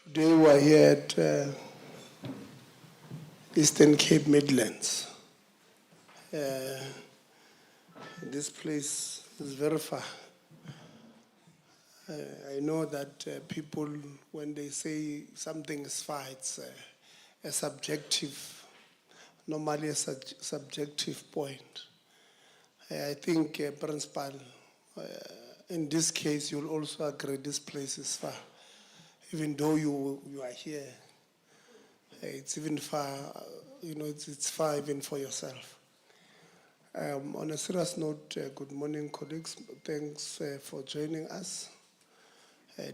Today we are here at Eastern Cape Midlands. This place is very far. I know that people, when they say something is far, it's a subjective, normally a subjective point. I think, Principal, in this case, you'll also agree this place is far. Even though you are here, it's even far, it's far even for yourself. On a serious note, good morning, colleagues. Thanks for joining us.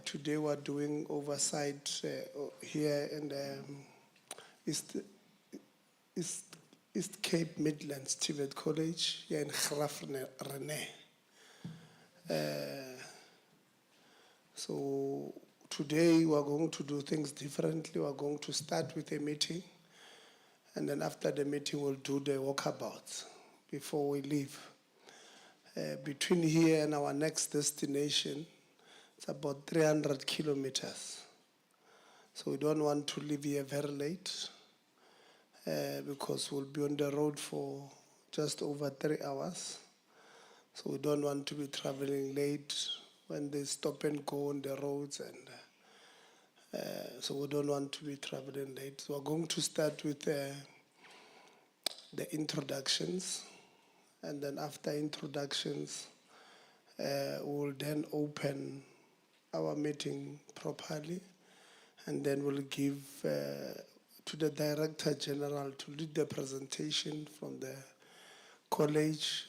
Today we're doing oversight here in the East Cape Midlands TVET College here in Graaff Reinet. So today we're going to do things differently. We're going to start with a meeting, and then after the meeting we'll do the walkabouts before we leave. Between here and our next destination, it's about 300 kilometers. So we don't want to leave here very late because we'll be on the road for just over 3 hours. So we don't want to be traveling late when they stop and go on the roads, and so we don't want to be traveling late. So we're going to start with the introductions, and then after introductions, we'll then open our meeting properly, and then we'll give to the Director General to lead the presentation from the college.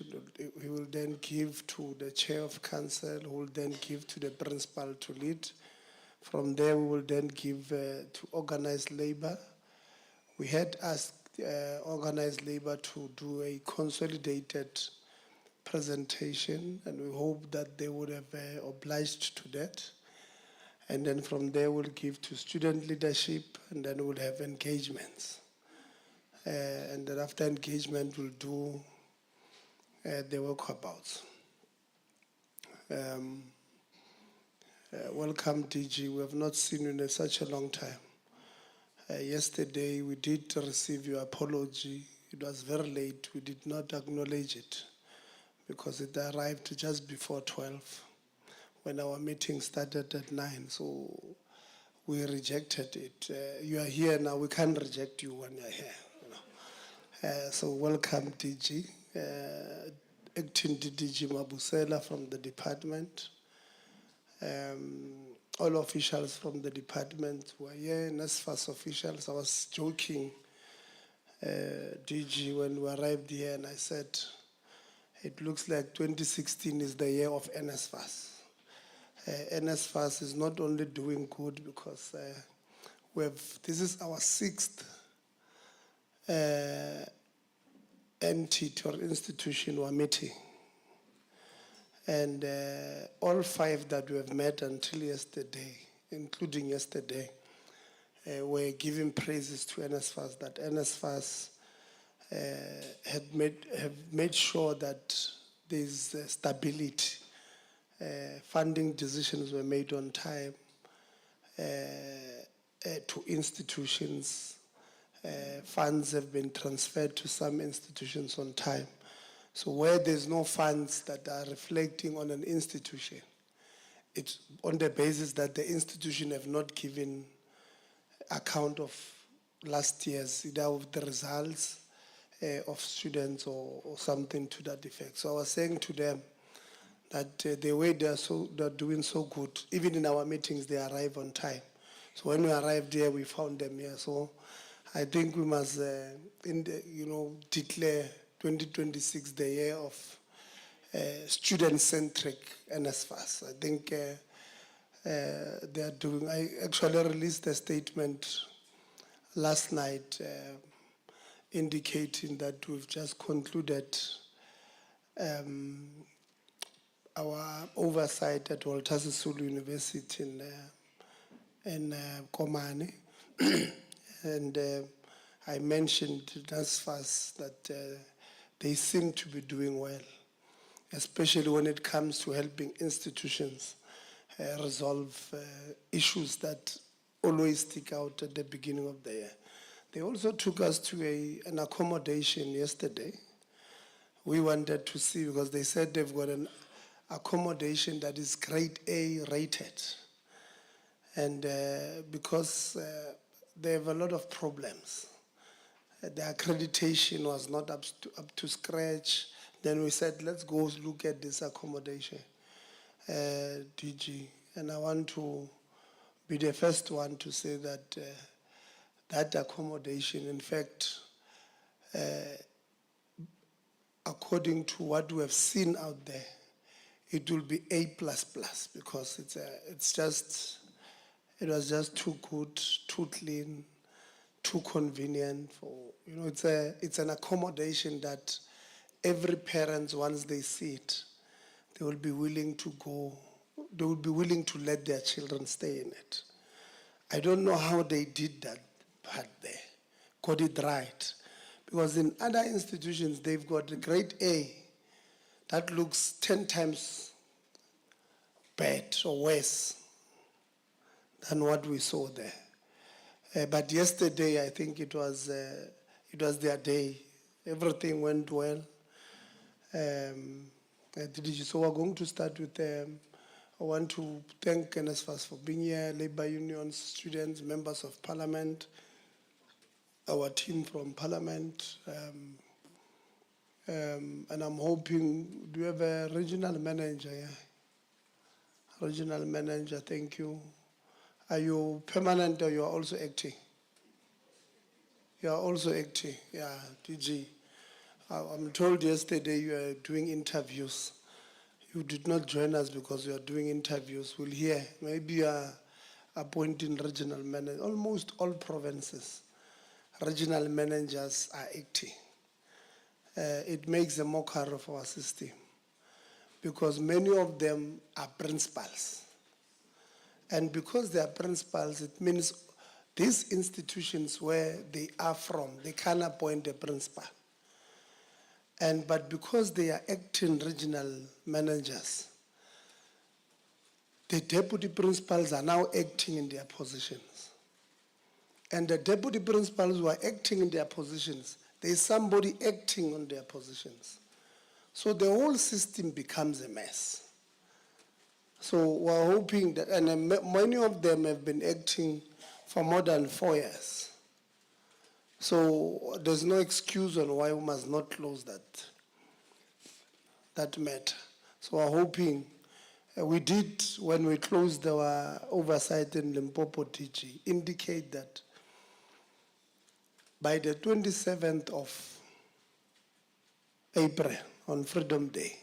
He will then give to the Chair of Council, who will then give to the Principal to lead. From there, we will then give to Organized Labor. We had asked Organized Labor to do a consolidated presentation, and we hope that they would have obliged to that. And then from there, we'll give to student leadership, and then we'll have engagements. And then after engagement, we'll do the walkabouts. Welcome, DG. We have not seen you in such a long time. Yesterday, we did receive your apology. It was very late. We did not acknowledge it because it arrived just before 12 when our meeting started at 9. So we rejected it. You are here now. We can't reject you when you're here. So welcome, DG. Acting DG Mabusela from the department. All officials from the department were here, NSFAS officials. I was joking, DG, when we arrived here, and I said, it looks like 2016 is the year of NSFAS. NSFAS is not only doing good because this is our 6th entity or institution we're meeting. And all 5 that we have met until yesterday, including yesterday, were giving praises to NSFAS, that NSFAS have made sure that there's stability. Funding decisions were made on time to institutions. Funds have been transferred to some institutions on time. So where there's no funds that are reflecting on an institution, it's on the basis that the institution have not given account of last year's, either of the results of students or something to that effect. So I was saying to them that the way they're doing so good, even in our meetings, they arrive on time. So when we arrived here, we found them here. So I think we must, declare 2026 the year of student-centric NSFAS. I think they are doing. I actually released a statement last night indicating that we've just concluded our oversight at Walter Sisulu University in Komani. And I mentioned NSFAS that they seem to be doing well, especially when it comes to helping institutions resolve issues that always stick out at the beginning of the year. They also took us to an accommodation yesterday. We wanted to see, because they said they've got an accommodation that is grade A rated. And because they have a lot of problems. The accreditation was not up to scratch. Then we said, let's go look at this accommodation, DG. And I want to be the first one to say that that accommodation, in fact, according to what we have seen out there, it will be A++, because it was just too good, too clean, too convenient for, it's an accommodation that every parent, once they see it, they will be willing to go, they will be willing to let their children stay in it. I don't know how they did that part there, got it right. Because in other institutions, they've got a grade A that looks 10 times bad or worse than what we saw there. But yesterday, I think it was their day. Everything went well. So we're going to start with, I want to thank NSFAS for being here, labor unions, students, members of parliament, our team from parliament, and I'm hoping, do you have a regional manager here? Regional manager, thank you. Are you permanent or you are also acting? You are also acting, yeah, DG. I'm told yesterday you are doing interviews. You did not join us because you are doing interviews. We'll hear. Maybe you are appointing regional managers. Almost all provinces, regional managers are acting. It makes a mockery of our system because many of them are principals. And because they are principals, it means these institutions where they are from, they can appoint a principal. But because they are acting regional managers, the deputy principals are now acting in their positions. And the deputy principals who are acting in their positions, there is somebody acting on their positions. So the whole system becomes a mess. So we're hoping that, and many of them have been acting for more than 4 years. So there's no excuse on why we must not close that matter. So we're hoping, we did, when we closed our oversight in Limpopo DG, indicate that by the 27th of April, on Freedom Day,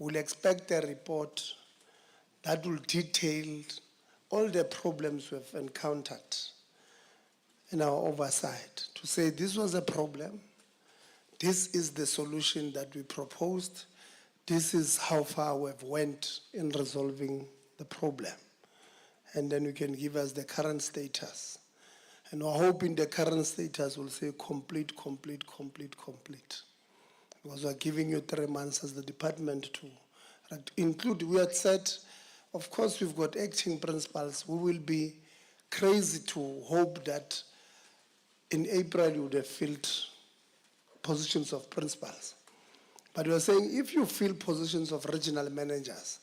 we'll expect a report that will detail all the problems we've encountered in our oversight, to say this was a problem, this is the solution that we proposed, this is how far we've went in resolving the problem. And then you can give us the current status. And we're hoping the current status will say complete, complete, complete, complete. Because we're giving you 3 months as the department to include. We had said, of course, we've got acting principals. We will be crazy to hope that in April you would have filled positions of principals. But we're saying if you fill positions of regional managers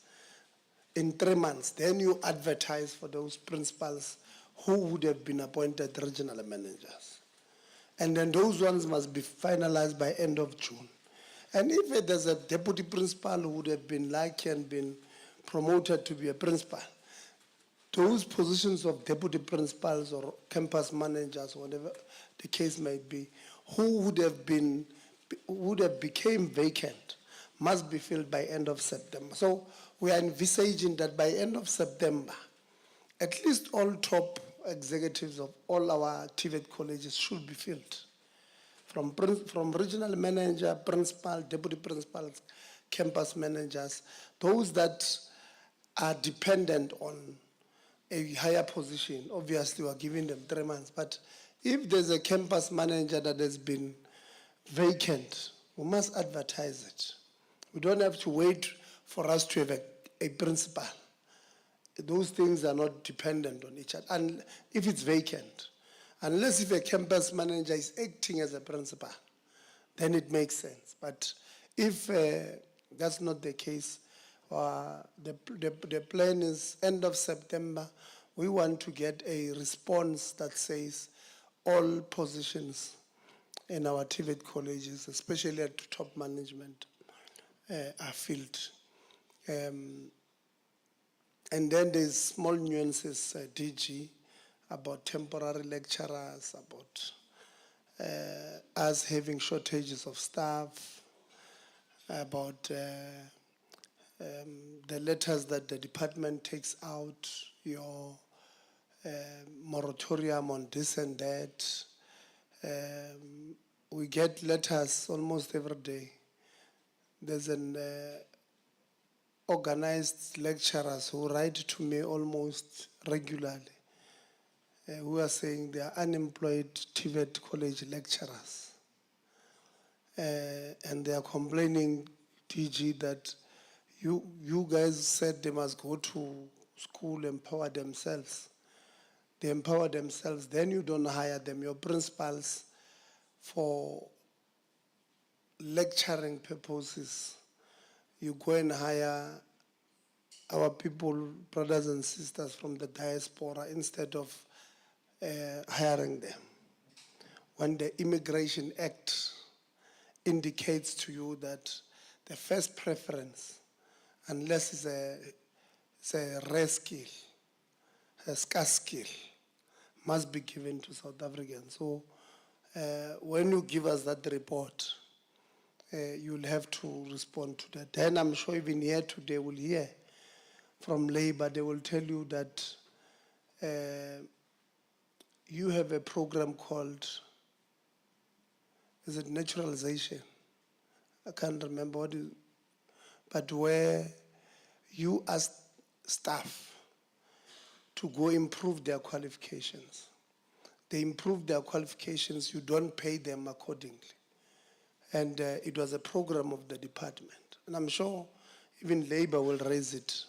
in 3 months, then you advertise for those principals who would have been appointed regional managers. And then those ones must be finalized by end of June. And if there's a deputy principal who would have been lucky and been promoted to be a principal, those positions of deputy principals or campus managers, whatever the case may be, who would have became vacant, must be filled by end of September. So we are envisaging that by end of September, at least all top executives of all our TVET colleges should be filled. From regional manager, principal, deputy principals, campus managers, those that are dependent on a higher position, obviously we're giving them 3 months. But if there's a campus manager that has been vacant, we must advertise it. We don't have to wait for us to have a principal. those things are not dependent on each other. And if it's vacant, unless if a campus manager is acting as a principal, then it makes sense. But if that's not the case, the plan is end of September. We want to get a response that says all positions in our TVET colleges, especially at top management, are filled. And then there's small nuances, DG, about temporary lecturers, about us having shortages of staff, about the letters that the department takes out, your moratorium on this and that. We get letters almost every day. There's an organized lecturers who write to me almost regularly, who are saying they are unemployed TVET college lecturers. And they are complaining, DG, that you guys said they must go to school, empower themselves. They empower themselves, then you don't hire them. Your principals, for lecturing purposes, you go and hire our people, brothers and sisters from the diaspora, instead of hiring them. When the Immigration Act indicates to you that the first preference, unless it's a rare skill, a scarce skill, must be given to South Africans. So when you give us that report, you'll have to respond to that. Then I'm sure even here today we'll hear from Labour. They will tell you that you have a program called, is it naturalization? I can't remember what it is, but where you ask staff to go improve their qualifications. They improve their qualifications, you don't pay them accordingly. And it was a program of the department. And I'm sure even Labour will raise it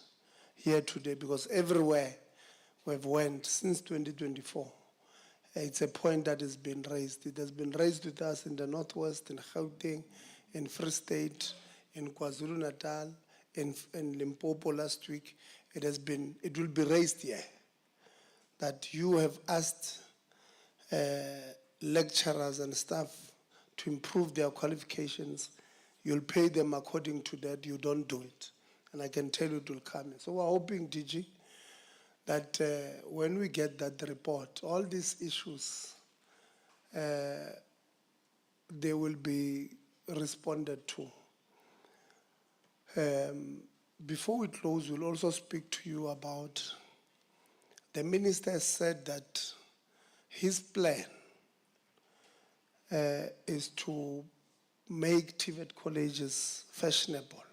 here today, because everywhere we've went since 2024, it's a point that has been raised. It has been raised with us in the Northwest, in Gauteng, in Free State, in KwaZulu-Natal, in Limpopo last week. It will be raised here, that you have asked lecturers and staff to improve their qualifications. You'll pay them according to that. You don't do it. And I can tell you it will come in. So we're hoping, DG, that when we get that report, all these issues, they will be responded to. Before we close, we'll also speak to you about, the minister said that his plan is to make TVET colleges fashionable,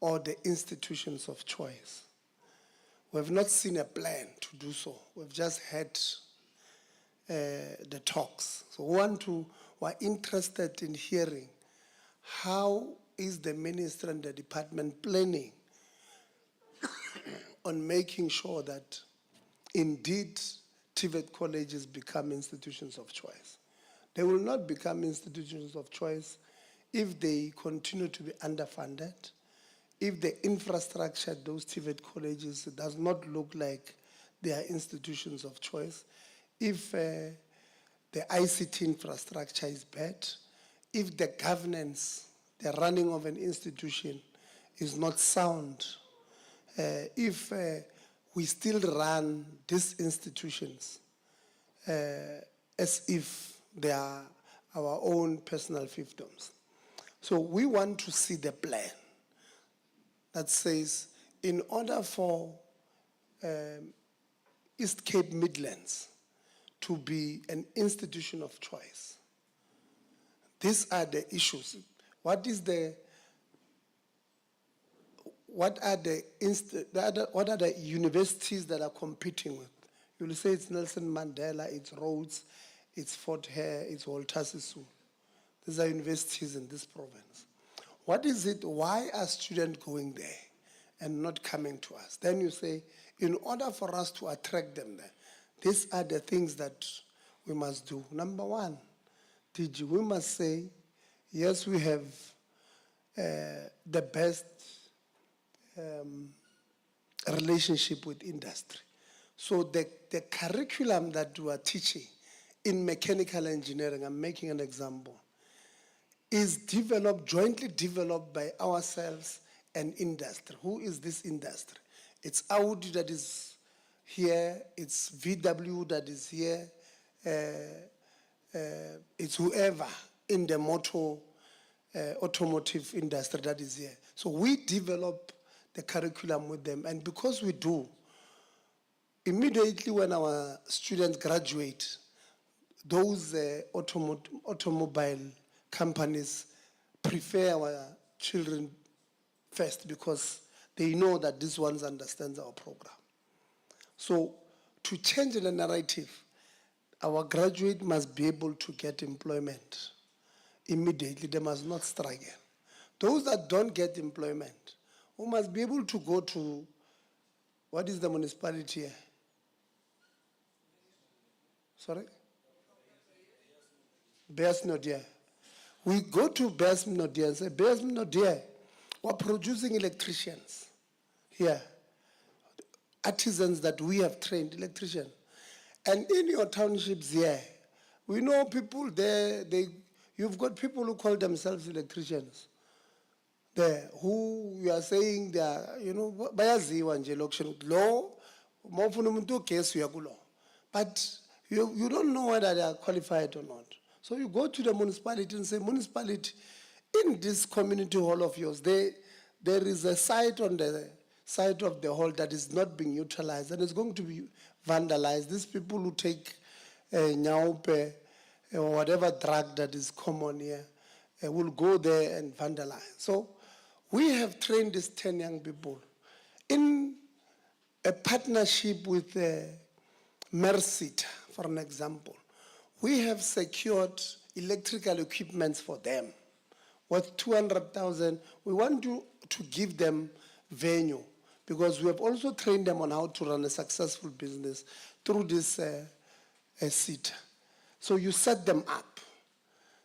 or the institutions of choice. We have not seen a plan to do so. We've just had the talks. So we're interested in hearing, how is the minister and the department planning on making sure that indeed TVET colleges become institutions of choice. They will not become institutions of choice if they continue to be underfunded, if the infrastructure at those TVET colleges does not look like they are institutions of choice, if the ICT infrastructure is bad, if the governance, the running of an institution is not sound, if we still run these institutions as if they are our own personal fiefdoms. So we want to see the plan that says, in order for East Cape Midlands to be an institution of choice, these are the issues. What are the universities that are competing with? You'll say it's Nelson Mandela, it's Rhodes, it's Fort Hare, it's Walter Sisulu. These are universities in this province. What is it? Why are students going there and not coming to us. Then you say, in order for us to attract them there, these are the things that we must do. Number one, DG, we must say, yes, we have the best relationship with industry. So the curriculum that we are teaching in mechanical engineering, I'm making an example, is jointly developed by ourselves and industry. Who is this industry? It's Audi that is here, it's VW that is here, it's whoever in the automotive industry that is here. So we develop the curriculum with them, and because we do, immediately when our students graduate, those automobile companies prefer our children first because they know that these ones understand our program. So to change the narrative, our graduate must be able to get employment immediately. They must not struggle. Those that don't get employment, who must be able to go to, what is the municipality here? Sorry? Bearsnodia. We go to Bearsnodia and say, Bearsnodia, we're producing electricians here, artisans that we have trained, electricians. And in your townships here, we know people there, you've got people who call themselves electricians there, who you are saying they are, bayaziwa nje lokushini law, mawufuna umuntu ogesi uyakulo. But you don't know whether they are qualified or not. So you go to the municipality and say, municipality, in this community hall of yours, there is a site on the side of the hall that is not being utilized and it's going to be vandalized. These people who take nyaupe or whatever drug that is common here will go there and vandalize. So we have trained these 10 young people in a partnership with Mercita, for an example. We have secured electrical equipment for them worth 200,000. We want to give them venue because we have also trained them on how to run a successful business through this SITA. So you set them up.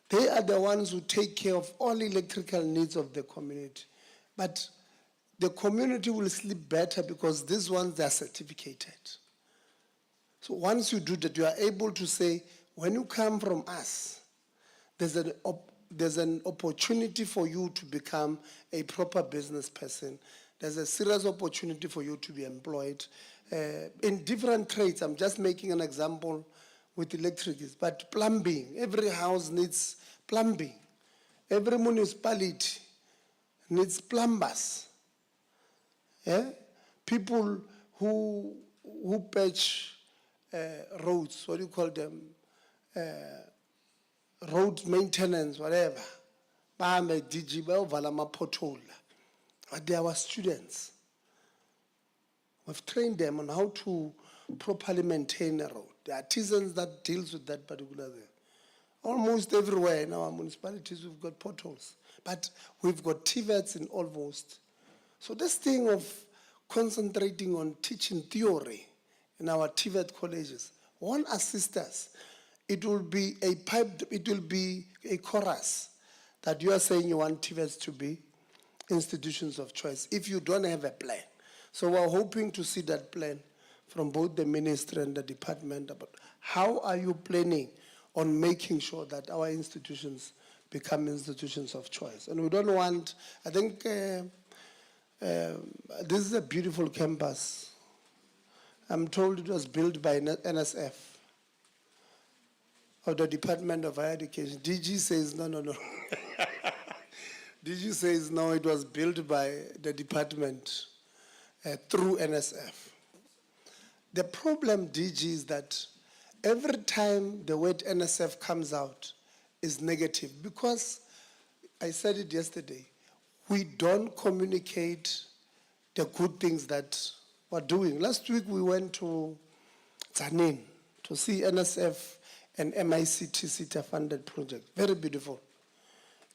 They are the ones who take care of all electrical needs of the community. But the community will sleep better because these ones, they are certificated. So once you do that, you are able to say, when you come from us, there's an opportunity for you to become a proper business person. There's a serious opportunity for you to be employed in different trades. I'm just making an example with electricians, but plumbing. Every house needs plumbing. Every municipality needs plumbers. Yeah? People who patch roads, what do you call them? Road maintenance, whatever. But they are our students. We've trained them on how to properly maintain a road. The artisans that deals with that particular thing. Almost everywhere in our municipalities we've got potholes. But we've got TVETs in almost. So this thing of concentrating on teaching theory in our TVET colleges won't assist us. It will be a chorus that you are saying you want TVETs to be institutions of choice if you don't have a plan. So we're hoping to see that plan from both the ministry and the department about how are you planning on making sure that our institutions become institutions of choice. And we don't want, I think this is a beautiful campus. I'm told it was built by NSF, or the Department of Higher Education. DG says no. DG says no, it was built by the department through NSF. The problem, DG, is that every time the word NSF comes out is negative because, I said it yesterday, we don't communicate the good things that we're doing. Last week we went to Tanin to see NSF and MICT funded project. Very beautiful.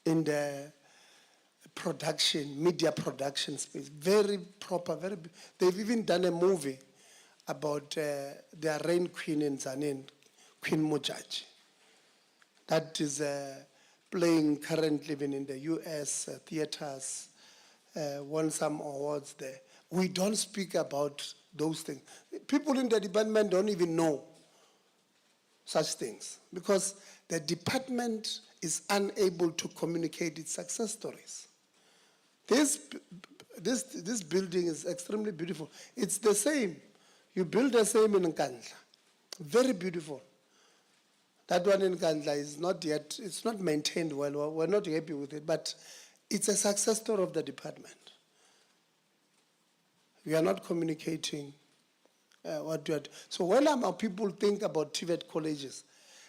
In the production, media production space. Very proper, they've even done a movie about their reign queen in Zanin, Queen Mojaji. That is playing currently even in the US theaters, won some awards there. We don't speak about those things. People in the department don't even know such things because the department is unable to communicate its success stories. This building is extremely beautiful. It's the same. You build the same in Nkandla. Very beautiful. That one in Nkandla is not yet, it's not maintained well. We're not happy with it, but it's a success story of the department. We are not communicating what we are. So when our people think about TVET colleges,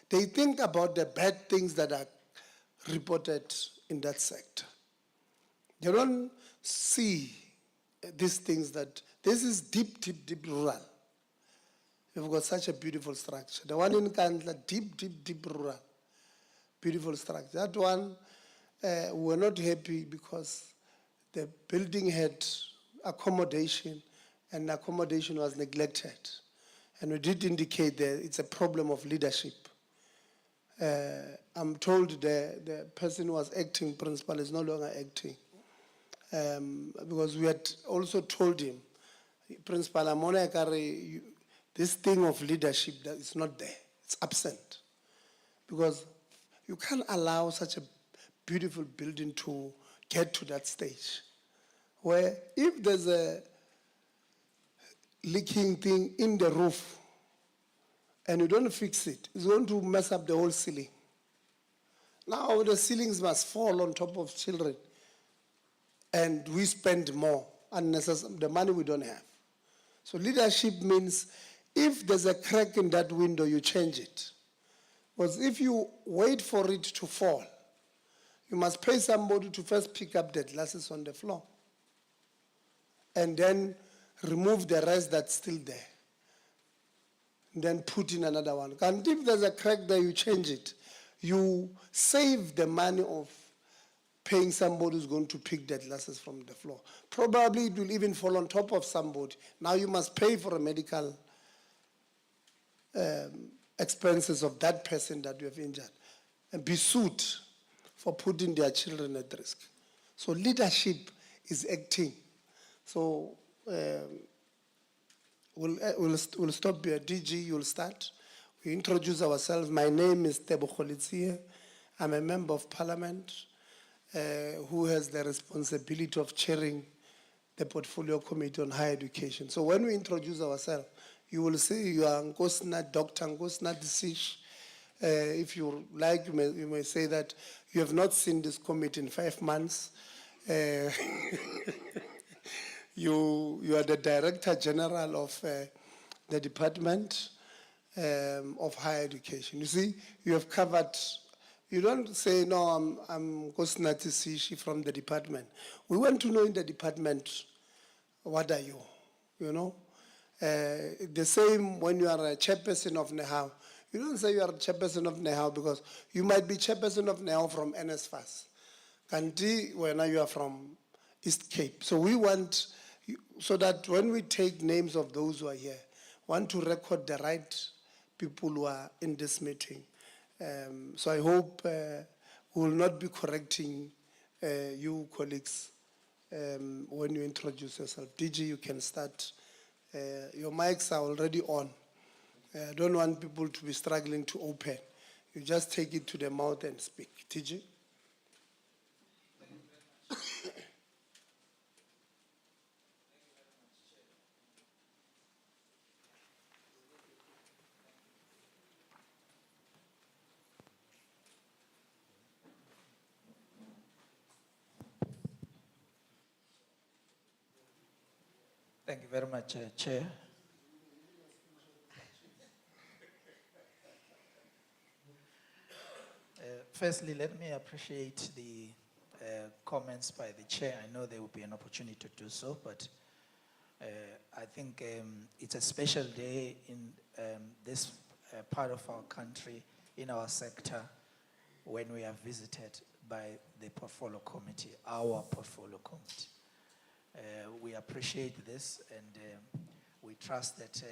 they think about the bad things that are reported in that sector. They don't see these things that this is deep rural. We've got such a beautiful structure. The one in Kandla, deep rural. Beautiful structure. That one, we're not happy because the building had accommodation and accommodation was neglected. And we did indicate that it's a problem of leadership. I'm told the person who was acting principal is no longer acting. Because we had also told him, Principal Amona Ekare, this thing of leadership that is not there, it's absent. Because you can't allow such a beautiful building to get to that stage. Where if there's a leaking thing in the roof and you don't fix it, it's going to mess up the whole ceiling. Now the ceilings must fall on top of children and we spend more unnecessary, the money we don't have. So leadership means if there's a crack in that window, you change it. Because if you wait for it to fall, you must pay somebody to first pick up the glasses on the floor and then remove the rest that's still there. And then put in another one. And if there's a crack there, you change it. You save the money of paying somebody who's going to pick the glasses from the floor. Probably it will even fall on top of somebody. Now you must pay for a medical expenses of that person that you have injured and be sued for putting their children at risk. So leadership is acting. So we'll stop here. DG, you'll start. We introduce ourselves. My name is Tebo Kholitsie. I'm a member of parliament who has the responsibility of chairing the portfolio committee on higher education. So when we introduce ourselves, you will say you are Nkosna, Dr. Nkosna Disish. If you like, you may say that you have not seen this committee in 5 months. You are the Director General of the Department of Higher Education. You see, you have covered, you don't say, no, I'm Nkosna Disish from the department. We want to know in the department, what are you, you know? The same when you are a chairperson of NEHAW. You don't say you are a chairperson of NEHAW because you might be chairperson of NEHAW from NSFAS. Kanti, when you are from East Cape. So we want, so that when we take names of those who are here, want to record the right people who are in this meeting. So I hope we will not be correcting you colleagues when you introduce yourself. DG, you can start. Your mics are already on. I don't want people to be struggling to open. You just take it to the mouth and speak. TG? Thank you very much, Chair. Firstly, let me appreciate the comments by the Chair. I know there will be an opportunity to do so, but I think it's a special day in this part of our country, in our sector, when we have visited by the portfolio committee, our portfolio committee. We appreciate this, and we trust that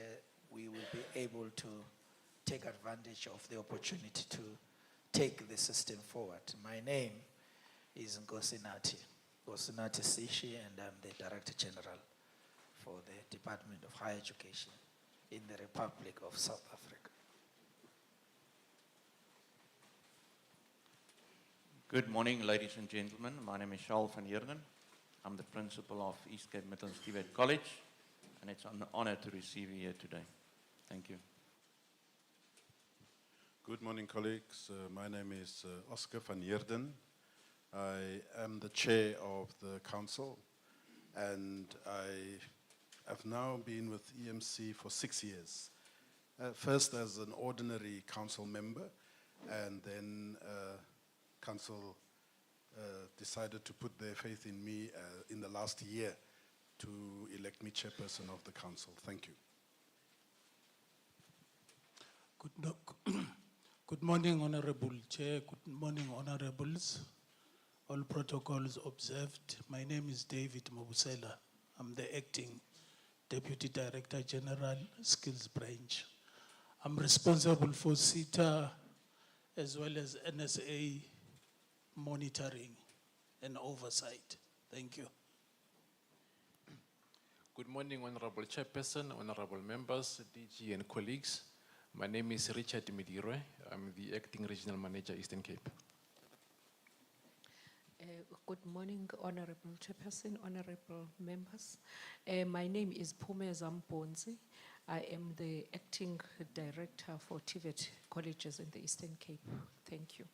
we will be able to take advantage of the opportunity to take the system forward. My name is Ngosinati Sishi, and I'm the Director General for the Department of Higher Education in the Republic of South Africa. Good morning, ladies and gentlemen. My name is Charles van Heerden. I'm the principal of East Cape Midlands TVET College, and it's an honor to receive you here today. Thank you. Good morning, colleagues. My name is Oscar van Heerden. I am the chair of the council, and I have now been with EMC for 6 years. First as an ordinary council member, and then council decided to put their faith in me in the last year to elect me chairperson of the council. Thank you. Good morning, Honorable Chair. Good morning, Honorables. All protocols observed. My name is David Mobusela. I'm the acting Deputy Director General, Skills Branch. I'm responsible for CETA as well as NSA monitoring and oversight. Thank you. Good morning, Honorable Chairperson, Honorable members, DG and colleagues. My name is Richard Midirwe. I'm the Acting Regional Manager, Eastern Cape. Good morning, Honorable Chairperson, Honorable members. My name is Pume Zambonzi. I am the Acting Director for TVET Colleges in the Eastern Cape. Thank you.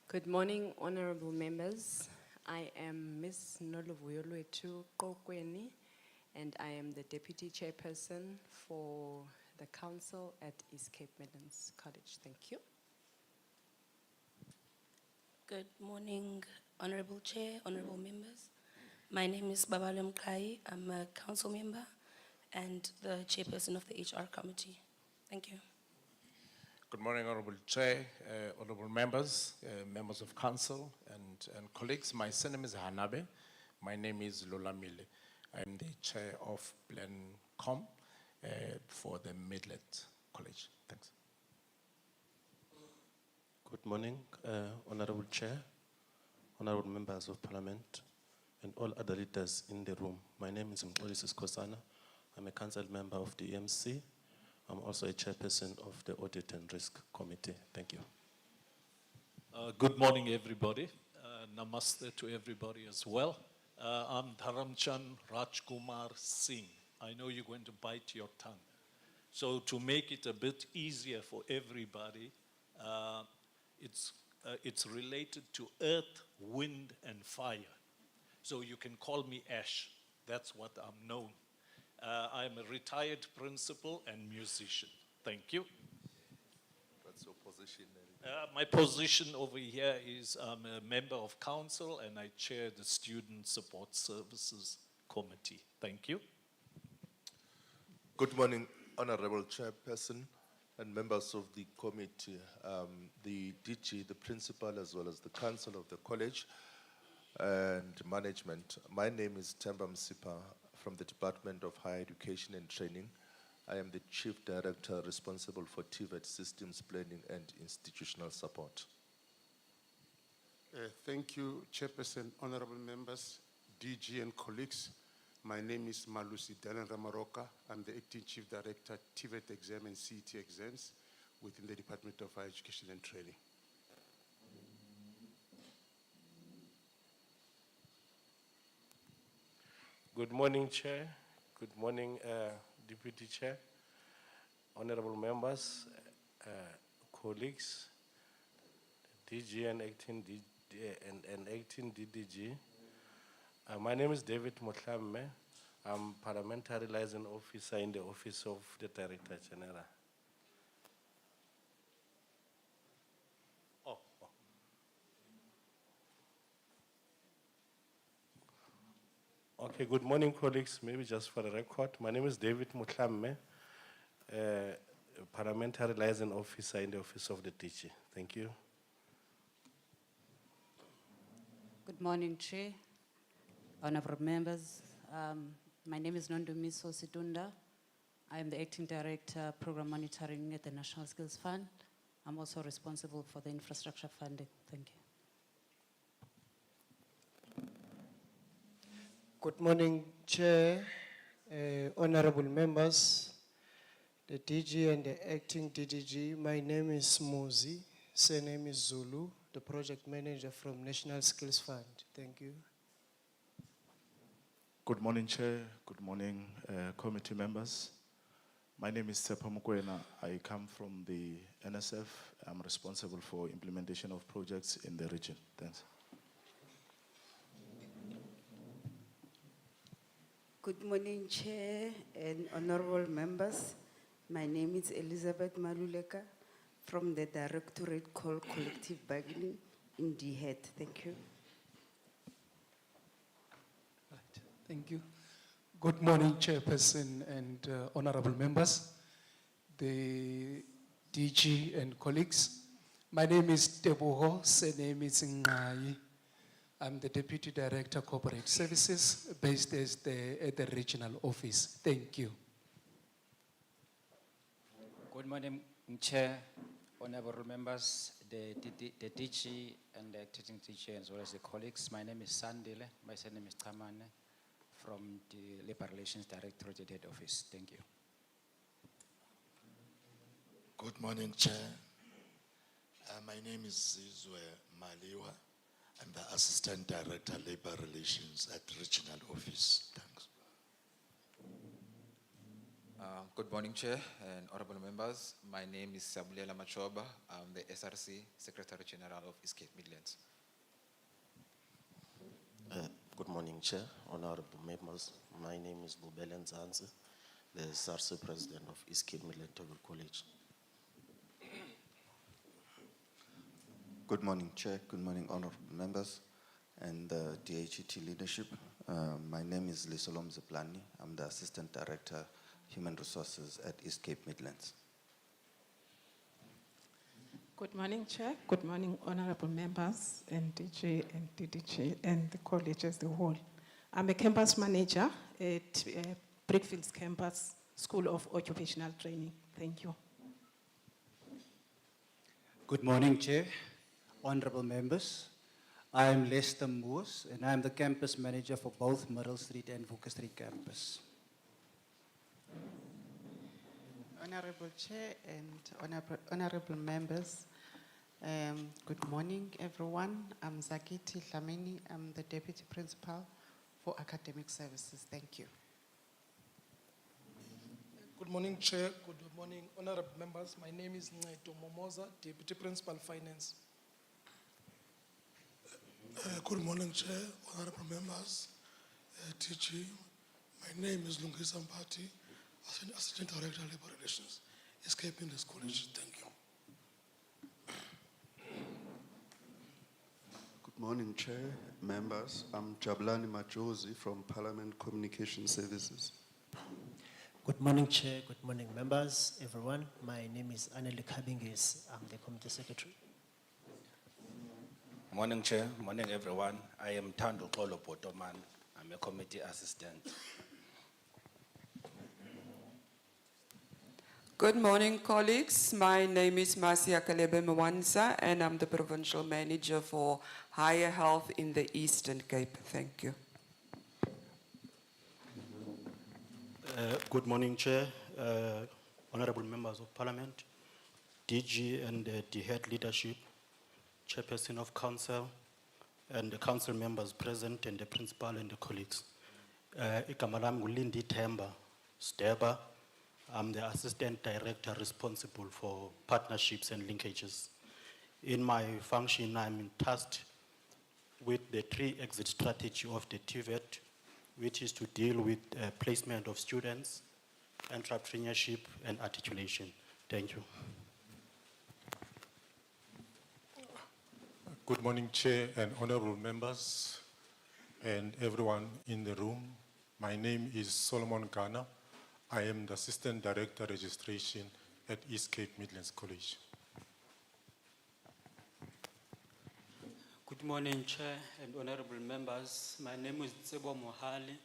Good morning, honorable members. I am Ms. Nolovuyolwetu Kokweni, and I am the Deputy Chairperson for the Council at East Cape Midlands College. Thank you. Good morning, Honorable Chair, honorable members. My name is Babalem Kai. I'm a council member and the chairperson of the HR committee. Thank you. Good morning, Honorable Chair, honorable members, members of council, and colleagues. My surname is Hanabe. My name is Lola Mile. I'm the chair of PlanCom for the Midlands College. Thanks. Good morning, Honorable Chair, honorable members of Parliament, and all other leaders in the room. My name is Mxolisi Skosana. I'm a council member of the EMC. I'm also a chairperson of the Audit and Risk Committee. Thank you. Good morning, everybody. Namaste to everybody as well. I'm Dharamchan Rajkumar Singh. I know you're going to bite your tongue. So to make it a bit easier for everybody, it's related to earth, wind, and fire. So you can call me Ash. That's what I'm known. I'm a retired principal and musician. Thank you. What's your position? My position over here is I'm a member of council and I chair the Student Support Services Committee. Thank you. Good morning, Honorable Chairperson and members of the committee, the DG, the principal, as well as the council of the college and management. My name is Temba Msipa from the Department of Higher Education and Training. I am the Chief Director responsible for TVET systems planning and institutional support. Thank you, Chairperson, honorable members, DG and colleagues. My name is Malusi Danan Ramaroka. I'm the Acting Chief Director, TVET exam and CET exams within the Department of Higher Education and Training. Good morning, Chair. Good morning, Deputy Chair, honorable members, colleagues, DG and acting DDG. My name is David Motlamme. I'm Parliamentary Liaison Officer in the Office of the Director General. Okay, good morning, colleagues. Maybe just for the record, my name is David Mutlamme, Parliamentary Liaison Officer in the Office of the DG. Thank you. Good morning, Chair, honorable members. My name is Nondumiso Sidunda. I am the Acting Director, Program Monitoring at the National Skills Fund. I'm also responsible for the infrastructure funding. Thank you. Good morning, Chair, honorable members, the DG and the acting DDG. My name is Muzi, surname is Zulu, the project manager from National Skills Fund. Thank you. Good morning, Chair. Good morning, committee members. My name is Sepa Mukwena. I come from the NSF. I'm responsible for implementation of projects in the region. Thanks. Good morning, Chair and honorable members. My name is Elizabeth Maluleka from the Directorate called Collective Bargaining in TVET. Thank you. Thank you. Good morning, Chairperson and honorable members, the DG and colleagues. My name is Teboho, surname is Ngai. I'm the Deputy Director, Corporate Services, based at the regional office. Thank you. Good morning, Chair, honorable members, the DG and the acting teacher, as well as the colleagues. My name is Sandile. My surname is Tamane from the Labor Relations Directorate at Head Office. Thank you. Good morning, Chair. My name is Zizwe Maliwa. I'm the Assistant Director, Labor Relations at Regional Office. Thanks. Good morning, Chair and honorable members. My name is Sabulela Machoba. I'm the SRC Secretary General of East Cape Midlands. Good morning, Chair, honorable members. My name is Bubelen Zanzi, the SRC President of East Cape Midlands TVET College. Good morning, Chair. Good morning, honorable members and the DHET leadership. My name is Lisolom Ziplani. I'm the Assistant Director, Human Resources at East Cape Midlands. Good morning, Chair. Good morning, honorable members and DG and DDG and the college as a whole. I'm a campus manager at Brickfields Campus School of Occupational Training. Thank you. Good morning, Chair, honorable members. I am Lester Moos, and I am the campus manager for both Middle Street and Vuka Street campus. Honorable Chair and honorable members, good morning, everyone. I'm Zakiti Lamini. I'm the Deputy Principal for Academic Services. Thank you. Good morning, Chair. Good morning, honorable members. My name is Ncedo Momoza, Deputy Principal Finance. Good morning, Chair, honorable members, TG. My name is Lungisa Mpati, Assistant Director, Labor Relations, East Cape Midlands College. Thank you. Good morning, Chair, members. I'm Jabulani Majozi from Parliament Communication Services. Good morning, Chair. Good morning, members, everyone. My name is Aneli Kabingis. I'm the Committee Secretary. Morning, Chair. Morning, everyone. I am Tando Kolo Potoman. I'm a Committee Assistant. Good morning, colleagues. My name is Masia Kalebe Mwanza, and I'm the Provincial Manager for Higher Health in the Eastern Cape. Thank you. Good morning, Chair, honorable members of Parliament, DG and the head leadership, Chairperson of Council, and the council members present, and the principal and the colleagues. Igama lami nguLindi Themba Steba. I'm the Assistant Director responsible for partnerships and linkages. In my function, I'm tasked with the 3-exit strategy of the TVET, which is to deal with placement of students, entrepreneurship, and articulation. Thank you. Good morning, Chair and honorable members and everyone in the room. My name is Solomon Ghana. I am the Assistant Director Registration at East Cape Midlands College. Good morning, Chair and honorable members. My name is Tsebo Mohali,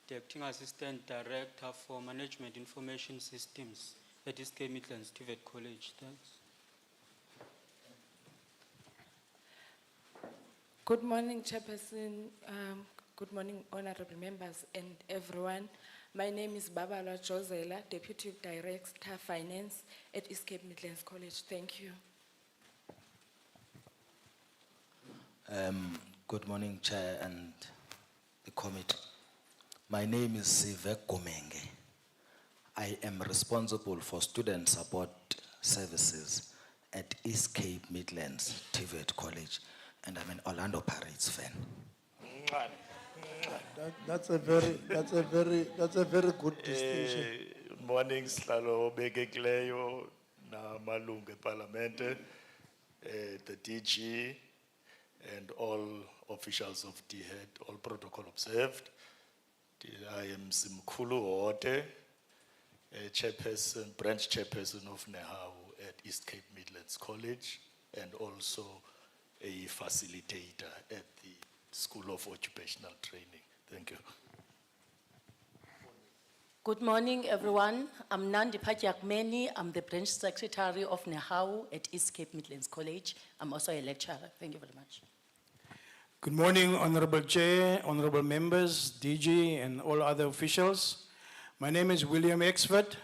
the Acting Assistant Director for Management Information Systems at East Cape Midlands TVET College. Thanks. Good morning, Chairperson. Good morning, honorable members and everyone. My name is Babalwa Josela, Deputy Director Finance at East Cape Midlands College. Thank you. Good morning, Chair and the committee. My name is Sivek Gomenge. I am responsible for student support services at East Cape Midlands TVET College, and I'm an Orlando Pirates fan. That's a very good distinction. Good morning, Slalo Begekleyo, na malungu parliamente, the DG, and all officials of DHET, all protocol observed. I am Simkhulu Ote, chairperson, branch chairperson of Nehau at East Cape Midlands College, and also a facilitator at the School of Occupational Training. Thank you. Good morning, everyone. I'm Nandi Patyakmeni. I'm the branch secretary of Nehau at East Cape Midlands College. I'm also a lecturer. Thank you very much. Good morning, Honorable Chair, honorable members, DG, and all other officials. My name is William Exford.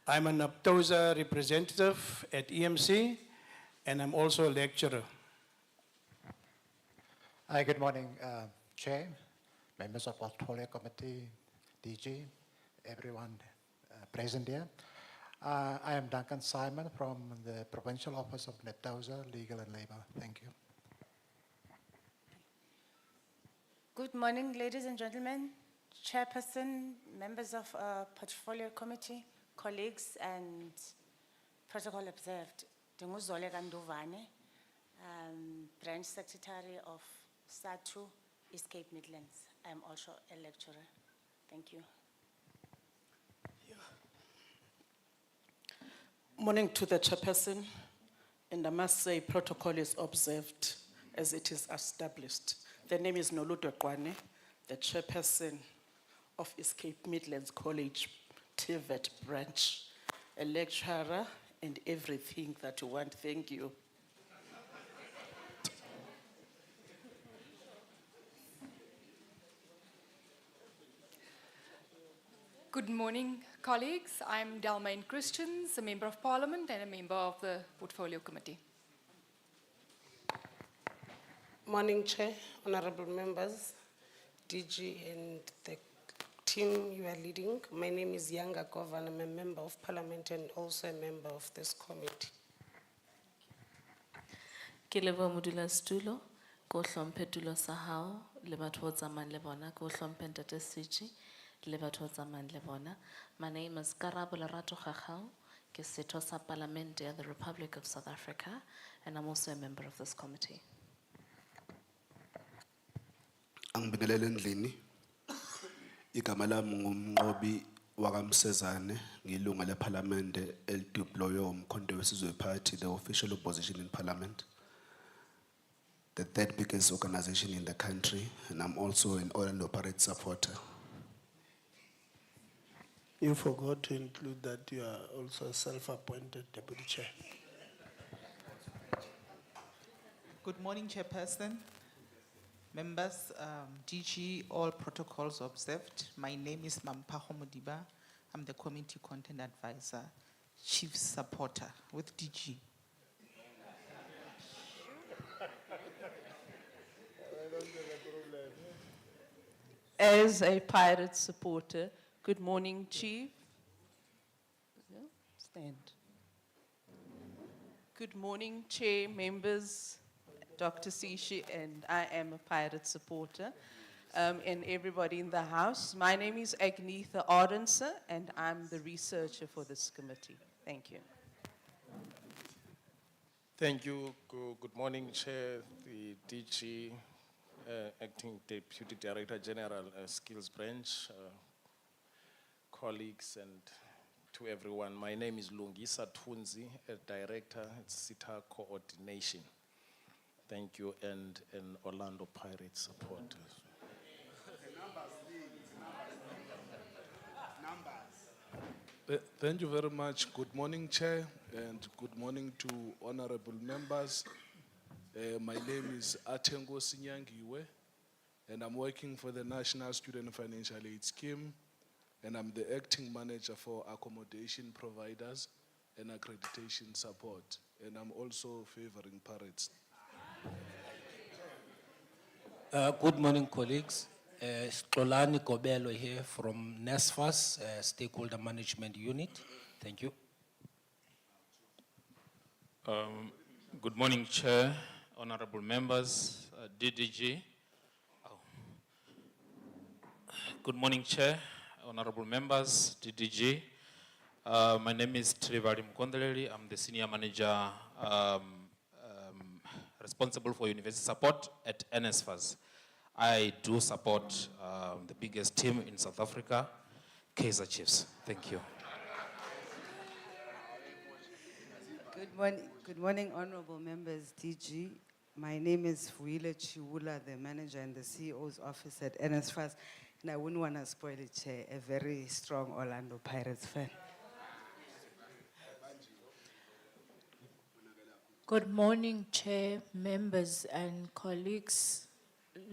I'm an APTOSA representative at EMC, and I'm also a lecturer. Hi, good morning, Chair, members of Portfolio Committee, DG, everyone present here. I am Duncan Simon from the Provincial Office of NETOSA, Legal and Labour. Thank you. Good morning, ladies and gentlemen, Chairperson, members of Portfolio Committee, colleagues, and protocol observed. Dinguzole Ganduvane, Branch Secretary of SATU, East Cape Midlands. I am also a lecturer. Thank you. Morning to the Chairperson, and I must say protocol is observed as it is established. The name is Noludo Kwane, the Chairperson of East Cape Midlands College, TVET branch, a lecturer and everything that you want. Thank you. Good morning, colleagues. I'm Dalmain Christians, a member of Parliament and a member of the Portfolio Committee. Morning, Chair, honorable members, DG, and the team you are leading. My name is Yanga Govan. I'm a member of Parliament and also a member of this committee. Kilevo Mudula Stulo, go Petulo Sahao, Lebatwazaman Lebona, go Pentate Siji, Lebatwazaman Lebona. My name is Karabula Rato Hahao, Kesetosa Parlamente of the Republic of South Africa, and I'm also a member of this committee. Angibingelele endlini igama lami ngumnqobi wakamsezane ngilunga leParliamente elideploywe umkhonto wesizwe party, the official opposition in Parliament, the third biggest organization in the country, and I'm also an Orlando Pirates supporter. You forgot to include that you are also a self-appointed deputy chair. Good morning, Chairperson, members, DG, all protocols observed. My name is Mampaho Modiba. I'm the Committee Content Advisor, Chief Supporter with DG. As a pirate supporter, good morning, Chief. Stand. Good morning, Chair, members, Dr. Sishi, and I am a pirate supporter, and everybody in the House. My name is Agnetha Ardense, and I'm the researcher for this committee. Thank you. Thank you. Good morning, Chair, the DG, Acting Deputy Director General, Skills Branch, colleagues, and to everyone. My name is Lungisa Tunzi, a Director at SITA Coordination. Thank you, and an Orlando Pirates supporter. Thank you very much. Good morning, Chair, and good morning to honorable members. My name is Atengo Sinyangiwe, and I'm working for the National Student Financial Aid Scheme, and I'm the acting manager for accommodation providers and accreditation support, and I'm also favoring parrots. Good morning, colleagues. Xolani Kobelo here from NSFAS, Stakeholder Management Unit. Thank you. Good morning, Chair, honorable members, DDG. Good morning, Chair, honorable members, DDG. My name is Trivari Mkondeleri. I'm the Senior Manager responsible for university support at NSFAS. I do support the biggest team in South Africa, Kaizer Chiefs. Thank you. Good morning, honorable members, DG. My name is Fuile Chiwula, the manager in the CEO's office at NSFAS, and I wouldn't want to spoil it, Chair, a very strong Orlando Pirates fan. Good morning, Chair, members and colleagues.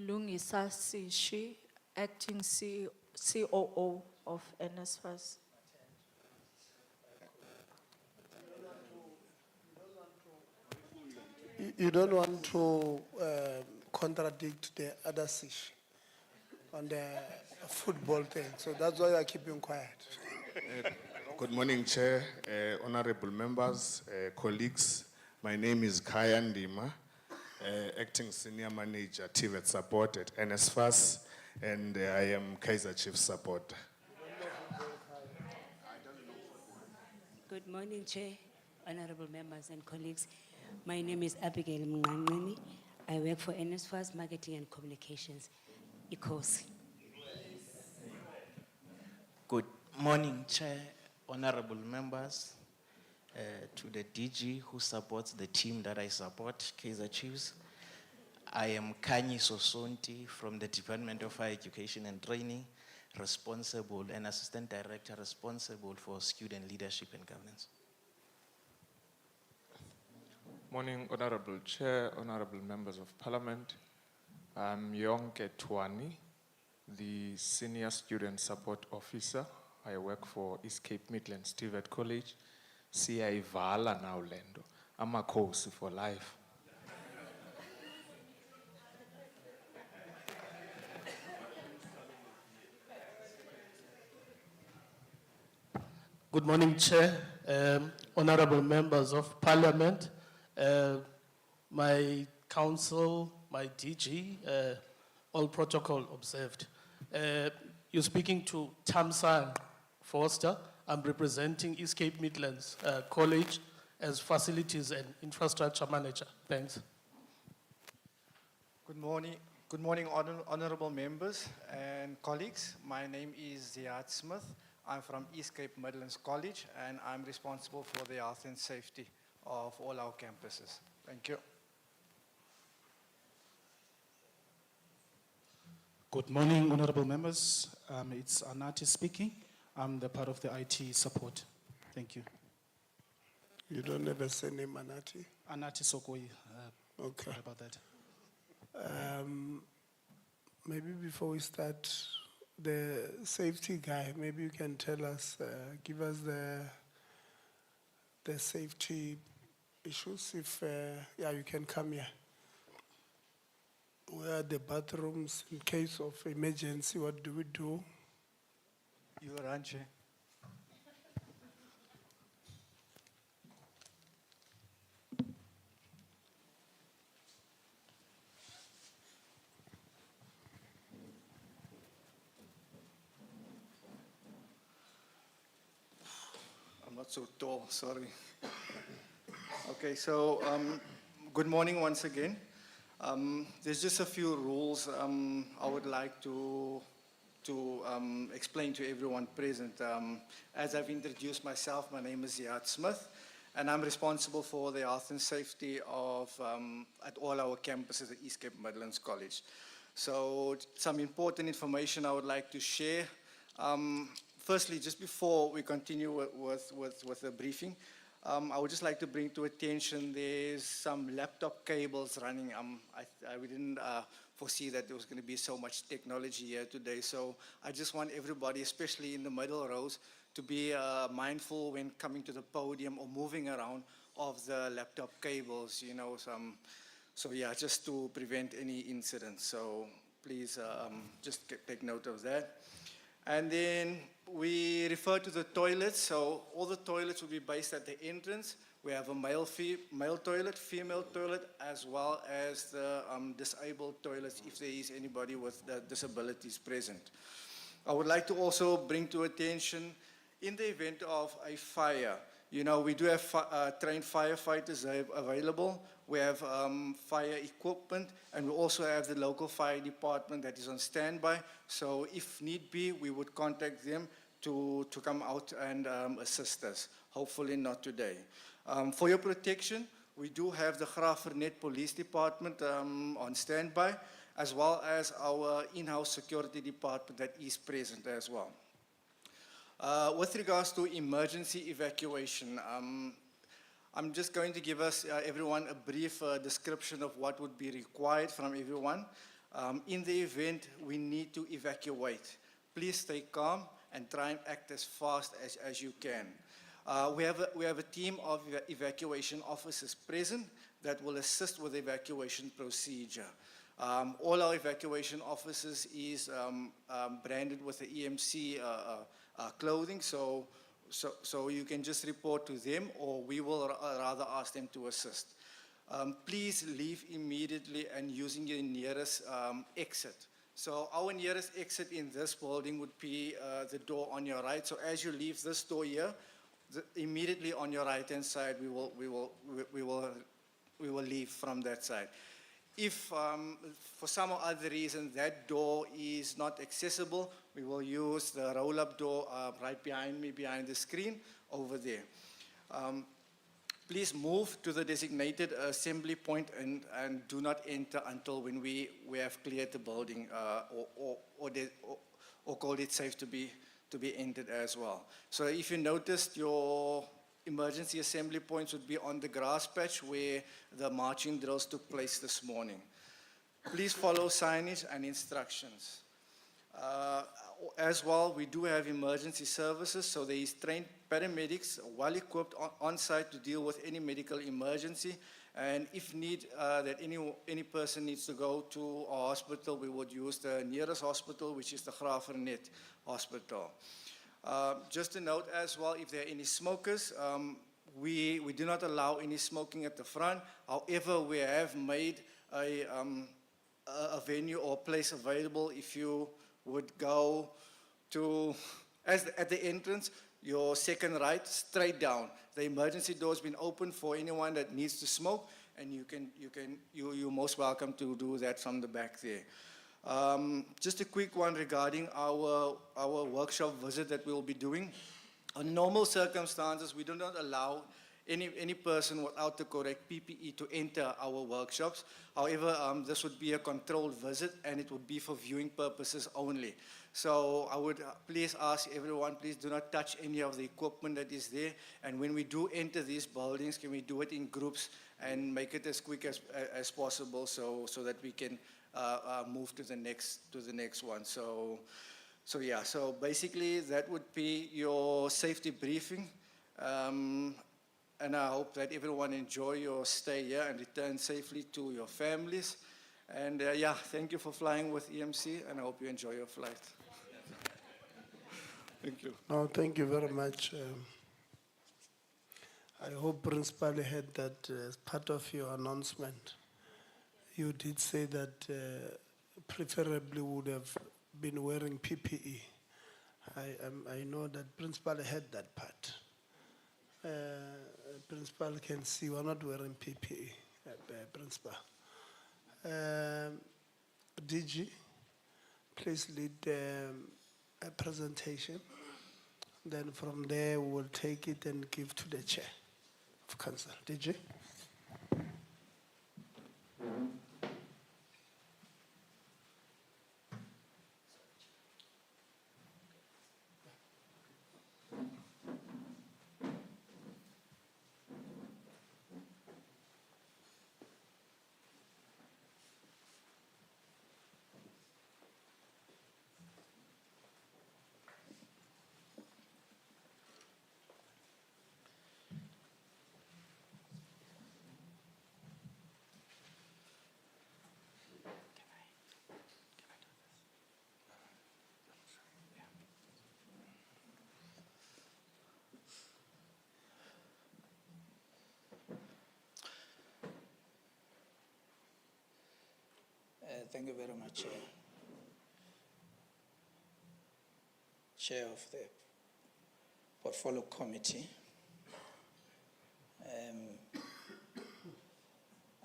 Lungisa Sishi, Acting COO of NSFAS. You don't want to contradict the other Sish on the football thing, so that's why you are keeping quiet. Good morning, Chair, honorable members, colleagues. My name is Kaya Ndima, Acting Senior Manager, TVET Support at NSFAS, and I am Kaizer Chiefs supporter. Good morning, Chair, honorable members and colleagues. My name is Abigail Mnganini. I work for NSFAS Marketing and Communications, ICOS. Good morning, Chair, honorable members, to the DG who supports the team that I support, Kaizer Chiefs. I am Kanyi Sosonti from the Department of Higher Education and Training, responsible and Assistant Director responsible for student leadership and governance. Morning, Honorable Chair, honorable members of Parliament. I'm Yonke Twani, the Senior Student Support Officer. I work for East Cape Midlands TVET College, CI Vala now Lendo. I'm a coach for life. Good morning, Chair, honorable members of Parliament, my council, my DG, all protocol observed. You're speaking to Tamsan Foster. I'm representing East Cape Midlands College as Facilities and Infrastructure Manager. Thanks. Good morning, honorable members and colleagues. My name is Ziad Smith. I'm from East Cape Midlands College, and I'm responsible for the health and safety of all our campuses. Thank you. Good morning, honorable members. It's Anati speaking. I'm the part of the IT support. Thank you. You don't have a surname, Anati? Anati Sokoi. Okay. Sorry about that. Maybe before we start, the safety guy, maybe you can tell us, give us the safety issues. If, yeah, you can come here. Where are the bathrooms in case of emergency? What do we do? You are Anche. I'm not so tall, sorry. Okay, so good morning once again. There's just a few rules I would like to explain to everyone present. As I've introduced myself, my name is Ziad Smith, and I'm responsible for the health and safety of, at all our campuses at East Cape Midlands College. So some important information I would like to share. Firstly, just before we continue with the briefing, I would just like to bring to attention there's some laptop cables running. We didn't foresee that there was going to be so much technology here today. So I just want everybody, especially in the middle rows, to be mindful when coming to the podium or moving around of the laptop cables, you know, so yeah, just to prevent any incidents. So please just take note of that. And then we refer to the toilets. So all the toilets will be based at the entrance. We have a male toilet, female toilet, as well as the disabled toilets if there is anybody with disabilities present. I would like to also bring to attention, in the event of a fire, you know, we do have trained firefighters available. We have fire equipment, and we also have the local fire department that is on standby. So if need be, we would contact them to come out and assist us. Hopefully not today. For your protection, we do have the Graaff Reinet Police Department on standby, as well as our in-house security department that is present as well. With regards to emergency evacuation, I'm just going to give us, everyone, a brief description of what would be required from everyone. In the event we need to evacuate, please stay calm and try and act as fast as you can. We have a team of evacuation officers present that will assist with the evacuation procedure. All our evacuation officers is branded with the EMC clothing, so you can just report to them, or we will rather ask them to assist. Please leave immediately and using your nearest exit. So our nearest exit in this building would be the door on your right. So as you leave this door here, immediately on your right-hand side, we will leave from that side. If for some or other reason that door is not accessible, we will use the roll-up door right behind me, behind the screen, over there. Please move to the designated assembly point and do not enter until when we have cleared the building or called it safe to be entered as well. So if you noticed, your emergency assembly points would be on the grass patch where the marching drills took place this morning. Please follow signage and instructions. As well, we do have emergency services, so there is trained paramedics well equipped on site to deal with any medical emergency. And if need that any person needs to go to a hospital, we would use the nearest hospital, which is the Graaff Reinet Hospital. Just a note as well, if there are any smokers, we do not allow any smoking at the front. However, we have made a venue or place available. If you would go to, at the entrance, your second right, straight down. The emergency door has been opened for anyone that needs to smoke, and you're most welcome to do that from the back there. Just a quick one regarding our workshop visit that we'll be doing. On normal circumstances, we do not allow any person without the correct PPE to enter our workshops. However, this would be a controlled visit, and it would be for viewing purposes only. So I would please ask everyone, please do not touch any of the equipment that is there. And when we do enter these buildings, can we do it in groups and make it as quick as possible, so that we can move to the next one. So yeah, so basically that would be your safety briefing. And I hope that everyone enjoy your stay here and return safely to your families. And yeah, thank you for flying with EMC, and I hope you enjoy your flight. Thank you. No, thank you very much. I hope Principal heard that as part of your announcement. You did say that preferably would have been wearing PPE. I know that Principal had that part. Principal can see we're not wearing PPE, Principal. DG, please lead a presentation. Then from there, we'll take it and give to the chair. of Council. DG? Thank you very much, Chair. Chair of the Portfolio Committee.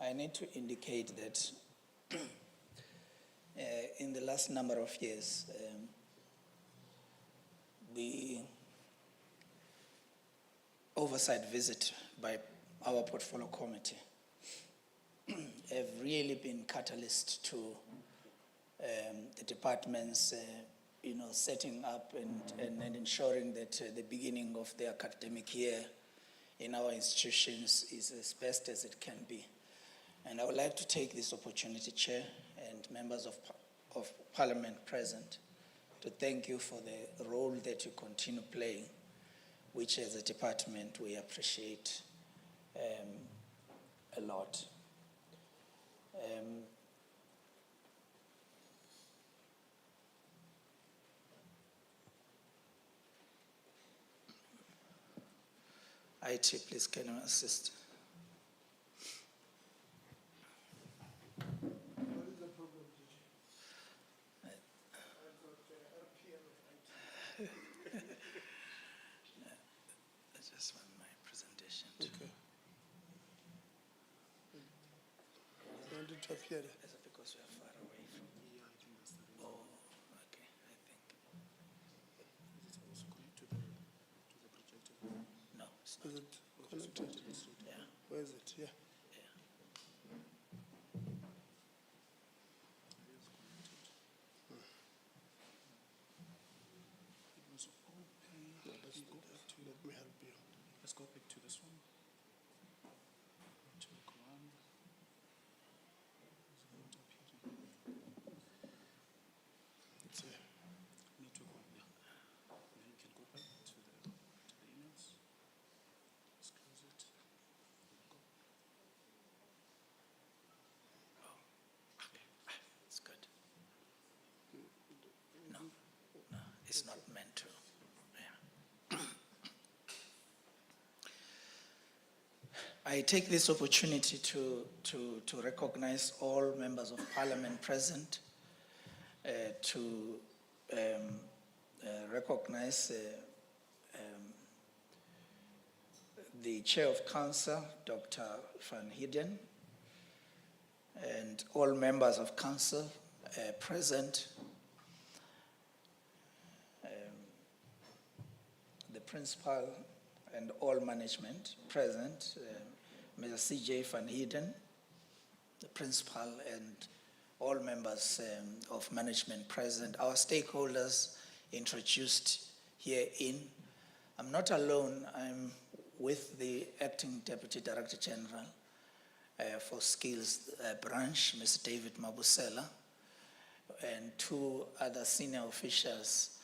I need to indicate that in the last number of years, the oversight visit by our Portfolio Committee have really been catalyst to the departments, setting up and ensuring that the beginning of the academic year in our institutions is as best as it can be. And I would like to take this opportunity, Chair, and members of Parliament present, to thank you for the role that you continue playing, which as a department we appreciate a lot. IT, please, can you assist? I just want my presentation. Okay. You want it to appear? Is it because we are far away from? Oh, okay, I think. No, it's not. Is it connected? Yeah. Where is it? Yeah. Let me help you. Let's go back to this one. To the Quran. It's here. Network one, yeah. Then you can go back to the emails. Let's close it. Go. Okay, it's good. No, it's not meant to. Yeah. I take this opportunity to recognize all members of Parliament present, to recognize the Chair of Council, Dr. Van Heerden, and all members of Council present, the Principal and all management present, Mr. C.J. Van Heerden, the Principal, and all members of management present, our stakeholders introduced herein. I'm not alone, I'm with the Acting Deputy Director General for Skills Branch, Mr. David Mabusela, and two other senior officials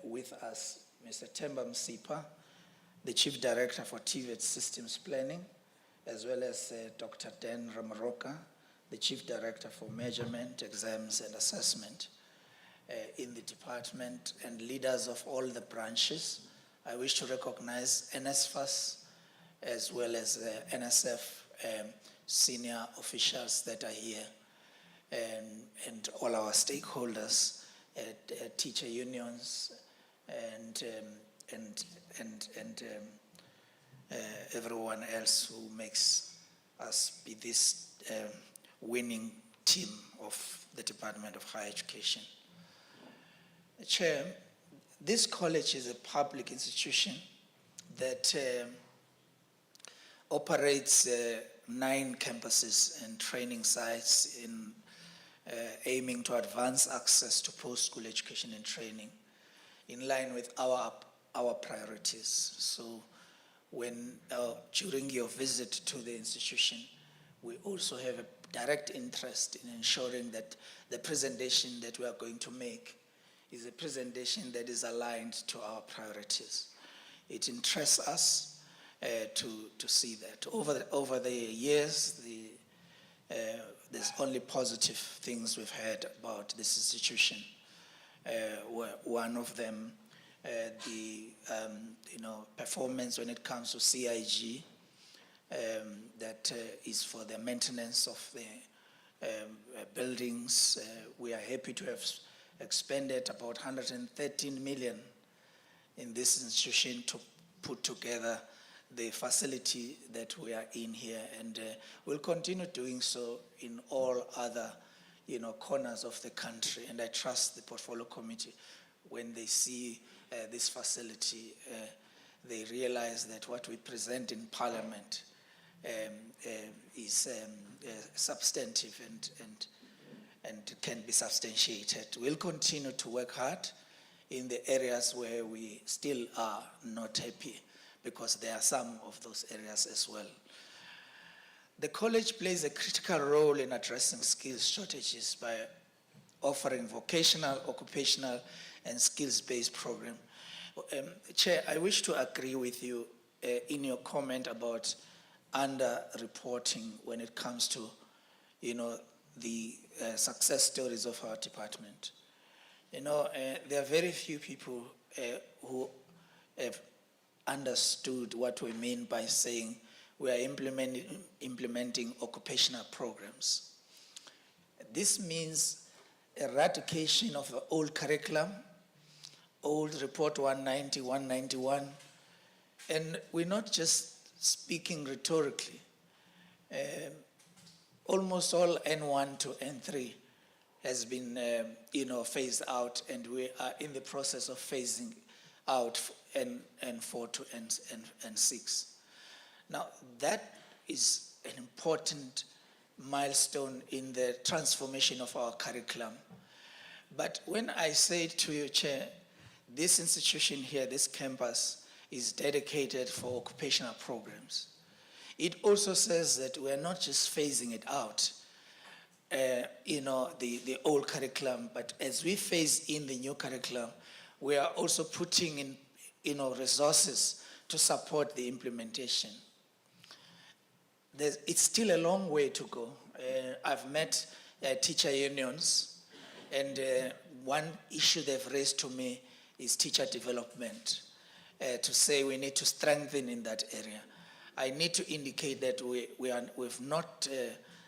with us, Mr. Temba Msipa, the Chief Director for TVET Systems Planning, as well as Dr. Dan Ramaroka, the Chief Director for Measurement, Exams and Assessment in the department, and leaders of all the branches. I wish to recognize NSFAS as well as NSF senior officials that are here, and all our stakeholders, teacher unions, and everyone else who makes us be this winning team of the Department of Higher Education. Chair, this college is a public institution that operates 9 campuses and training sites in aiming to advance access to post-school education and training in line with our priorities. So when, during your visit to the institution, we also have a direct interest in ensuring that the presentation that we are going to make is a presentation that is aligned to our priorities. It interests us to see that. Over the years, there's only positive things we've heard about this institution. One of them, the performance when it comes to CIG, that is for the maintenance of the buildings. We are happy to have expended about 113 million in this institution to put together the facility that we are in here, and we'll continue doing so in all other corners of the country. And I trust the portfolio committee, when they see this facility, they realize that what we present in Parliament is substantive and can be substantiated. We'll continue to work hard in the areas where we still are not happy, because there are some of those areas as well. The college plays a critical role in addressing skills shortages by offering vocational, occupational, and skills-based program. Chair, I wish to agree with you in your comment about under-reporting when it comes to, the success stories of our department. There are very few people who have understood what we mean by saying we are implementing occupational programs. This means eradication of the old curriculum, old report 190, 191, and we're not just speaking rhetorically. Almost all N1 to N3 has been, phased out, and we are in the process of phasing out N4 to N6. Now, that is an important milestone in the transformation of our curriculum. But when I say to you, Chair, this institution here, this campus, is dedicated for occupational programs, it also says that we're not just phasing it out, the old curriculum, but as we phase in the new curriculum, we are also putting in, resources to support the implementation. It's still a long way to go. I've met teacher unions, and one issue they've raised to me is teacher development, to say we need to strengthen in that area. I need to indicate that we've not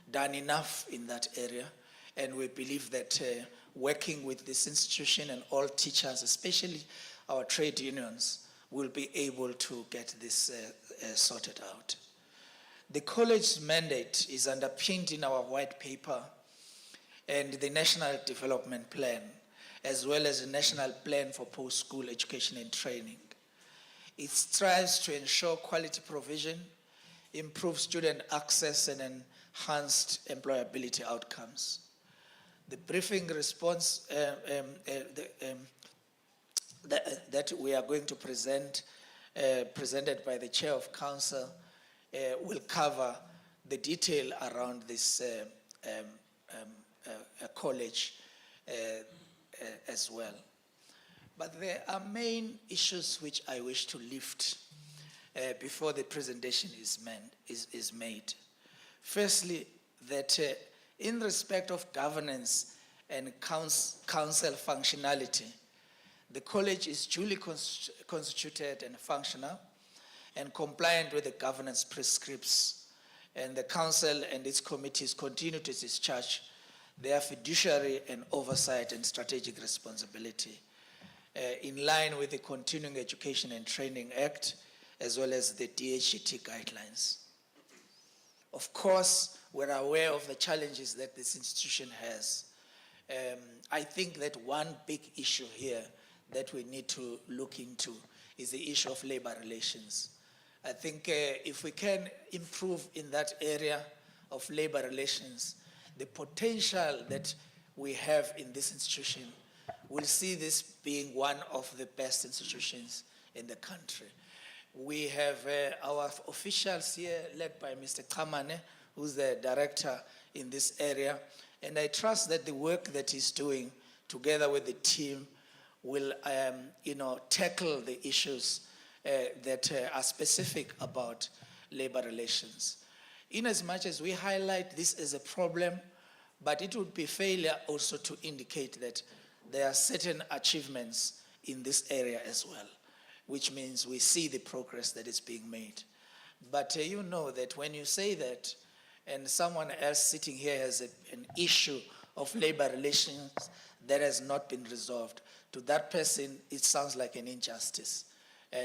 done enough in that area, and we believe that working with this institution and all teachers, especially our trade unions, will be able to get this sorted out. The college's mandate is underpinned in our white paper and the National Development Plan, as well as the National Plan for Post-School Education and Training. It strives to ensure quality provision, improve student access, and enhanced employability outcomes. The briefing response that we are going to present, presented by the Chair of Council, will cover the detail around this college as well. But there are main issues which I wish to lift before the presentation is made. Firstly, that in respect of governance and council functionality, the college is duly constituted and functional and compliant with the governance prescripts, and the council and its committees continue to discharge their fiduciary and oversight and strategic responsibility in line with the Continuing Education and Training Act, as well as the DHET guidelines. Of course, we're aware of the challenges that this institution has. I think that one big issue here that we need to look into is the issue of labor relations. I think if we can improve in that area of labor relations, the potential that we have in this institution, we'll see this being one of the best institutions in the country. We have our officials here led by Mr. Kamane, who's the director in this area. And I trust that the work that he's doing together with the team will tackle the issues that are specific about labor relations. In as much as we highlight this as a problem, but it would be failure also to indicate that there are certain achievements in this area as well, which means we see the progress that is being made. But you know that when you say that, and someone else sitting here has an issue of labor relations that has not been resolved, to that person it sounds like an injustice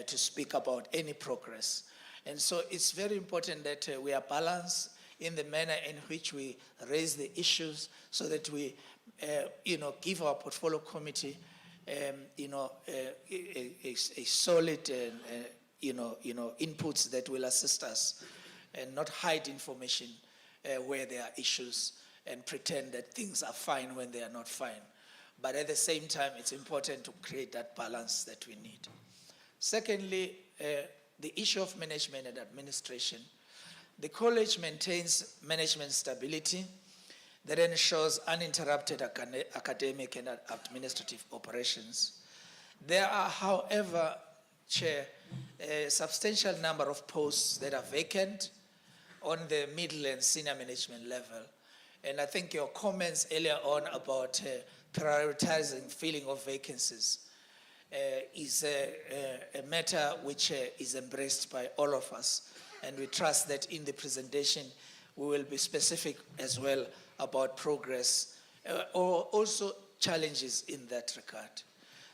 to speak about any progress. And so it's very important that we are balanced in the manner in which we raise the issues, so that we give our portfolio committee a solid inputs that will assist us, and not hide information where there are issues and pretend that things are fine when they are not fine. But at the same time, it's important to create that balance that we need. Secondly, the issue of management and administration. The college maintains management stability that ensures uninterrupted academic and administrative operations. There are, however, Chair, a substantial number of posts that are vacant on the middle and senior management level. And I think your comments earlier on about prioritizing filling of vacancies is a matter which is embraced by all of us. And we trust that in the presentation, we will be specific as well about progress or also challenges in that regard.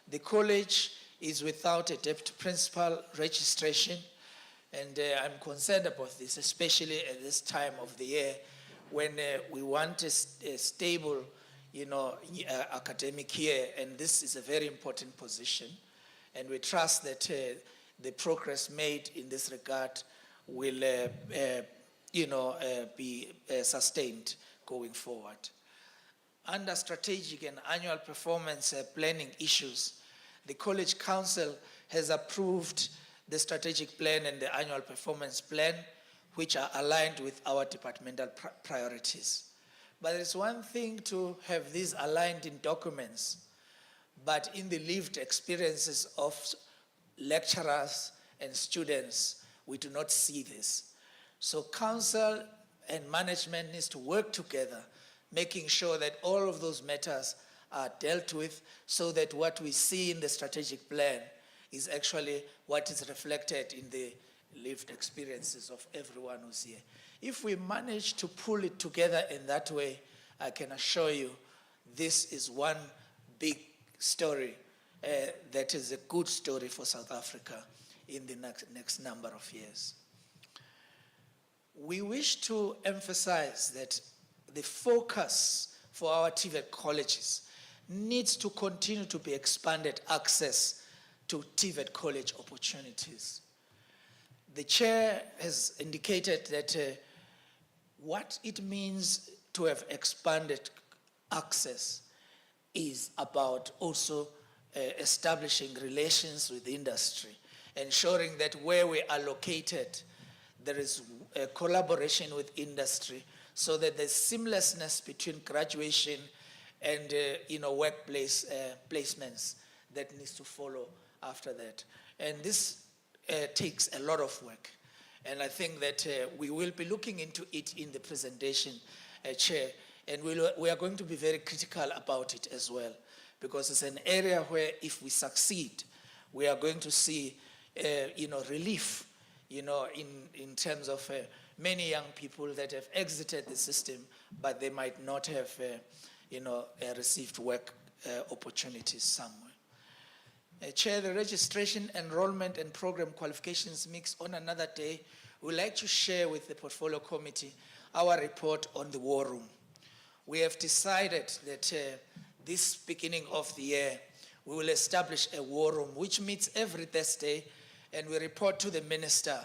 The college is without a deputy principal registration, and I'm concerned about this, especially at this time of the year when we want a stable, academic year, and this is a very important position. And we trust that the progress made in this regard will, be sustained going forward. Under strategic and annual performance planning issues, the College Council has approved the strategic plan and the annual performance plan, which are aligned with our departmental priorities. But it's one thing to have these aligned in documents, but in the lived experiences of lecturers and students, we do not see this. So council and management needs to work together, making sure that all of those matters are dealt with, so that what we see in the strategic plan is actually what is reflected in the lived experiences of everyone who's here. If we manage to pull it together in that way, I can assure you this is one big story that is a good story for South Africa in the next number of years. We wish to emphasize that the focus for our TVET colleges needs to continue to be expanded access to TVET college opportunities. The chair has indicated that what it means to have expanded access is about also establishing relations with industry, ensuring that where we are located, there is a collaboration with industry, so that there's seamlessness between graduation and workplace placements that needs to follow after that. And this takes a lot of work. And I think that we will be looking into it in the presentation, Chair, and we are going to be very critical about it as well, because it's an area where if we succeed, we are going to see relief, in terms of many young people that have exited the system, but they might not have, received work opportunities somewhere. Chair, the registration, enrollment, and program qualifications mix on another day. We'd like to share with the portfolio committee our report on the war room. We have decided that this beginning of the year, we will establish a war room which meets every Thursday, and we report to the minister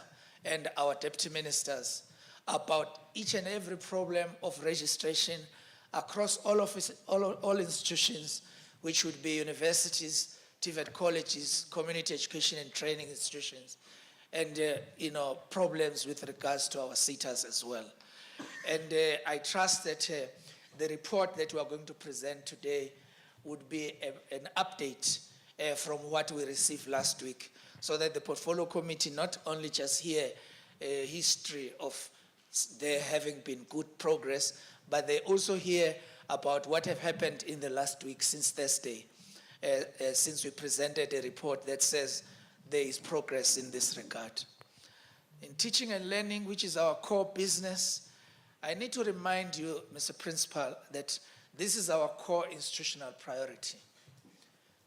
and our deputy ministers about each and every problem of registration across all institutions, which would be universities, TVET colleges, community education and training institutions, and problems with regards to our SETAs as well. And I trust that the report that we are going to present today would be an update from what we received last week, so that the portfolio committee not only just hear a history of there having been good progress, but they also hear about what have happened in the last week since Thursday, since we presented a report that says there is progress in this regard. In teaching and learning, which is our core business, I need to remind you, Mr. Principal, that this is our core institutional priority.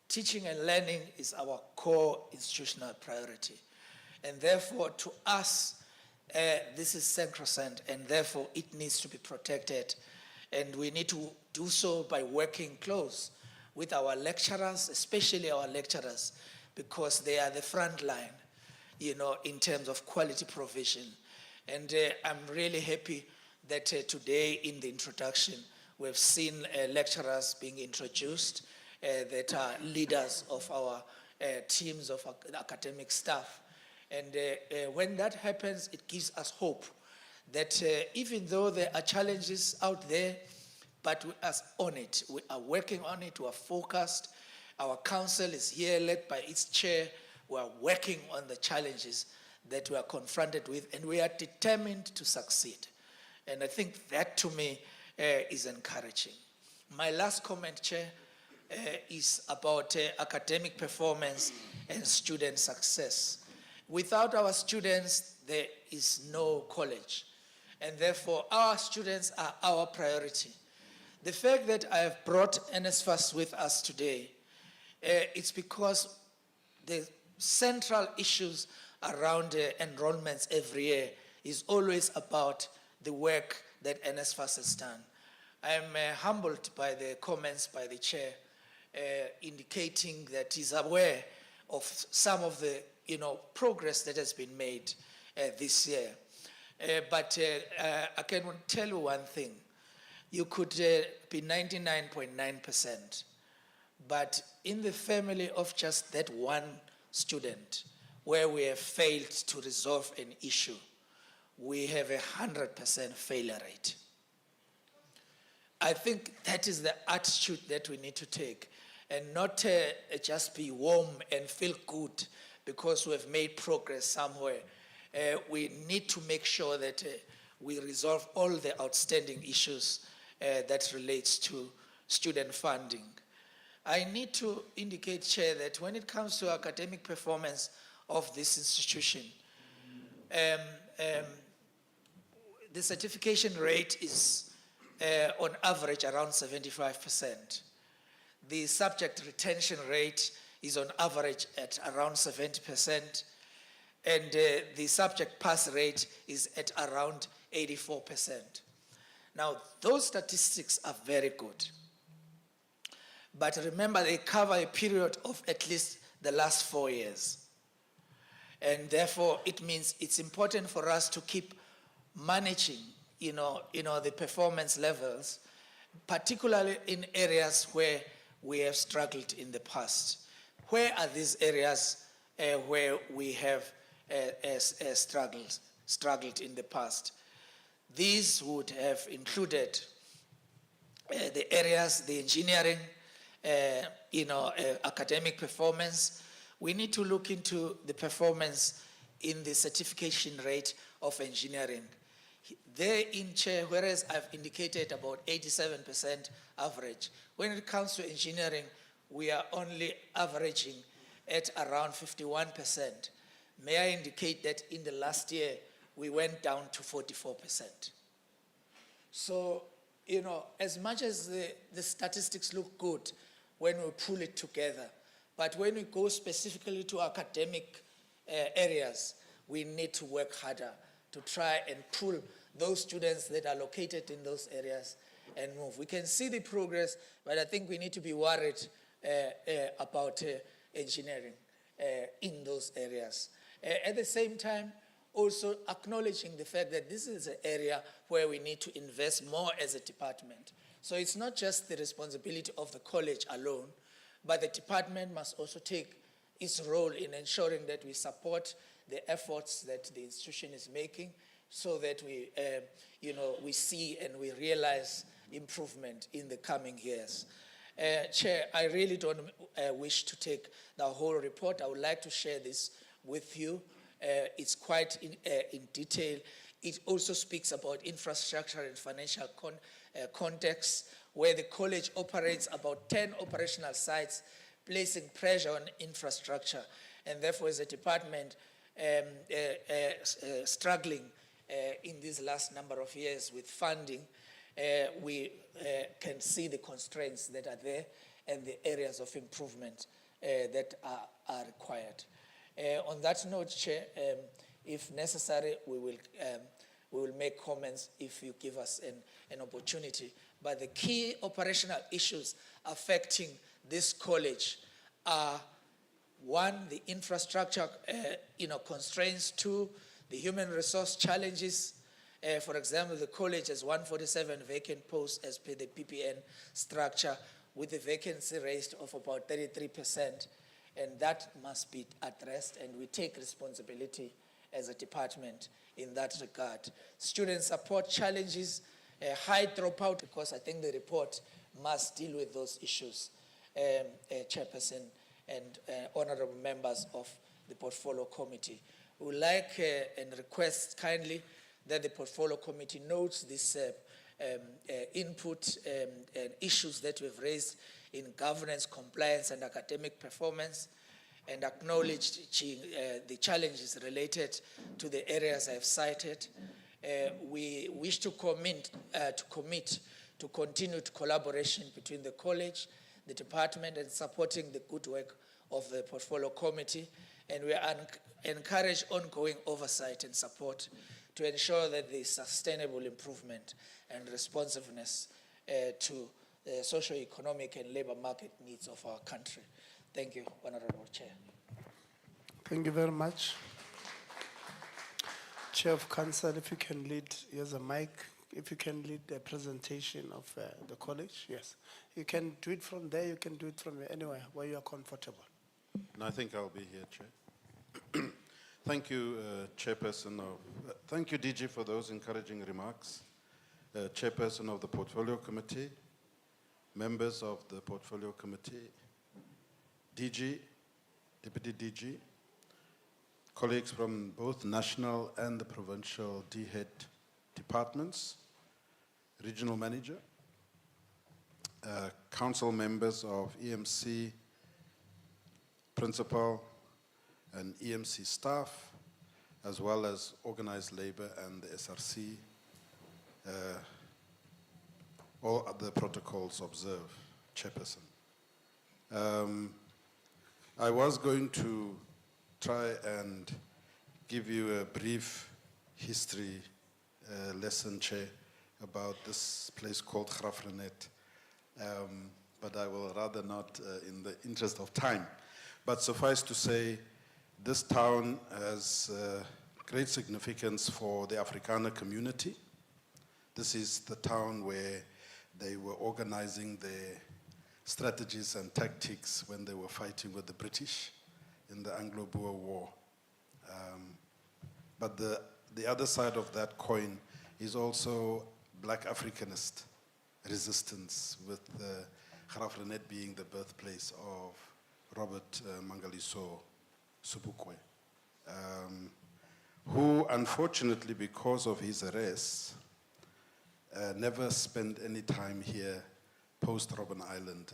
Teaching and learning is our core institutional priority. And therefore, to us, this is sacrosanct, and therefore it needs to be protected. And we need to do so by working close with our lecturers, especially our lecturers, because they are the front line, in terms of quality provision. And I'm really happy that today in the introduction, we've seen lecturers being introduced that are leaders of our teams of academic staff. And when that happens, it gives us hope that even though there are challenges out there, but we are on it. We are working on it. We are focused. Our council is here, led by its chair. We are working on the challenges that we are confronted with, and we are determined to succeed. And I think that, to me, is encouraging. My last comment, Chair, is about academic performance and student success. Without our students, there is no college. And therefore, our students are our priority. The fact that I have brought NSFAS with us today, it's because the central issues around enrollments every year is always about the work that NSFAS has done. I am humbled by the comments by the chair indicating that he's aware of some of the progress that has been made this year. But I can tell you one thing. You could be 99.9%, but in the family of just that one student where we have failed to resolve an issue, we have 100% failure rate. I think that is the attitude that we need to take, and not just be warm and feel good because we have made progress somewhere. We need to make sure that we resolve all the outstanding issues that relates to student funding. I need to indicate, Chair, that when it comes to academic performance of this institution, the certification rate is on average around 75%. The subject retention rate is on average at around 70%, and the subject pass rate is at around 84%. Now, those statistics are very good. But remember, they cover a period of at least the last 4 years. And therefore, it means it's important for us to keep managing, the performance levels, particularly in areas where we have struggled in the past. Where are these areas where we have struggled in the past? These would have included the areas, the engineering, academic performance. We need to look into the performance in the certification rate of engineering. There in Chair, whereas I've indicated about 87% average, when it comes to engineering, we are only averaging at around 51%. May I indicate that in the last year, we went down to 44%. So, as much as the statistics look good when we pull it together, but when we go specifically to academic areas, we need to work harder to try and pull those students that are located in those areas and move. We can see the progress, but I think we need to be worried about engineering in those areas. At the same time, also acknowledging the fact that this is an area where we need to invest more as a department. So it's not just the responsibility of the college alone, but the department must also take its role in ensuring that we support the efforts that the institution is making so that we, we see and we realize improvement in the coming years. Chair, I really don't wish to take the whole report. I would like to share this with you. It's quite in detail. It also speaks about infrastructure and financial context, where the college operates about 10 operational sites, placing pressure on infrastructure. And therefore, as a department, struggling in these last number of years with funding, we can see the constraints that are there and the areas of improvement that are required. On that note, Chair, if necessary, we will make comments if you give us an opportunity. But the key operational issues affecting this college are, one, the infrastructure constraints, two, the human resource challenges. For example, the college has 147 vacant posts as per the PPN structure, with a vacancy rate of about 33%. And that must be addressed, and we take responsibility as a department in that regard. Student support challenges, high dropout, because I think the report must deal with those issues, Chairperson and honorable members of the Portfolio Committee. We would like and request kindly that the Portfolio Committee notes this input and issues that we've raised in governance, compliance, and academic performance, and acknowledging the challenges related to the areas I've cited. We wish to commit to continued collaboration between the college, the department, and supporting the good work of the Portfolio Committee. And we encourage ongoing oversight and support to ensure that there is sustainable improvement and responsiveness to the socio-economic and labor market needs of our country. Thank you, Honorable Chair. Thank you very much. Chair of Council, if you can lead, here's a mic, if you can lead the presentation of the college, yes. You can do it from there, you can do it from anywhere where you are comfortable. And I think I'll be here, Chair. Thank you, Chairperson of, thank you, DG, for those encouraging remarks. Chairperson of the Portfolio Committee, members of the Portfolio Committee, DG, Deputy DG, colleagues from both national and the provincial DHET departments, regional manager, council members of EMC, principal and EMC staff, as well as organized labor and the SRC, all other protocols observed, Chairperson. I was going to try and give you a brief history lesson, Chair, about this place called Graaff Reinet, but I will rather not in the interest of time. But suffice to say, this town has great significance for the Afrikaner community. This is the town where they were organizing their strategies and tactics when they were fighting with the British in the Anglo-Boer War. But the other side of that coin is also Black Africanist resistance, with Graaff Reinet being the birthplace of Robert Mangaliso Sobukwe, who unfortunately, because of his arrest, never spent any time here post-Robben Island.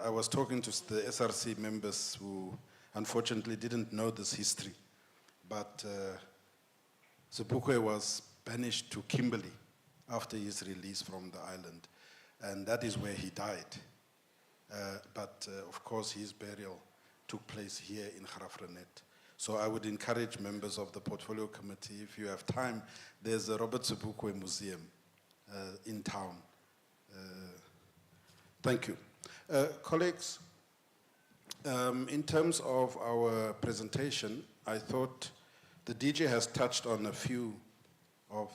I was talking to the SRC members who unfortunately didn't know this history, but Sobukwe was banished to Kimberley after his release from the island, and that is where he died. But of course, his burial took place here in Graaff Reinet. So I would encourage members of the Portfolio Committee, if you have time, there's a Robert Sobukwe Museum in town. Thank you. Colleagues, in terms of our presentation, I thought The DJ has touched on a few of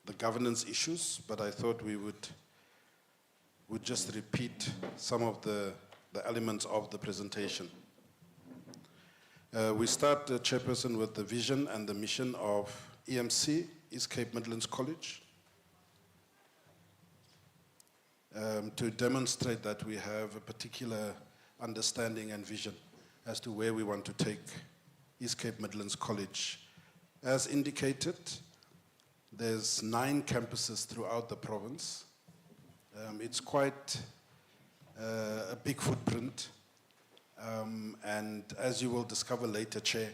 the governance issues, but I thought we would just repeat some of the elements of the presentation. We start, Chairperson, with the vision and the mission of EMC, East Cape Midlands College, to demonstrate that we have a particular understanding and vision as to where we want to take East Cape Midlands College. As indicated, there's 9 campuses throughout the province. It's quite a big footprint. And as you will discover later, Chair,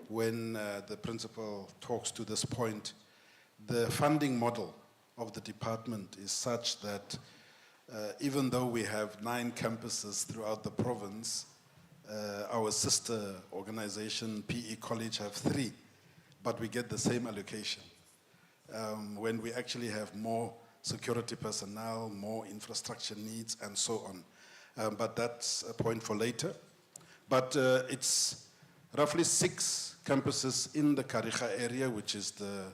when the principal talks to this point, the funding model of the department is such that even though we have 9 campuses throughout the province, our sister organization, PE College, have 3, but we get the same allocation. When we actually have more security personnel, more infrastructure needs, and so on. But that's a point for later. But it's roughly 6 campuses in the Kariga area, which is the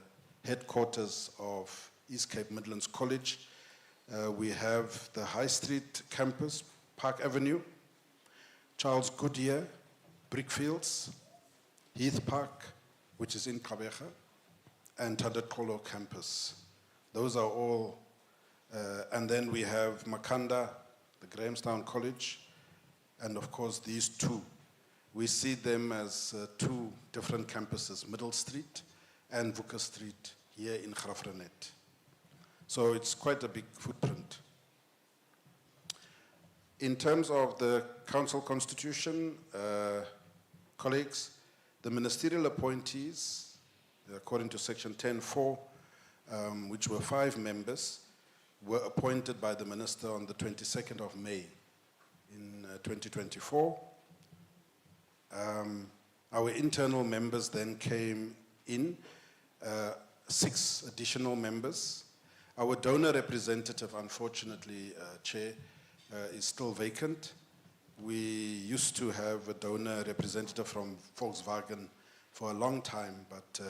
headquarters of East Cape Midlands College. We have the High Street campus, Park Avenue, Charles Goodyear, Brickfields, Heath Park, which is in Kabeja, and Tadakolo campus. Those are all, and then we have Makanda, the Grahamstown College, and of course these 2. We see them as 2 different campuses, Middle Street and Vuka Street here in Graaff Reinet. So it's quite a big footprint. In terms of the council constitution, colleagues, the ministerial appointees, according to section 10.4, which were 5 members, were appointed by the minister on the 22nd of May in 2024. Our internal members then came in, 6 additional members. Our donor representative, unfortunately, Chair, is still vacant. We used to have a donor representative from Volkswagen for a long time, but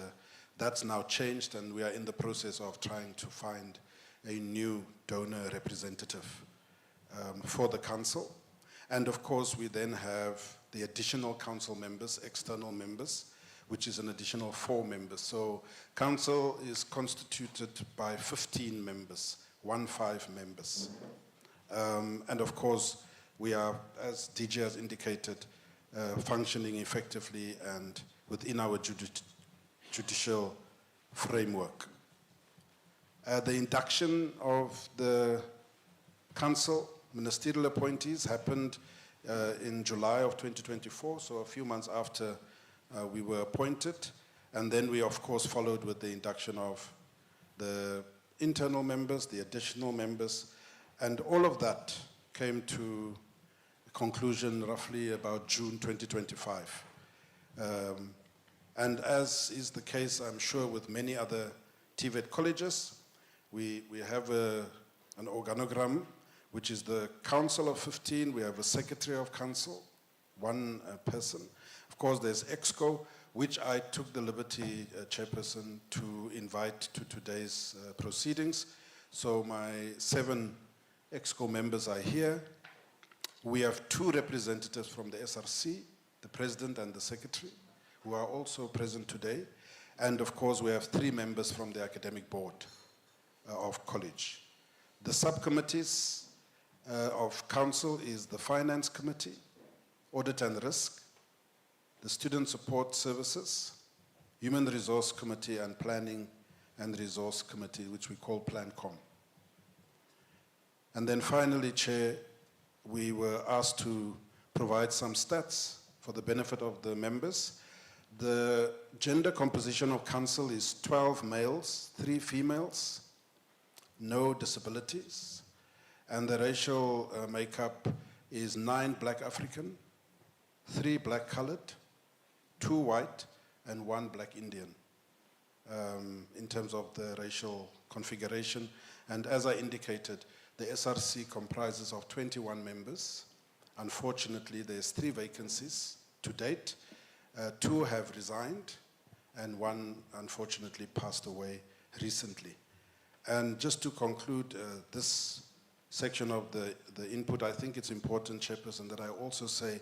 that's now changed, and we are in the process of trying to find a new donor representative for the council. And of course, we then have the additional council members, external members, which is an additional 4 members. So council is constituted by 15 members, 15 members. And of course, we are, as DJ has indicated, functioning effectively and within our judicial framework. The induction of the council ministerial appointees happened in July of 2024, so a few months after we were appointed. And then we, of course, followed with the induction of the internal members, the additional members, and all of that came to a conclusion roughly about June 2025. And as is the case, I'm sure, with many other TVET colleges, we have an organogram, which is the council of 15. We have a secretary of council, 1 person. Of course, there's EXCO, which I took the liberty, Chairperson, to invite to today's proceedings. So my 7 EXCO members are here. We have 2 representatives from the SRC, the president and the secretary, who are also present today. And of course, we have 3 members from the academic board of college. The subcommittees of council is the finance committee, audit and risk, the student support services, human resource committee, and planning and resource committee, which we call PlanCom. And then finally, Chair, we were asked to provide some stats for the benefit of the members. The gender composition of council is 12 males, 3 females, no disabilities, and the racial makeup is 9 Black African, 3 Black colored, 2 white, and 1 Black Indian in terms of the racial configuration. And as I indicated, the SRC comprises of 21 members. Unfortunately, there's 3 vacancies to date. 2 have resigned, and one unfortunately passed away recently. And just to conclude this section of the input, I think it's important, Chairperson, that I also say,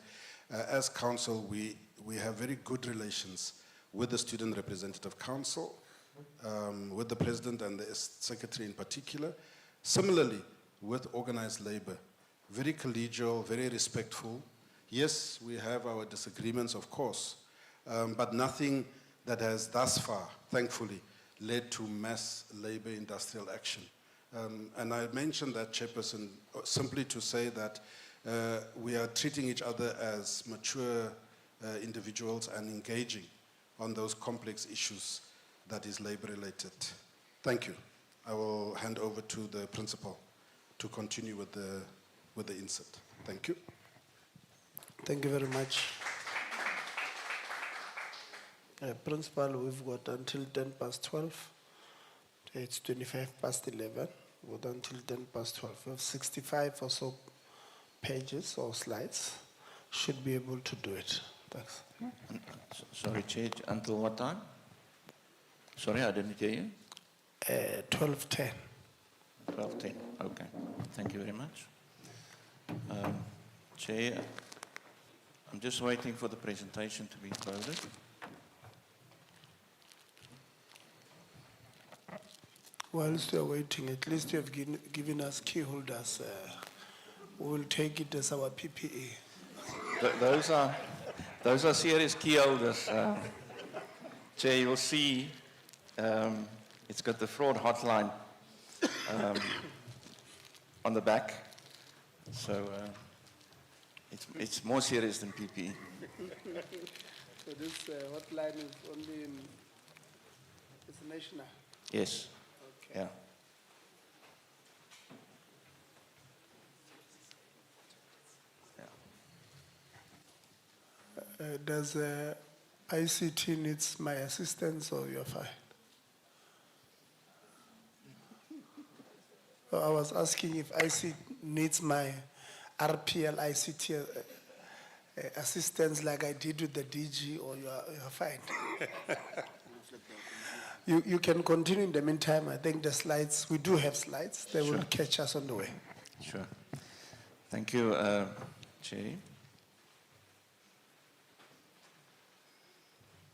as council, we have very good relations with the Student Representative Council, with the President and the Secretary in particular. Similarly, with organized labor, very collegial, very respectful. Yes, we have our disagreements, of course, but nothing that has thus far, thankfully, led to mass labor industrial action. And I mentioned that, Chairperson, simply to say that we are treating each other as mature individuals and engaging on those complex issues that is labor-related. Thank you. I will hand over to the principal to continue with the insert. Thank you. Thank you very much. Principal, we've got until 12:10. It's 11:25. We've got until 12:10. We have 65 or so pages or slides. Should be able to do it. Thanks. Sorry, Chair, until what time? Sorry, I didn't hear you. 12:10. 12:10, okay. Thank you very much. Chair, I'm just waiting for the presentation to be loaded. Whilst you're waiting, at least you have given us key holders. We will take it as our PPE. Those are serious key holders. Chair, you'll see it's got the fraud hotline on the back. So it's more serious than PPE. So this hotline is only it's national? Yes. Okay. Yeah. Does ICT needs my assistance or you're fine? I was asking if ICT needs my RPL ICT assistance like I did with the DG, or you're fine. You can continue in the meantime. I think the slides, we do have slides. They will catch us on the way. Sure. Thank you, Chair.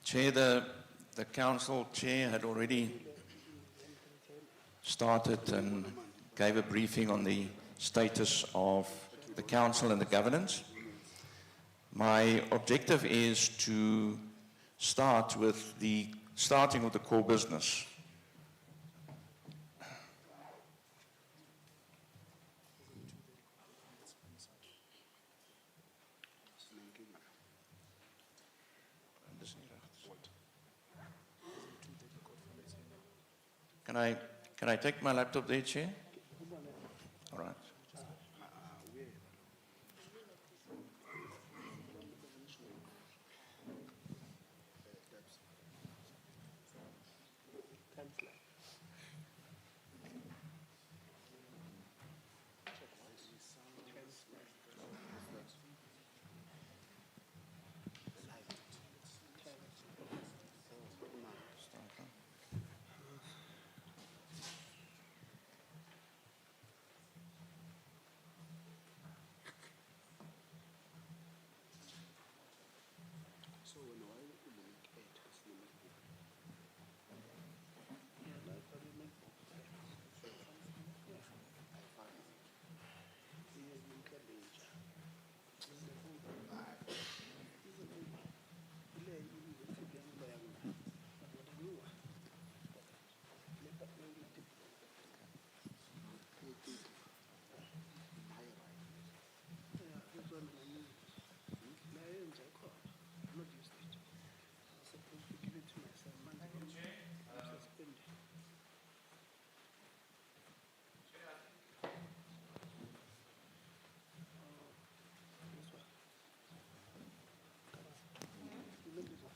Chair, the council chair had already started and gave a briefing on the status of the council and the governance. My objective is to start with the starting with the core business. Can I take my laptop there, Chair? All right.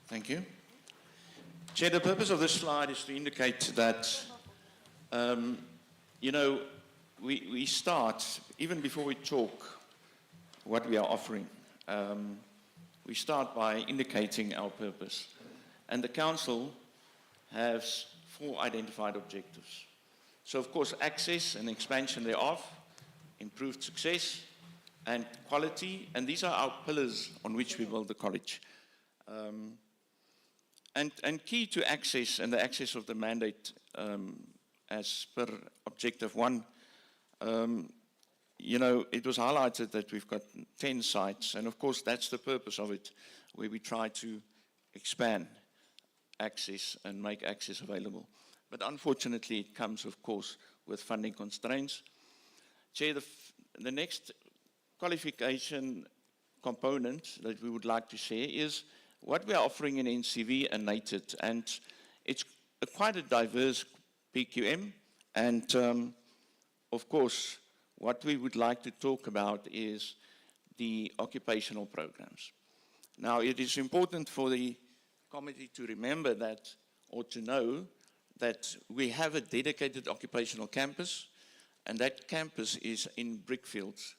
Thank you. Chair, the purpose of this slide is to indicate that, we start, even before we talk what we are offering, we start by indicating our purpose. And the council has 4 identified objectives. So of course, access and expansion thereof, improved success and quality, and these are our pillars on which we build the college. And key to access and the access of the mandate, as per objective 1, you know, it was highlighted that we've got 10 sites, and of course that's the purpose of it, where we try to expand access and make access available. But unfortunately, it comes, of course, with funding constraints. Chair, the next qualification component that we would like to share is what we are offering in NCV and NATED, and it's quite a diverse PQM, and of course, what we would like to talk about is the occupational programs. Now, it is important for the committee to remember that, or to know, that we have a dedicated occupational campus, and that campus is in Brickfields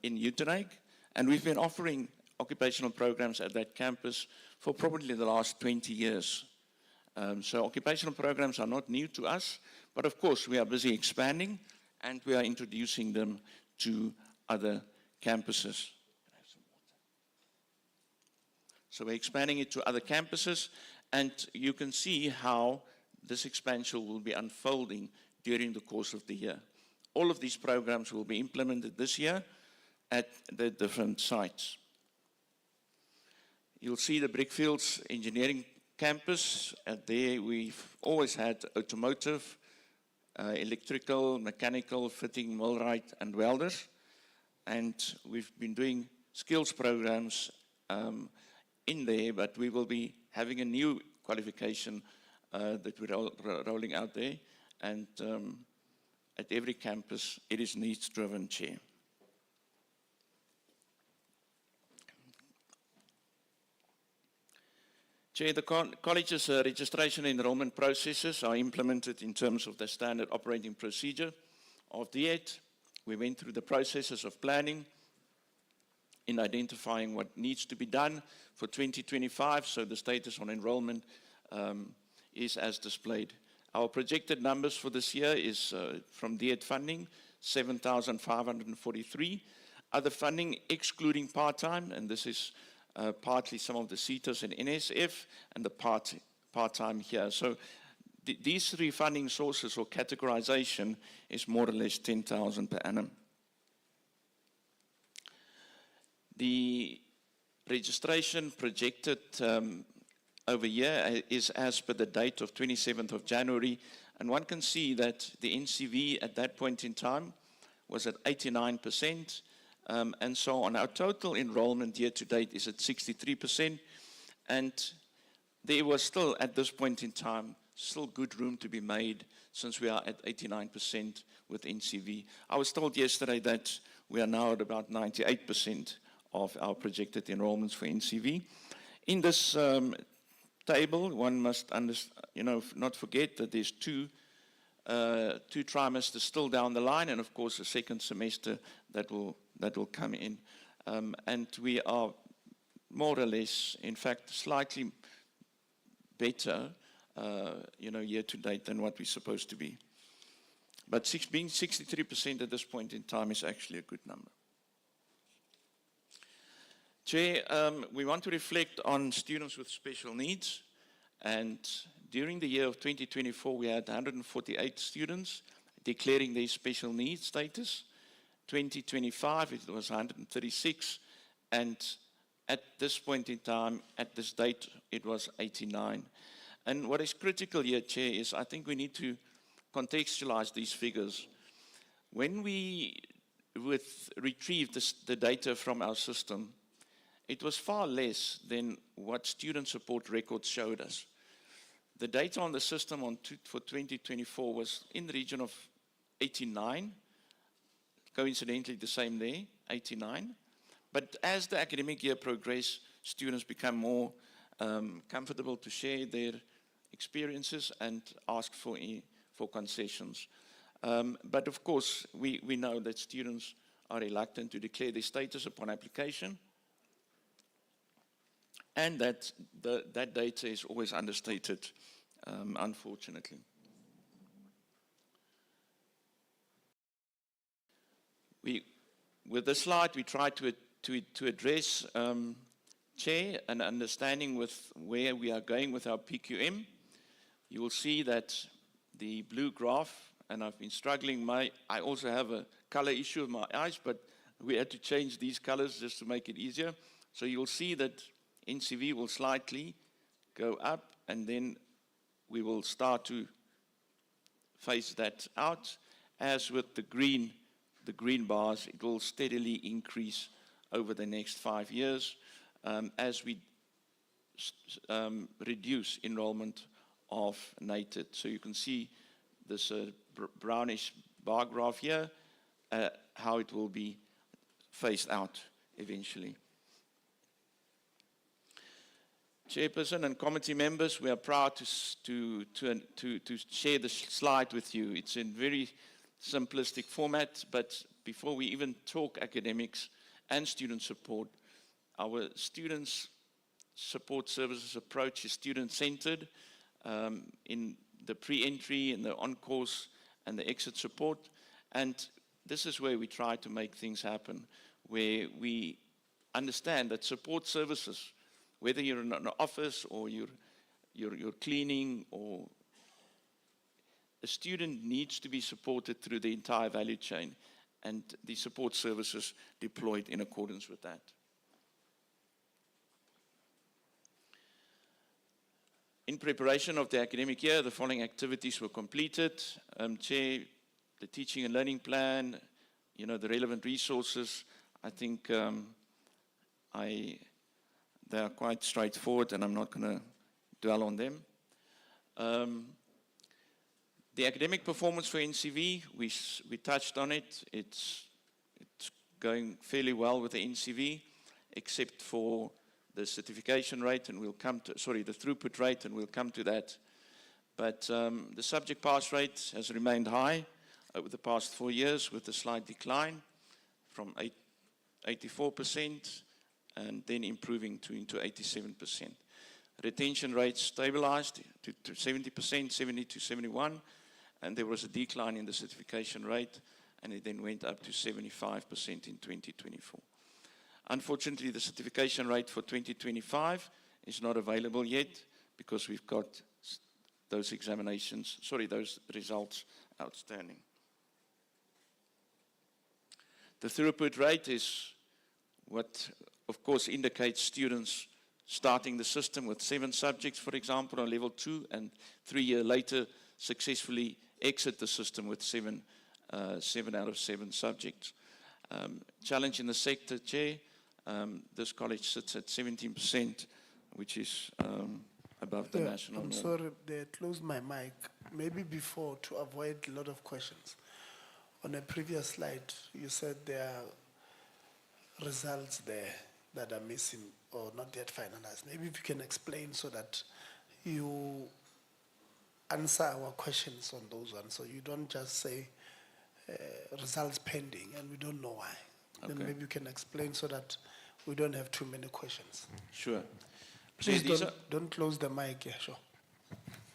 in Uitenhage, and we've been offering occupational programs at that campus for probably the last 20 years. So occupational programs are not new to us, but of course we are busy expanding and we are introducing them to other campuses. So we're expanding it to other campuses, and you can see how this expansion will be unfolding during the course of the year. All of these programs will be implemented this year at the different sites. You'll see the Brickfields Engineering Campus. There we've always had automotive, electrical, mechanical, fitting, millwright, and welders. And we've been doing skills programs in there, but we will be having a new qualification that we're rolling out there. And at every campus, it is needs-driven, Chair. Chair, the college's registration and enrollment processes are implemented in terms of the standard operating procedure of DET. We went through the processes of planning in identifying what needs to be done for 2025, so the status on enrollment is as displayed. Our projected numbers for this year is from DET funding, 7,543. Other funding excluding part-time, and this is partly some of the CETAs and NSF, and the part-time here. So these 3 funding sources or categorization is more or less 10,000 per annum. The registration projected over here is as per the date of 27th of January, and one can see that the NCV at that point in time was at 89%, and so on. Our total enrollment year to date is at 63%, and there was still, at this point in time, still good room to be made since we are at 89% with NCV. I was told yesterday that we are now at about 98% of our projected enrollments for NCV. In this table, one must not forget that there's two trimesters still down the line, and of course a second semester that will come in. And we are more or less, in fact, slightly better, year to date than what we're supposed to be. But being 63% at this point in time is actually a good number. Chair, we want to reflect on students with special needs, and during the year of 2024 we had 148 students declaring their special needs status. 2025 it was 136, and at this point in time, at this date, it was 89. And what is critical here, Chair, is I think we need to contextualize these figures. When we retrieved the data from our system, it was far less than what student support records showed us. The data on the system for 2024 was in the region of 89, coincidentally the same there, 89. But as the academic year progressed, students become more comfortable to share their experiences and ask for concessions. But of course, we know that students are reluctant to declare their status upon application. and that that data is always understated, unfortunately. With this slide, we try to address, Chair, an understanding with where we are going with our PQM. You will see that the blue graph, and I've been struggling, I also have a color issue of my eyes, but we had to change these colors just to make it easier. So you'll see that NCV will slightly go up, and then we will start to phase that out. As with the green bars, it will steadily increase over the next 5 years as we reduce enrollment of NATED. So you can see this brownish bar graph here, how it will be phased out eventually. Chairperson and committee members, we are proud to share this slide with you. It's in very simplistic format, but before we even talk academics and student support, our students support services approach is student-centered in the pre-entry and the on-course and the exit support. And this is where we try to make things happen, where we understand that support services, whether you're in an office or you're cleaning, or a student needs to be supported through the entire value chain, and the support services deployed in accordance with that. In preparation of the academic year, the following activities were completed. Chair, the teaching and learning plan, the relevant resources, I think they are quite straightforward, and I'm not going to dwell on them. The academic performance for NCV, we touched on it. It's going fairly well with the NCV, except for the certification rate, and we'll come to, the throughput rate, and we'll come to that. But the subject pass rate has remained high over the past 4 years, with a slight decline from 84% and then improving into 87%. Retention rates stabilized to 70%, 70 to 71, and there was a decline in the certification rate, and it then went up to 75% in 2024. Unfortunately, the certification rate for 2025 is not available yet because we've got those those results outstanding. The throughput rate is what, of course, indicates students starting the system with 7 subjects, for example, on level 2, and 3 years later successfully exit the system with 7 out of 7 subjects. Challenge in the sector, Chair, this college sits at 17%, which is above the national I'm norm. sorry, they closed my mic. Maybe before, to avoid a lot of questions. On a previous slide, you said there are results there that are missing or not yet finalized. Maybe if you can explain so that you answer our questions on those ones, so you don't just say results pending and we don't know why. Then Okay. maybe you can explain so that we don't have too many questions. Sure. Please These are- don't close the mic. Yeah, sure.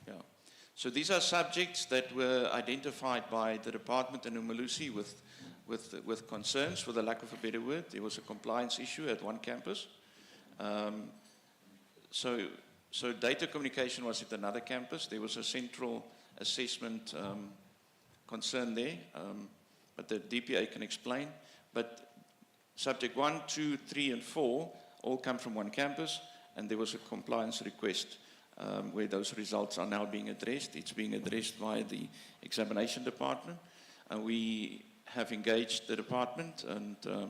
Yeah. So these are subjects that were identified by the department in Umalusi with concerns, for the lack of a better word. There was a compliance issue at one campus. So data communication was at another campus. There was a central assessment concern there, but the DPA can explain. But subject 1, 2, 3, and 4 all come from one campus, and there was a compliance request where those results are now being addressed. It's being addressed via the examination department. And we have engaged the department, and the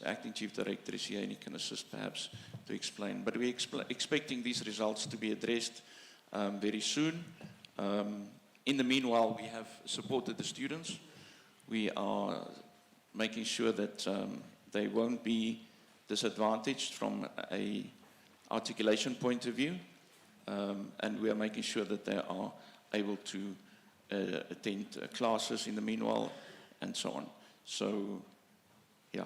acting chief director is here, and he can assist perhaps to explain. But we're expecting these results to be addressed very soon. In the meanwhile, we have supported the students. We are making sure that they won't be disadvantaged from an articulation point of view, and we are making sure that they are able to attend classes in the meanwhile, and so on. So, yeah.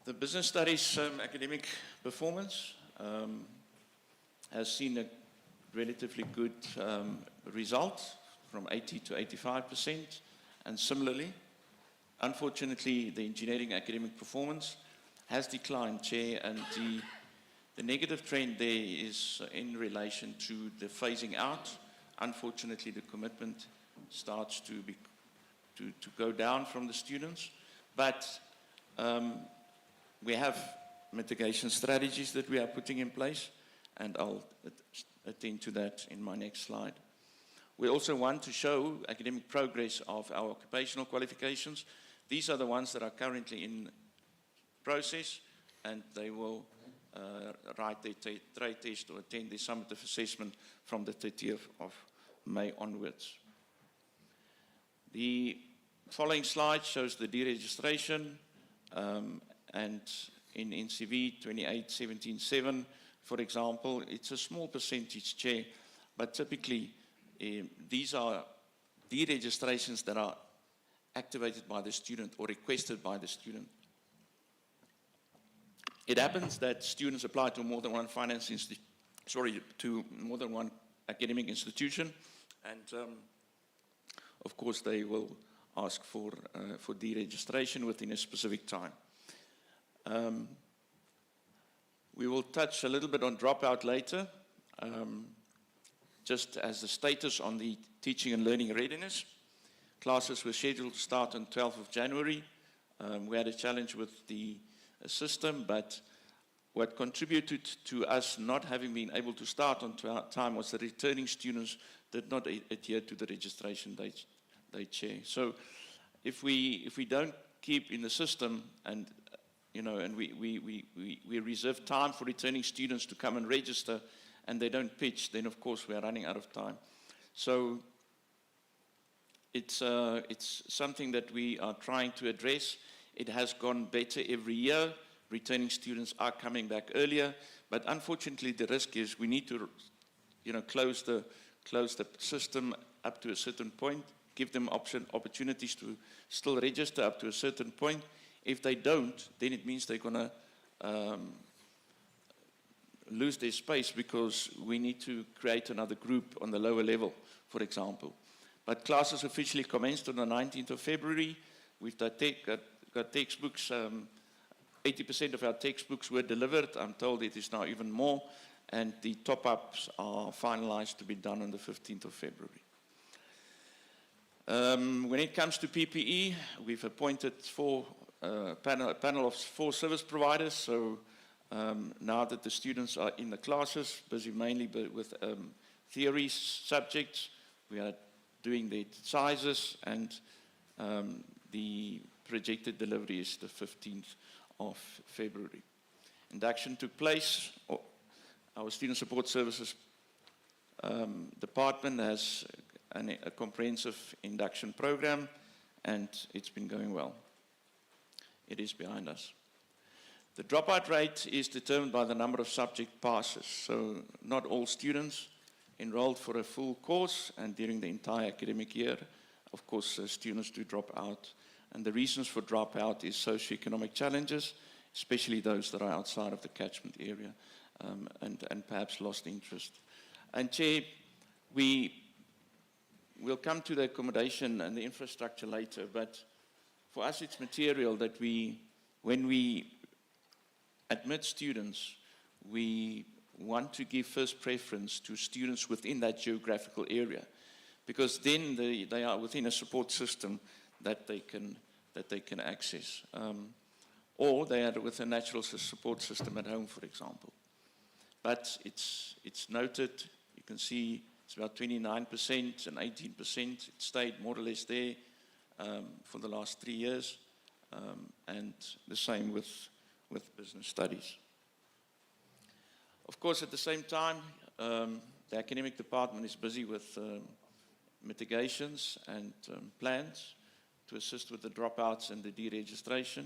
The business studies academic performance has seen a relatively good result from 80 to 85%, and similarly, unfortunately, the engineering academic performance has declined, Chair, and the negative trend there is in relation to the phasing out. Unfortunately, the commitment starts to go down from the students, but we have mitigation strategies that we are putting in place, and I'll attend to that in my next slide. We also want to show academic progress of our occupational qualifications. These are the ones that are currently in process, and they will write their trade test or attend the summative assessment from the 30th of May onwards. The following slide shows the deregistration, and in NCV 28.17.7, for example, it's a small percentage, Chair, but typically these are deregistrations that are activated by the student or requested by the student. It happens that students apply to more than one to more than one academic institution, and of course they will ask for deregistration within a specific time. We will touch a little bit on dropout later, just as the status on the teaching and learning readiness. Classes were scheduled to start on 12th of January. We had a challenge with the system, but what contributed to us not having been able to start on time was the returning students did not adhere to the registration date, Chair. So if we don't keep in the system and we reserve time for returning students to come and register and they don't pitch, then of course we are running out of time. So it's something that we are trying to address. It has gone better every year. Returning students are coming back earlier, but unfortunately the risk is we need to close the system up to a certain point, give them opportunities to still register up to a certain point. If they don't, then it means they're going to lose their space because we need to create another group on the lower level, for example. But classes officially commenced on the 19th of February. We've got textbooks. 80% of our textbooks were delivered. I'm told it is now even more. And the top-ups are finalized to be done on the 15th of February. When it comes to PPE, we've appointed a panel of 4 service providers. So now that the students are in the classes, busy mainly with theory subjects, we are doing the sizes, and the projected delivery is the 15th of February. Induction took place. Our Student Support Services department has a comprehensive induction program, and it's been going well. It is behind us. The dropout rate is determined by the number of subject passes. So not all students enrolled for a full course, and during the entire academic year, of course, students do drop out. And the reasons for dropout is socioeconomic challenges, especially those that are outside of the catchment area, and perhaps lost interest. And Chair, we'll come to the accommodation and the infrastructure later, but for us it's material that when we admit students, we want to give first preference to students within that geographical area, because then they are within a support system that they can access. Or they are with a natural support system at home, for example. But it's noted, you can see it's about 29% and 18%. It stayed more or less there for the last 3 years, and the same with business studies. Of course, at the same time, the academic department is busy with mitigations and plans to assist with the dropouts and the deregistration.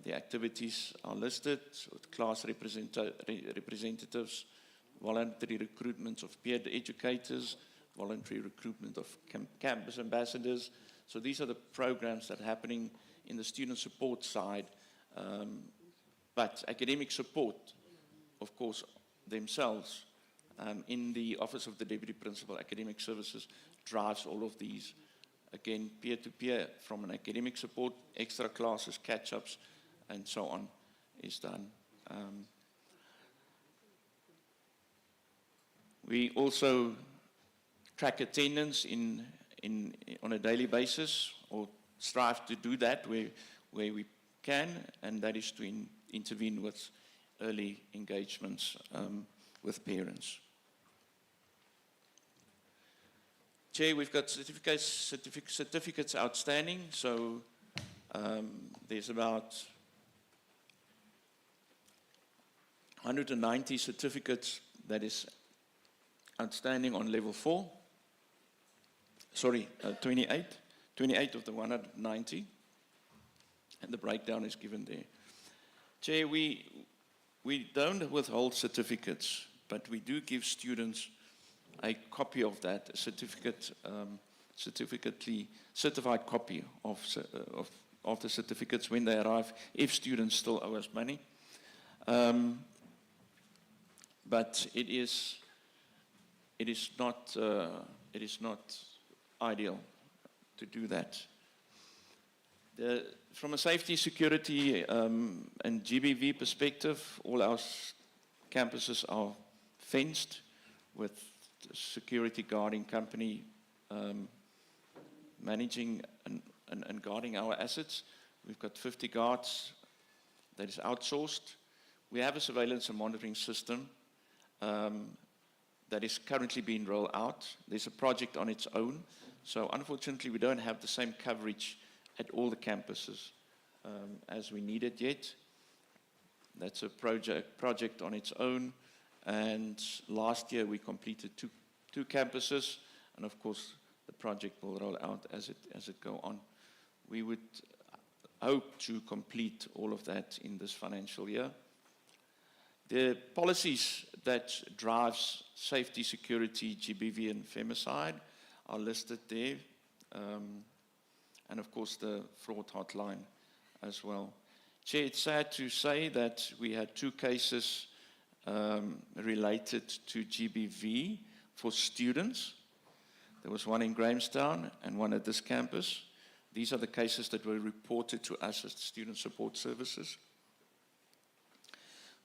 The activities are listed with class representatives, voluntary recruitment of peer educators, voluntary recruitment of campus ambassadors. So these are the programs that are happening in the student support side But academic support, of course, themselves, in the Office of the Deputy Principal, Academic Services, drives all of these. Again, peer-to-peer from an academic support, extra classes, catch-ups, and so on is done. We also track attendance on a daily basis, or strive to do that where we can, and that is to intervene with early engagements with parents. Chair, we've got certificates outstanding, so there's about 190 certificates that is outstanding on level 4. Sorry, 28. 28 of the 190. And the breakdown is given there. Chair, we don't withhold certificates, but we do give students a copy of that, a certified copy of the certificates when they arrive, if students still owe us money. But it is not ideal to do that. From a safety, security, and GBV perspective, all our campuses are fenced with security guarding company managing and guarding our assets. We've got 50 guards that is outsourced. We have a surveillance and monitoring system that is currently being rolled out. There's a project on its own. So unfortunately, we don't have the same coverage at all the campuses as we need it yet. That's a project on its own. And last year, we completed two campuses. And of course, the project will roll out as it go on. We would hope to complete all of that in this financial year. The policies that drives safety, security, GBV, and femicide are listed there. And of course, the fraud hotline as well. Chair, it's sad to say that we had 2 cases related to GBV for students. There was one in Grahamstown and one at this campus. These are the cases that were reported to us as Student Support Services.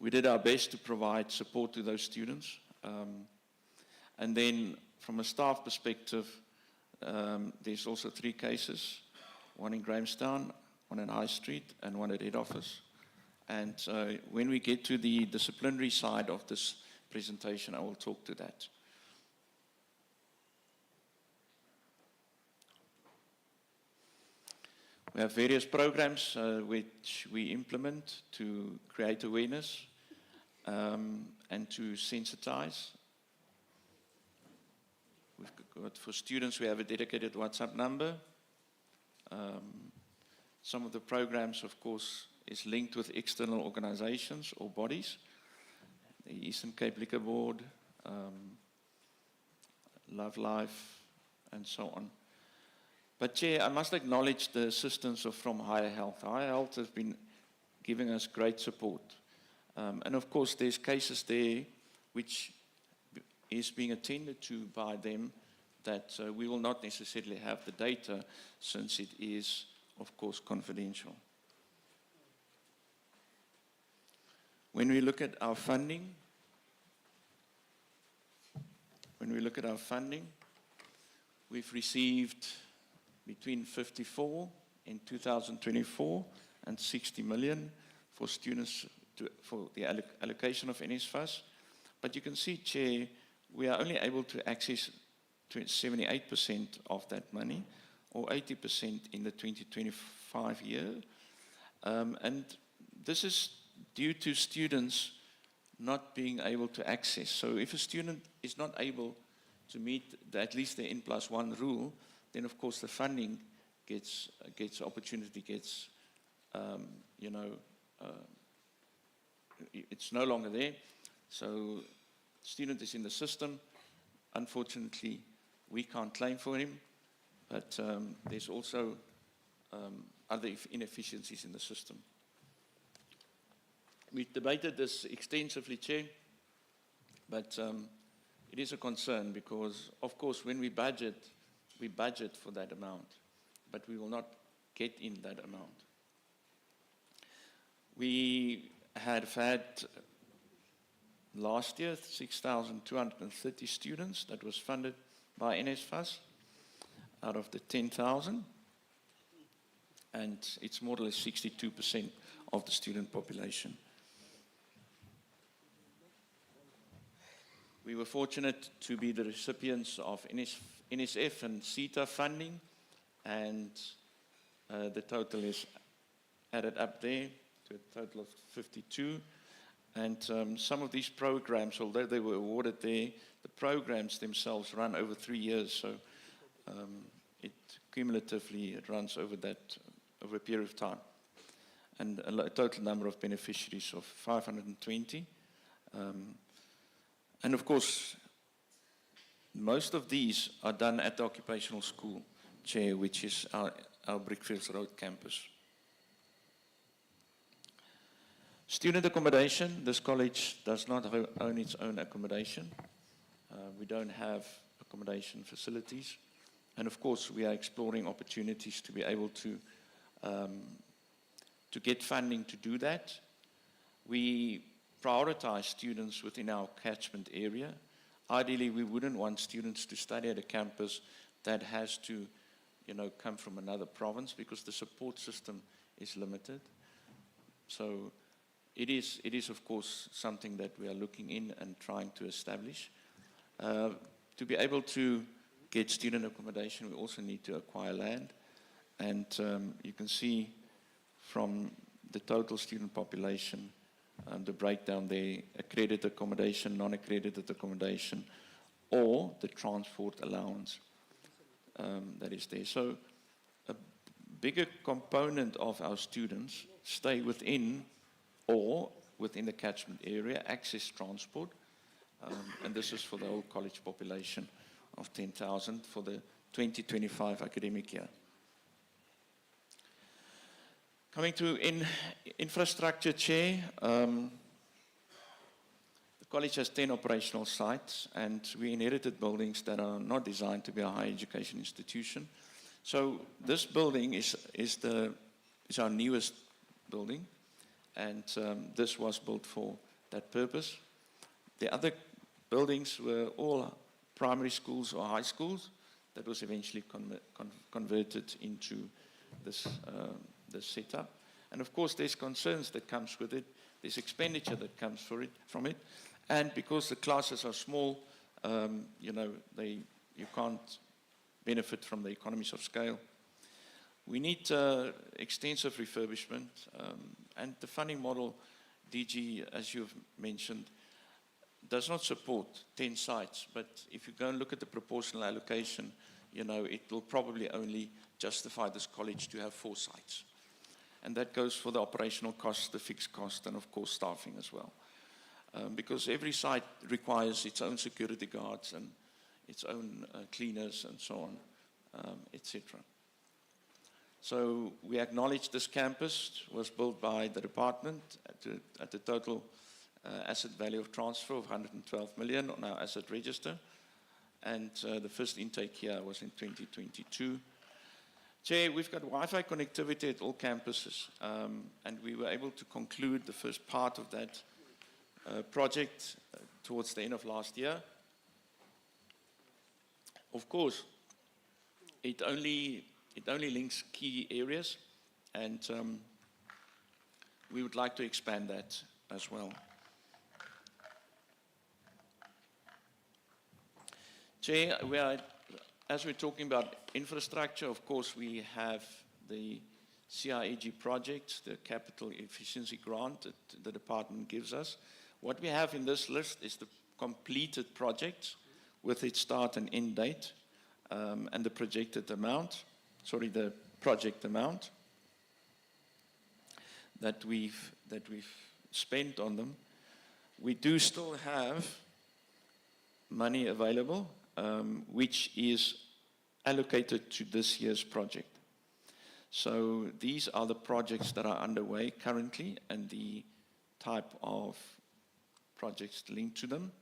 We did our best to provide support to those students. And then from a staff perspective, there's also 3 cases, one in Grahamstown, one in High Street, and one at head office. And when we get to the disciplinary side of this presentation, I will talk to that. We have various programs which we implement to create awareness and to sensitize. We've got, for students, we have a dedicated WhatsApp number. Some of the programs, of course, is linked with external organizations or bodies. The Eastern Cape Liquor Board, Love Life, and so on. But Chair, I must acknowledge the assistance from Higher Health. Higher Health has been giving us great support. And of course, there's cases there which is being attended to by them that we will not necessarily have the data, since it is, of course, confidential. When we look at our funding, we've received between 54 in 2024 and 60 million for students for the allocation of NSFAS. But you can see, Chair, we are only able to access 78% of that money, or 80% in the 2025 year. And this is due to students not being able to access. So if a student is not able to meet at least the N+1 rule, then of course the funding gets it's no longer there. So student is in the system. Unfortunately, we can't claim for him, but there's also other inefficiencies in the system. We've debated this extensively, Chair, but it is a concern because, of course, when we budget for that amount, but we will not get in that amount. We had last year 6,230 students that was funded by NSFAS out of the 10,000, and it's more or less 62% of the student population. We were fortunate to be the recipients of NSF and CETA funding, and the total is added up there to a total of 52. And some of these programs, although they were awarded there, the programs themselves run over 3 years, so cumulatively it runs over a period of time. And a total number of beneficiaries of 520. And of course, most of these are done at the occupational school, Chair, which is our Brickfields Road campus. Student accommodation, this college does not own its own accommodation. We don't have accommodation facilities. And of course, we are exploring opportunities to be able to get funding to do that. We prioritize students within our catchment area. Ideally, we wouldn't want students to study at a campus that has to, come from another province because the support system is limited. So it is of course something that we are looking in and trying to establish. To be able to get student accommodation, we also need to acquire land. And you can see from the total student population, the breakdown there, accredited accommodation, non-accredited accommodation, or the transport allowance that is there. So a bigger component of our students stay within the catchment area, access transport, and this is for the whole college population of 10,000 for the 2025 academic year. Coming to infrastructure, Chair, the college has 10 operational sites, and we inherited buildings that are not designed to be a higher education institution. So this building is our newest building, and this was built for that purpose. The other buildings were all primary schools or high schools that was eventually converted into this setup. And of course, there's concerns that comes with it. There's expenditure that comes from it. And because the classes are small, you can't benefit from the economies of scale. We need extensive refurbishment, and the funding model, DG, as you've mentioned, does not support 10 sites. But if you go and look at the proportional allocation, it will probably only justify this college to have 4 sites. And that goes for the operational costs, the fixed cost, and of course staffing as well. Because every site requires its own security guards and its own cleaners and so on, etc. So we acknowledge this campus was built by the department at the total asset value of transfer of 112 million on our asset register. And the first intake here was in 2022. Chair, we've got Wi-Fi connectivity at all campuses, and we were able to conclude the first part of that project towards the end of last year. Of course, it only links key areas, and we would like to expand that as well. Chair, as we're talking about infrastructure, of course, we have the CRAG project, the capital efficiency grant that the department gives us. What we have in this list is the completed projects with its start and end date, and the projected amount, the project amount that we've spent on them. We do still have money available, which is allocated to this year's project. So these are the projects that are underway currently, and the type of projects linked to them.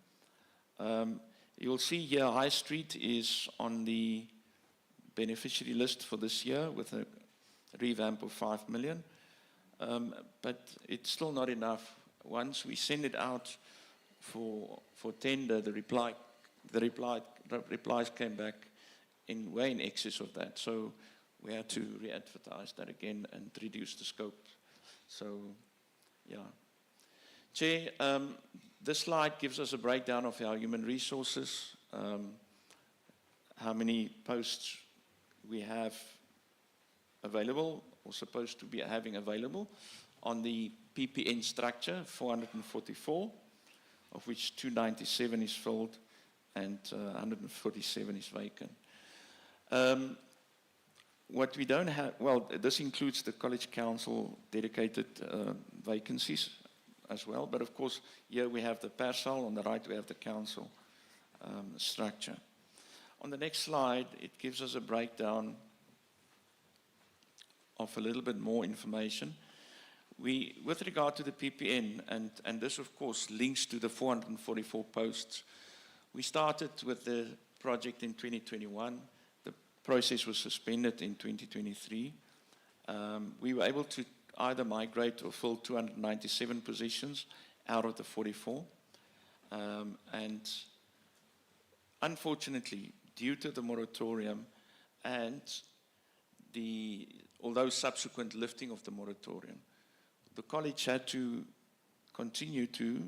You'll see here High Street is on the beneficiary list for this year with a revamp of 5 million. But it's still not enough. Once we send it out for tender, the replies came back way in excess of that. So we had to re-advertise that again and reduce the scope. So, yeah. Chair, this slide gives us a breakdown of our human resources, how many posts we have available or supposed to be having available. On the PPN structure, 444, of which 297 is filled and 147 is vacant. What we don't have, well, this includes the College Council dedicated vacancies as well, but of course here we have the PERSAL, on the right we have the council structure. On the next slide, it gives us a breakdown of a little bit more information. With regard to the PPN, and this of course links to the 444 posts, we started with the project in 2021. The process was suspended in 2023. We were able to either migrate or fill 297 positions out of the 44. And unfortunately, due to the moratorium and although subsequent lifting of the moratorium, the college had to continue to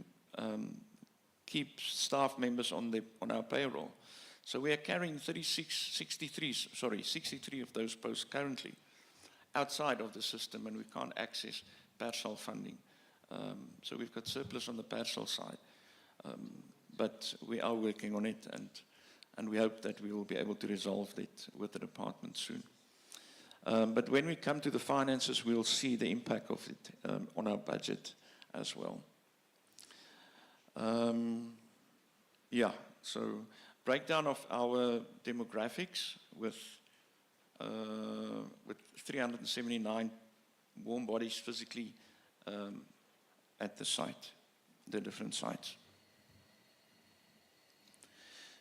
keep staff members on our payroll. So we are carrying 63 of those posts currently outside of the system, and we can't access PERSAL funding. So we've got surplus on the PERSAL side, but we are working on it, and we hope that we will be able to resolve it with the department soon. But when we come to the finances, we'll see the impact of it on our budget as well. Yeah, so breakdown of our demographics with 379 warm bodies physically at the site, the different sites.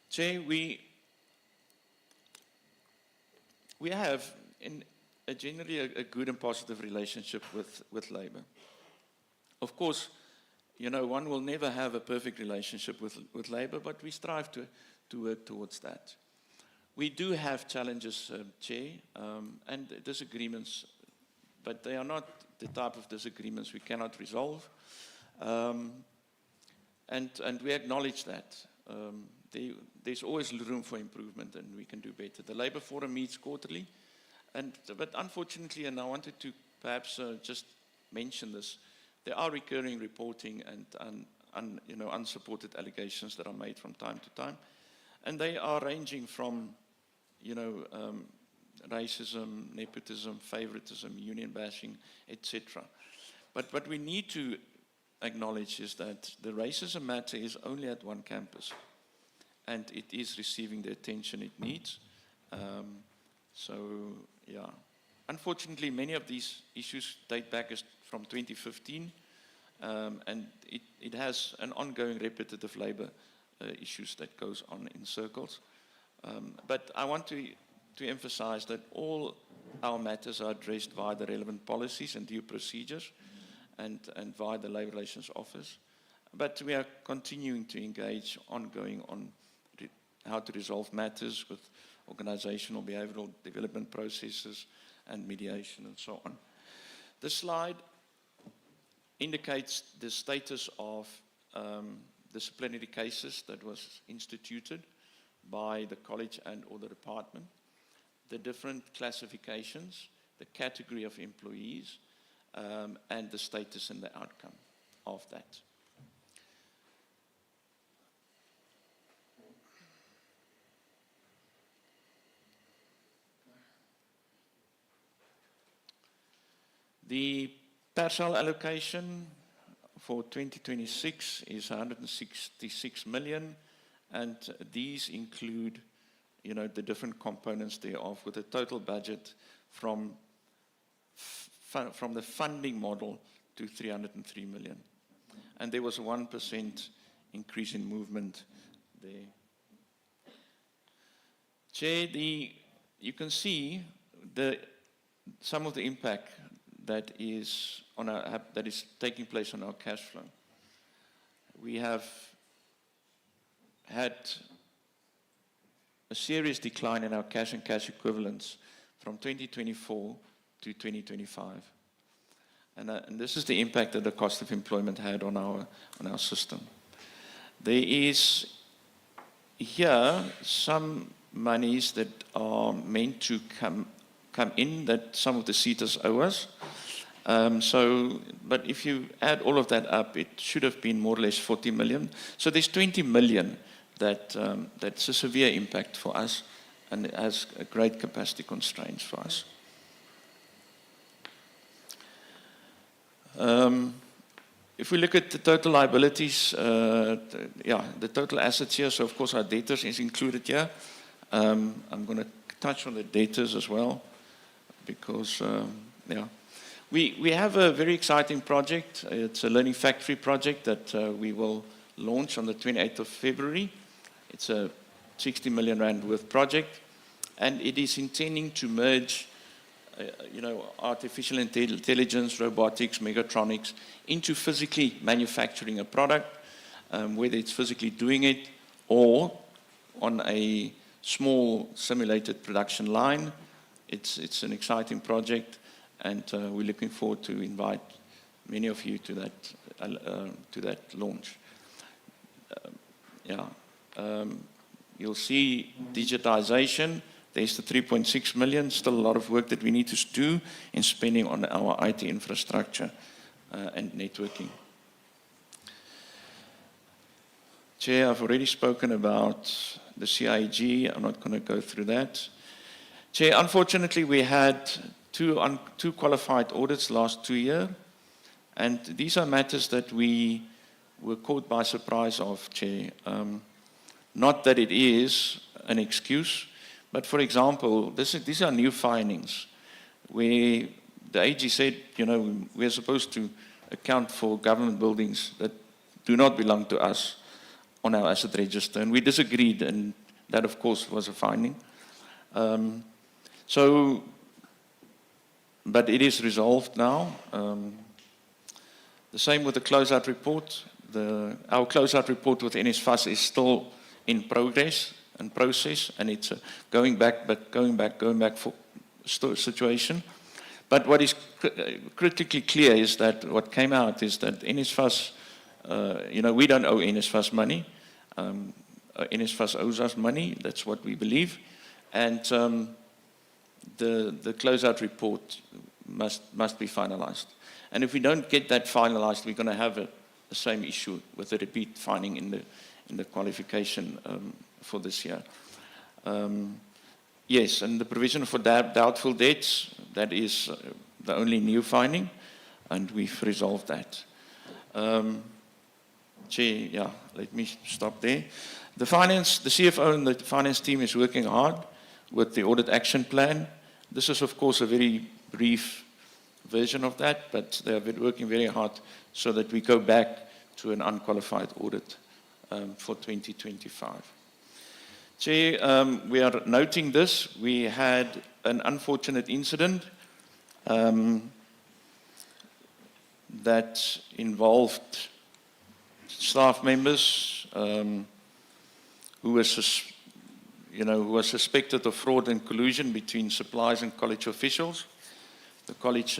Chair, we have generally a good and positive relationship with Labour. Of course, you know, one will never have a perfect relationship with Labour, but we strive to work towards that. We do have challenges, Chair, and disagreements, but they are not the type of disagreements we cannot resolve. And we acknowledge that. There's always room for improvement, and we can do better. The Labour Forum meets quarterly, but unfortunately, and I wanted to perhaps just mention this, there are recurring reporting and unsupported allegations that are made from time to time, and they are ranging from racism, nepotism, favoritism, union bashing, etc. But what we need to acknowledge is that the racism matter is only at one campus, and it is receiving the attention it needs. So, yeah. Unfortunately, many of these issues date back from 2015, and it has an ongoing repetitive labour issues that goes on in circles. But I want to emphasize that all our matters are addressed via the relevant policies and due procedures and via the Labour Relations Office. But we are continuing to engage ongoing on how to resolve matters with organizational behavioral development processes and mediation and so on. This slide indicates the status of disciplinary cases that was instituted by the college and or the department, the different classifications, the category of employees, and the status and the outcome of that. The PERSAL allocation for 2026 is 166 million, and these include, the different components thereof, with a total budget from the funding model to 303 million. and there was a 1% increase in movement there. Chair, you can see some of the impact that is taking place on our cash flow. We have had a serious decline in our cash and cash equivalents from 2024 to 2025. And this is the impact that the cost of employment had on our system. There is here some monies that are meant to come in that some of the SETAs owe us. But if you add all of that up, it should have been more or less 40 million. So there's 20 million that's a severe impact for us, and it has a great capacity constraints for us. If we look at the total liabilities, the total assets here, so of course our debtors is included here. I'm going to touch on the debtors as well, because, we have a very exciting project. It's a learning factory project that we will launch on the 28th of February. It's a 60 million rand worth project, and it is intending to merge artificial intelligence, robotics, mechatronics into physically manufacturing a product, whether it's physically doing it or on a small simulated production line. It's an exciting project, and we're looking forward to invite many of you to that launch. You'll see digitization. There's the 3.6 million, still a lot of work that we need to do in spending on our IT infrastructure and networking. Chair, I've already spoken about the CIG. I'm not going to go through that. Chair, unfortunately, we had two qualified audits last 2 years, and these are matters that we were caught by surprise of, Chair. Not that it is an excuse, but for example, these are new findings where the AG said, we're supposed to account for government buildings that do not belong to us on our asset register, and we disagreed, and that of course was a finding. But it is resolved now. The same with the closeout report. Our closeout report with NSFAS is still in progress and process, and it's going back for situation. But what is critically clear is that what came out is that NSFAS, we don't owe NSFAS money. NSFAS owes us money. That's what we believe. And the closeout report must be finalized. And if we don't get that finalized, we're going to have the same issue with a repeat finding in the qualification for this year. Yes, and the provision for doubtful debts, that is the only new finding, and we've resolved that. Chair, let me stop there. The CFO and the finance team is working hard with the audit action plan. This is, of course, a very brief version of that, but they have been working very hard so that we go back to an unqualified audit for 2025. Chair, we are noting this. We had an unfortunate incident that involved staff members who were suspected of fraud and collusion between suppliers and college officials. The college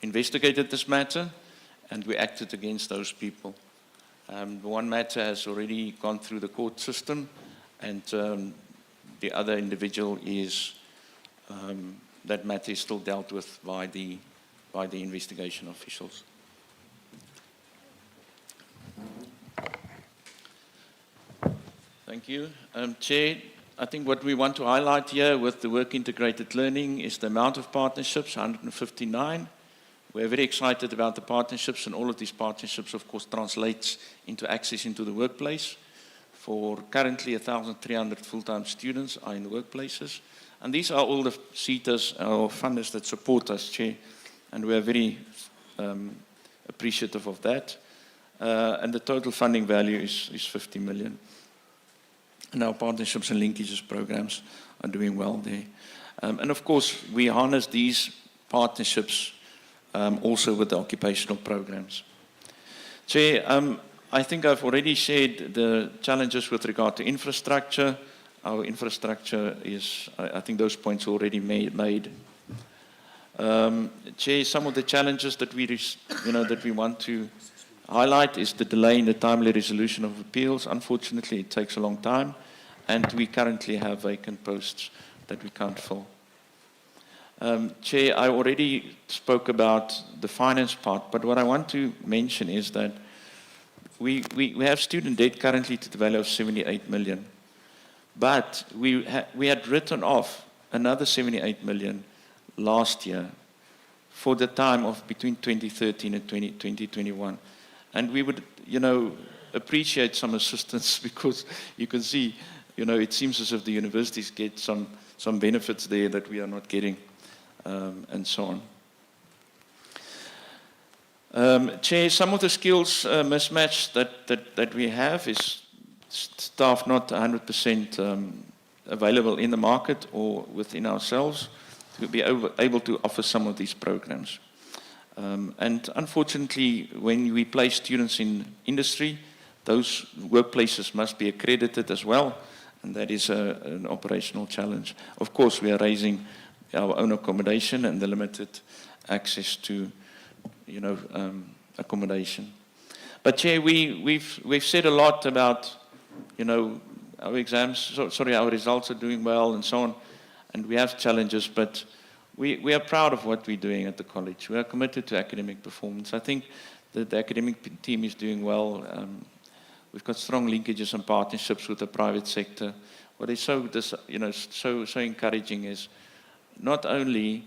investigated this matter, and we acted against those people. One matter has already gone through the court system, and the other individual that matter is still dealt with by the investigation officials. Thank you. Chair, I think what we want to highlight here with the work integrated learning is the amount of partnerships, 159. We're very excited about the partnerships, and all of these partnerships, of course, translates into access into the workplace. For currently 1,300 full-time students are in the workplaces. And these are all the SETAs or funders that support us, Chair, and we are very appreciative of that. and the total funding value is 50 million. And our partnerships and linkages programs are doing well there. And of course, we harness these partnerships also with the occupational programs. Chair, I think I've already shared the challenges with regard to infrastructure. Our infrastructure is, I think those points are already made. Chair, some of the challenges that we want to highlight is the delay in the timely resolution of appeals. Unfortunately, it takes a long time, and we currently have vacant posts that we can't fill. Chair, I already spoke about the finance part, but what I want to mention is that we have student debt currently to the value of 78 million, but we had written off another 78 million last year for the time of between 2013 and 2021. And we would, appreciate some assistance because you can see, it seems as if the universities get some benefits there that we are not getting, and so on. Chair, some of the skills mismatch that we have is staff not 100% available in the market or within ourselves to be able to offer some of these programs. And unfortunately, when we place students in industry, those workplaces must be accredited as well, and that is an operational challenge. Of course, we are raising our own accommodation and the limited access to accommodation. But Chair, we've said a lot about, our exams, our results are doing well and so on, and we have challenges, but we are proud of what we're doing at the college. We are committed to academic performance. I think that the academic team is doing well. We've got strong linkages and partnerships with the private sector. What is so encouraging is not only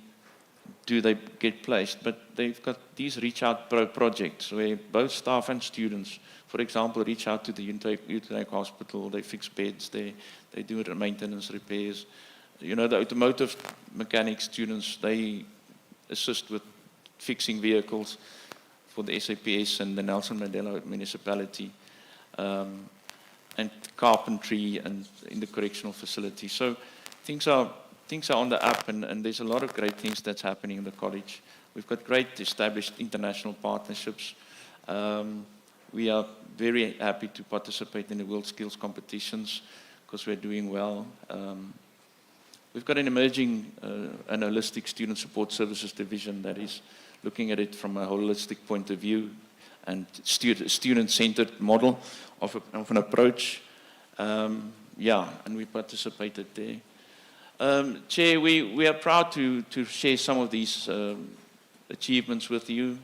do they get placed, but they've got these reach out projects where both staff and students, for example, reach out to the Utrecht Hospital, they fix beds, they do maintenance repairs. The automotive mechanic students, they assist with fixing vehicles for the SAPS and the Nelson Mandela municipality, and carpentry and in the correctional facility. So things are on the up, and there's a lot of great things that's happening in the college. We've got great established international partnerships. We are very happy to participate in the World Skills competitions because we're doing well. We've got an emerging and holistic student support services division that is looking at it from a holistic point of view and student-centered model of an approach. And we participated there. Chair, we are proud to share some of these achievements with you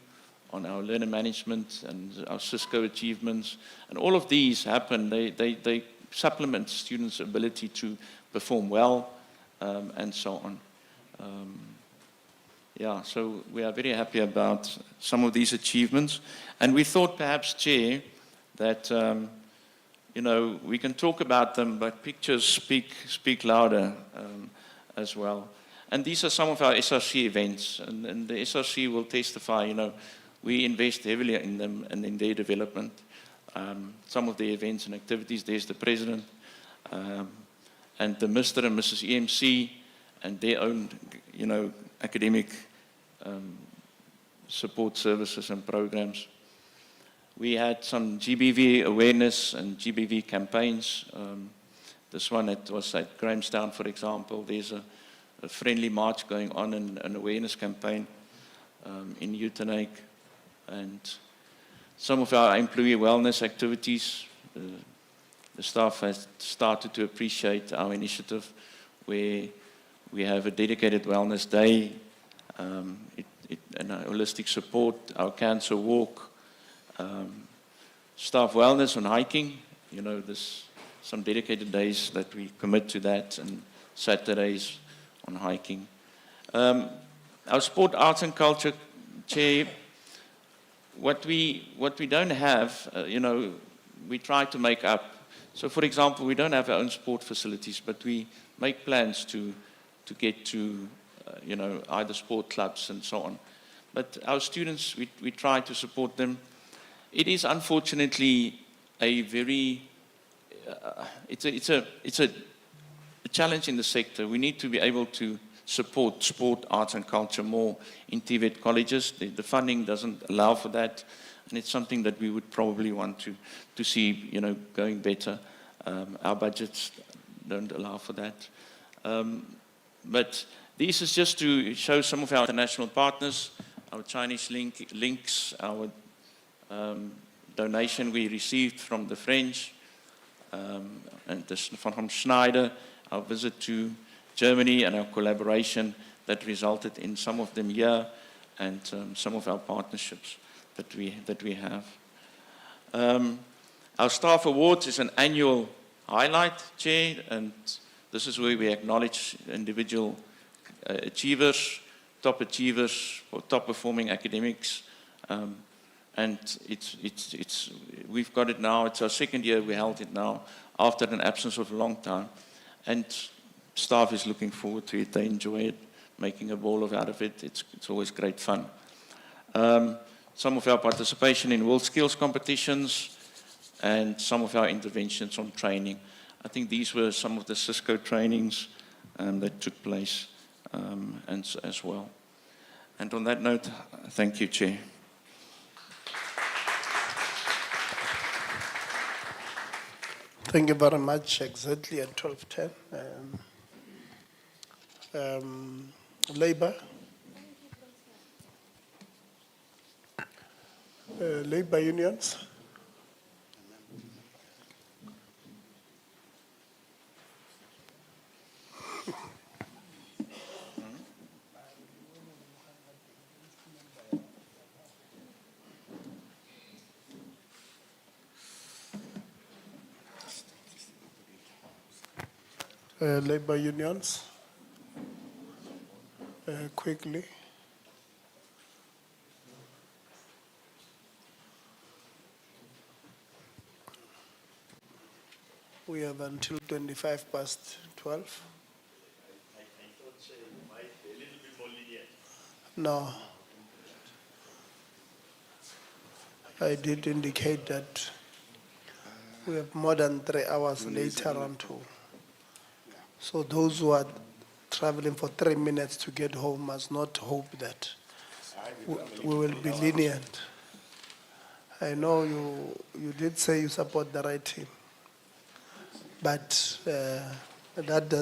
on our learner management and our Cisco achievements. And all of these happen, they supplement students' ability to perform well, and so on. So we are very happy about some of these achievements. And we thought perhaps, Chair, that we can talk about them, but pictures speak louder as well. And these are some of our SRC events, and the SRC will testify, we invest heavily in them and in their development. Some of the events and activities, there's the President, and the Mr. and Mrs. EMC, and their own, academic support services and programs. We had some GBV awareness and GBV campaigns. This one was at Grahamstown, for example. There's a friendly march going on and an awareness campaign in Uitenhage. And some of our employee wellness activities, the staff has started to appreciate our initiative where we have a dedicated wellness day, and our holistic support, our cancer walk, staff wellness on hiking. There's some dedicated days that we commit to that, and Saturdays on hiking. Our sport, arts and culture, Chair, what we don't have, we try to make up. So, for example, we don't have our own sport facilities, but we make plans to get to, either sport clubs and so on. But our students, we try to support them. it is unfortunately a very, it's a challenge in the sector. We need to be able to support sport, arts and culture more in TVET colleges. The funding doesn't allow for that, and it's something that we would probably want to see, going better. Our budgets don't allow for that. But this is just to show some of our international partners, our Chinese links, our donation we received from the French, and from Schneider, our visit to Germany and our collaboration that resulted in some of them here, and some of our partnerships that we have. Our staff awards is an annual highlight, Chair, and this is where we acknowledge individual achievers, top achievers, or top performing academics, and we've got it now. It's our second year we held it now after an absence of a long time, and staff is looking forward to it. They enjoy it, making a ball out of it. It's always great fun. Some of our participation in world skills competitions, and some of our interventions on training. I think these were some of the Cisco trainings that took place as well. And on that note, thank you, Chair. Thank you very much. Exactly at 12:10. Labour. Labour unions. Labour unions, quickly. We have until 12:25. No. I did indicate that we have more than 3 hours later on too. So those who are traveling for 3 minutes to get home must not hope that we will be lenient. I know you did say you support the right team, but that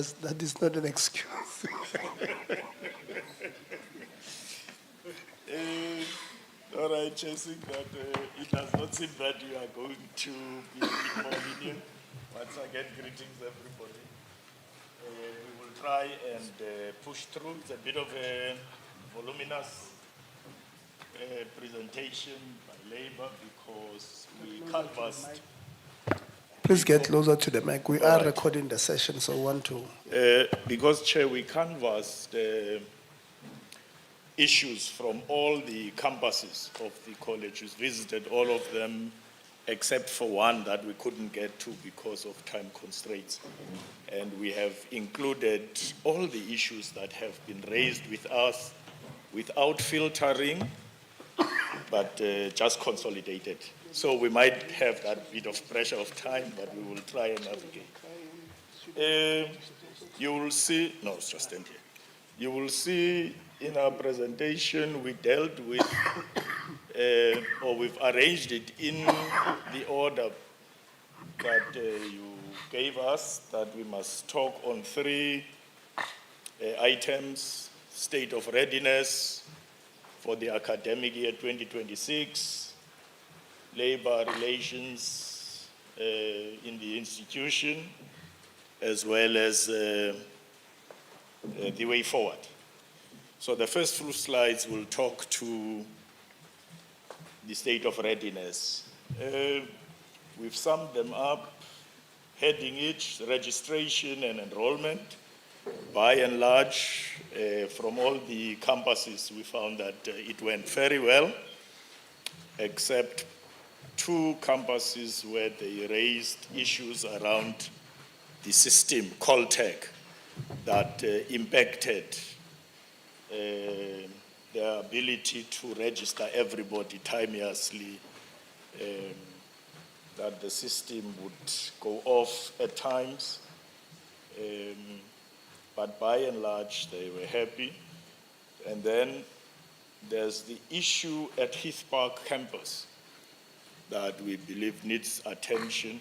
is not an excuse. All right, chasing that, it does not seem that you are going to be a bit more lenient. Once again, greetings everybody. We will try and push through. It's a bit of a voluminous presentation by Labour because we canvassed. Please get closer to the mic. We are recording the session, so want to. Because, Chair, we canvassed issues from all the campuses of the college. We visited all of them except for one that we couldn't get to because of time constraints. And we have included all the issues that have been raised with us without filtering, but just consolidated. So we might have that bit of pressure of time, but we will try and navigate. You will see, no, it's just stand here. You will see in our presentation, we dealt with, or we've arranged it in the order that you gave us, that we must talk on 3 items: state of readiness for the academic year 2026, labor relations in the institution, as well as the way forward. So the first few slides will talk to the state of readiness. We've summed them up, heading each, registration and enrollment. By and large, from all the campuses, we found that it went very well, except 2 campuses where they raised issues around the system, Coltech, that impacted the ability to register everybody timeously that the system would go off at times. But by and large, they were happy. And then there's the issue at Heath Park campus that we believe needs attention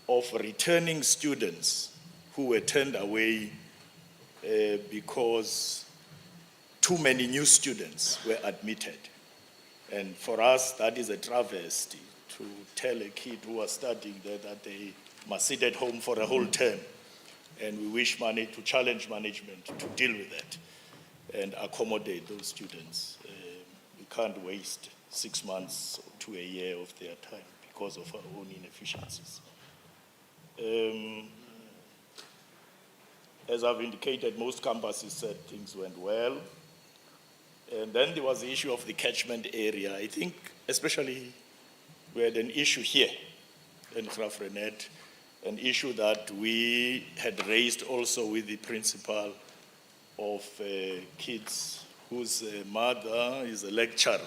of returning students who were turned away because too many new students were admitted. And for us, that is a travesty to tell a kid who was studying there that they must sit at home for a whole term. And we wish to challenge management to deal with that and accommodate those students. We can't waste 6 months to a year of their time because of our own inefficiencies. As I've indicated, most campuses said things went well. And then there was the issue of the catchment area. I think especially we had an issue here in Graaff Reinet, an issue that we had raised also with the principal of kids whose mother is a lecturer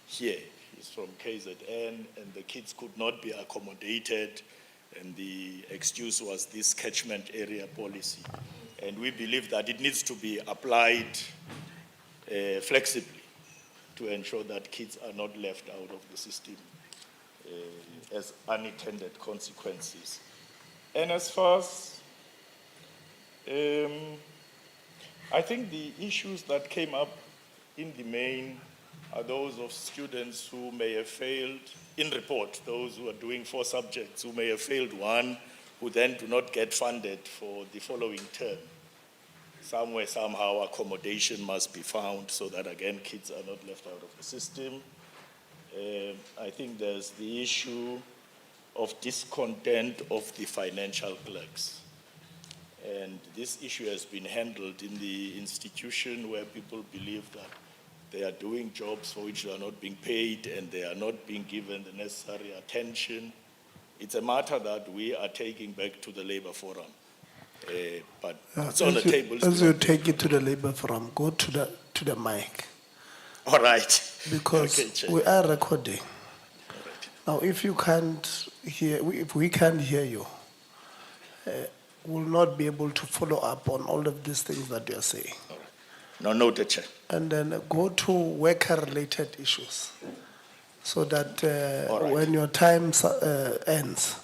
here. He's from KZN, and the kids could not be accommodated, and the excuse was this catchment area policy. And we believe that it needs to be applied flexibly to ensure that kids are not left out of the system as unintended consequences. And as far as, I think the issues that came up in the main are those of students who may have failed in report, those who are doing 4 subjects who may have failed one, who then do not get funded for the following term. Somewhere, somehow, accommodation must be found so that, again, kids are not left out of the system. I think there's the issue of discontent of the financial clerks. And this issue has been handled in the institution where people believe that they are doing jobs for which they are not being paid and they are not being given the necessary attention. It's a matter that we are taking back to the Labour Forum. But it's on the table. As you take it to the Labour Forum, go to the mic. All right. Because Okay, Chair. we are recording. Now, if you can't hear, if we can't hear you, we'll not be able to follow up on all of these things that you are saying. No, noted, Chair. And then go to worker-related issues, so that All right. when your time ends,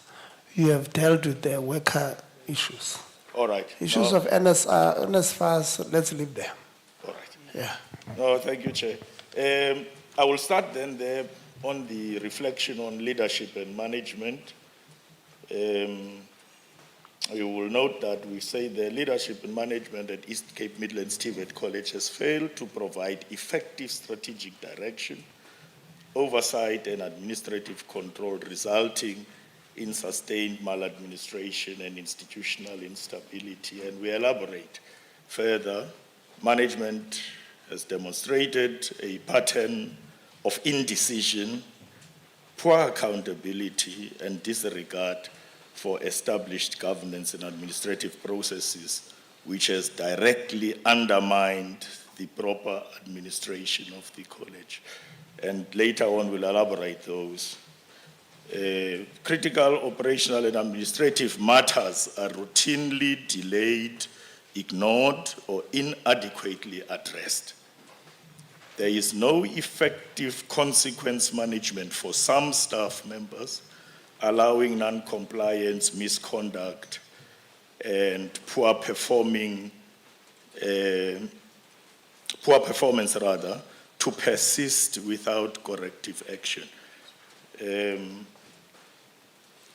you have dealt with the worker issues. All right. Issues No. of NSFAS, let's leave there. All right. Yeah. No, thank you, Chair. I will start then there on the reflection on leadership and management. You will note that we say the leadership and management at East Cape Midlands TVET College has failed to provide effective strategic direction, oversight and administrative control, resulting in sustained maladministration and institutional instability. And we elaborate further. Management has demonstrated a pattern of indecision, poor accountability, and disregard for established governance and administrative processes, which has directly undermined the proper administration of the college. And later on, we'll elaborate those. Critical operational and administrative matters are routinely delayed, ignored, or inadequately addressed. There is no effective consequence management for some staff members, allowing non-compliance, misconduct, and poor performance to persist without corrective action.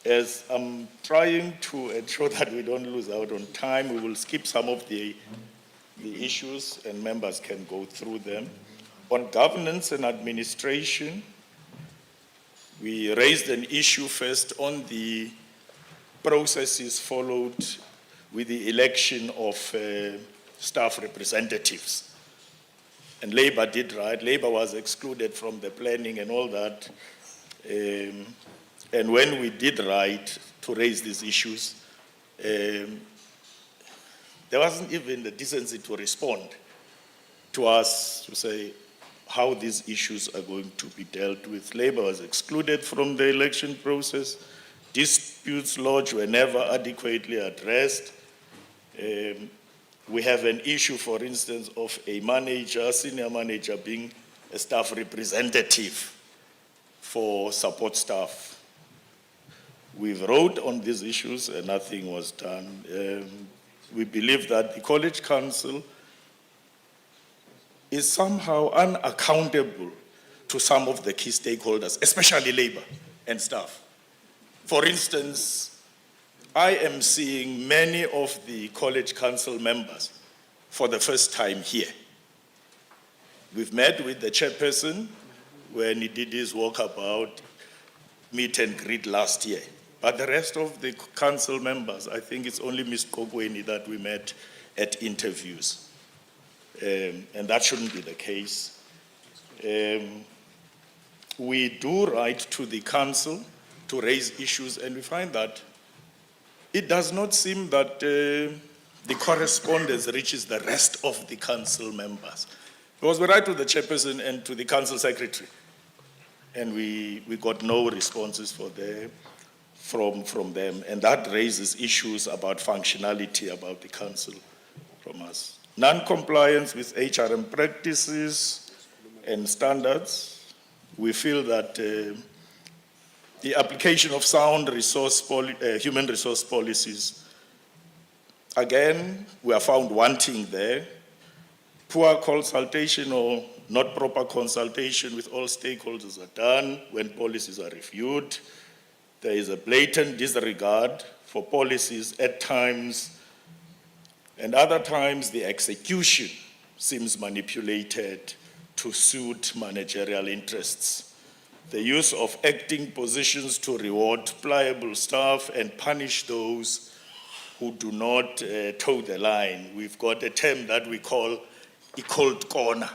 As I'm trying to ensure that we don't lose out on time, we will skip some of the issues and members can go through them. On governance and administration, we raised an issue first on the processes followed with the election of staff representatives. And Labour did right. Labour was excluded from the planning and all that. And when we did right to raise these issues, there wasn't even the decency to respond to us to say, how these issues are going to be dealt with. Labour was excluded from the election process. Disputes lodged were never adequately addressed. We have an issue, for instance, of a manager, senior manager, being a staff representative for support staff. We've wrote on these issues and nothing was done. We believe that the College Council is somehow unaccountable to some of the key stakeholders, especially labor and staff. For instance, I am seeing many of the College Council members for the first time here. We've met with the chairperson when he did his walkabout, meet and greet last year. But the rest of the council members, I think it's only Ms. Kokweni that we met at interviews. And that shouldn't be the case. We do write to the council to raise issues, and we find that it does not seem that the correspondence reaches the rest of the council members. Because we write to the chairperson and to the council secretary, and we got no responses from them, and that raises issues about functionality about the council from us. Non-compliance with HRM practices and standards. We feel that the application of sound human resource policies, again, we are found wanting there. Poor consultation or not proper consultation with all stakeholders are done when policies are reviewed. There is a blatant disregard for policies at times, and other times the execution seems manipulated to suit managerial interests. The use of acting positions to reward pliable staff and punish those who do not toe the line. We've got a term that we call a cold corner,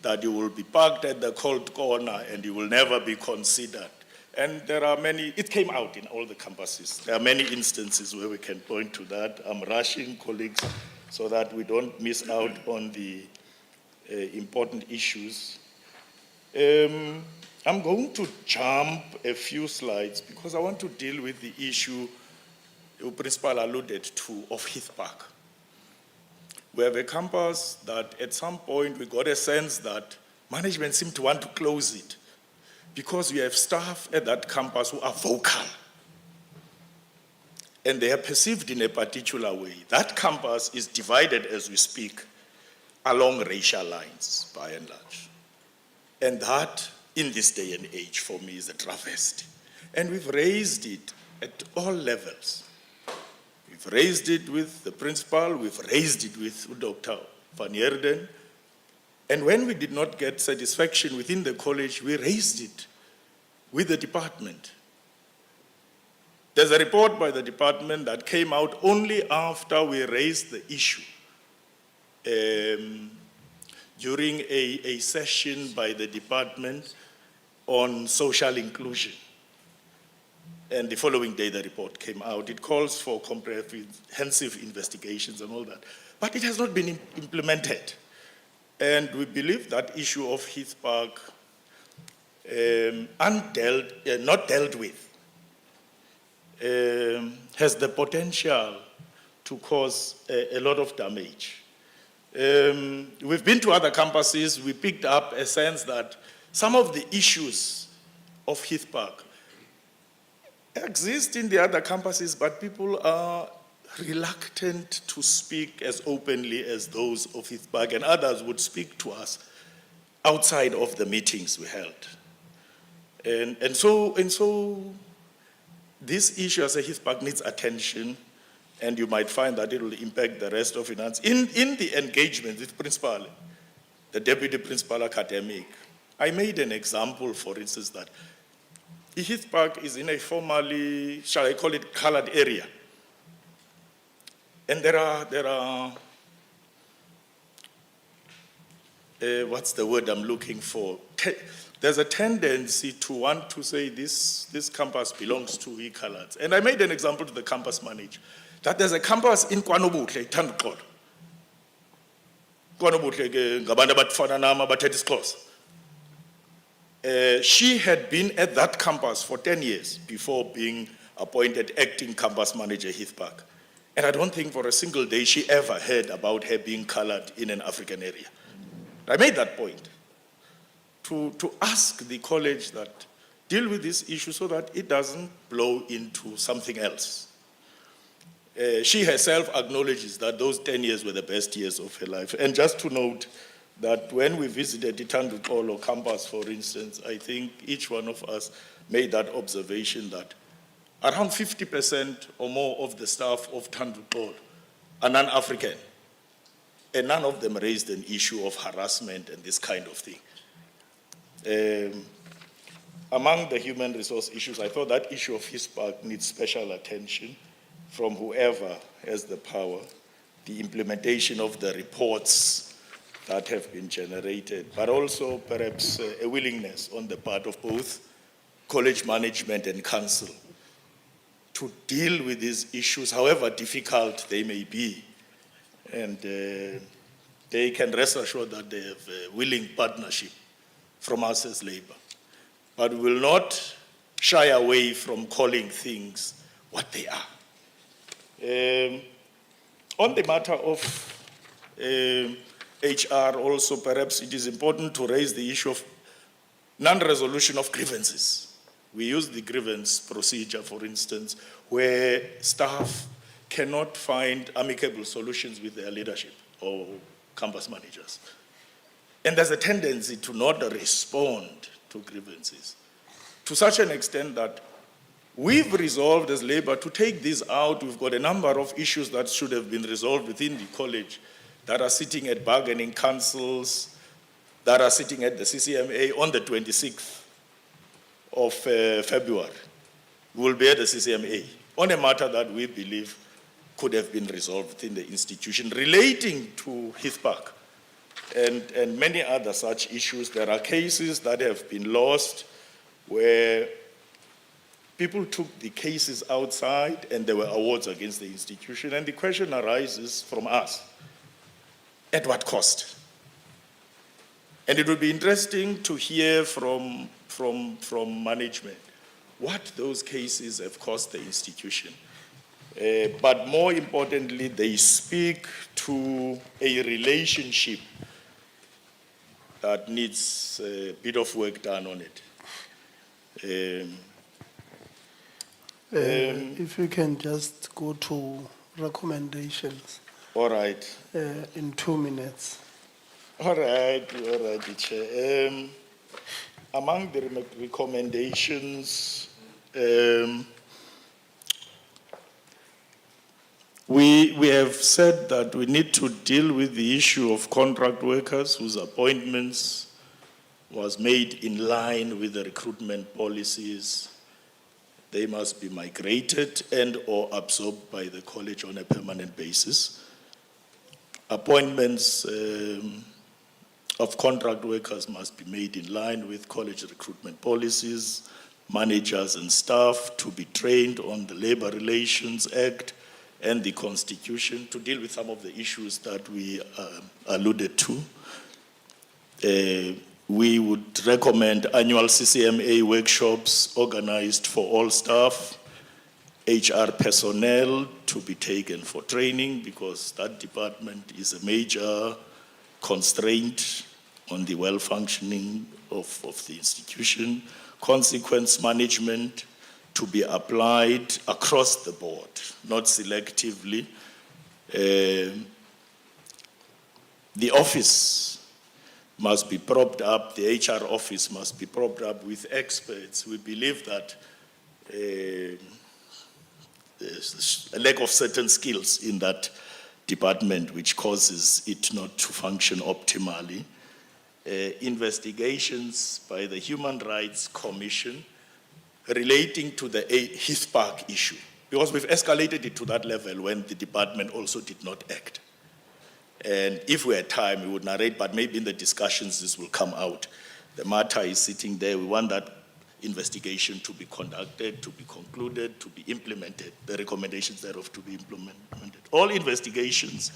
that you will be parked at the cold corner and you will never be considered. And there are many, it came out in all the campuses. There are many instances where we can point to that. I'm rushing, colleagues, so that we don't miss out on the important issues. I'm going to jump a few slides because I want to deal with the issue the principal alluded to of Heath Park. We have a campus that at some point we got a sense that management seemed to want to close it because we have staff at that campus who are vocal and they are perceived in a particular way. That campus is divided as we speak along racial lines, by and large. And that, in this day and age, for me, is a travesty. And we've raised it at all levels. We've raised it with the principal, we've raised it with Dr. Van Heerden. And when we did not get satisfaction within the college, we raised it with the department. There's a report by the department that came out only after we raised the issue during a session by the department on social inclusion. And the following day, the report came out. It calls for comprehensive investigations and all that. But it has not been implemented. And we believe that issue of Heath Park, not dealt with, has the potential to cause a lot of damage. We've been to other campuses. We picked up a sense that some of the issues of Heath Park exist in the other campuses, but people are reluctant to speak as openly as those of Heath Park, and others would speak to us outside of the meetings we held. And so this issue as a Heath Park needs attention, and you might find that it will impact the rest of finance. In the engagement with principal, the deputy principal academic, I made an example, for instance, that Heath Park is in a formally, shall I call it, colored area. And there are what's the word I'm looking for? There's a tendency to want to say this campus belongs to e-coloreds. And I made an example to the campus manager, that there's a campus in KwaNobuhle, Tandukolo. Kwanobuhle ke ngabantu abafana nami abathetha isiXhosa. She had been at that campus for 10 years before being appointed acting campus manager Heath Park. And I don't think for a single day she ever heard about her being colored in an African area. I made that point to ask the college that deal with this issue so that it doesn't blow into something else. She herself acknowledges that those 10 years were the best years of her life. And just to note that when we visited the Tandukolo campus, for instance, I think each one of us made that observation that around 50% or more of the staff of Tandukolo are non-African. And none of them raised an issue of harassment and this kind of thing. Among the human resource issues, I thought that issue of East Park needs special attention from whoever has the power, the implementation of the reports that have been generated, but also perhaps a willingness on the part of both college management and council to deal with these issues, however difficult they may be. And they can rest assured that they have a willing partnership from us as Labour. But we will not shy away from calling things what they are. On the matter of HR also, perhaps it is important to raise the issue of non-resolution of grievances. We use the grievance procedure, for instance, where staff cannot find amicable solutions with their leadership or campus managers. And there's a tendency to not respond to grievances to such an extent that we've resolved as Labour to take these out. We've got a number of issues that should have been resolved within the college that are sitting at bargaining councils, that are sitting at the CCMA on the 26th of February. We will be at the CCMA on a matter that we believe could have been resolved within the institution relating to Heath Park and many other such issues. There are cases that have been lost where people took the cases outside and there were awards against the institution, and the question arises from us, at what cost? And it would be interesting to hear from management what those cases have cost the institution. But more importantly, they speak to a relationship that needs a bit of work done on it. If you can just go to recommendations. All right. In 2 minutes. All right, Chair. Among the recommendations, we have said that we need to deal with the issue of contract workers whose appointments was made in line with the recruitment policies. They must be migrated and or absorbed by the college on a permanent basis. Appointments of contract workers must be made in line with college recruitment policies, managers and staff to be trained on the Labour Relations Act and the Constitution to deal with some of the issues that we alluded to. We would recommend annual CCMA workshops organized for all staff, HR personnel to be taken for training because that department is a major constraint on the well-functioning of the institution. Consequence management to be applied across the board, not selectively. The office must be propped up, the HR office must be propped up with experts. We believe that there's a lack of certain skills in that department which causes it not to function optimally. Investigations by the Human Rights Commission relating to the Heath Park issue, because we've escalated it to that level when the department also did not act. And if we had time, we would narrate, but maybe in the discussions this will come out. The matter is sitting there. We want that investigation to be conducted, to be concluded, to be implemented, the recommendations thereof to be implemented. All investigations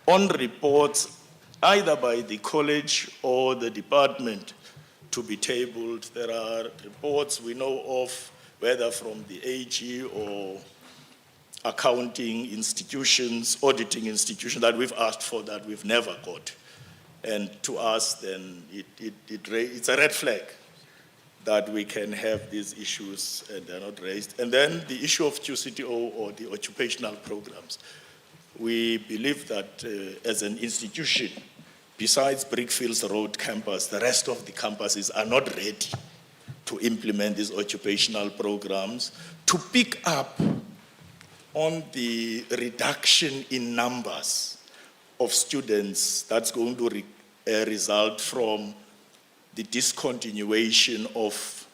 on reports either by the college or the department to be tabled. There are reports we know of, whether from the AG or accounting institutions, auditing institutions, that we've asked for that we've never got. And to us, then, it's a red flag that we can have these issues and they're not raised. And then the issue of QCTO or the occupational programs. We believe that as an institution, besides Brickfields Road campus, the rest of the campuses are not ready to implement these occupational programs, to pick up on the reduction in numbers of students that's going to result from the discontinuation of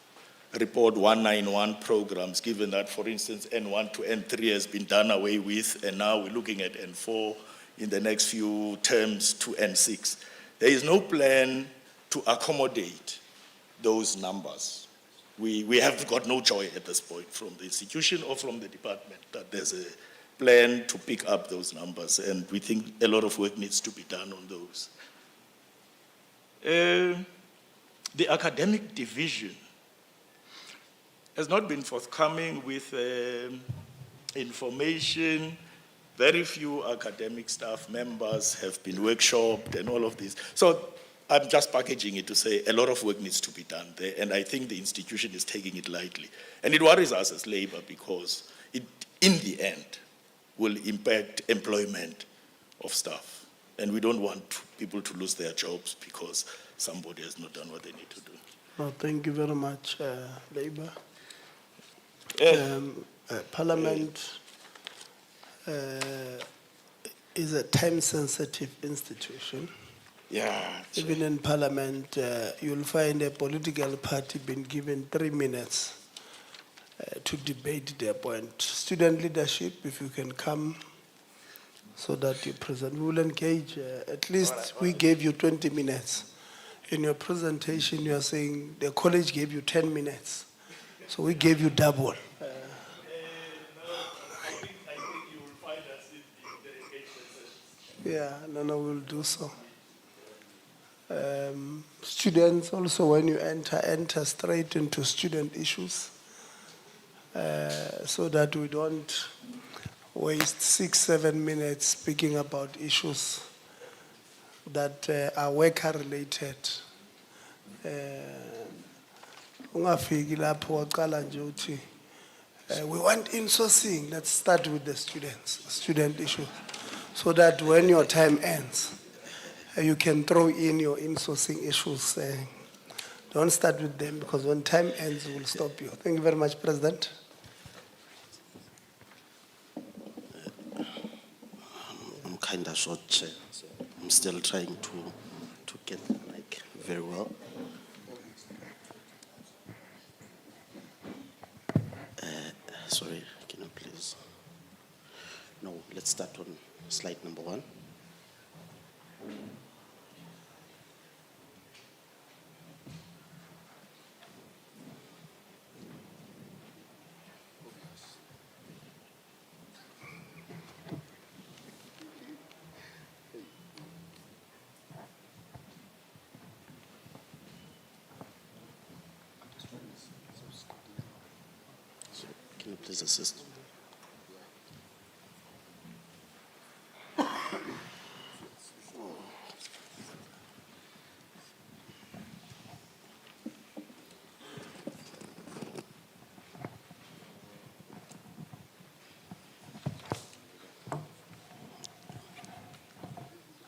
Report 191 programs, given that, for instance, N1 to N3 has been done away with, and now we're looking at N4 in the next few terms to N6. There is no plan to accommodate those numbers. We have got no joy at this point from the institution or from the department that there's a plan to pick up those numbers, and we think a lot of work needs to be done on those. The academic division has not been forthcoming with information. Very few academic staff members have been workshopped and all of this. So I'm just packaging it to say a lot of work needs to be done there, and I think the institution is taking it lightly. And it worries us as labor because it, in the end, will impact employment of staff. And we don't want people to lose their jobs because somebody has not done what they need to do. Well, thank you very much, Labour. Parliament is a time-sensitive institution. Yeah. Even in Parliament, you'll find a political party being given 3 minutes to debate their point. Student leadership, if you can come so that you present, we will engage. At least we gave you 20 minutes. In your presentation, you are saying the college gave you 10 minutes. So we gave you double. Yeah, no, we'll do so. Students also, when you enter straight into student issues, so that we don't waste 6-7 minutes speaking about issues that are worker related. Ungafiki lapho waqala nje uthi we want insourcing. Let's start with the student issue, so that when your time ends, you can throw in your insourcing issues. Don't start with them, because when time ends, we'll stop you. Thank you very much, President. I'm kind of short, Chair. So I'm still trying to get the mic very well. Sorry, can you please? No, let's start on slide number 1. Can you please assist?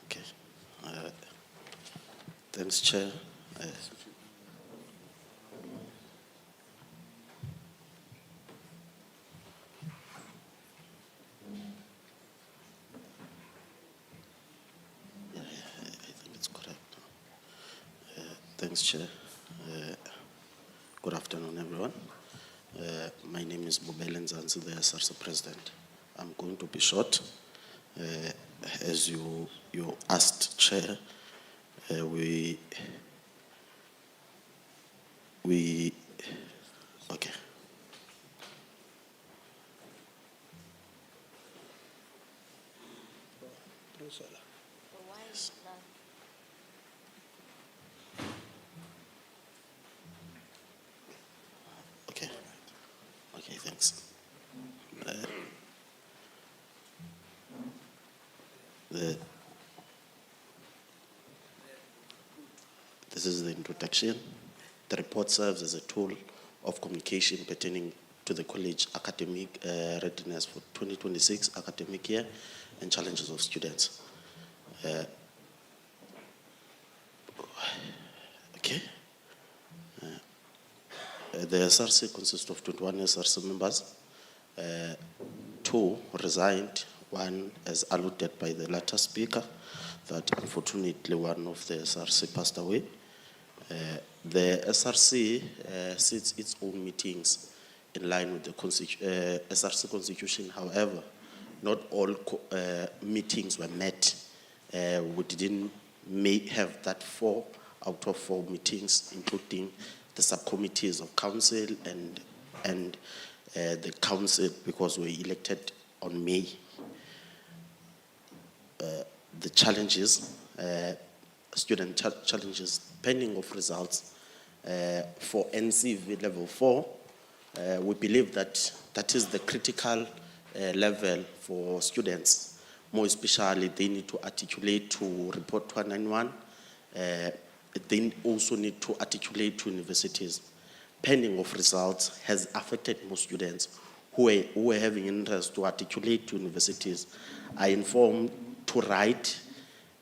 Okay. Thanks, Chair. Thanks, Chair. Good afternoon, everyone. My name is Bobele Nzansi, the SRC President. I'm going to be short. As you asked, Chair, we okay. This is the introduction. The report serves as a tool of communication pertaining to the college academic readiness for 2026 academic year and challenges of students. Okay. The SRC consists of 21 SRC members. 2 resigned, 1 as alluded by the latter speaker, that unfortunately one of the SRC passed away. The SRC sits its own meetings in line with the SRC constitution. However, not all meetings were met. We didn't have that 4 out of 4 meetings, including the subcommittees of council and the council, because we elected on May. The challenges, student challenges pending of results for NCV level 4, we believe that that is the critical level for students. More especially, they need to articulate to report 291. They also need to articulate to universities. Pending of results has affected most students who are having interest to articulate to universities. I informed to write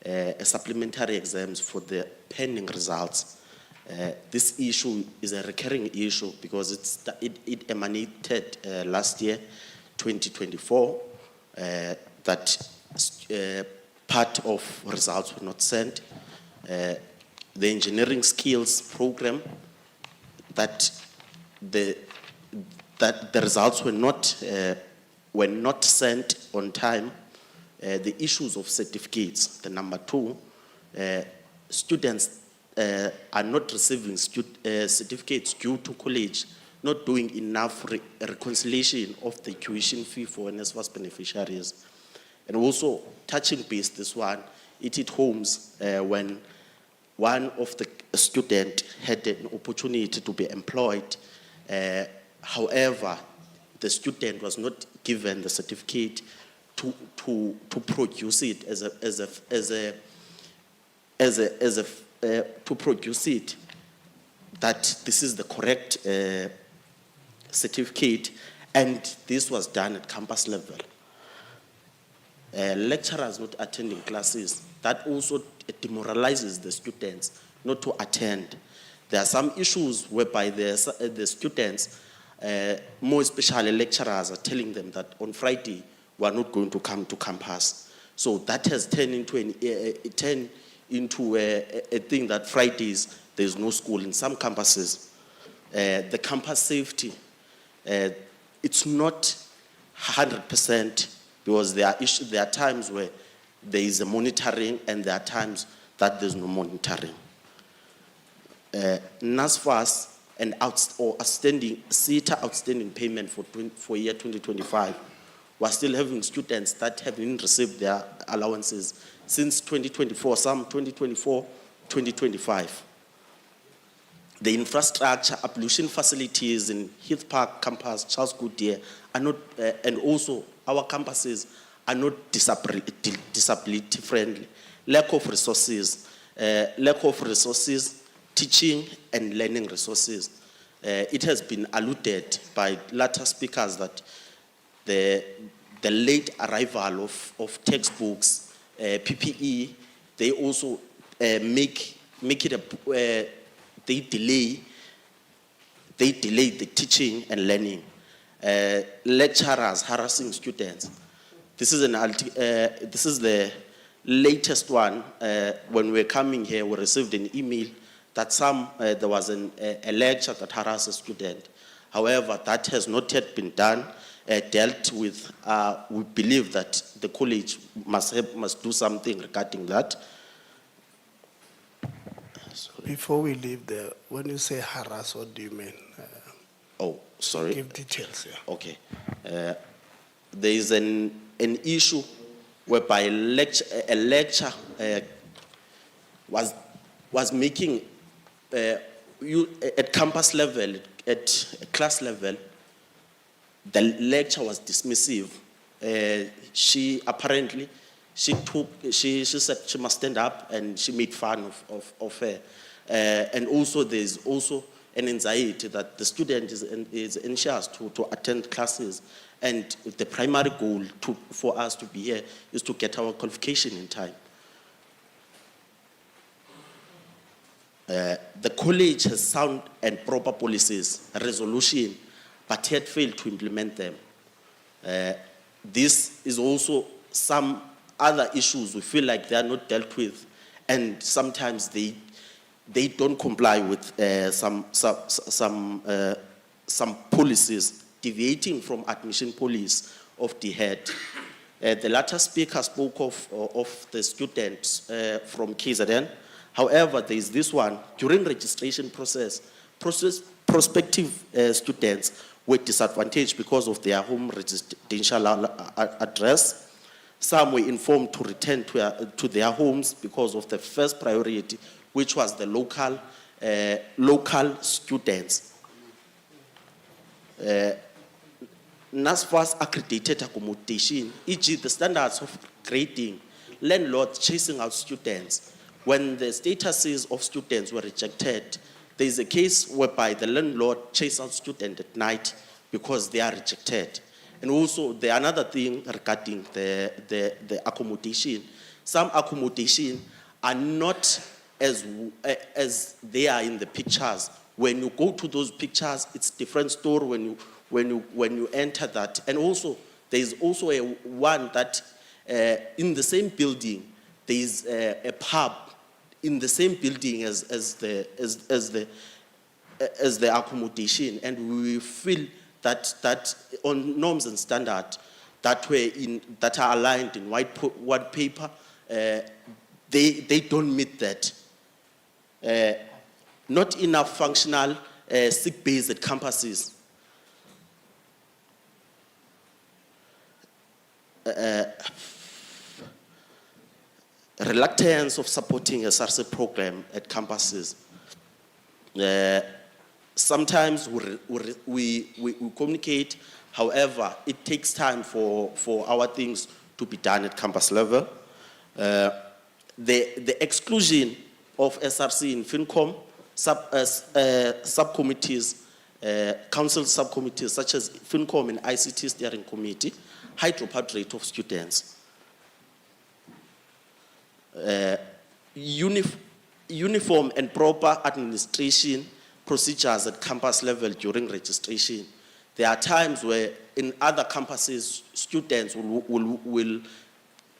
a supplementary exams for the pending results. This issue is a recurring issue because it emanated last year, 2024, that part of results were not sent. The engineering skills program, that the results were not sent on time. The issues of certificates, the number 2, students are not receiving certificates due to college not doing enough reconciliation of the tuition fee for NSFAS beneficiaries. And also, touching base this one, it hit homes when one of the students had an opportunity to be employed. However, the student was not given the certificate to produce it to produce it that this is the correct certificate, and this was done at campus level. Lecturers not attending classes, that also demoralizes the students not to attend. There are some issues whereby the students, more especially lecturers, are telling them that on Friday we are not going to come to campus. So that has turned into a thing that Fridays there's no school in some campuses. The campus safety, it's not 100%, because there are times where there is a monitoring and there are times that there's no monitoring. NSFAS and outstanding payment for year 2025, we're still having students that haven't received their allowances since 2024, some 2024, 2025. The infrastructure, ablution facilities in Heath Park campus, Charles Goodyear, are not, and also our campuses are not disability friendly. Lack of resources, teaching and learning resources. It has been alluded by latter speakers that the late arrival of textbooks, PPE, they also make it they delay the teaching and learning. Lecturers harassing students. This is the latest one. When we're coming here, we received an email that there was a lecture that harassed a student. However, that has not yet been dealt with. We believe that the college must do something regarding that. Before we leave there, when you say harass, what do you mean? Sorry. Give details, yeah. Okay. There is an issue whereby a lecture was making, at campus level, at class level, the lecture was dismissive. She she said she must stand up, and she made fun of her. And also there's also an anxiety that the student is anxious to attend classes, and the primary goal for us to be here is to get our qualification in time. The college has sound and proper policies, resolution, but yet failed to implement them. This is also some other issues we feel like they are not dealt with, and sometimes they don't comply with some policies deviating from admission policy of the head. The latter speaker spoke of the students from KZN. However, there is this one, during registration process, prospective students were disadvantaged because of their home residential address. Some were informed to return to their homes because of the first priority, which was the local students. NSFAS accredited accommodation, e.g. the standards of grading, landlords chasing out students. When the statuses of students were rejected, there is a case whereby the landlord chases out students at night because they are rejected. And also, the another thing regarding the accommodation, some accommodation are not as they are in the pictures. When you go to those pictures, it's a different story when you enter that. And also, there is also one that in the same building, there is a pub in the same building as the accommodation, and we feel that on norms and standards that are aligned in white paper, they don't meet that. Not enough functional sick bays at campuses. Reluctance of supporting a SARS program at campuses. Sometimes we communicate, however, it takes time for our things to be done at campus level. The exclusion of SRC in FinCom subcommittees, council subcommittees such as FinCom and ICT Steering Committee, high dropout rate of students. Uniform and proper administration procedures at campus level during registration. There are times where in other campuses, students will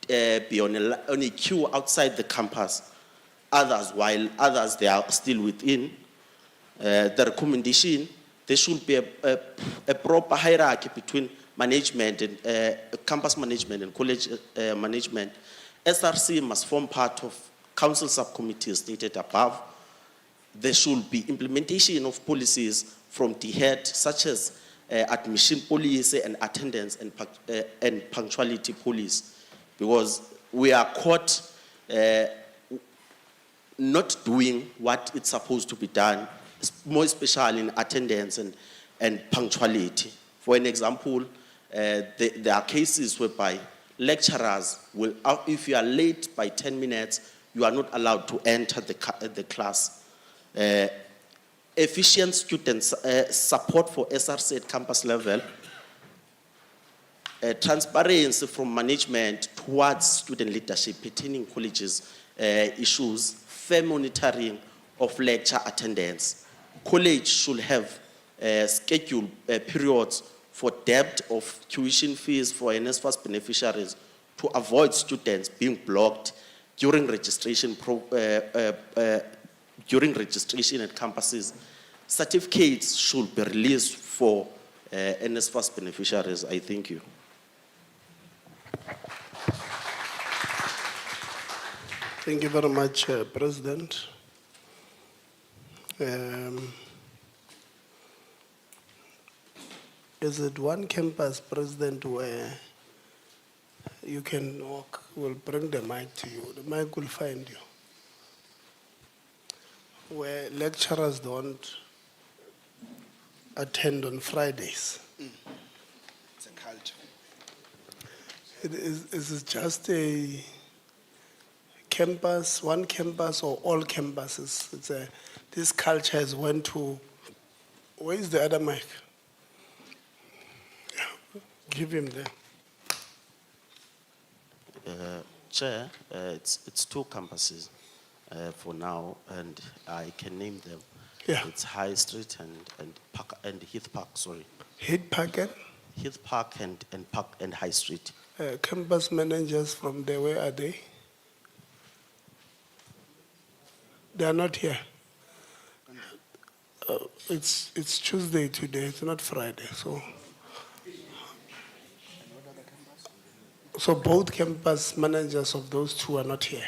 be on a queue outside the campus, while others they are still within. The recommendation, there should be a proper hierarchy between management and campus management and college management. SRC must form part of council subcommittees stated above. There should be implementation of policies from the head, such as admission policy and attendance and punctuality policy, because we are caught not doing what it's supposed to be done, more especially in attendance and punctuality. For an example, there are cases whereby lecturers will, if you are late by 10 minutes, you are not allowed to enter the class. Efficient students support for SRC at campus level, transparency from management towards student leadership pertaining colleges issues, fair monitoring of lecture attendance. College should have scheduled periods for debt of tuition fees for NSFAS beneficiaries to avoid students being blocked during registration at campuses. Certificates should be released for NSFAS beneficiaries. I thank you. Thank you very much, President. Is it one campus, President, where you can walk? We'll bring the mic to you. The mic will find you. Where lecturers don't attend on Fridays. It's a culture. Is it just a campus, one campus, or all campuses? This culture has went to, where is the other mic? Yeah, give him there. Chair, it's two campuses for now, and I can name them. Yeah. It's High Street and Heath Park, sorry. Heath Park and Heath Park and Park and High Street. campus managers from there, where are they? They are not here. It's Tuesday today, it's not Friday, so both campus managers of those two are not here.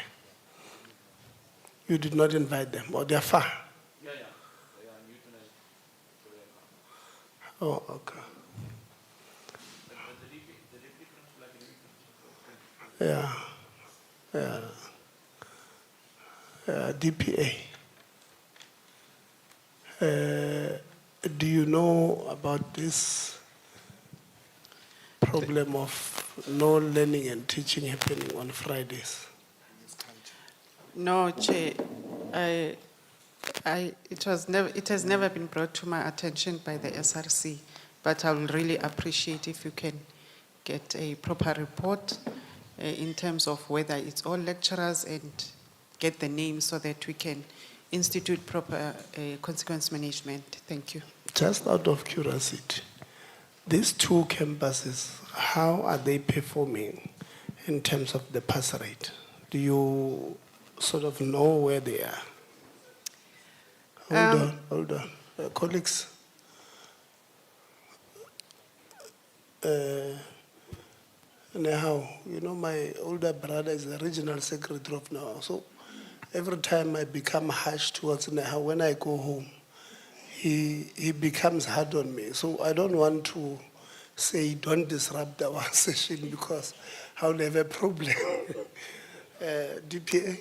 You did not invite them, or they are far? Yeah, they are neutralized. Oh, okay. Yeah, DPA. Do you know about this problem of no learning and teaching happening on Fridays? No, Chair. It has never been brought to my attention by the SRC, but I will really appreciate if you can get a proper report in terms of whether it's all lecturers and get the names so that we can institute proper consequence management. Thank you. Just out of curiosity, these two campuses, how are they performing in terms of the pass rate? Do you sort of know where they are? Hold on. Colleagues, anyhow, you know, my older brother is the regional secretary of NAHAO. So every time I become harsh towards NAHAO, when I go home, he becomes hard on me. So I don't want to say don't disrupt our session because I'll have a problem. DPA?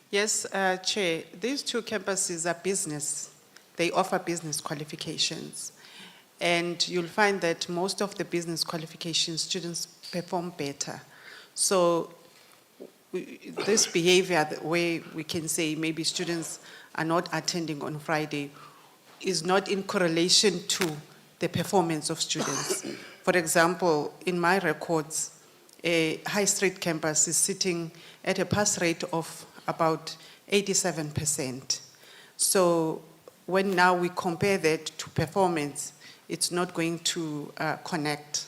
Yes, Chair. These two campuses are business. They offer business qualifications. And you'll find that most of the business qualification students perform better. So this behavior, the way we can say maybe students are not attending on Friday, is not in correlation to the performance of students. For example, in my records, a High Street campus is sitting at a pass rate of about 87%. So when now we compare that to performance, it's not going to connect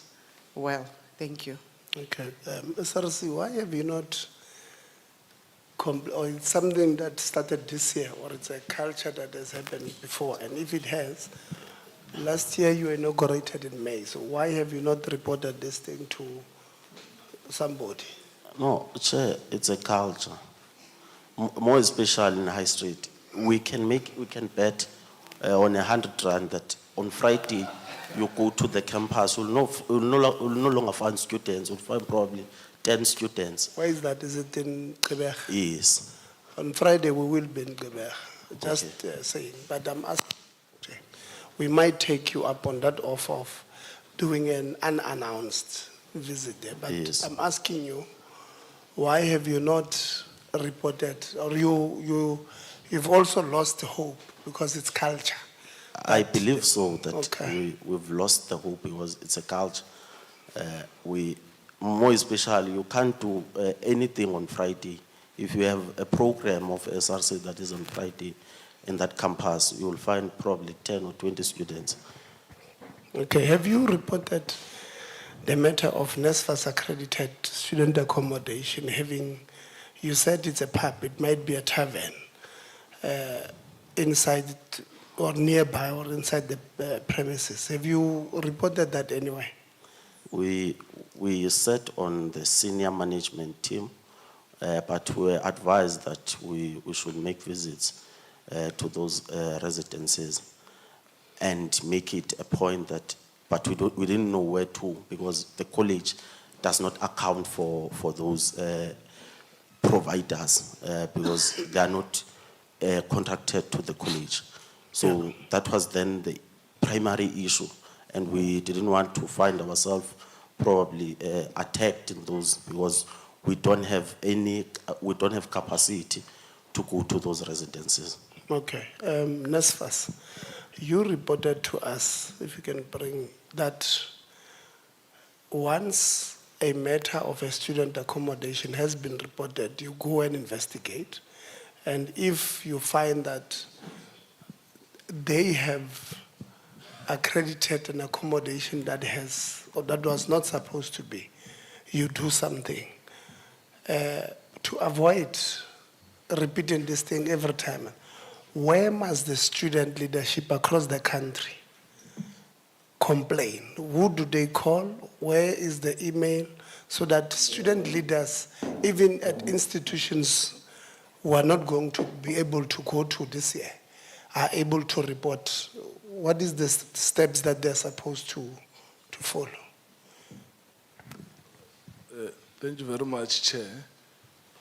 well. Thank you. Okay. SRC, why have you not, or it's something that started this year, or it's a culture that has happened before? And if it has, last year you inaugurated in May, so why have you not reported this thing to somebody? No, Chair, it's a culture. More especially in High Street. We can bet on 100 rand that on Friday you go to the campus, you'll no longer find students, you'll find probably 10 students. Why is that? Is it in Quebec? Yes. On Friday we will be in Quebec, just saying. But I'm asking, we might take you up on that offer of doing an unannounced visit there. But Yes. I'm asking you, why have you not reported, or you've also lost hope because it's culture? I believe so, that we've lost the hope because it's a culture. More especially, you can't do anything on Friday. If you have a program of SRC that is on Friday in that campus, you'll find probably 10 or 20 students. Okay, have you reported the matter of NSFAS accredited student accommodation having, you said it's a pub, it might be a tavern, inside or nearby or inside the premises. Have you reported that anyway? We sat on the senior management team, but we were advised that we should make visits to those residences and make it a point that, but we didn't know where to, because the college does not account for those providers because they are not contracted to the college. So that was then the primary issue, and we didn't want to find ourselves probably attacked in those because we don't have capacity to go to those residences. Okay, NSFAS, you reported to us, if you can bring that, once a matter of a student accommodation has been reported, you go and investigate. And if you find that they have accredited an accommodation that has, or that was not supposed to be, you do something. To avoid repeating this thing every time, where must the student leadership across the country complain? Who do they call? Where is the email? So that student leaders, even at institutions who are not going to be able to go to this year, are able to report what is the steps that they're supposed to follow. Thank you very much, Chair.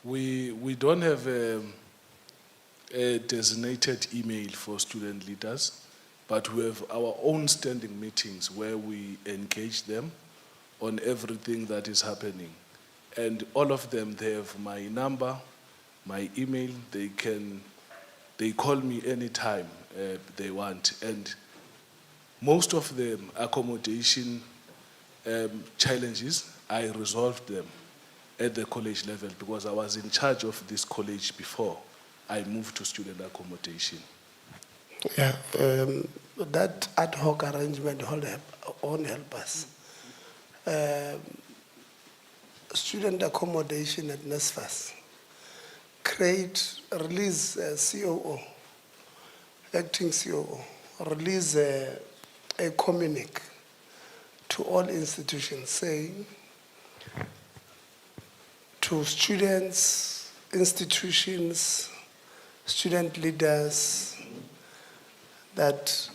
We don't have a designated email for student leaders, but we have our own standing meetings where we engage them on everything that is happening. And all of them, they have my number, my email. They call me anytime they want. And most of the accommodation challenges, I resolved them at the college level because I was in charge of this college before I moved to student accommodation. Yeah, that ad hoc arrangement won't help us. Student accommodation at NSFAS, release COO, acting COO, release a communique to all institutions saying to students, institutions, student leaders, that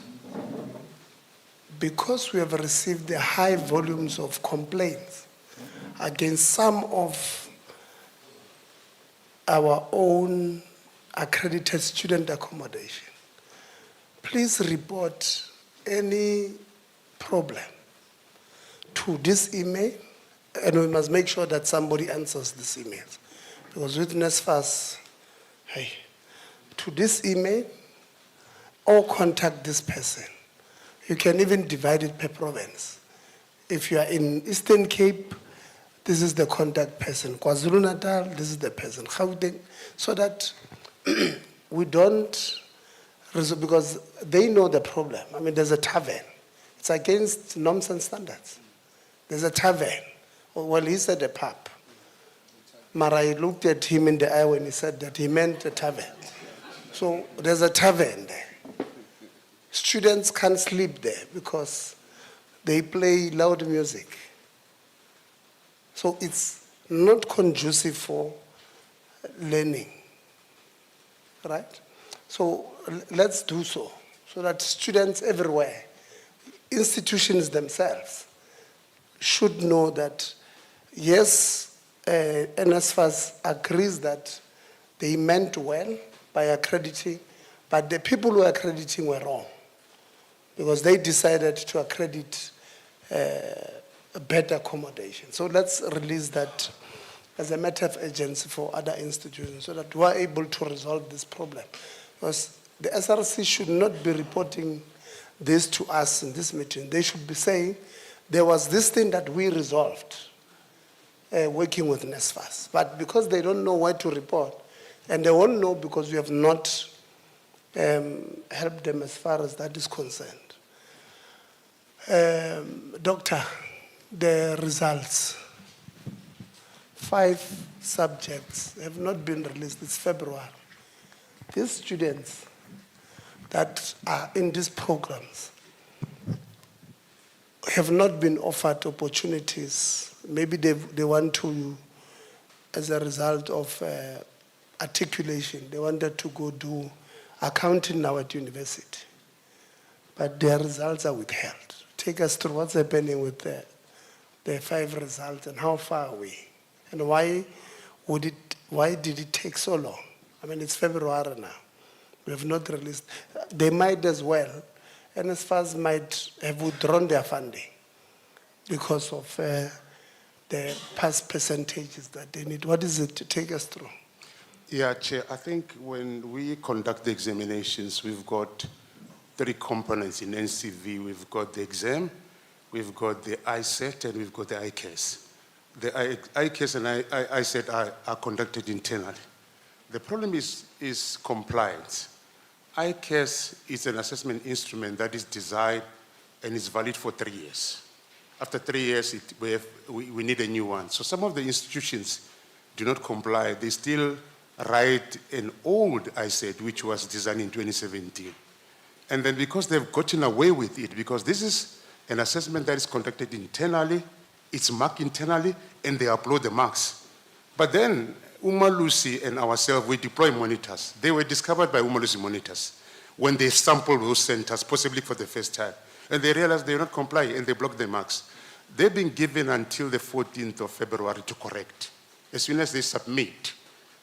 because we have received the high volumes of complaints against some of our own accredited student accommodation, please report any problem to this email, and we must make sure that somebody answers this email. Because with NSFAS, hey, to this email, or contact this person. You can even divide it per province. If you are in Eastern Cape, this is the contact person. KwaZulu-Natal, this is the person. Gauteng, so that we don't, because they know the problem. I mean, there's a tavern. It's against norms and standards. There's a tavern. Well, he said a pub. Mara looked at him in the eye when he said that he meant a tavern. So there's a tavern there. Students can't sleep there because they play loud music. So it's not conducive for learning, right? So let's do so that students everywhere, institutions themselves, should know that, yes, NSFAS agrees that they meant well by accrediting, but the people who are accrediting were wrong because they decided to accredit a better accommodation. So let's release that as a matter of urgency for other institutions so that we are able to resolve this problem. Because the SRC should not be reporting this to us in this meeting. They should be saying, there was this thing that we resolved working with NSFAS. But because they don't know where to report, and they won't know because we have not helped them as far as that is concerned. Doctor, the results, 5 subjects have not been released. It's February. These students that are in these programs have not been offered opportunities. Maybe they want to, as a result of articulation, they wanted to go do accounting now at university. But their results are withheld. Take us through what's happening with the 5 results and how far are we? And why did it take so long? I mean, it's February now. We have not released. They might as well, and NSFAS might have withdrawn their funding because of the past percentages that they need. What is it to take us through? Yeah, Chair, I think when we conduct the examinations, we've got 3 components in NCV. We've got the exam, we've got the ISET, and we've got the ICAS. The ICAS and ISET are conducted internally. The problem is compliance. ICAS is an assessment instrument that is designed and is valid for 3 years. After 3 years, we need a new one. So some of the institutions do not comply. They still write an old ISET, which was designed in 2017. And then because they've gotten away with it, because this is an assessment that is conducted internally, it's marked internally, and they upload the marks. But then Umalusi and ourselves, we deploy monitors. They were discovered by Umalusi monitors when they sampled those centers, possibly for the first time. And they realized they do not comply, and they block the marks. They've been given until the 14th of February to correct. As soon as they submit,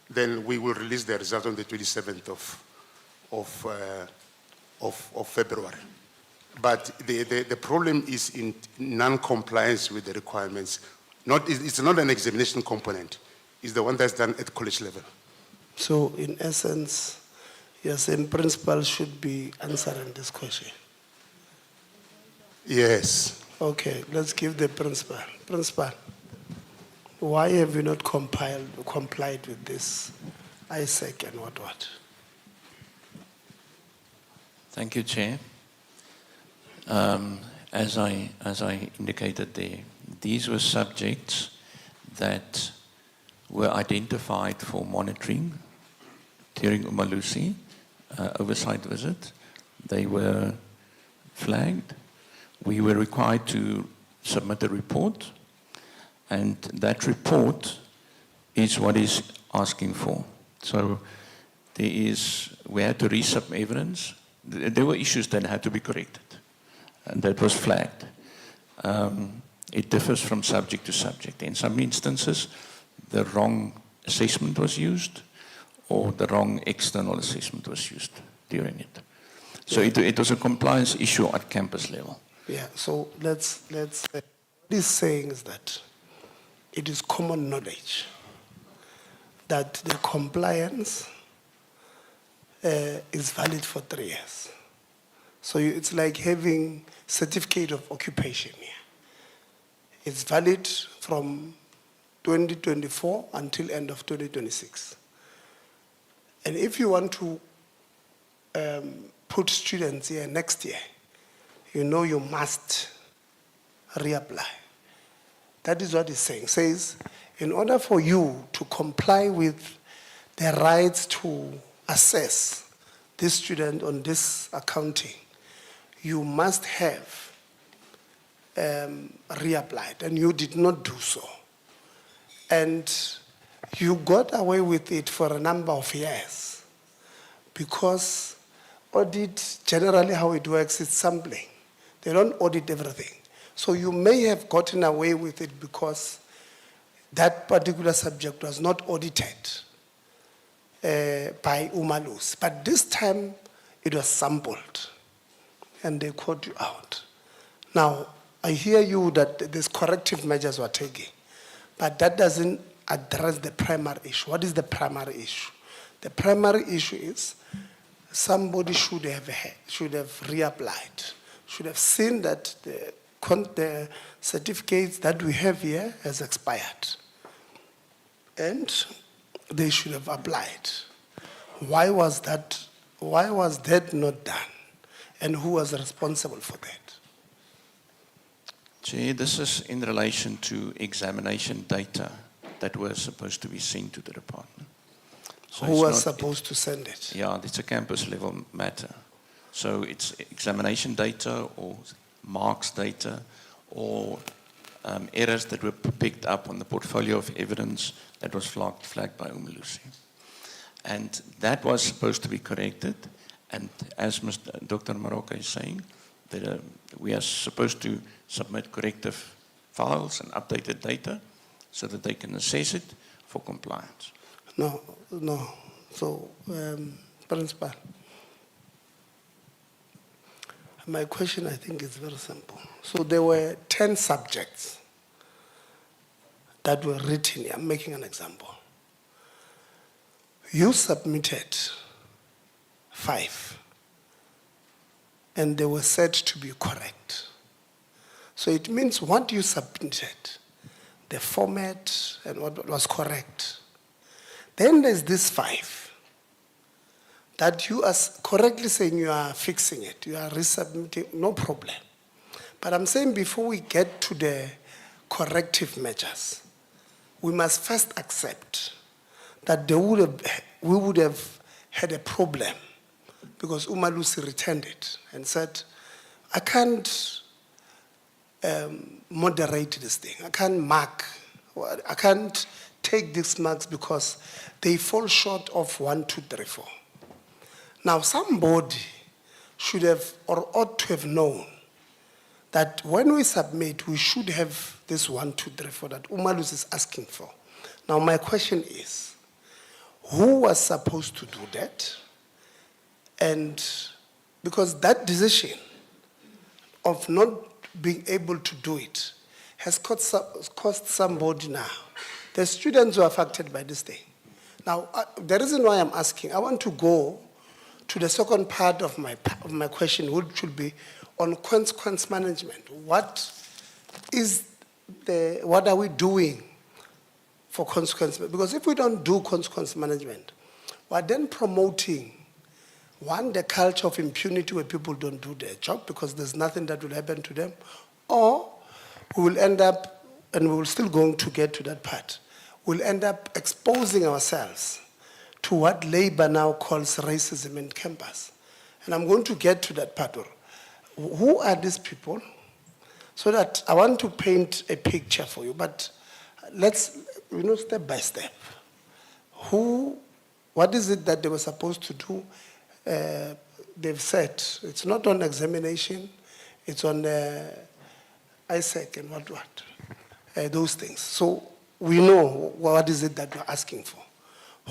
then we will release the result on the 27th of February. But the problem is in non-compliance with the requirements. It's not an examination component. It's the one that's done at college level. So in essence, you're saying principal should be answering this question? Yes. Okay, let's give the principal. Principal, why have you not complied with this ISEC and what? Thank you, Chair. As I indicated there, these were subjects that were identified for monitoring during Umalusi oversight visit. They were flagged. We were required to submit a report, and that report is what is asking for. So we had to resubmit evidence. There were issues that had to be corrected, and that was flagged. It differs from subject to subject. In some instances, the wrong assessment was used, or the wrong external assessment was used during it. So it was a compliance issue at campus level. Yeah, so let's what he's saying is that it is common knowledge that the compliance is valid for 3 years. So it's like having certificate of occupation here. It's valid from 2024 until end of 2026. And if you want to put students here next year, you know you must reapply. That is what he's saying. Says, in order for you to comply with the rights to assess this student on this accounting, you must have reapplied, and you did not do so. And you got away with it for a number of years because audit, generally how it works is sampling. They don't audit everything. So you may have gotten away with it because that particular subject was not audited by Umalus. But this time it was sampled and they caught you out. Now, I hear you that these corrective measures were taken, but that doesn't address the primary issue. What is the primary issue? The primary issue is somebody should have reapplied, should have seen that the certificates that we have here has expired, and they should have applied. Why was that not done? And who was responsible for that? Chair, this is in relation to examination data that were supposed to be sent to the department. So Who was supposed to send it? Yeah, it's a campus level matter. So it's examination data or marks data or errors that were picked up on the portfolio of evidence that was flagged by Umalusi. And that was supposed to be corrected. And as Dr. Maroka is saying, that we are supposed to submit corrective files and updated data so that they can assess it for compliance. No. So, Principal, My question, I think, is very simple. So there were 10 subjects that were written here. I'm making an example. You submitted 5, and they were said to be correct. So it means what you submitted, the format and what was correct. Then there's this 5 that you are correctly saying you are fixing it, you are resubmitting, no problem. But I'm saying before we get to the corrective measures, we must first accept that we would have had a problem because Umalusi returned it and said, I can't moderate this thing. I can't mark. I can't take these marks because they fall short of 1, 2, 3, 4. Now, somebody should have or ought to have known that when we submit, we should have this 1, 2, 3, 4 that Umalus is asking for. Now, my question is, who was supposed to do that? And because that decision of not being able to do it has cost somebody now. The students who are affected by this thing. Now, the reason why I'm asking, I want to go to the second part of my question, which should be on consequence management. What are we doing for consequence? Because if we don't do consequence management, we're then promoting, one, the culture of impunity where people don't do their job because there's nothing that will happen to them, or we will end up, and we're still going to get to that part, we'll end up exposing ourselves to what Labour now calls racism in campus. And I'm going to get to that part. Who are these people? So that I want to paint a picture for you, but let's, step by step. What is it that they were supposed to do? They've said it's not on examination, it's on ISEC and what, those things. So we know what is it that we're asking for.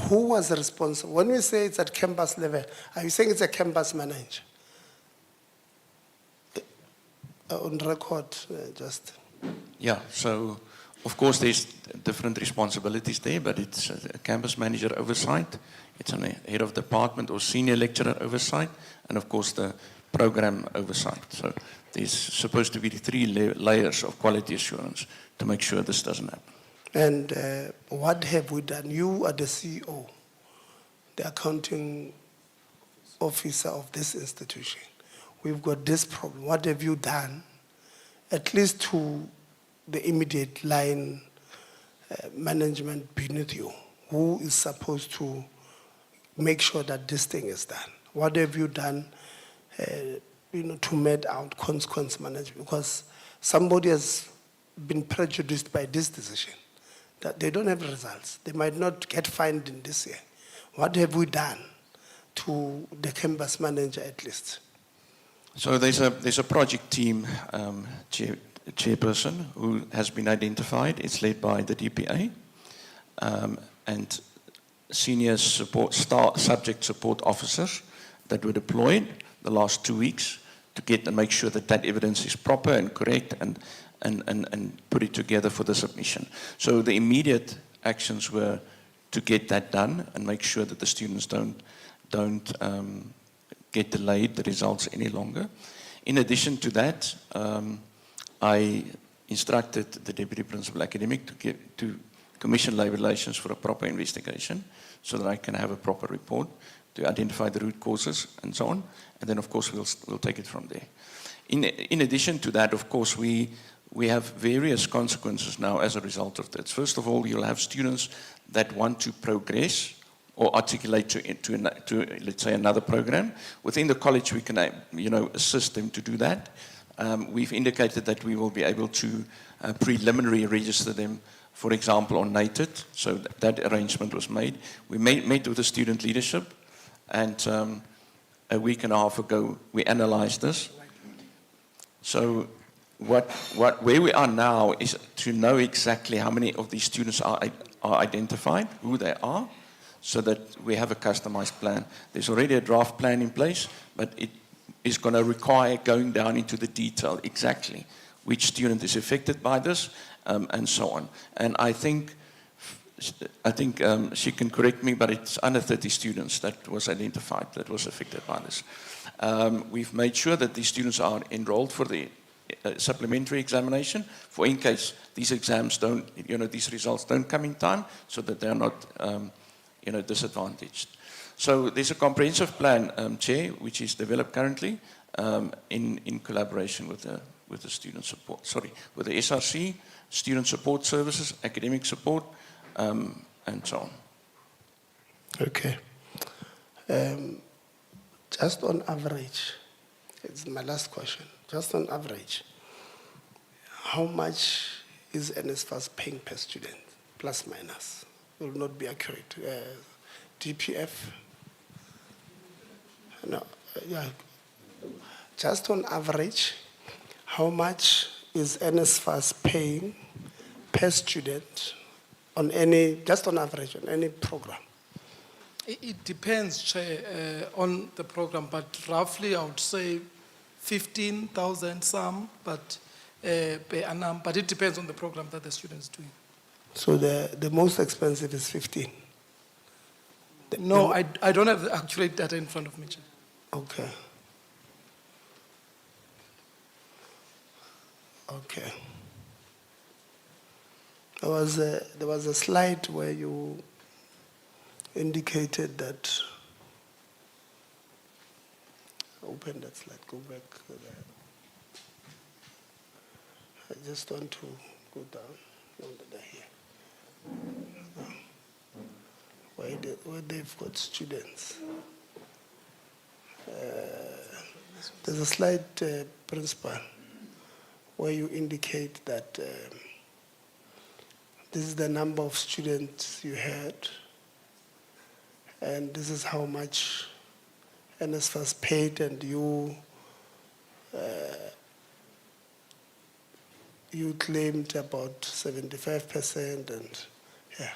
Who was responsible? When we say it's at campus level, are you saying it's a campus manager? On record, just. Yeah, so of course there's different responsibilities there, but it's a campus manager oversight, it's a head of department or senior lecturer oversight, and of course the program oversight. So there's supposed to be 3 layers of quality assurance to make sure this doesn't happen. And what have we done? You are the CEO, the accounting officer of this institution. We've got this problem. What have you done, at least to the immediate line management beneath you, who is supposed to make sure that this thing is done? What have you done, to met out consequence management? Because somebody has been prejudiced by this decision, that they don't have results. They might not get fined in this year. What have we done to the campus manager at least? So there's a project team chairperson who has been identified. It's led by the DPA, and senior subject support officers that were deployed the last 2 weeks to get and make sure that that evidence is proper and correct and put it together for the submission. So the immediate actions were to get that done and make sure that the students don't get delayed the results any longer. In addition to that, I instructed the Deputy Principal Academic to commission labor relations for a proper investigation so that I can have a proper report to identify the root causes and so on. And then, of course, we'll take it from there. In addition to that, of course, we have various consequences now as a result of that. First of all, you'll have students that want to progress or articulate to let's say, another program. Within the college, we can, assist them to do that. We've indicated that we will be able to preliminary register them, for example, on NATED. So that arrangement was made. We met with the student leadership, and a week and a half ago, we analyzed this. So where we are now is to know exactly how many of these students are identified, who they are, so that we have a customized plan. There's already a draft plan in place, but is going to require going down into the detail exactly which student is affected by this, and so on. And I think she can correct me, but it's under 30 students that was identified that was affected by this. We've made sure that these students are enrolled for the supplementary examination, for in case these exams don't, these results don't come in time, so that they're not, disadvantaged. So there's a comprehensive plan, Chair, which is developed currently in collaboration with the student support, with the SRC, student support services, academic support, and so on. Okay. Just on average, it's my last question. Just on average, how much is NSFAS paying per student, plus minus? Will not be accurate. DPF? No, yeah. Just on average, how much is NSFAS paying per student on any, just on average, on any program? It depends, Chair, on the program, but roughly I would say 15,000 some, but per annum, but it depends on the program that the student is doing. So the most expensive is 15? No, I don't have the accurate data in front of me, Chair. Okay. Okay. There was a slide where you indicated that. Open that slide. Go back there. I just want to go down. No, they're here. Where they've got students. There's a slide, Principal, where you indicate that this is the number of students you had, and this is how much NSFAS paid, and you claimed about 75%, and yeah.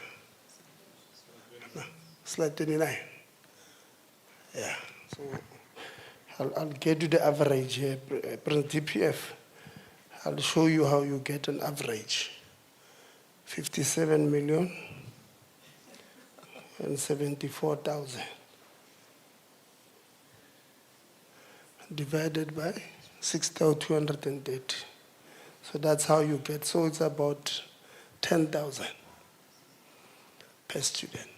No, slide 29. Yeah, so I'll get you the average here, DPF. I'll show you how you get an average. 57 million and 74,000 divided by 6,230. So that's how you get. So it's about 10,000 per student.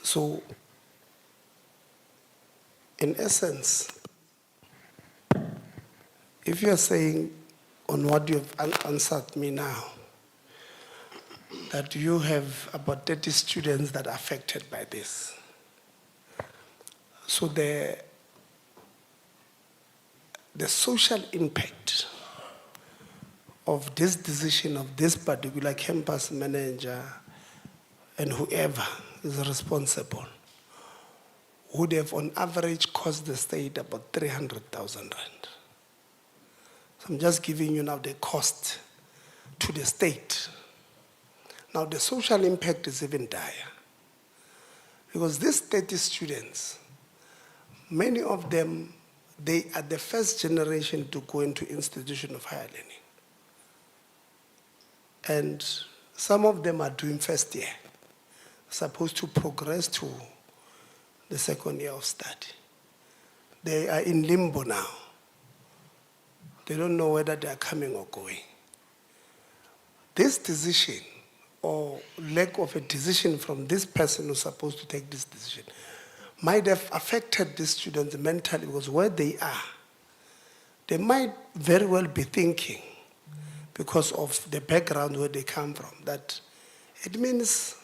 So in essence, if you're saying on what you've answered me now, that you have about 30 students that are affected by this. So the social impact of this decision of this particular campus manager and whoever is responsible would have on average cost the state about 300,000 rand. So I'm just giving you now the cost to the state. Now the social impact is even dire, because these 30 students, many of them, they are the first generation to go into institution of higher learning. And some of them are doing first year, supposed to progress to the second year of study. They are in limbo now. They don't know whether they are coming or going. This decision, or lack of a decision from this person who's supposed to take this decision, might have affected these students mentally, because where they are, they might very well be thinking, because of the background where they come from, that it means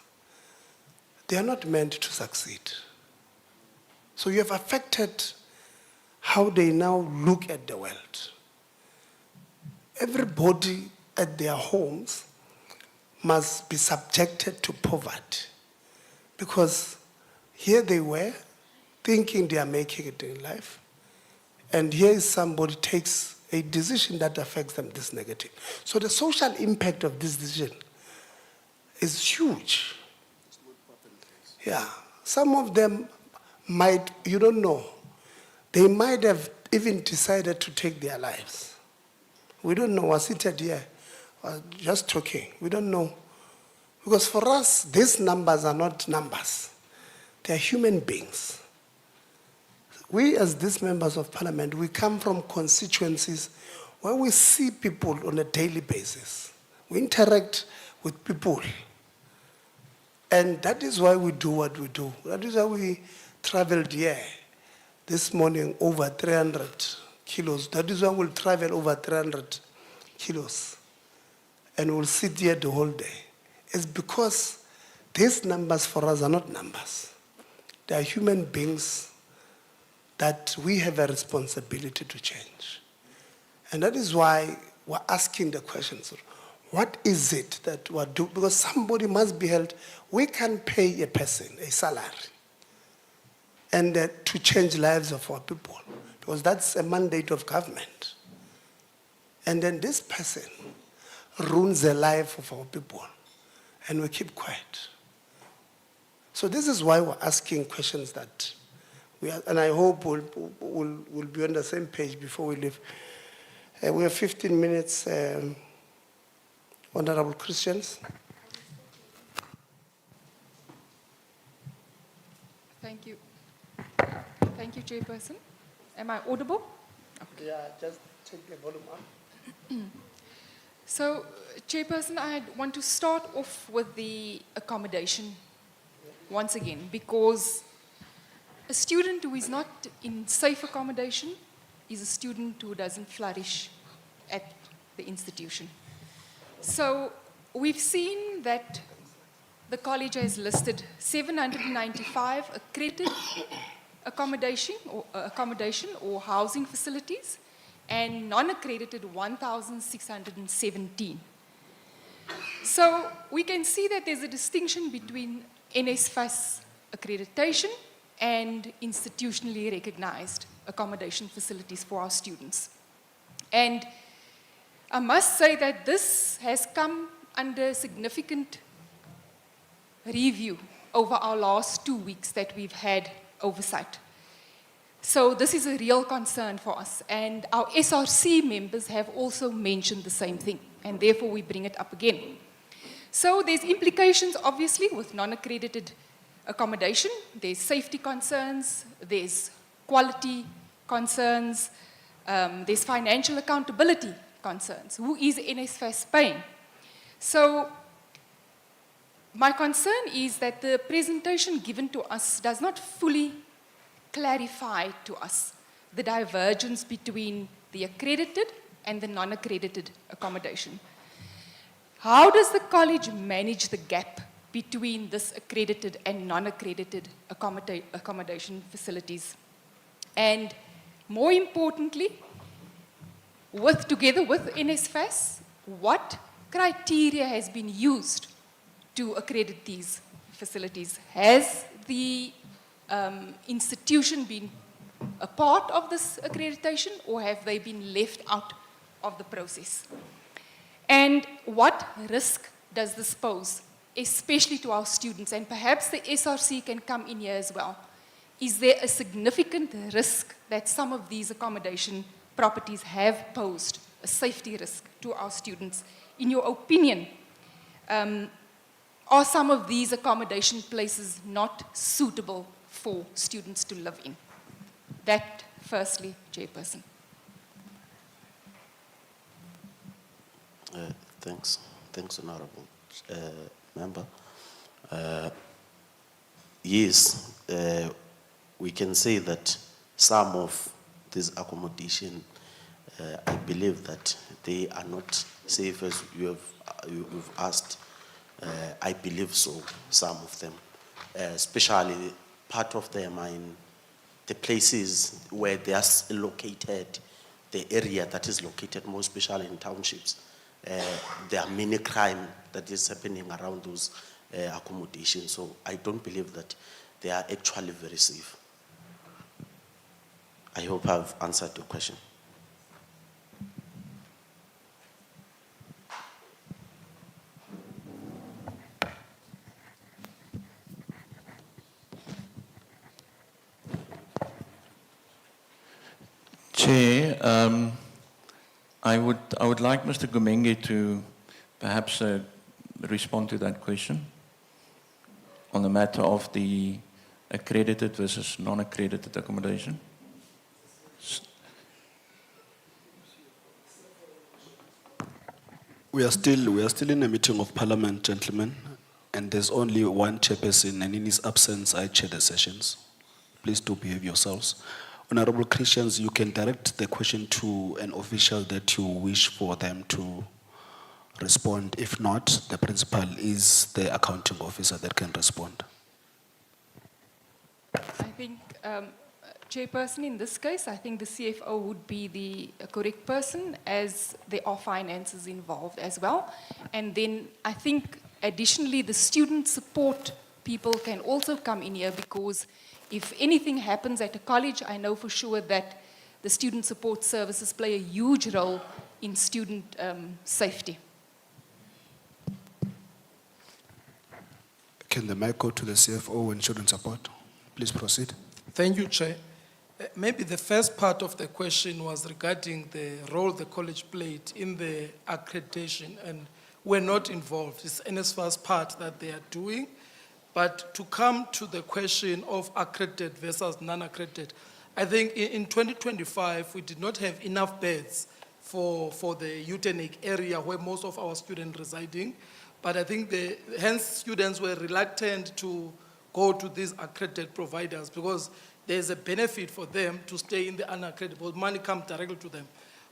they are not meant to succeed. So you have affected how they now look at the world. Everybody at their homes must be subjected to poverty, because here they were thinking they are making it in life, and here is somebody takes a decision that affects them this negative. So the social impact of this decision is huge. Yeah, Some of them might, you don't know, they might have even decided to take their lives. We don't know. We're seated here, we're just talking. We don't know. Because for us, these numbers are not numbers. They're human beings. We, as these members of parliament, we come from constituencies where we see people on a daily basis. We interact with people. And that is why we do what we do. That is why we traveled here this morning over 300 kilos. That is why we'll travel over 300 kilos. And we'll sit here the whole day. It's because these numbers for us are not numbers. They are human beings that we have a responsibility to change. And that is why we're asking the questions. What is it that we're doing? Because somebody must be held. We can pay a person a salary and to change lives of our people, because that's a mandate of government. And then this person ruins the life of our people, and we keep quiet. So this is why we're asking questions that we are, and I hope we'll be on the same page before we leave. We have 15 minutes, Honorable Christians. Thank you. Thank you, Chairperson. Am I audible? Yeah, just take the volume up. So, Chairperson, I want to start off with the accommodation once again, because a student who is not in safe accommodation is a student who doesn't flourish at the institution. So we've seen that the college has listed 795 accredited accommodation or housing facilities, and non-accredited 1,617. So we can see that there's a distinction between NSFAS accreditation and institutionally recognized accommodation facilities for our students. And I must say that this has come under significant review over our last 2 weeks that we've had oversight. So this is a real concern for us, and our SRC members have also mentioned the same thing, and therefore we bring it up again. So there's implications, obviously, with non-accredited accommodation. There's safety concerns, there's quality concerns, there's financial accountability concerns. Who is NSFAS paying? So my concern is that the presentation given to us does not fully clarify to us the divergence between the accredited and the non-accredited accommodation. How does the college manage the gap between this accredited and non-accredited accommodation facilities? And more importantly, together with NSFAS, what criteria has been used to accredit these facilities? Has the institution been a part of this accreditation, or have they been left out of the process? And what risk does this pose, especially to our students? And perhaps the SRC can come in here as well. Is there a significant risk that some of these accommodation properties have posed, a safety risk to our students? In your opinion, are some of these accommodation places not suitable for students to live in? That, firstly, Chairperson. Thanks, Honorable Member. Yes, we can say that some of these accommodation, I believe that they are not safe as you've asked. I believe so, some of them. Especially part of them are in the places where they are located, the area that is located, more especially in townships. There are many crime that is happening around those accommodations. So I don't believe that they are actually very safe. I hope I've answered your question. Chair, I would like Mr. Gumenge to perhaps respond to that question on the matter of the accredited versus non-accredited accommodation. We are still in a meeting of Parliament, gentlemen, and there's only one chairperson, and in his absence, I chair the sessions. Please do behave yourselves. Honorable Christians, you can direct the question to an official that you wish for them to respond. If not, the principal is the accounting officer that can respond. I think, Chairperson, in this case, I think the CFO would be the correct person, as there are finances involved as well. And then I think additionally the student support people can also come in here, because if anything happens at a college, I know for sure that the student support services play a huge role in student safety. Can the mic go to the CFO and student support? Please proceed. Thank you, Chair. Maybe the first part of the question was regarding the role the college played in the accreditation, and we're not involved. It's NSFA's part that they are doing. But to come to the question of accredited versus non-accredited, I think in 2025, we did not have enough beds for the Utenik area where most of our students residing. But I think hence students were reluctant to go to these accredited providers, because there's a benefit for them to stay in the unaccredited, because money comes directly to them.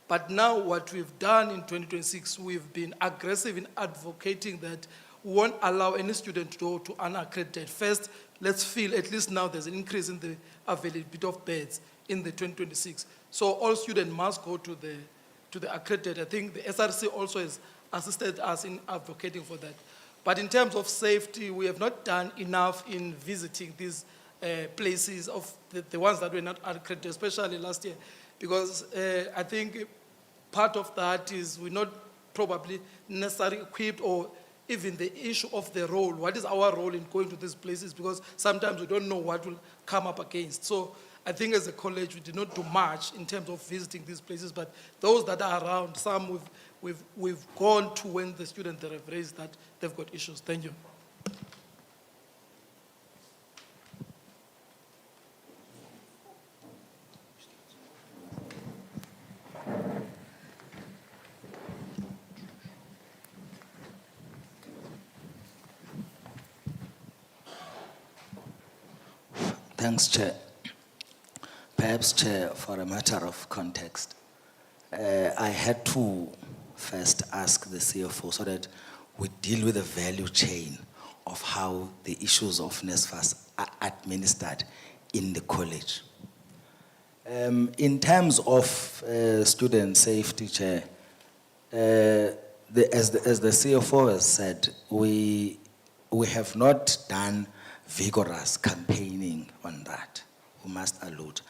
But now what we've done in 2026, we've been aggressive in advocating that we won't allow any student to go to unaccredited. First, let's feel at least now there's an increase in the availability of beds in the 2026. So all students must go to the accredited. I think the SRC also has assisted us in advocating for that. But in terms of safety, we have not done enough in visiting these places of the ones that were not accredited, especially last year, because I think part of that is we're not probably necessarily equipped, or even the issue of the role. What is our role in going to these places? Because sometimes we don't know what will come up against. So I think as a college, we did not do much in terms of visiting these places, but those that are around, some we've gone to when the students have raised that they've got issues. Thank you. Thanks, Chair. Perhaps, Chair, for a matter of context, I had to first ask the CFO so that we deal with the value chain of how the issues of NSFAS are administered in the college. In terms of student safety, Chair, as the CFO has said, we have not done vigorous campaigning on that, we must allude.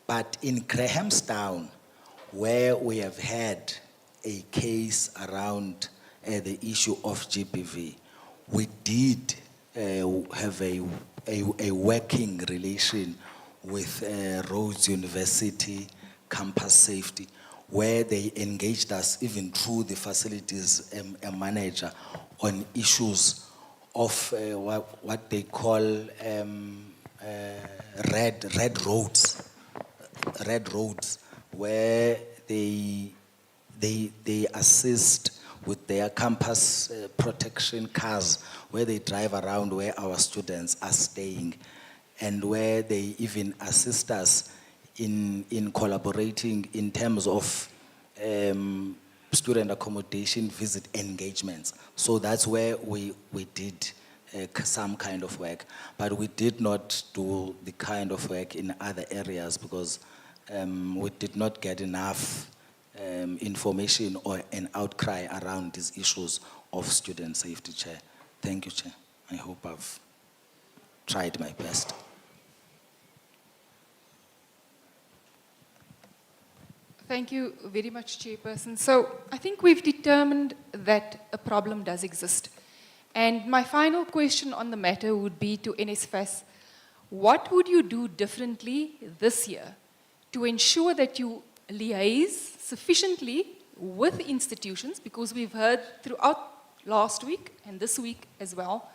But in Grahamstown, where we have had a case around the issue of GBV, we did have a working relation with Rhodes University Campus Safety, where they engaged us even through the facilities manager on issues of what they call red roads, where they assist with their campus protection cars, where they drive around where our students are staying, and where they even assist us in collaborating in terms of student accommodation visit engagements. So that's where we did some kind of work, but we did not do the kind of work in other areas because we did not get enough information or an outcry around these issues of student safety, Chair. Thank you, Chair. I hope I've tried my best. Thank you very much, Chairperson. So I think we've determined that a problem does exist. And my final question on the matter would be to NSFAS, what would you do differently this year to ensure that you liaise sufficiently with institutions, because we've heard throughout last week and this week as well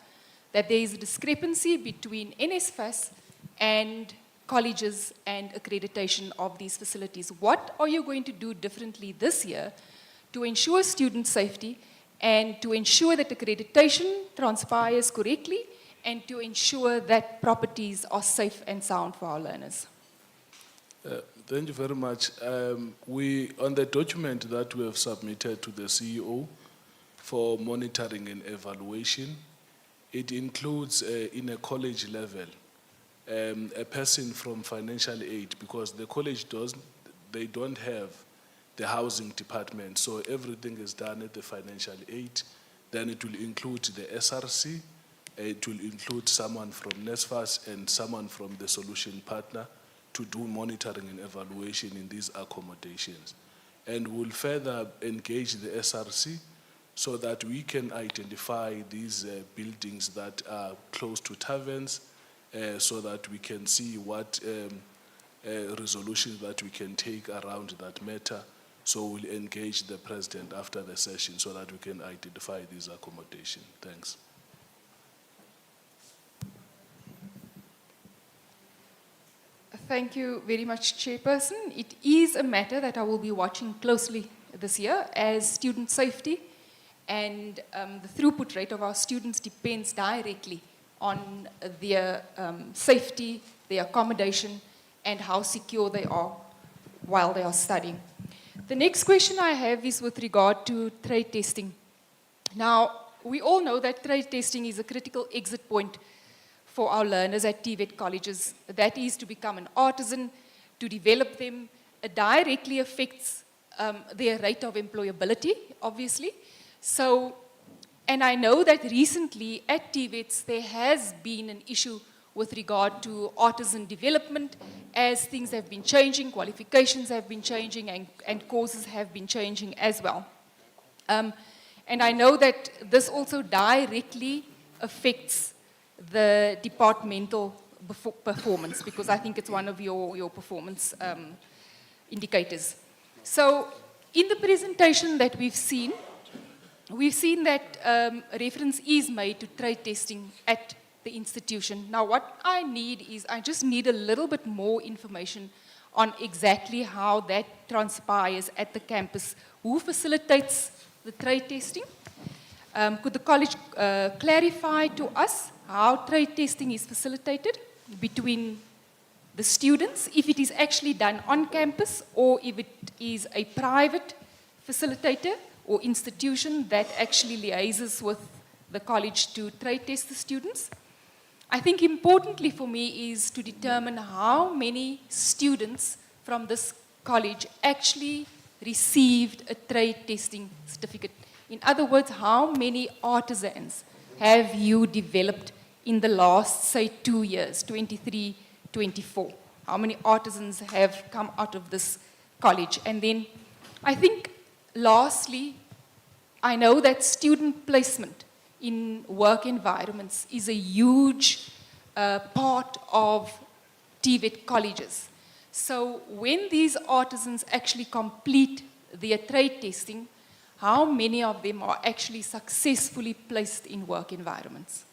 that there is a discrepancy between NSFAS and colleges and accreditation of these facilities. What are you going to do differently this year to ensure student safety and to ensure that accreditation transpires correctly and to ensure that properties are safe and sound for our learners? Thank you very much. On the document that we have submitted to the CEO for monitoring and evaluation, it includes in a college level a person from financial aid, because the college they don't have the housing department, so everything is done at the financial aid. Then it will include the SRC, it will include someone from NSFAS and someone from the solution partner to do monitoring and evaluation in these accommodations. And we'll further engage the SRC so that we can identify these buildings that are close to taverns, so that we can see what resolutions that we can take around that matter. So we'll engage the president after the session so that we can identify these accommodations. Thanks. Thank you very much, Chairperson. It is a matter that I will be watching closely this year, as student safety and the throughput rate of our students depends directly on their safety, their accommodation, and how secure they are while they are studying. The next question I have is with regard to trade testing. Now, we all know that trade testing is a critical exit point for our learners at TVET colleges. That is to become an artisan, to develop them. It directly affects their rate of employability, obviously. So, and I know that recently at TVETs there has been an issue with regard to artisan development, as things have been changing, qualifications have been changing, and courses have been changing as well. And I know that this also directly affects the departmental performance, because I think it's one of your performance indicators. So in the presentation that we've seen that reference is made to trade testing at the institution. Now what I need is, I just need a little bit more information on exactly how that transpires at the campus. Who facilitates the trade testing? Could the college clarify to us how trade testing is facilitated between the students, if it is actually done on campus or if it is a private facilitator or institution that actually liaises with the college to trade test the students? I think importantly for me is to determine how many students from this college actually received a trade testing certificate. In other words, how many artisans have you developed in the last, say, 2 years, 23, 24? How many artisans have come out of this college? And then I think, lastly, I know that student placement in work environments is a huge part of TVET colleges. So when these artisans actually complete their trade testing, how many of them are actually successfully placed in work environments?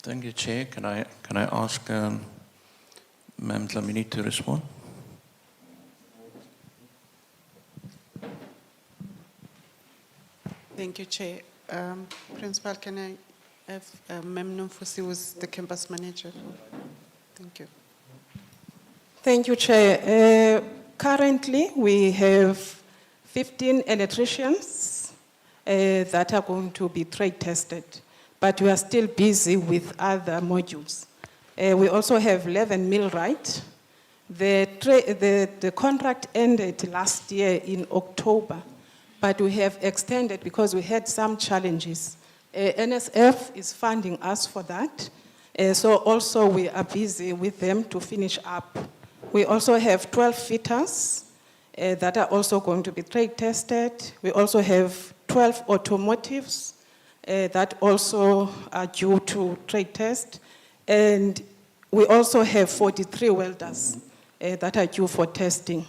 Thank you, Chair. Can I ask Ma'am Dlamini to respond? Thank you, Chair. Principal, can I have Ma'am Nomfusi, who is the campus manager? Thank you. Thank you, Chair. Currently, we have 15 electricians that are going to be trade tested, but we are still busy with other modules. We also have 11 millwrights. The contract ended last year in October, but we have extended because we had some challenges. NSF is funding us for that, so also we are busy with them to finish up. We also have 12 fitters that are also going to be trade tested. We also have 12 automotives that also are due to trade test. And we also have 43 welders that are due for testing.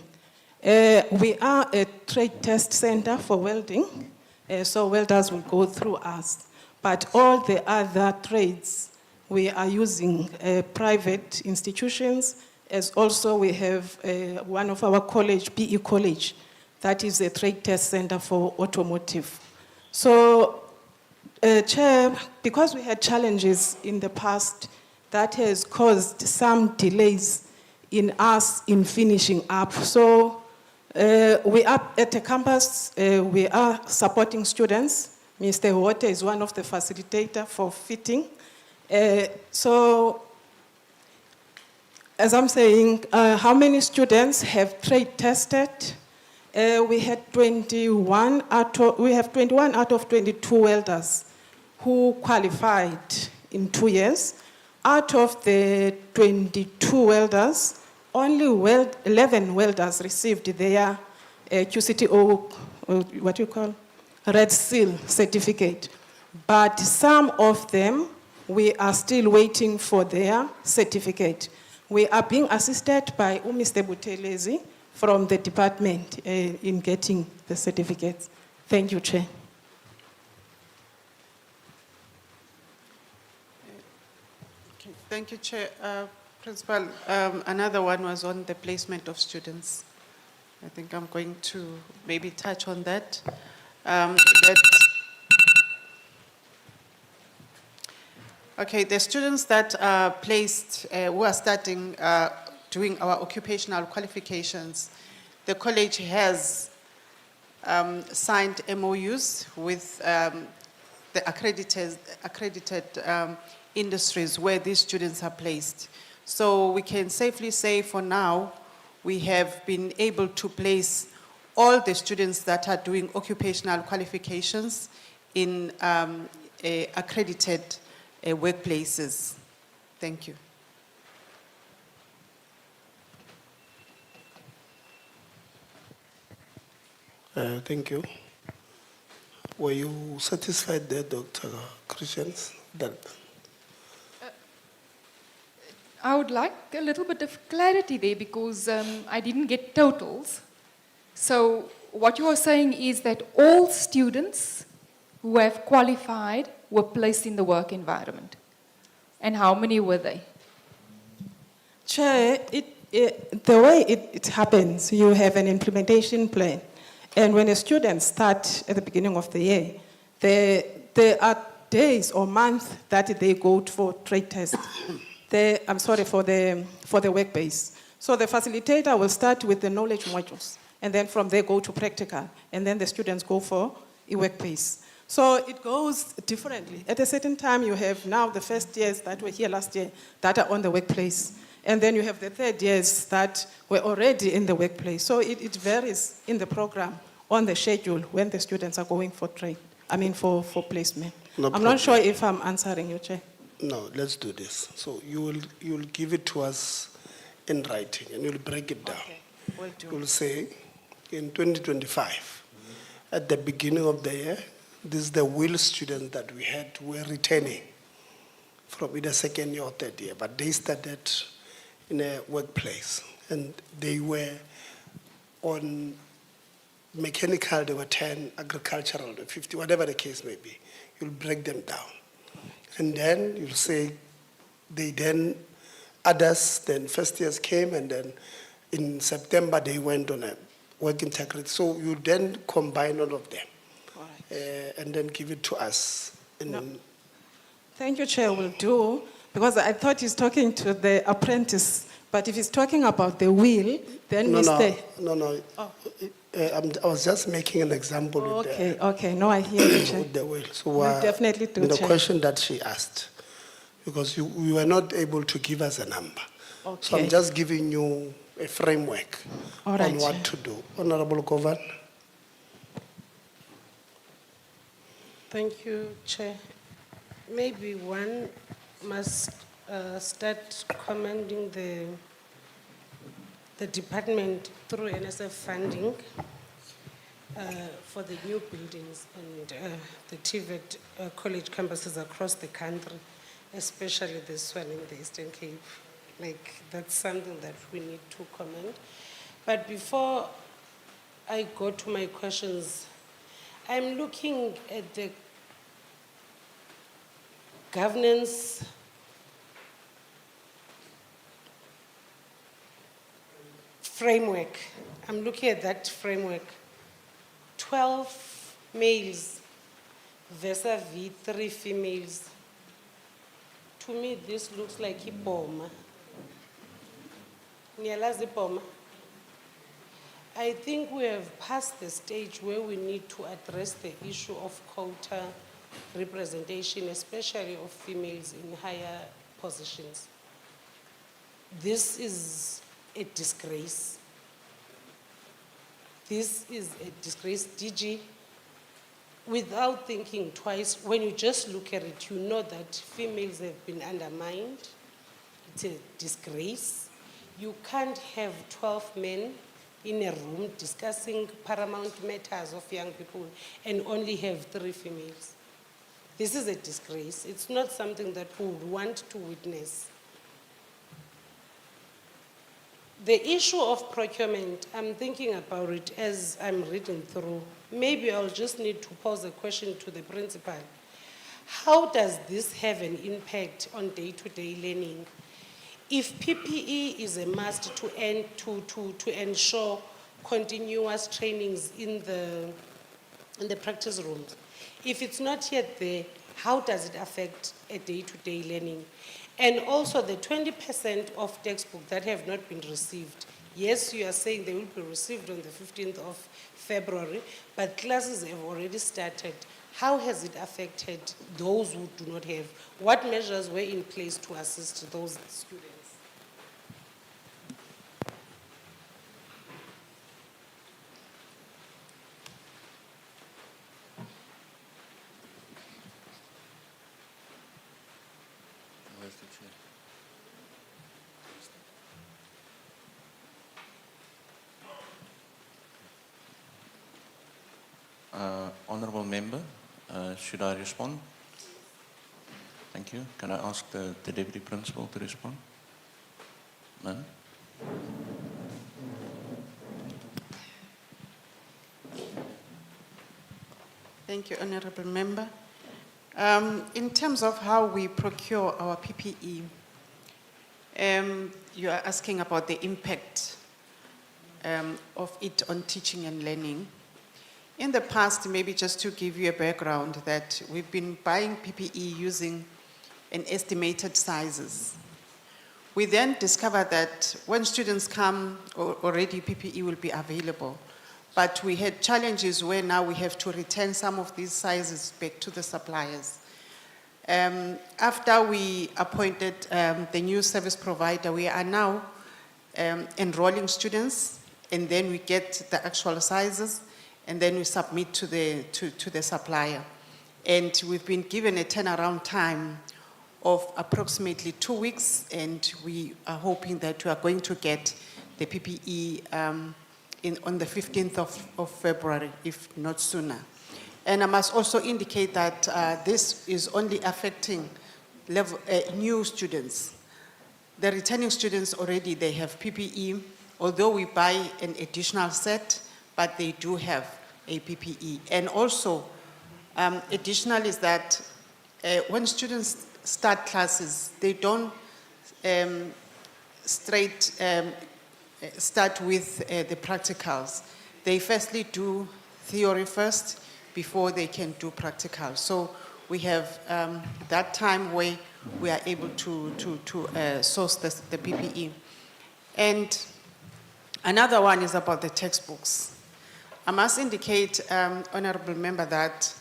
We are a trade test center for welding, so welders will go through us. But all the other trades, we are using private institutions, as also we have one of our college, PE College, that is a trade test center for automotive. So, Chair, because we had challenges in the past, that has caused some delays in us in finishing up. So we are at the campus, we are supporting students. Mr. Huote is one of the facilitators for fitting. So, as I'm saying, how many students have trade tested? We have 21 out of 22 welders who qualified in 2 years. Out of the 22 welders, only 11 welders received their QCTO, what you call, Red Seal certificate. But some of them, we are still waiting for their certificate. We are being assisted by Mr. Butelezi from the department in getting the certificates. Thank you, Chair. Okay, thank you, Chair. Principal, another one was on the placement of students. I think I'm going to maybe touch on that. Okay, the students that are placed, who are starting doing our occupational qualifications, the college has signed MOUs with the accredited industries where these students are placed. So we can safely say for now, we have been able to place all the students that are doing occupational qualifications in accredited workplaces. Thank you. Thank you. Were you satisfied there, Dr. Christians? That I would like a little bit of clarity there because I didn't get totals. So what you are saying is that all students who have qualified were placed in the work environment. And how many were they? Chair, the way it happens, you have an implementation plan. And when a student starts at the beginning of the year, there are days or months that they go for trade test. For the work base. So the facilitator will start with the knowledge modules, and then from there go to practical, and then the students go for a work base. So it goes differently. At a certain time, you have now the first years that were here last year that are on the workplace. And then you have the third years that were already in the workplace. So it varies in the program, on the schedule, when the students are going for for placement. I'm not sure if I'm answering you, Chair. no, let's do this. So you'll give it to us in writing, and you'll break it down. Okay, will do. You'll say, in 2025, at the beginning of the year, this is the will students that we had were returning from either second year or third year, but they started in a workplace, and they were on mechanical, they were 10, agricultural, 50, whatever the case may be. You'll break them down. And then you'll say, others, then first years came, and then in September they went on a work integrity. So you then combine all of them, and then give it to us. Thank you, Chair, will do. Because I thought he's talking to the apprentice, but if he's talking about the will, then Mr. No. I was just making an example Okay, no, I hear you, Chair. with the will. So We'll definitely do, the Chair. question that she asked, because you were not able to give us a number. So Okay. I'm just giving you a framework All right, on what Chair. to do. Honorable Govan. Thank you, Chair. Maybe one must start commending the department through NSF funding for the new buildings and the TVET college campuses across the country. especially this one in the Eastern Cape. Like, that's something that we need to comment. But before I go to my questions, I'm looking at the governance framework. I'm looking at that framework. 12 males versus 3 females. To me, this looks like a bomb. Niyalazi ibhoma? I think we have passed the stage where we need to address the issue of quota representation, especially of females in higher positions. This is a disgrace. This is a disgrace. DG, without thinking twice, when you just look at it, you know that females have been undermined. It's a disgrace. You can't have 12 men in a room discussing paramount matters of young people and only have 3 females. This is a disgrace. It's not something that we would want to witness. The issue of procurement, I'm thinking about it as I'm reading through. Maybe I'll just need to pose a question to the principal. How does this have an impact on day-to-day learning? If PPE is a must to ensure continuous trainings in the practice rooms, if it's not yet there, how does it affect a day-to-day learning? And also the 20% of textbooks that have not been received. Yes, you are saying they will be received on the 15th of February, but classes have already started. How has it affected those who do not have? What measures were in place to assist those students? Honourable Member, should I respond? Thank you. Can I ask the Deputy Principal to respond? No? Thank you, Honourable Member. In terms of how we procure our PPE, you are asking about the impact of it on teaching and learning. In the past, maybe just to give you a background, that we've been buying PPE using an estimated sizes. We then discovered that when students come, already PPE will be available. But we had challenges where now we have to return some of these sizes back to the suppliers. After we appointed the new service provider, we are now enrolling students, and then we get the actual sizes, and then we submit to the supplier. And we've been given a turnaround time of approximately 2 weeks, and we are hoping that we are going to get the PPE on the 15th of February, if not sooner. And I must also indicate that this is only affecting new students. The returning students already, they have PPE, although we buy an additional set, but they do have a PPE. And also, additional is that when students start classes, they don't start with the practicals. They firstly do theory first before they can do practicals. So we have that time where we are able to source the PPE. And another one is about the textbooks. I must indicate, Honourable Member, that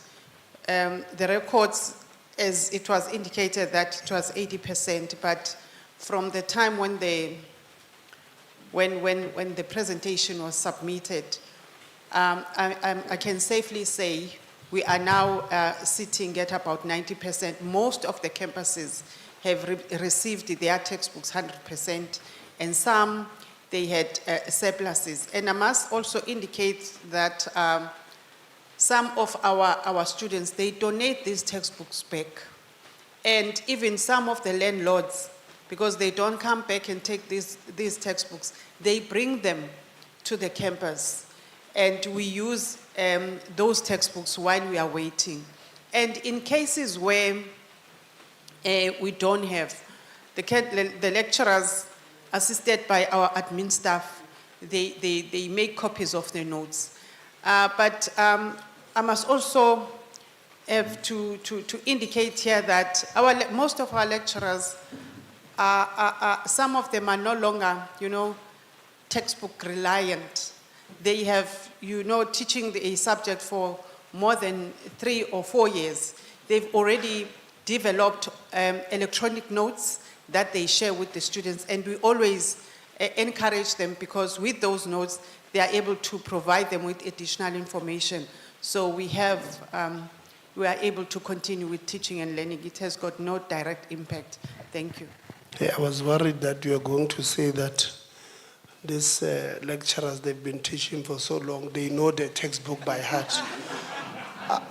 the records, as it was indicated that it was 80%, but from the time when the presentation was submitted, I can safely say we are now sitting at about 90%. Most of the campuses have received their textbooks 100%, and some they had surpluses. And I must also indicate that some of our students, they donate these textbooks back. And even some of the landlords, because they don't come back and take these textbooks, they bring them to the campus. And we use those textbooks while we are waiting. And in cases where we don't have, the lecturers, assisted by our admin staff, they make copies of the notes. But I must also have to indicate here that most of our lecturers, some of them are no longer, textbook reliant. They have, teaching a subject for more than 3 or 4 years. They've already developed electronic notes that they share with the students, and we always encourage them, because with those notes, they are able to provide them with additional information. So we are able to continue with teaching and learning. It has got no direct impact. Thank you. Yeah, I was worried that you were going to say that these lecturers, they've been teaching for so long, they know the textbook by heart.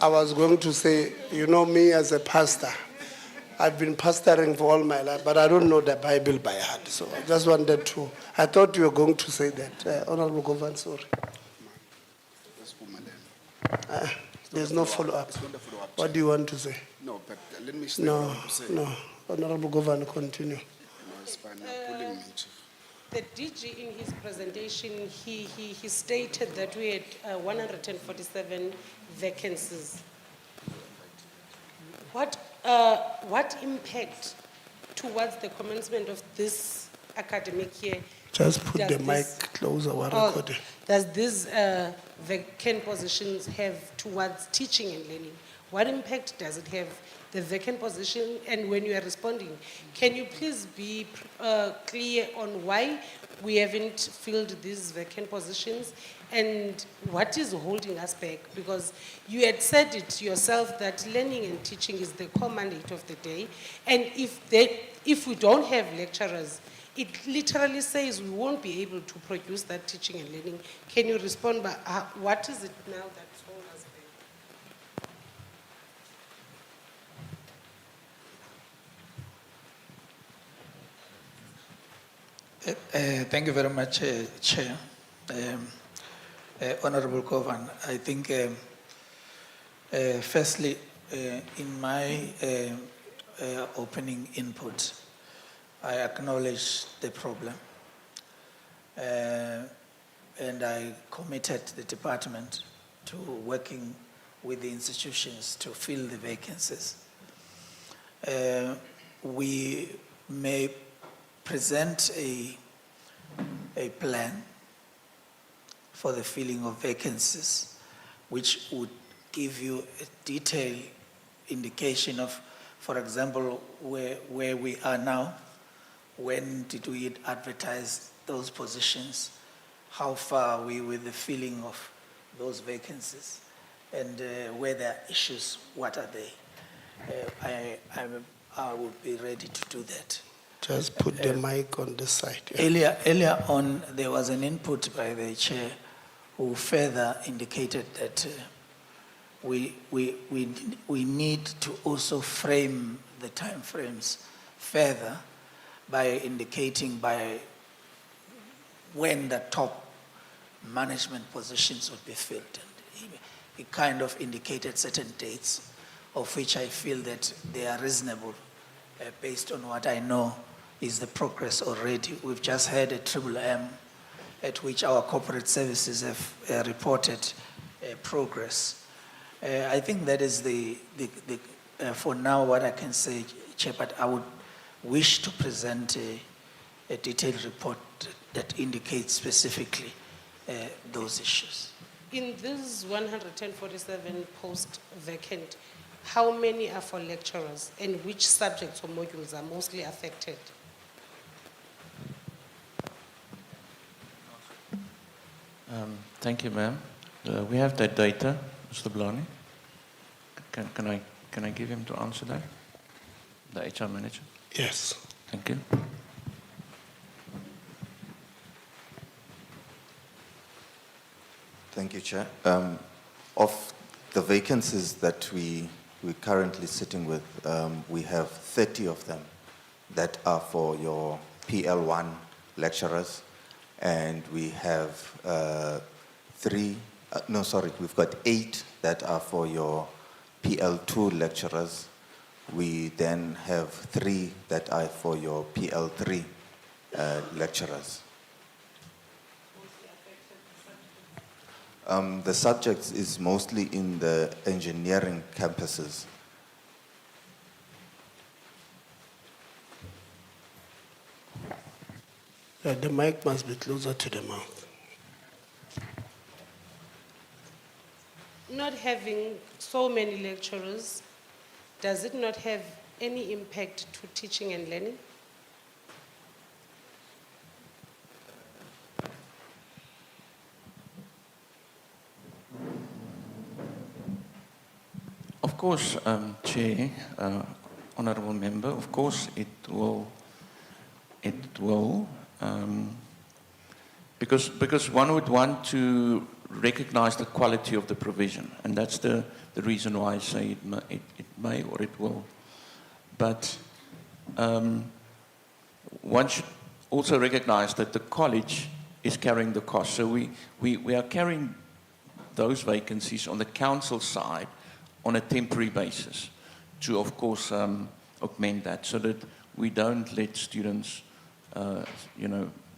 I was going to say, me as a pastor, I've been pastoring for all my life, but I don't know the Bible by heart. So I just wanted to, I thought you were going to say that. Honorable Governor, sorry. There's no follow-up. What do you want to say? No, but let me say No, what I want to say. no. Honorable Governor, continue. No, it's fine. I'm pulling me, Chief. The DG in his presentation, he stated that we had 147 vacancies. What impact towards the commencement of this academic year? Just put does the this- mic closer while recording. Does these vacant positions have towards teaching and learning? What impact does it have, the vacant position? And when you are responding, can you please be clear on why we haven't filled these vacant positions and what is holding us back? Because you had said it yourself that learning and teaching is the core mandate of the day. And if we don't have lecturers, it literally says we won't be able to produce that teaching and learning. Can you respond by what is it now that's holding us back? Thank you very much, Chair. Honorable Governor, I think firstly, in my opening input, I acknowledge the problem and I committed the department to working with the institutions to fill the vacancies. We may present a plan for the filling of vacancies, which would give you a detailed indication of, for example, where we are now, when did we advertise those positions, how far are we with the filling of those vacancies, and where there are issues, what are they? I would be ready to do that. Just put the mic on this side. Yeah. Earlier on, there was an input by the chair who further indicated that we need to also frame the time frames further by indicating by when the top management positions would be filled. And he kind of indicated certain dates, of which I feel that they are reasonable based on what I know is the progress already. We've just had a Triple M at which our corporate services have reported progress. I think that is for now what I can say, Chair, but I would wish to present a detailed report that indicates specifically those issues. In these 147 posts vacant, how many are for lecturers and which subjects or modules are mostly affected? Thank you, ma'am. We have that data, Mr. Blani. Can I give him to answer that? The HR manager? Yes. Thank you. Thank you, Chair. Of the vacancies that we we're currently sitting with, we have 30 of them that are for your PL1 lecturers, and we have we've got 8 that are for your PL2 lecturers. We then have 3 that are for your PL3 lecturers. The subject is mostly in the engineering campuses. The mic must be closer to the mouth. Not having so many lecturers, does it not have any impact to teaching and learning? Of course, Chair, Honourable Member, of course it will, because one would want to recognise the quality of the provision, and that's the reason why I say it may or it will. But one should also recognise that the college is carrying the cost. So we are carrying those vacancies on the council side on a temporary basis to, of course, augment that so that we don't let students,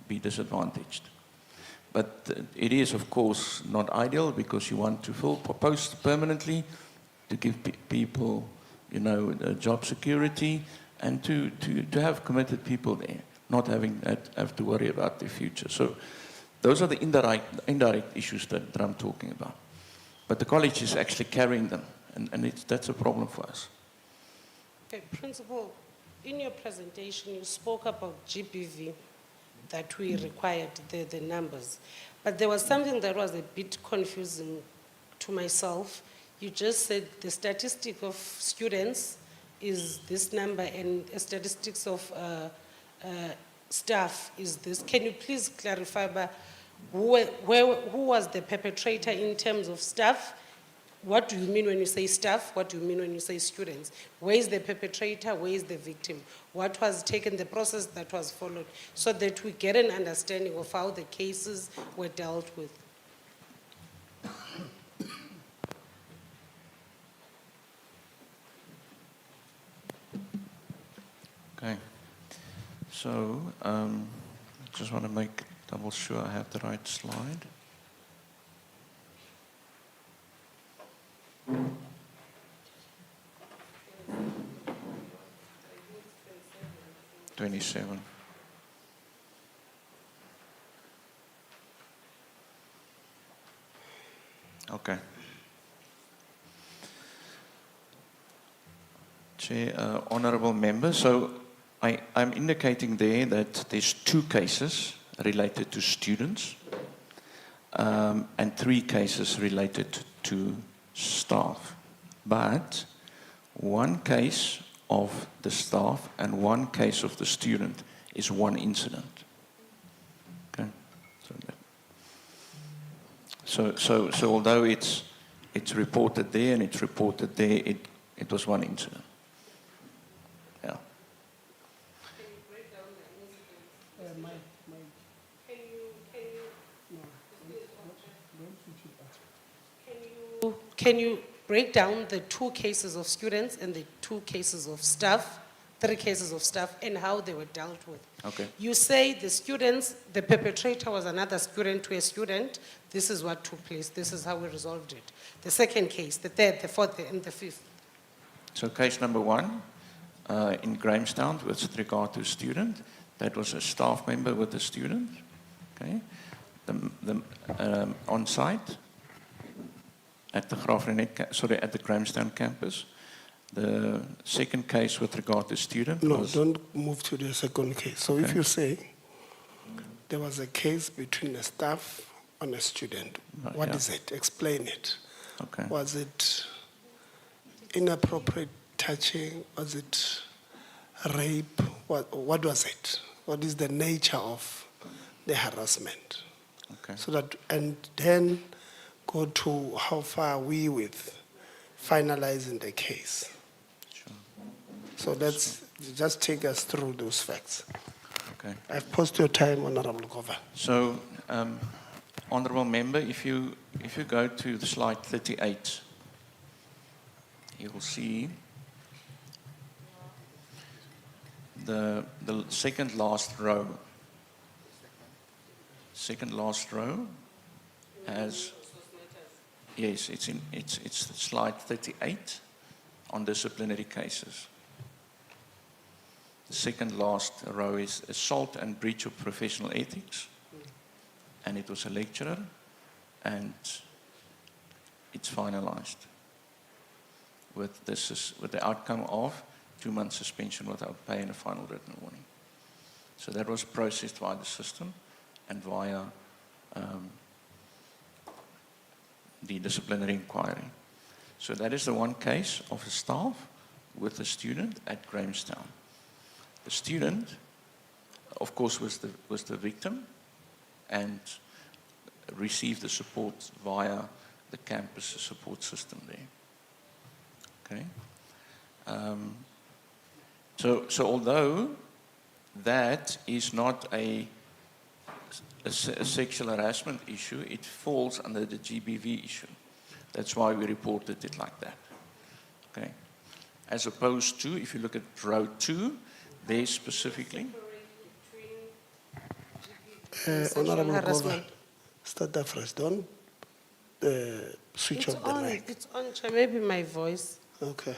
be disadvantaged. But it is, of course, not ideal because you want to fill posts permanently to give people, job security and to have committed people there, not have to worry about their future. So those are the indirect issues that I'm talking about. But the college is actually carrying them, and that's a problem for us. Okay, Principal, in your presentation you spoke about GBV, that we required the numbers. But there was something that was a bit confusing to myself. You just said the statistic of students is this number and statistics of staff is this. Can you please clarify who was the perpetrator in terms of staff? What do you mean when you say staff? What do you mean when you say students? Where is the perpetrator? Where is the victim? What was taken, the process that was followed, so that we get an understanding of how the cases were dealt with? Okay. So, I just want to make double sure I have the right slide. '27. Okay. Chair, honourable members, so I'm indicating there that there's 2 cases related to students and 3 cases related to staff. But 1 case of the staff and 1 case of the student is 1 incident. Okay. So although it's reported there and it's reported there, it was 1 incident. Yeah. Can you break down the 2 cases of students and the 2 cases of staff, 3 cases of staff, and how they were dealt with? Okay. You say the students, the perpetrator was another student to a student. This is what took place. This is how we resolved it. The second case, the third, the fourth, and the fifth. So case number 1 in Grahamstown with regard to a student, that was a staff member with a student. Okay. On site at the Graaff Reinet, at the Grahamstown campus. The second case with regard to student was... No, don't move to the second case. So if you say there was a case between a staff and a student, what is it? Explain it. Okay. Was it inappropriate touching? Was it rape? What was it? What is the nature of the harassment? Okay. So that, and then go to how far are we with finalizing the case. So let's just take us through those facts. Okay. I've paused your time, Honorable Governor. So, Honourable Member, if you go to the slide 38, you will see the second last row. Second last row has, yes, it's slide 38 on disciplinary cases. The second last row is assault and breach of professional ethics, and it was a lecturer, and it's finalized with the outcome of 2 months suspension without pay and a final written warning. So that was processed via the system and via the disciplinary inquiry. So that is the one case of a staff with a student at Grahamstown. The student, of course, was the victim and received the support via the campus support system there. Okay. So although that is not a sexual harassment issue, it falls under the GBV issue. That's why we reported it like that. Okay. As opposed to, if you look at row 2, there specifically. Honorable Governor, start afresh. Don't switch off the mic. It's on, Chair. Maybe my voice. Okay.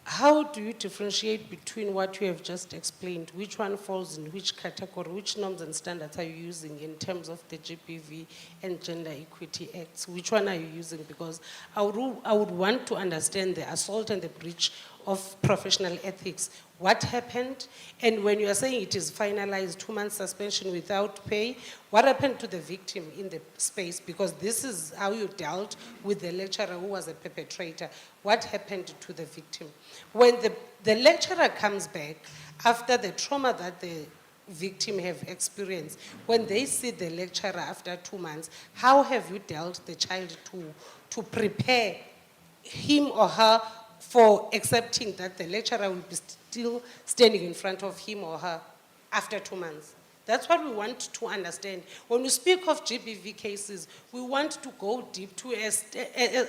How do you differentiate between what you have just explained? Which one falls in which category? Which norms and standards are you using in terms of the GBV and Gender Equity Acts? Which one are you using? Because I would want to understand the assault and the breach of professional ethics. What happened? And when you are saying it is finalized, 2 months suspension without pay, what happened to the victim in the space? Because this is how you dealt with the lecturer who was a perpetrator. What happened to the victim? When the lecturer comes back after the trauma that the victim have experienced, when they see the lecturer after 2 months, how have you dealt the child to prepare him or her for accepting that the lecturer will be still standing in front of him or her after 2 months? That's what we want to understand. When we speak of GBV cases, we want to go deep to a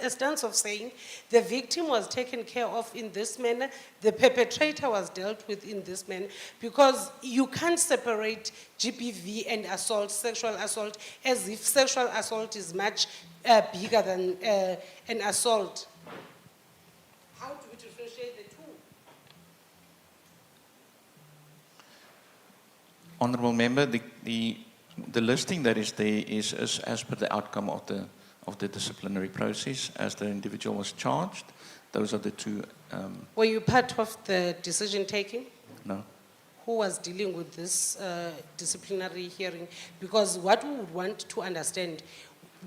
stance of saying the victim was taken care of in this manner, the perpetrator was dealt with in this manner, because you can't separate GBV and assault, sexual assault, as if sexual assault is much bigger than an assault. How do we differentiate the two? Honourable Member, the listing that is there is as per the outcome of the disciplinary process as the individual was charged. Those are the two. Were you part of the decision taking? No. Who was dealing with this disciplinary hearing? Because what we would want to understand,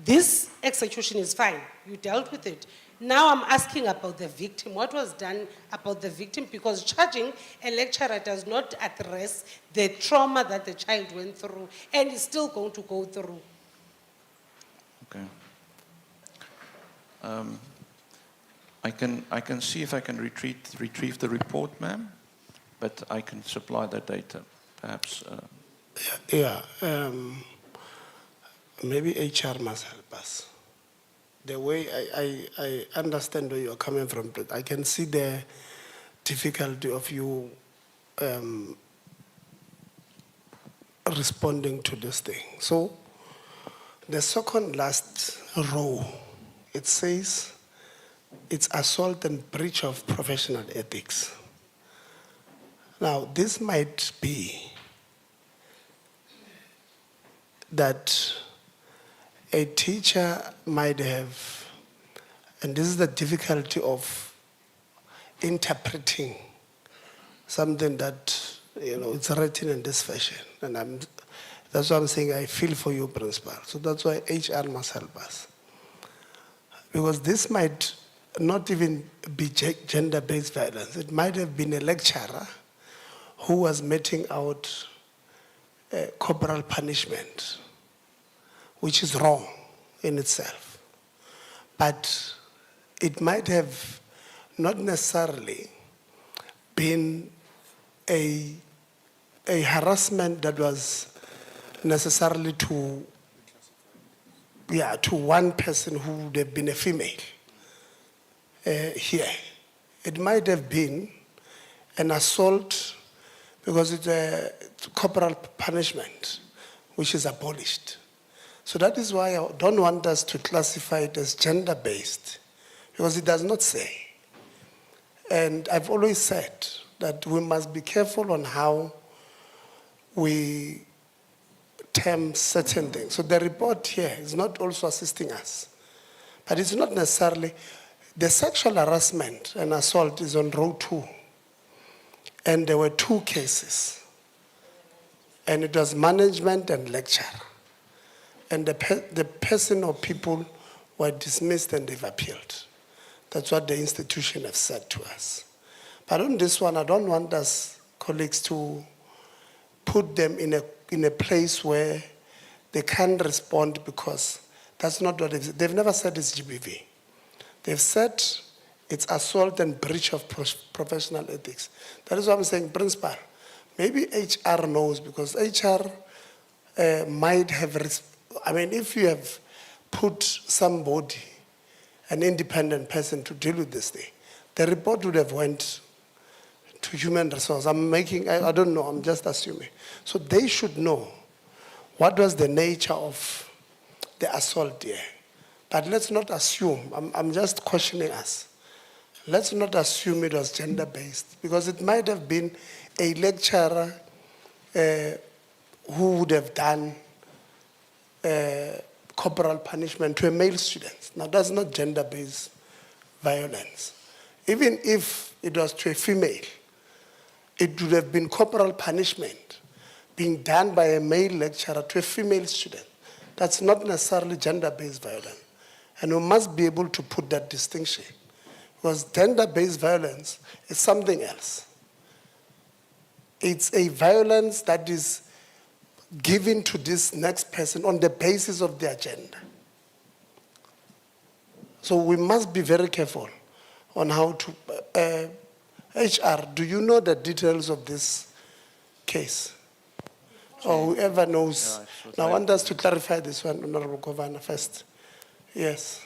this execution is fine, you dealt with it. Now I'm asking about the victim. What was done about the victim? Because charging a lecturer does not address the trauma that the child went through and is still going to go through. Okay. I can see if I can retrieve the report, ma'am, but I can supply that data, perhaps. Maybe HR must help us. The way I understand where you're coming from, but I can see the difficulty of you responding to this thing. So the second last row, it says it's assault and breach of professional ethics. Now, this might be that a teacher might have, and this is the difficulty of interpreting something that, it's written in this fashion. And that's why I'm saying I feel for you, Principal. So that's why HR must help us. Because this might not even be gender-based violence. It might have been a lecturer who was meting out corporal punishment, which is wrong in itself. But it might have not necessarily been a harassment that was necessarily to one person who would have been a female here. It might have been an assault because it's a corporal punishment which is abolished. So that is why I don't want us to classify it as gender-based, because it does not say. And I've always said that we must be careful on how we term certain things. So the report here is not also assisting us, but it's not necessarily. The sexual harassment and assault is on row 2, and there were 2 cases, and it was management and lecture. And the person or people were dismissed and they've appealed. That's what the institution have said to us. But on this one, I don't want us, colleagues, to put them in a place where they can't respond, because that's not what they've never said it's GBV. They've said it's assault and breach of professional ethics. That is why I'm saying, Principal, maybe HR knows, because HR might have, if you have put somebody, an independent person, to deal with this thing, the report would have went to human resource. I don't know, I'm just assuming. So they should know what was the nature of the assault there. But let's not assume, I'm just questioning us. Let's not assume it was gender-based, because it might have been a lecturer who would have done corporal punishment to a male student. Now, that's not gender-based violence. Even if it was to a female, it would have been corporal punishment being done by a male lecturer to a female student. That's not necessarily gender-based violence. And we must be able to put that distinction, because gender-based violence is something else. It's a violence that is given to this next person on the basis of their gender. So we must be very careful on how to... HR, do you know the details of this case? Or whoever knows? Now, I want us to clarify this one, Honorable Governor, first. Yes.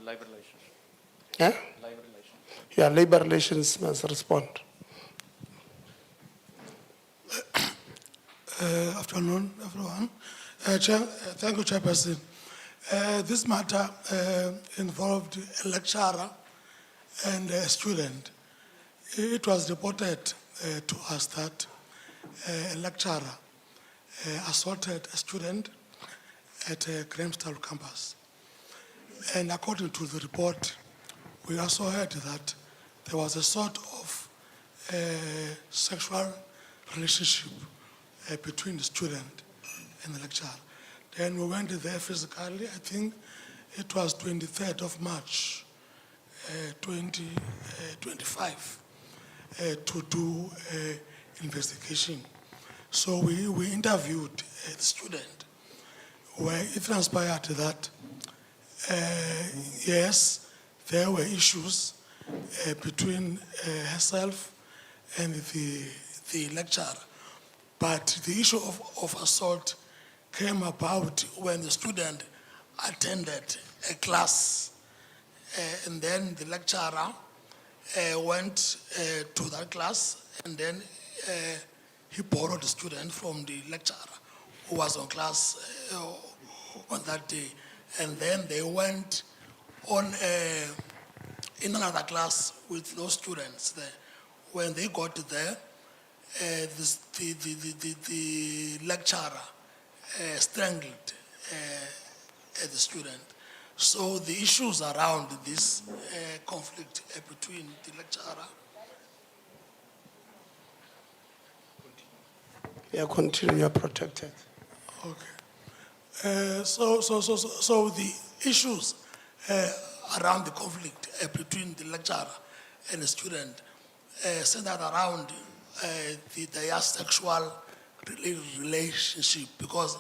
Labor relations. Yeah? Labor relations. Yeah, labor relations must respond. Afternoon, everyone. Thank you, Chairperson. This matter involved a lecturer and a student. It was reported to us that a lecturer assaulted a student at Grahamstown campus. And according to the report, we also heard that there was a sort of sexual relationship between the student and the lecturer. Then we went there physically. I think it was 23rd of March 2025 to do investigation. So we interviewed the student, where it transpired that yes, there were issues between herself and the lecturer. But the issue of assault came about when the student attended a class, and then the lecturer went to that class, and then he borrowed the student from the lecturer who was on class on that day. And then they went on in another class with those students there. When they got there, the lecturer strangled the student. So the issues around this conflict between the lecturer. Yeah, continue, you're protected. Okay. So the issues around the conflict between the lecturer and the student centered around their sexual relationship, because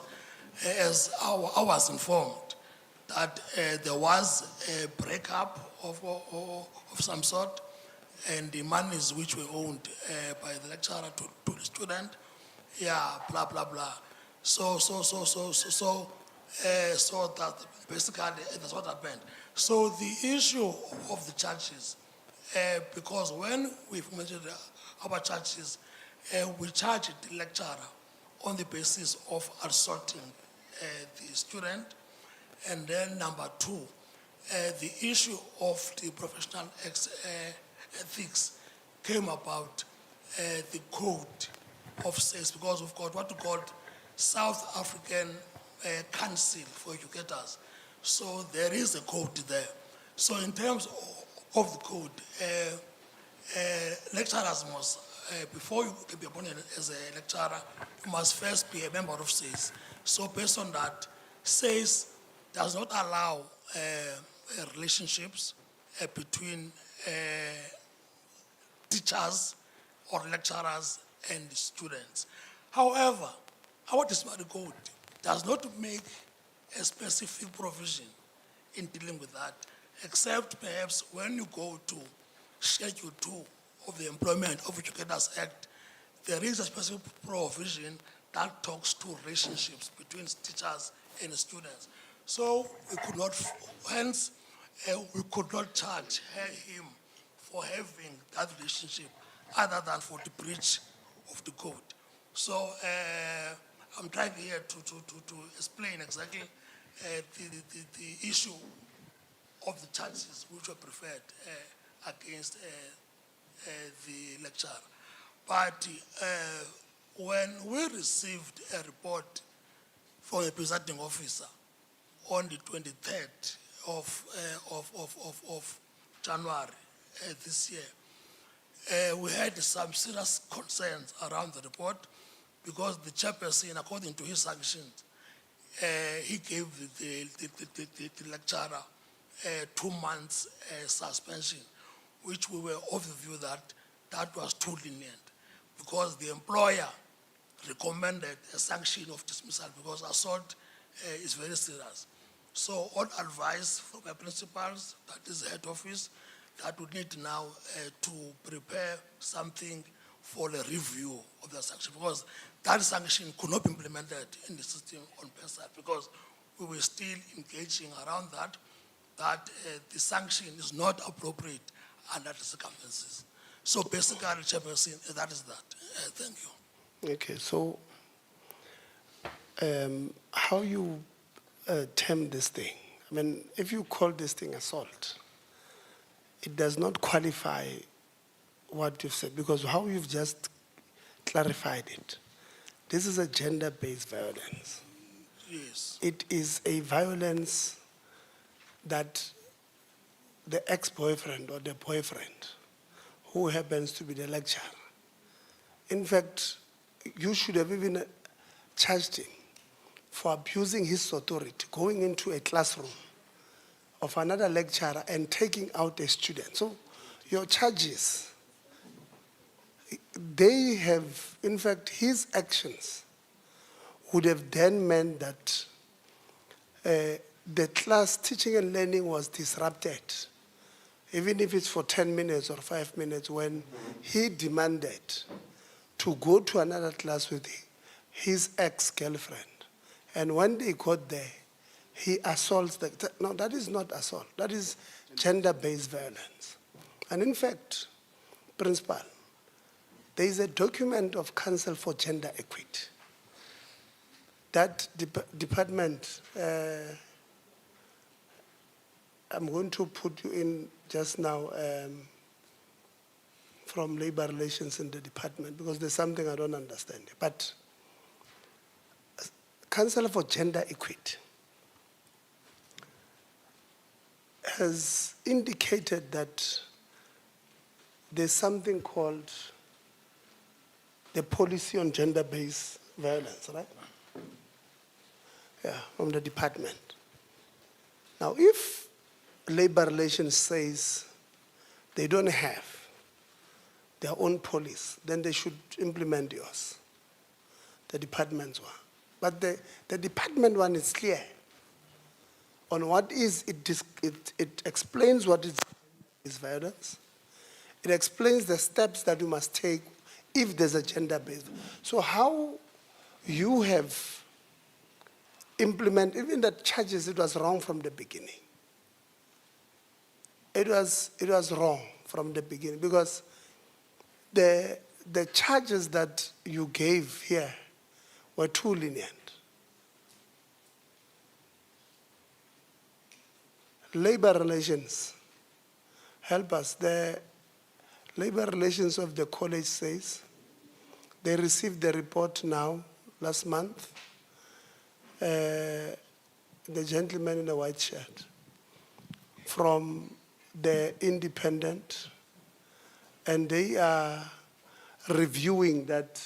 as I was informed, that that there was a breakup of some sort, and the monies which were owned by the lecturer to the student, yeah, blah blah blah. So that basically that's what happened. So the issue of the charges, because when we've measured our charges, we charge the lecturer on the basis of assaulting the student. And then number two, the issue of the professional ethics came about the code of SACE, because we've got what we call South African Council for Educators. So there is a code there. So in terms of the code, lecturers must, before you can be appointed as a lecturer, you must first be a member of SACE. So based on that, SACE does not allow relationships between teachers or lecturers and students. However, our disciplinary code does not make a specific provision in dealing with that, except perhaps when you go to Schedule 2 of the Employment of Educators Act, there is a specific provision that talks to relationships between teachers and students. So we could not, hence, we could not charge him for having that relationship other than for the breach of the code. So I'm trying here to explain exactly the issue of the charges which were preferred against the lecturer. But when we received a report from the presiding officer on the 23rd of January this year, we had some serious concerns around the report, because the chairperson, according to his sanctions, he gave the lecturer 2 months suspension, which we were of the view that that was too lenient, because the employer recommended a sanction of dismissal because assault is very serious. So on advice from the principals, that is the head office, that would need now to prepare something for the review of the sanction, because that sanction could not be implemented in the system on PESA, because we were still engaging around that the sanction is not appropriate under the circumstances. So basically, Chairperson, that is that. Thank you. Okay, so how you term this thing? I mean, if you call this thing assault, it does not qualify what you've said, because how you've just clarified it. This is a gender-based violence. Yes. It is a violence that the ex-boyfriend or the boyfriend, who happens to be the lecturer, in fact, you should have even charged him for abusing his authority, going into a classroom of another lecturer and taking out a student. So your charges, they have, in fact, his actions would have then meant that the class teaching and learning was disrupted, even if it's for 10 minutes or 5 minutes, when he demanded to go to another class with his ex-girlfriend. And when they got there, he assaults no, that is not assault. That is gender-based violence. And in fact, Principal, there is a document of Council for Gender Equity. That department, I'm going to put you in just now from labor relations in the department, because there's something I don't understand. But Council for Gender Equity has indicated that there's something called the policy on gender-based violence, right? Yeah, from the department. Now, if labor relations says they don't have their own police, then they should implement yours, the department's one. But the department one is clear. on what is, it explains what is violence. It explains the steps that you must take if there's a gender-based. So how you have implemented, even the charges, it was wrong from the beginning. It was wrong from the beginning because the charges that you gave here were too lenient. Labor relations, help us. The labor relations of the college says they received the report now, last month, the gentleman in the white shirt, from the independent, and they are reviewing that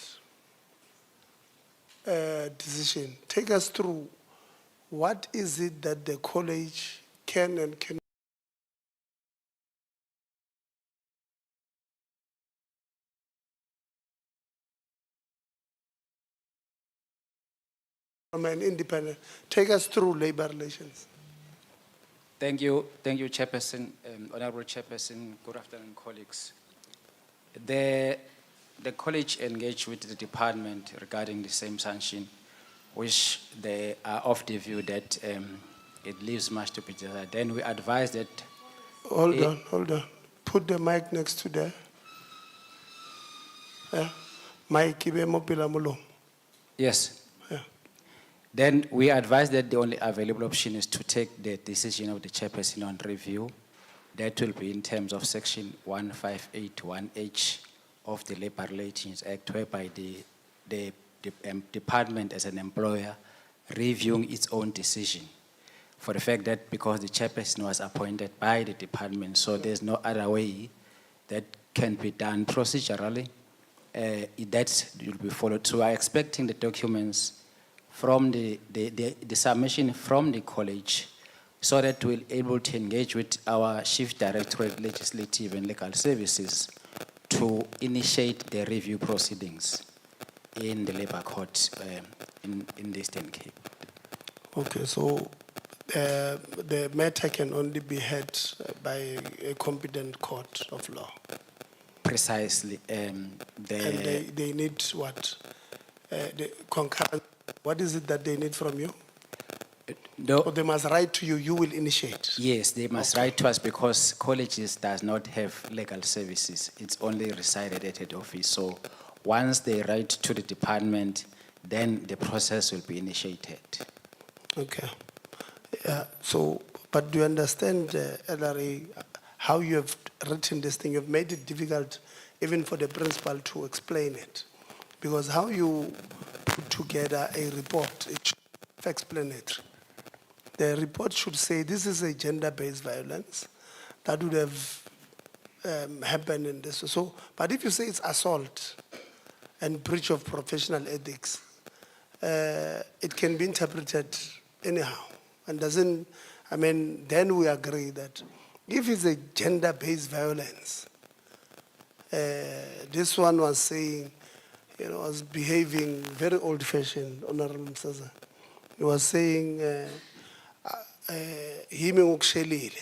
decision. Take us through what is it that the college can and cannot from an independent. Take us through labor relations. Thank you, Chairperson, Honorable Chairperson. Good afternoon, colleagues. The college engaged with the department regarding the same sanction, which they are of the view that it leaves much to be desired. Then we advise that. Hold on. Put the mic next to there. Mic, ibe mo pila mo long. Yes. Yeah. Then we advise that the only available option is to take the decision of the chairperson on review. That will be in terms of section 1581H of the Labor Relations Act, whereby the department as an employer reviewing its own decision for the fact that because the chairperson was appointed by the department, so there's no other way that can be done procedurally. That will be followed. So I'm expecting the documents from the submission from the college so that we'll be able to engage with our Chief Directorate Legislative and Legal Services to initiate the review proceedings in the Labour Court in the Eastern Cape. Okay, so the matter can only be heard by a competent court of law. Precisely. And they need what? The concurrent. What is it that they need from you? Or they must write to you, you will initiate? Yes, they must write to us because colleges does not have legal services. It's only resided at head office. So once they write to the department, then the process will be initiated. Okay. So, but do you understand, LRA, how you have written this thing? You've made it difficult even for the principal to explain it. Because how you put together a report, it should be explanatory. The report should say this is a gender-based violence that would have happened in this. So, but if you say it's assault and breach of professional ethics, it can be interpreted anyhow. And doesn't, I mean, then we agree that if it's a gender-based violence, this one was saying, was behaving very old-fashioned, Honorable Msaza. He was saying, himi ngokushelile.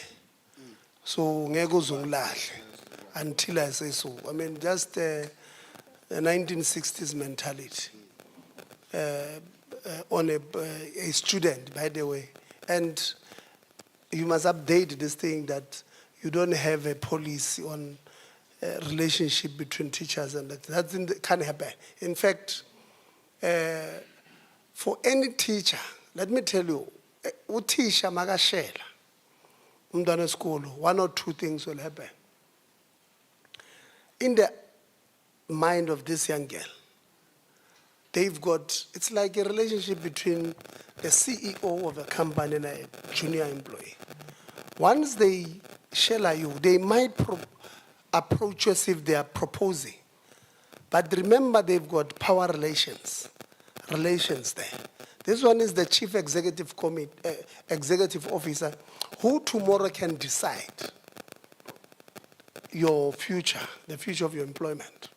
So ngeke uzongilahla until I say so. I mean, just a 1960s mentality on a student, by the way. And you must update this thing that you don't have a policy on relationship between teachers and that can't happen. In fact, for any teacher, let me tell you, uthisha makashela umntwana wesikolo, one or two things will happen. In the mind of this young girl, they've got, it's like a relationship between the CEO of a company and a junior employee. Once they shell you, they might approach you as if they are proposing. But remember, they've got power relations there. This one is the chief executive officer who tomorrow can decide your future, the future of your employment.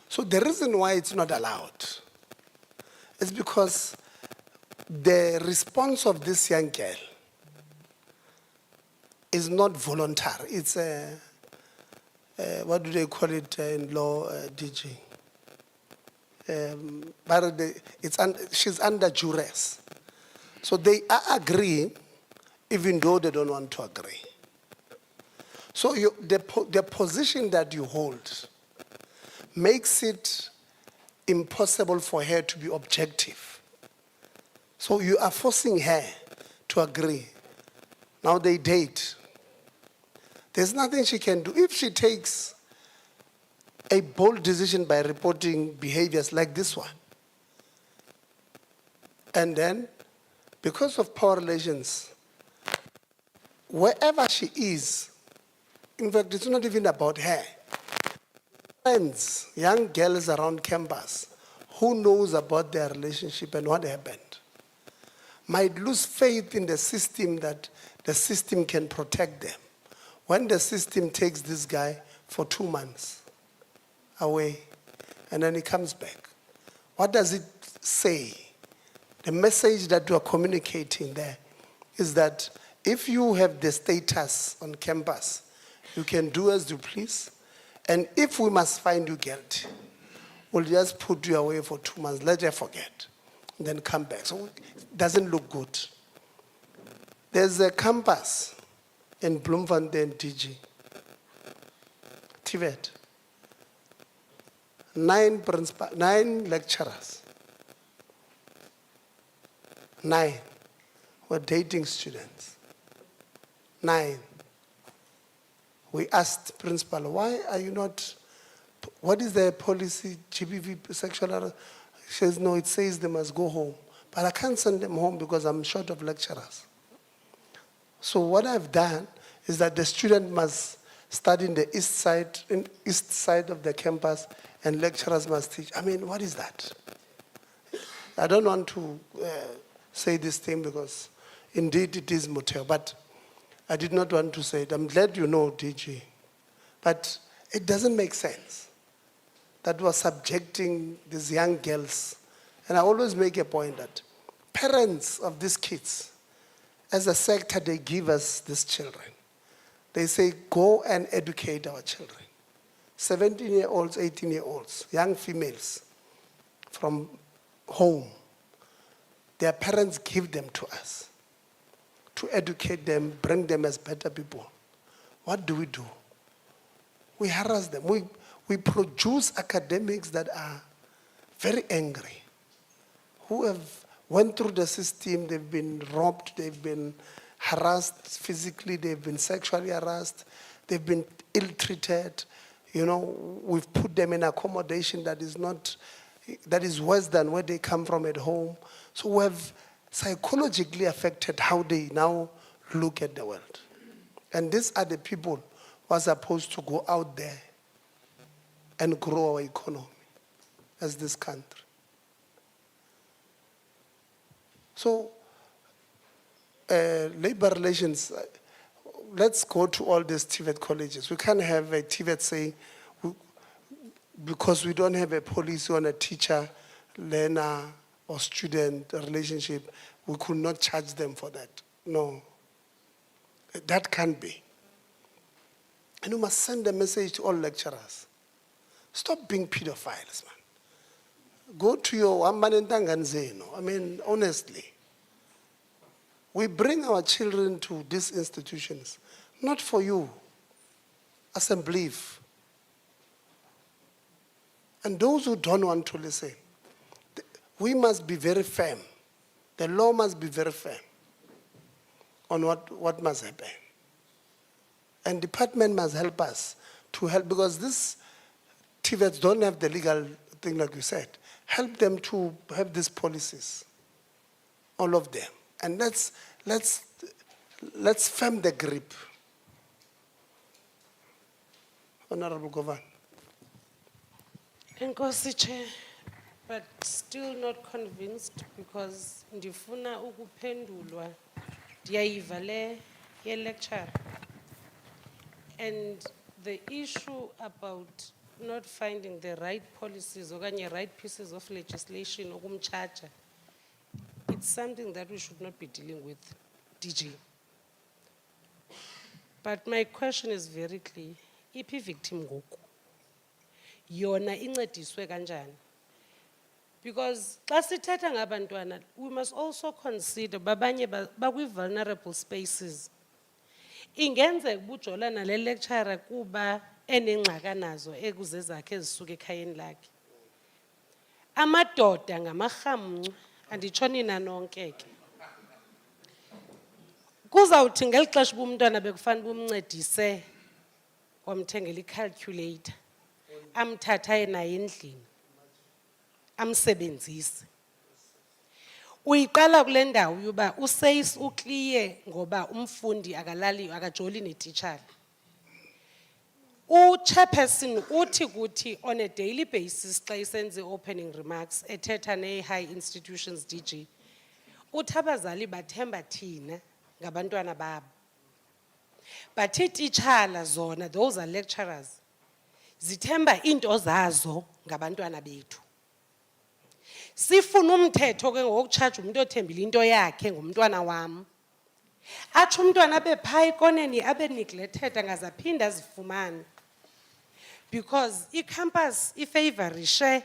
So the reason why it's not allowed is because the response of this young girl is not voluntary. It's a, what do they call it in law, DG? She's under duress. So they are agreeing, even though they don't want to agree. So the position that you hold makes it impossible for her to be objective. So you are forcing her to agree. Now they date. There's nothing she can do. If she takes a bold decision by reporting behaviors like this one, and then, because of power relations, wherever she is, in fact, it's not even about her. Friends, young girls around campus, who knows about their relationship and what happened, might lose faith in the system that the system can protect them. When the system takes this guy for 2 months away, and then he comes back, what does it say? The message that you are communicating there is that if you have the status on campus, you can do as you please, and if we must find you guilty, we'll just put you away for 2 months, let you forget, and then come back. So it doesn't look good. There's a campus in Bloemfontein, DG, TVET. 9 lecturers, 9 were dating students. 9. We asked principal, why are you not, what is the policy, GBV, sexual harassment? She says, no, it says they must go home. But I can't send them home because I'm short of lecturers. So what I've done is that the student must study in the east side of the campus, and lecturers must teach. I mean, what is that? I don't want to say this thing because indeed it is Moteo, but I did not want to say it. I'm glad you know, DG. But it doesn't make sense that we're subjecting these young girls. And I always make a point that parents of these kids, as a sector, they give us these children. They say, go and educate our children. 17-year-olds, 18-year-olds, young females from home. Their parents give them to us to educate them, bring them as better people. What do? We harass them. We produce academics that are very angry, who have went through the system, they've been robbed, they've been harassed physically, they've been sexually harassed, they've been ill-treated. You know, we've put them in accommodation that is worse than where they come from at home. So we have psychologically affected how they now look at the world. And these are the people who are supposed to go out there and grow our economy as this country. So, labor relations, let's go to all these TVET colleges. We can't have a TVET saying, because we don't have a policy on a teacher, learner, or student relationship, we could not charge them for that. No. That can't be. And we must send a message to all lecturers. Stop being pedophiles, man. Go to your Ambanentanganzeno. I mean, honestly. We bring our children to these institutions, not for you, as a belief. And those who don't want to listen, we must be very firm. The law must be very firm on what must happen. And department must help us to help, because these TVETs don't have the legal thing like you said. Help them to have these policies, all of them. And let's firm the grip. Honorable Govan. Enkosi Chair, but still not convinced because ndifuna ukuphendulwa ndiyayiva le lecture. And the issue about not finding the right policies or the right pieces of legislation ukumchacha, it it's something that we should not be dealing with, DG. But my question is very clear. Iphi victim ngoku? Yona incediswe kanjani? Because xa sithetha ngabantwana, we must also consider babanye bakwi-vulnerable spaces. Ingenzeka ubujolana le lecturer kuba enengxaka nazo ekuzezakhe ezisuka ekhayeni lakhe. Amadoda ngamarhamncu, anditsho nina nonke ke. Kuzawuthi ngeli xesha uba umntwana bekufanele bumncedise wamthengela i-calculator, amthatha aye naye endlini, amsebenzise. Uyiqala kule ndawo yoba useyis ukliye ngoba umfundi akalali akajoli netitshala. Chairperson uthi kuthi on a daily basis xa isenze opening remarks ethetha ne-high institutions DG, uthi abazali bathemba thina ngabantwana babo. But ititshala zona, those are lecturers, zithemba into zazo ngabantwana bethu. Sifuna umthetho ke ngokutshaja umuntu othembile into yakhe ngumntwana wam. Atsho umntwana abe phaa ekoneni abe neglected angazaphinda azifumane. Because i-campus ifavorishe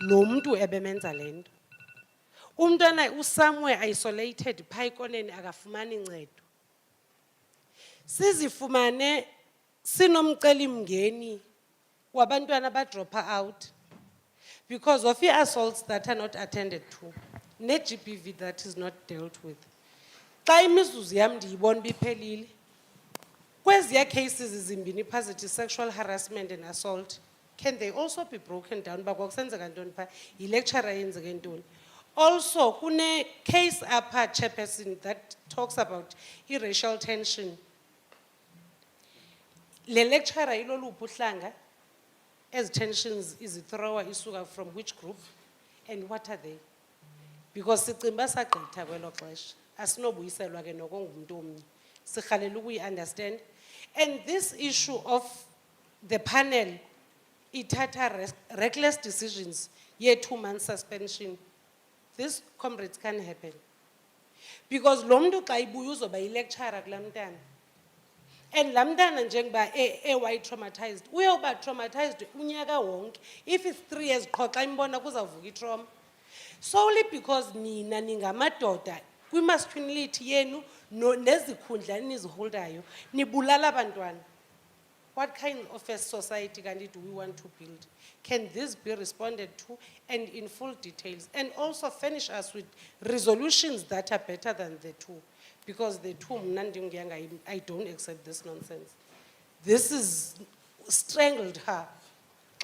lo muntu ebemenza lento. Umntwana somewhere isolated phaa ekoneni akafumani ncedo. Sizifumane sinomceli mngeni wabantwana badropa out because of the assaults that are not attended to, ne-GBV that is not dealt with. Xa imizuzu yam ndiyibona biphelile, kweziya cases zimbini positive sexual harassment and assault, can they also be broken down? Bakwasenzeka ntoni phaa, i-lecturer yenzeke ntoni? Also, kune case apha chairperson that talks about racial tension. Le lecturer iloluphi uhlanga? As tensions is thrower isuka from which group and what are they? Because sicimba sagqitha kwelo xesha asinobuyiselwa ke noko ngumuntu omnye sirhalela ukuyi-understand. And this issue of the panel ithatha reckless decisions ye 2-month suspension, this, comrades, can happen because lo mntu xa ibuya uzoba yi-lecturer kulaa mntana. And laa mntana njengoba white traumatized, uyawuba traumatized unyaka wonke. If it's 3 years qho xa imbona kuzawuvuka itrauma. Solely because nina ningamadoda kwi-masculinity yenu nezikhundla eniziholdayo nibulala abantwana. What kind of a society do we want to build? Can this be responded to and in full details? And also furnish us with resolutions that are better than the two. Because the two, I don't accept this nonsense. This is strangled her.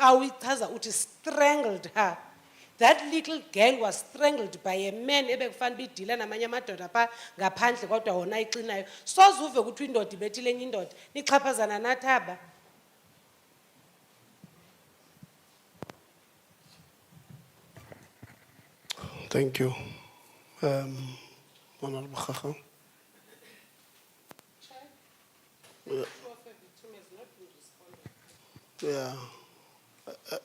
It strangled her. That little girl was strangled by a man ebekufana bidila namanye amadoda pha ngaphandle kodwa wona ixinayo. Soze uve ukuthi indoda ibethile enye indoda nixhaphazana nathaba. Thank you. Honorable Khakha. Yeah.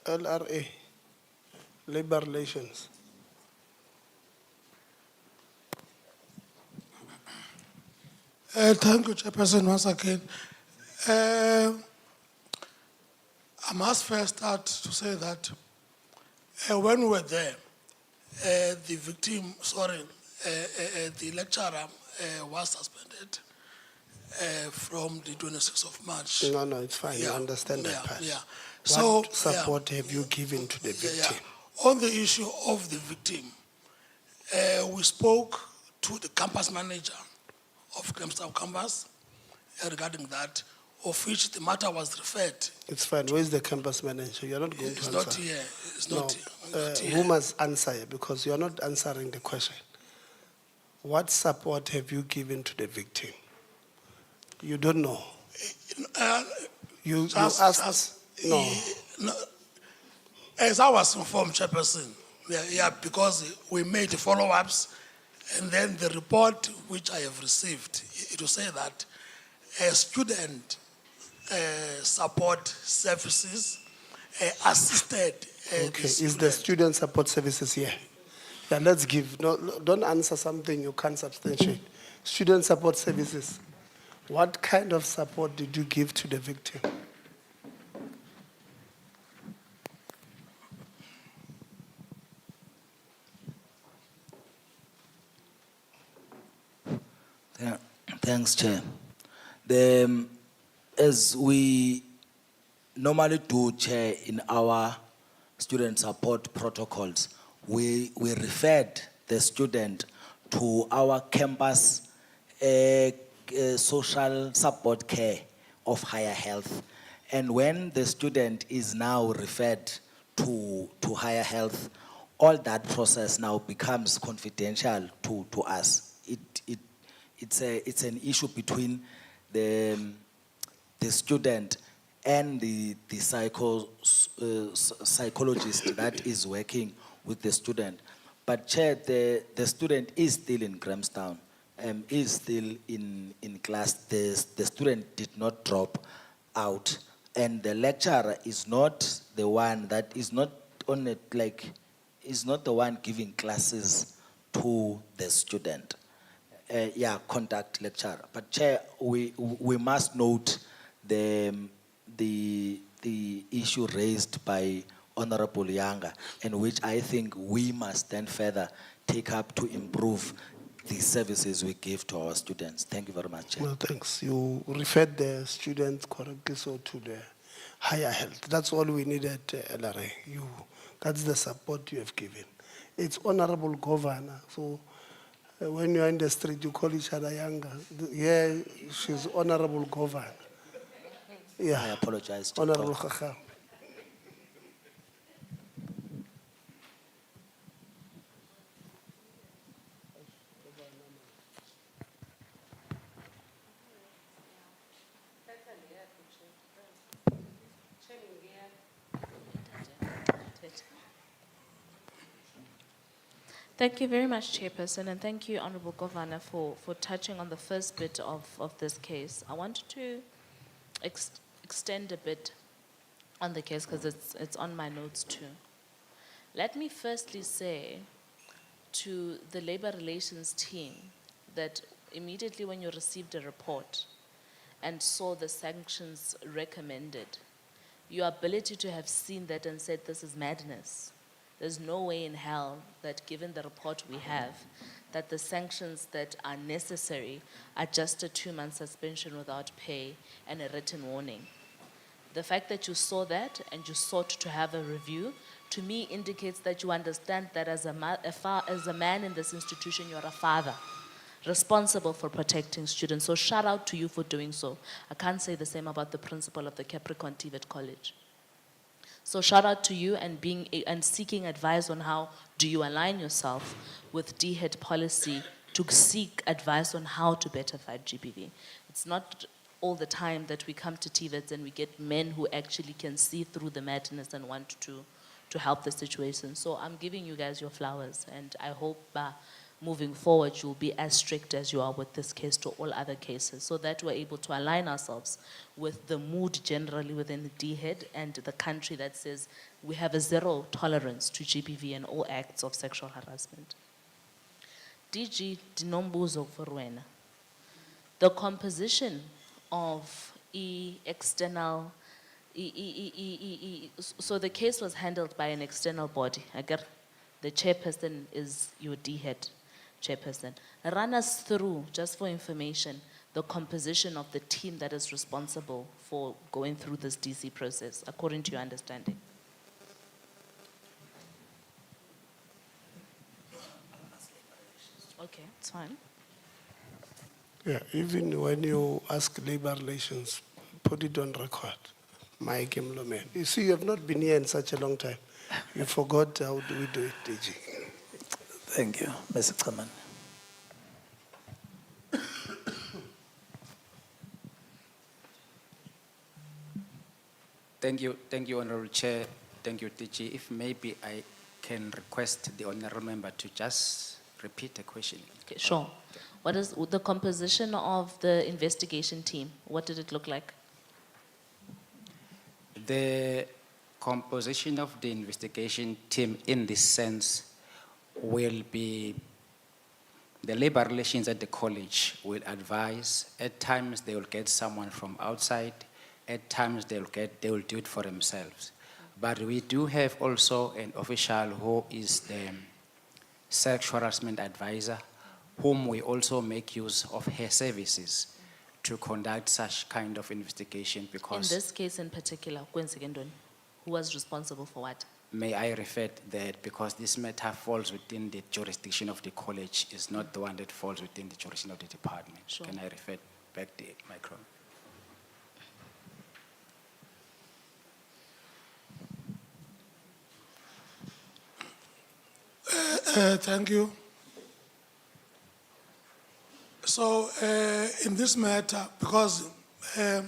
LRA, Labor Relations. Thank you, Chairperson, once again. I must first start to say that when we were there, the victim, the lecturer was suspended from the 26th of March. No, it's fine. Yeah, I understand that part. Yeah. What support have you given to the victim? On the issue of the victim, we spoke to the campus manager of Grahamstown campus regarding that, of which the matter was referred. It's fine. Where is the campus manager? You're not going to answer. It's not here. It's not here. Who must answer? Because you're not answering the question. What support have you given to the victim? You don't know. You asked. No. As I was informed, Chairperson, because we made follow-ups, and then the report which I have received, it will say that student support services assisted. Okay, is the student support services here? Yeah, let's give. No, don't answer something you can't substantiate. Student support services. What kind of support did you give to the victim? Thanks, Chair. As we normally do, Chair, in our student support protocols, we referred the student to our campus social support care of higher health. And when the student is now referred to higher health, all that process now becomes confidential to us. It's an issue between the student and the psychologist that is working with the student. But Chair, the student is still in Grahamstown, is still in class. The student did not drop out. And the lecturer is not the one that is not on it, like, is not the one giving classes to the student. Contact lecturer. But Chair, we must note the issue raised by Honorable Younger, and which I think we must then further take up to improve the services we give to our students. Thank you very much, Chair. Well, thanks. You referred the student correctly so to the higher health. That's all we needed, LRA. That's the support you have given. It's Honorable Governor. So when you're in the street, you call each other Younger. Yeah, she's Honorable Governor. Yeah. I apologize. Honorable Khakha. Thank you very much, Chairperson, and thank you, Honourable Governor, for touching on the first bit of this case. I wanted to extend a bit on the case because it's on my notes too. Let me firstly say to the Labour Relations team that immediately when you received a report and saw the sanctions recommended, your ability to have seen that and said this is madness. There's no way in hell that given the report we have, that the sanctions that are necessary are just a 2-month suspension without pay and a written warning. The fact that you saw that and you sought to have a review, to me indicates that you understand that as a man in this institution, you're a father, responsible for protecting students. So shout out to you for doing so. I can't say the same about the principal of the Capricorn TVET College. So shout out to you and seeking advice on how do you align yourself with DHET policy to seek advice on how to better fight GBV. It's not all the time that we come to TVETs and we get men who actually can see through the madness and want to help the situation. So I'm giving you guys your flowers, and I hope moving forward you'll be as strict as you are with this case to all other cases, so that we're able to align ourselves with the mood generally within the DHET and the country that says we have a zero tolerance to GBV and all acts of sexual harassment. DG dinombuzo for wena. The composition of external, so the case was handled by an external body. The chairperson is your DHET chairperson. Run us through, just for information, the composition of the team that is responsible for going through this DC process, according to your understanding. Okay, it's fine. Yeah, even when you ask Labour Relations, put it on record. Mike Mlome. You see, you have not been here in such a long time. You forgot how do we do it, DG. Thank you, Mr. Chairman. Thank you, Honorable Chair. Thank you, DG. If maybe I can request the Honorable Member to just repeat the question. Okay, sure. What is the composition of the investigation team? What did it look like? The composition of the investigation team in this sense will be, the labor relations at the college will advise. At times they will get someone from outside. At times they will do it for themselves. But we do have also an official who is the sexual harassment advisor, whom we also make use of her services to conduct such kind of investigation In because, this case in particular, kwenzeke ntoni? Who was responsible for what? may I refer that because this matter falls within the jurisdiction of the college, is not the one that falls within the jurisdiction of the department. Sure. Can I refer back the microphone? Thank you. So, in this matter, because at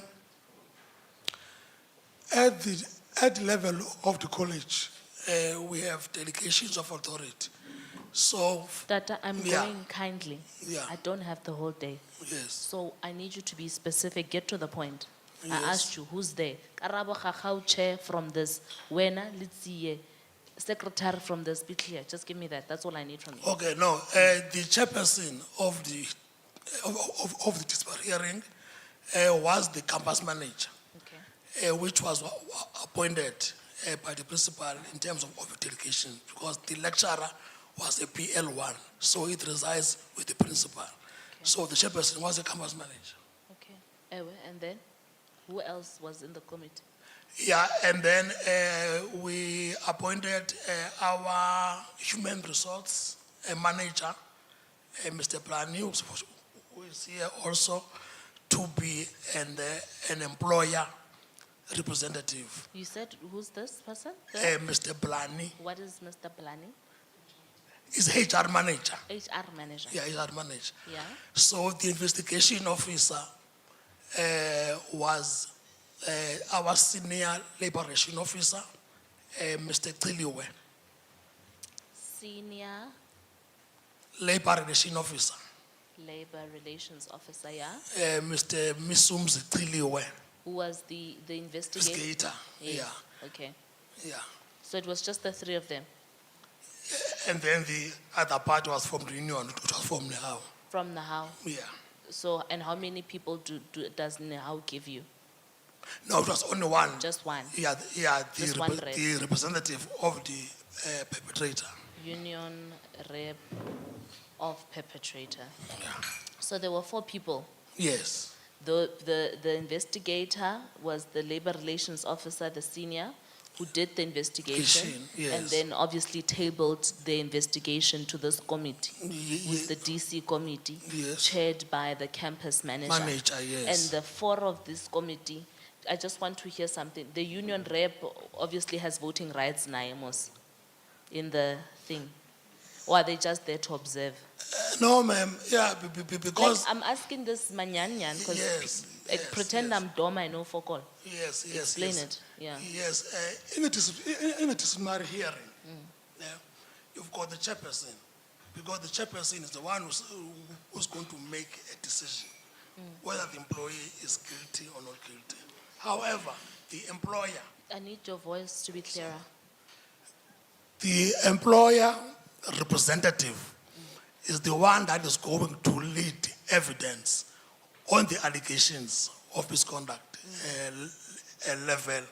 the level of the college, we have delegations of authority. So, Tata, I'm Yeah. going kindly. Yeah. I don't have the whole day. yes, So I need you to be specific, get to the point. I Yes. asked you, who's there? Karabo Khakau chair from this. Wena, let's see, secretary from this, be clear. Just give me that. That's all I need from you. okay, no, the chairperson of the disparate hearing was the campus manager, Okay. which was appointed by the principal in terms of delegation, because the lecturer was a PL1, so it resides with the principal. So the chairperson was a campus manager. Okay. Ewe, and then, who else was in the committee? Yeah, and then we appointed our human resource manager, Mr. Plani, who is here also, to be an employer representative. You said, who's this person? Mr. Plani What is Mr. Plani? is HR manager. HR manager. Yeah, HR manager. Yeah. So the investigation officer was our senior labor relation officer, Mr. Tiliwe, Senior labor relation officer, labor relations officer, yeah? Mr. Misumzi Tiliwe, Who was the investigator? investigator. Yes. Yeah, Okay. yeah. So it was just the three of them And then the other part was from the union, it was from Nehao. from Nahau. Yeah. So, and how many people does Nahau give you? No, it was only one. Just one. Yeah, Just one rep. the representative of the perpetrator. Union rep of perpetrator. So there were 4 people. Yes, The investigator was the labor relations officer, the senior, who did the investigation. Yes. And then obviously tabled the investigation to this committee, with the DC committee, Yes. chaired by the campus manager. Manager, yes. And the 4 of this committee, I just want to hear something. The union rep obviously has voting rights, Naimos, in the thing. Or are they just there to observe? No, ma'am, yeah, because, Like, I'm asking this manyanyan because Yes, pretend I'm dumb, I know for call. yes, Explain yes. it, yeah. Yes, in a disciplinary hearing, yeah, you've got the chairperson, because the chairperson is the one who's going to make a decision whether the employee is guilty or not guilty. However, the employer, I need your voice to be clearer. the employer representative is the one that is going to lead evidence on the allegations of misconduct level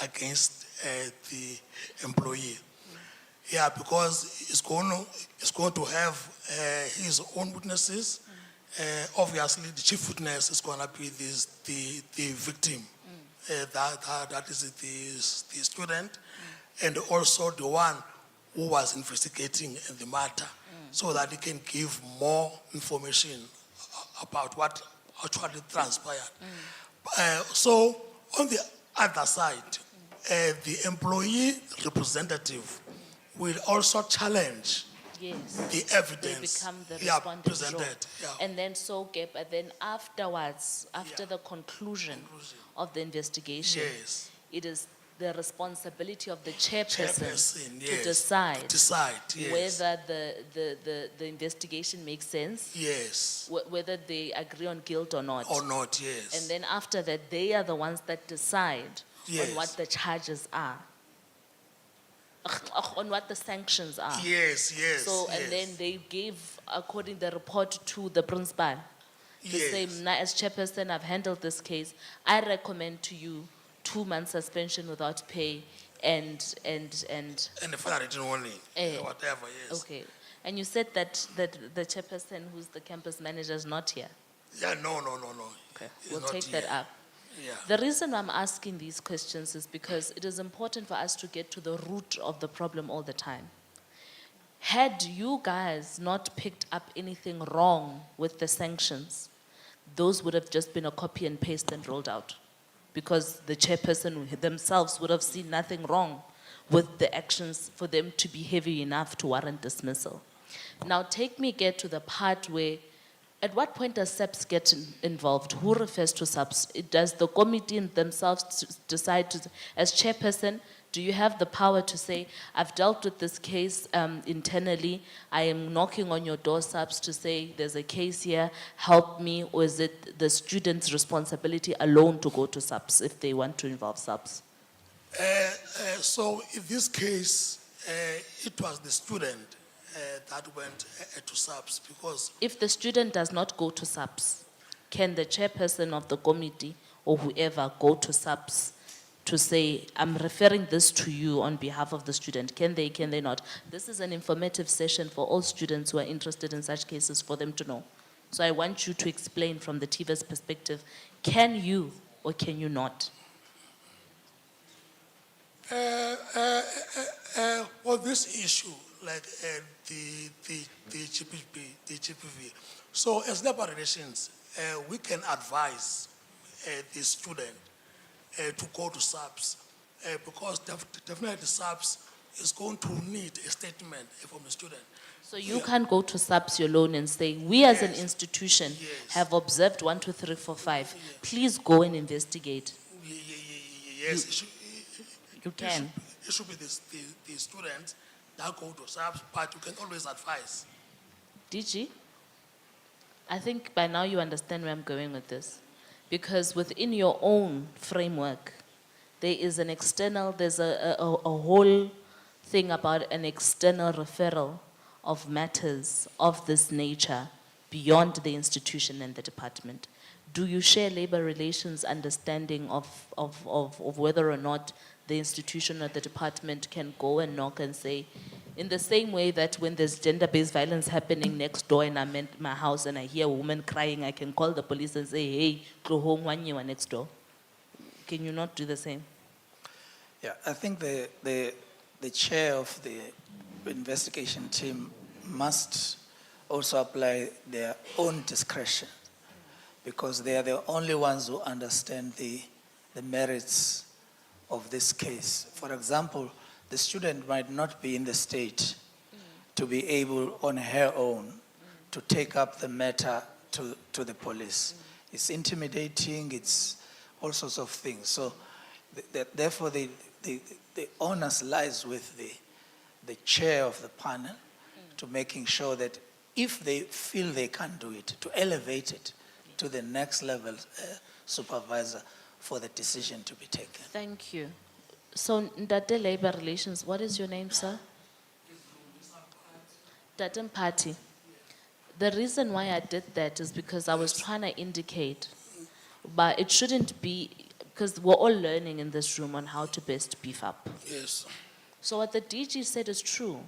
against the employee. Yeah, because it's going to have his own witnesses. Obviously, the chief witness is going to be the victim. That is the student, and also the one who was investigating the matter, so that he can give more information about what actually transpired. So on the other side, the employee representative will also challenge Yes. the They evidence become the yeah, respondent. presented. Sure. Yeah. And then but then afterwards, after the conclusion of the investigation, Yes. it is the responsibility of the chairperson Chairperson, to yes. decide, Yes. whether the investigation makes sense, Yes. whether they agree on guilt or not. Or not, yes. And then after that, they are the ones that decide Yes. on what the charges are. on what the sanctions are. Yes, yes, So, and yes. then they gave, according the report to the principal, to say, Yes. "Mna, as chairperson, I've handled this case. I recommend to you 2 months suspension without pay and. And the fire rating only, Eh, whatever, yes. Okay. And you said that the chairperson, who's the campus manager, is not here. Yeah, no. Okay. It's We'll not take that here. up. Yeah. The reason I'm asking these questions is because it is important for us to get to the root of the problem all the time. Had you guys not picked up anything wrong with the sanctions, those would have just been a copy and paste and rolled out. Because the chairperson themselves would have seen nothing wrong with the actions for them to be heavy enough to warrant dismissal. Now get to the part where, at what point does SAPS get involved? Who refers to SAPS? Does the committee themselves decide to, as chairperson, do you have the power to say, I've dealt with this case internally, I am knocking on your door, SAPS, to say there's a case here, help me, or is it the student's responsibility alone to go to SAPS if they want to involve SAPS? So in this case, it was the student that went to SAPS because If the student does not go to SAPS, can the chairperson of the committee or whoever go to SAPS to say, I'm referring this to you on behalf of the student? Can they not? This is an informative session for all students who are interested in such cases for them to know. So I want you to explain from the TVET's perspective, can you or can you not? on this issue, like the GPV. So as labor relations, we can advise the student to go to SAPS because definitely SAPS is going to need a statement from the student. So you can't go to SAPS alone and say, we as an institution have observed 1, 2, 3, 4, 5. Please go and investigate. Yes, You can. It should be the students that go to SAPS, but you can always advise. DG, I think by now you understand where I'm going with this. Because within your own framework, there is an external, there's a whole thing about an external referral of matters of this nature beyond the institution and the department. Do you share labor relations understanding of whether or not the institution or the department can go and knock and say, in the same way that when there's gender-based violence happening next door and I'm at my house and I hear a woman crying, I can call the police and say, hey, go home, one year next door. Can you not do the same? Yeah, I think the chair of the investigation team must also apply their own discretion because they are the only ones who understand the merits of this case. For example, the student might not be in the state to be able on her own to take up the matter to the police. It's intimidating, it's all sorts of things. So therefore the onus lies with the chair of the panel to making sure that if they feel they can do it, to elevate it to the next level supervisor for the decision to be taken. Thank you. So, Ndate Labor Relations, what is your name, sir? Datem Party. The reason why I did that is because I was trying to indicate, but it shouldn't be, because we're all learning in this room on how to best beef up. Yes. So what the DG said is true.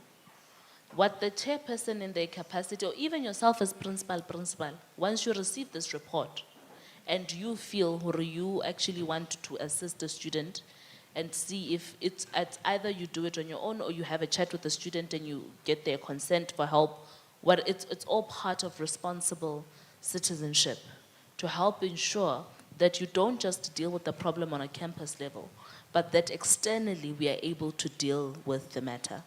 What the chairperson in their capacity, or even yourself as principal, once you receive this report and you feel or you actually want to assist the student and see if it's either you do it on your own or you have a chat with the student and you get their consent for help, it's all part of responsible citizenship to help ensure that you don't just deal with the problem on a campus level, but that externally we are able to deal with the matter.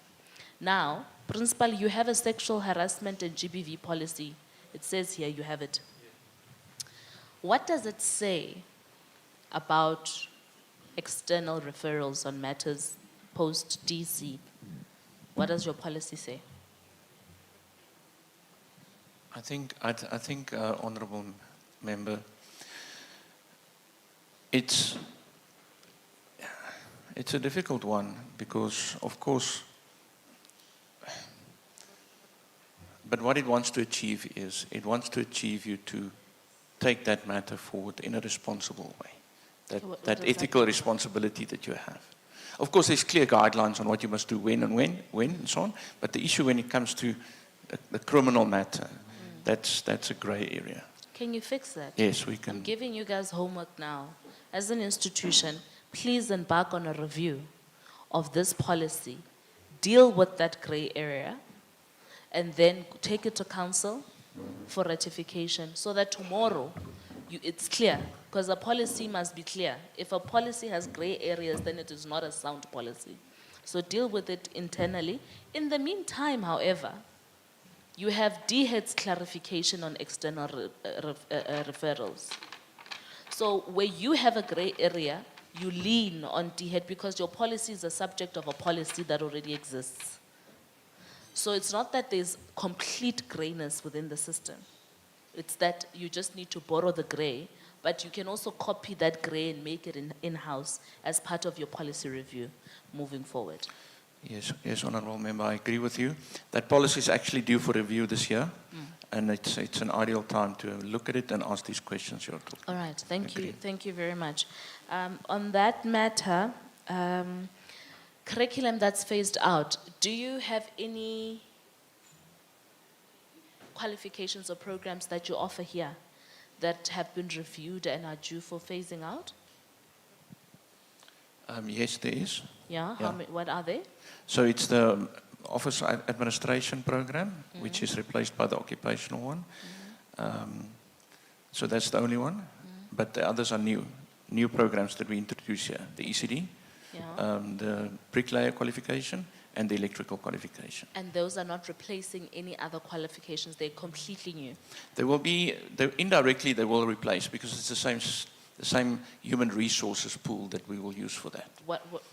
Now, principal, you have a sexual harassment and GBV policy. It says here you have it. What does it say about external referrals on matters post-DC? What does your policy say? I think, Honourable Member, it's It's a difficult one because, of course, but what it wants to achieve is it wants to achieve you to take that matter forward in a responsible way. What That does that ethical mean? responsibility that you have. Of course, there's clear guidelines on what you must do when and so on. But the issue when it comes to the criminal matter, that's a grey area. Can you fix that? Yes, we can. I'm giving you guys homework now. As an institution, please embark on a review of this policy. Deal with that grey area and then take it to council for ratification so that tomorrow it's clear, because a policy must be clear. If a policy has grey areas, then it is not a sound policy. So deal with it internally. In the meantime, however, you have DHED's clarification on external referrals. So where you have a grey area, you lean on DHED because your policy is a subject of a policy that already exists. So it's not that there's complete greyness within the system. It's that you just need to borrow the grey, but you can also copy that grey and make it in-house as part of your policy review moving forward. Yes, Honourable Member, I agree with you. That policy is actually due for review this year, and it's an ideal time to look at it and ask these questions you're talking. All right, thank you very much. On that matter, curriculum that's phased out, do you have any qualifications or programs that you offer here that have been reviewed and are due for phasing out? Yes, there is. Yeah, Yeah. What are they? So it's the Office Administration program, which is replaced by the occupational one. So that's the only one. But the others are new programs that we introduce here. The ECD, the bricklayer qualification, and the electrical qualification. And those are not replacing any other qualifications, they're completely new. There will be, indirectly they will replace because it's the same human resources pool that we will use for that.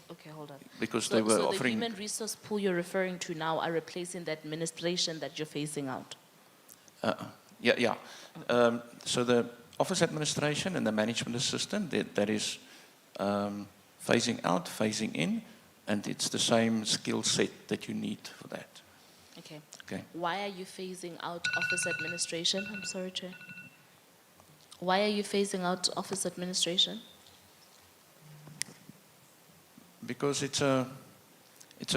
Okay, hold on. Because they were so offering... the human resource pool you're referring to now are replacing the administration that you're phasing out? Yeah. So the office administration and the management assistant, that is phasing out, phasing in, and it's the same skill set that you need for that. Okay. Why are you phasing out office administration? I'm sorry, Chair. Why are you phasing out office administration? Because it's a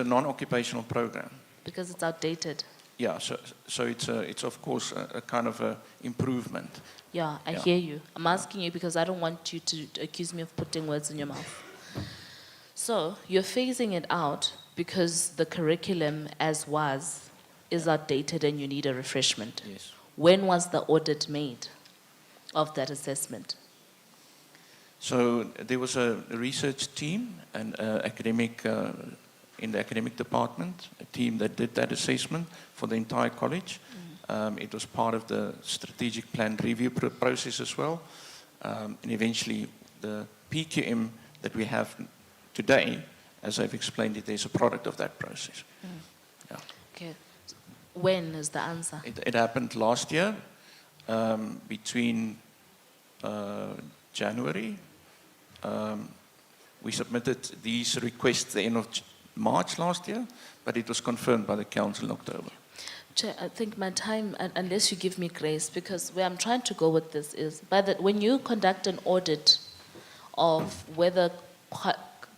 non-occupational program. Because it's outdated. Yeah, so it's of course a kind of a improvement. Yeah, I hear you. I'm asking you because I don't want you to accuse me of putting words in your mouth. So you're phasing it out because the curriculum as was is outdated and you need a refreshment. Yes. When was the audit made of that assessment? So there was a research team and academic in the academic department, a team that did that assessment for the entire college. It was part of the strategic plan review process as well. And eventually the PQM that we have today, as I've explained it, is a product of that process. Yeah. Okay. When is the answer? It happened last year, between January. We submitted these requests the end of March last year, but it was confirmed by the council in October. Chair, I think my time, unless you give me grace, because where I'm trying to go with this is, when you conduct an audit of whether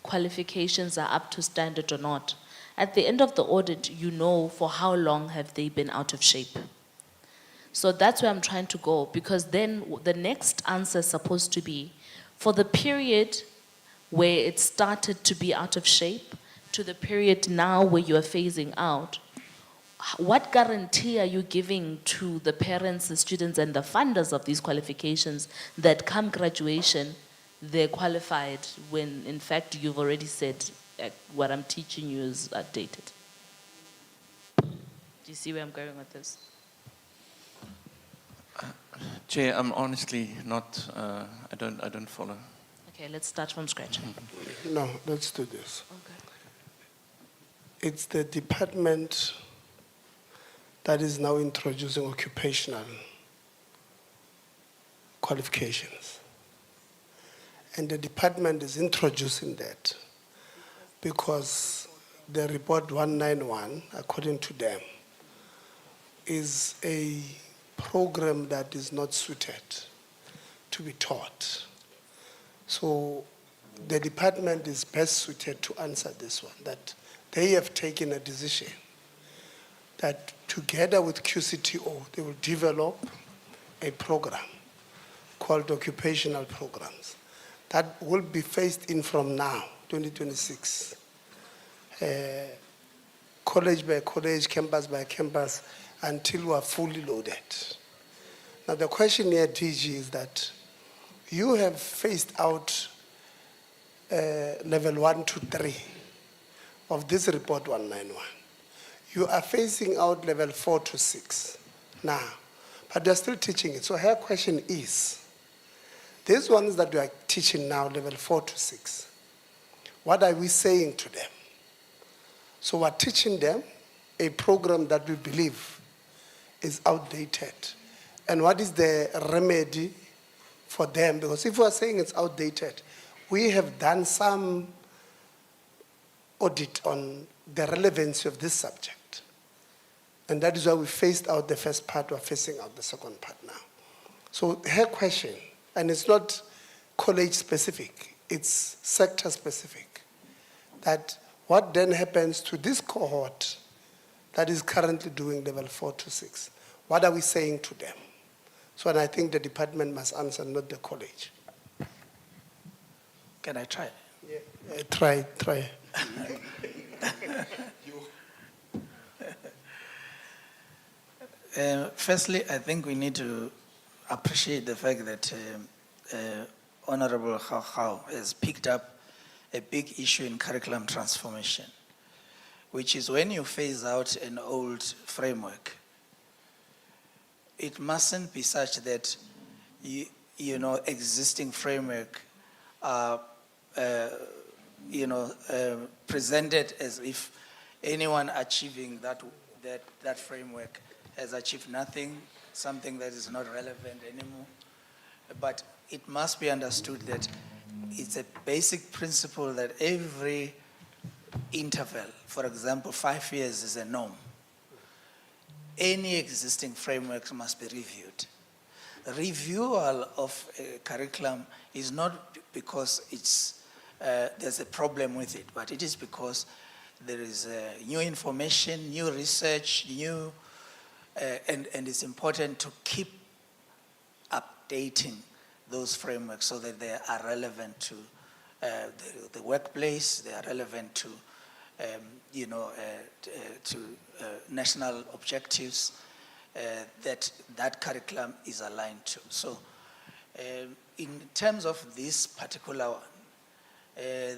qualifications are up to standard or not, at the end of the audit, you know for how long have they been out of shape. So that's where I'm trying to go, because then the next answer is supposed to be, for the period where it started to be out of shape, to the period now where you are phasing out, what guarantee are you giving to the parents, the students, and the funders of these qualifications that come graduation, they're qualified, when in fact you've already said what I'm teaching you is outdated? Do you see where I'm going with this? Chair, I'm honestly not, I don't follow. Okay, let's start from scratch. No, let's do this. Okay. It's the department that is now introducing occupational qualifications. And the department is introducing that because the report 191, according to them, is a program that is not suited to be taught. So the department is best suited to answer this one, that they have taken a decision that together with QCTO, they will develop a program called occupational programs that will be phased in from now, 2026. College by college, campus by campus, until we are fully loaded. Now the question here, DG, is that you have phased out level 1 to 3 of this report 191. You are phasing out level 4 to 6 now, but you're still teaching it. So her question is, these ones that you are teaching now, level 4 to 6, what are we saying to them? So we're teaching them a program that we believe is outdated. And what is the remedy for them? Because if we're saying it's outdated, we have done some audit on the relevancy of this subject. And that is why we phased out the first part, we're phasing out the second part now. So her question, and it's not college specific, it's sector specific, that what then happens to this cohort that is currently doing level 4 to 6? What are we saying to them? So and I think the department must answer, not the college. Can I try? Yeah. Try. Firstly, I think we need to appreciate the fact that Honorable Khao has picked up a big issue in curriculum transformation, which is when you phase out an old framework, it mustn't be such that existing framework are presented as if anyone achieving that framework has achieved nothing, something that is not relevant anymore. But it must be understood that it's a basic principle that every interval, for example, 5 years is a norm. Any existing framework must be reviewed. Reviewal of a curriculum is not because there's a problem with it, but it is because there is new information, new research, and it's important to keep updating those frameworks so that they are relevant to the workplace, they are relevant to national objectives that curriculum is aligned to. So in terms of this particular one,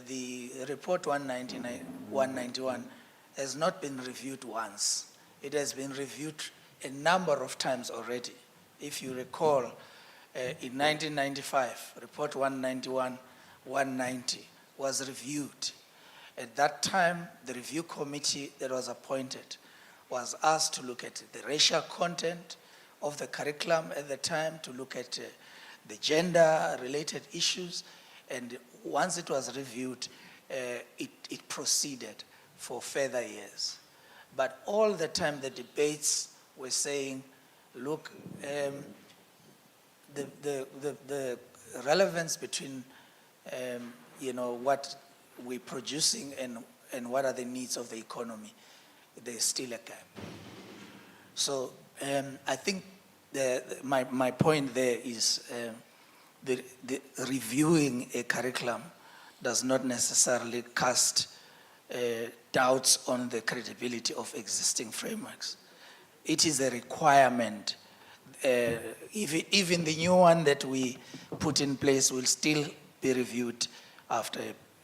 the report 191 has not been reviewed once. It has been reviewed a number of times already. If you recall, in 1995, report 191, 190 was reviewed. At that time, the review committee that was appointed was asked to look at the racial content of the curriculum at the time, to look at the gender-related issues, and once it was reviewed, it proceeded for further years. But all the time the debates were saying, look, the relevance between what we're producing and what are the needs of the economy, there's still a gap. So I think my point there is the reviewing a curriculum does not necessarily cast doubts on the credibility of existing frameworks. It is a requirement. Even the new one that we put in place will still be reviewed after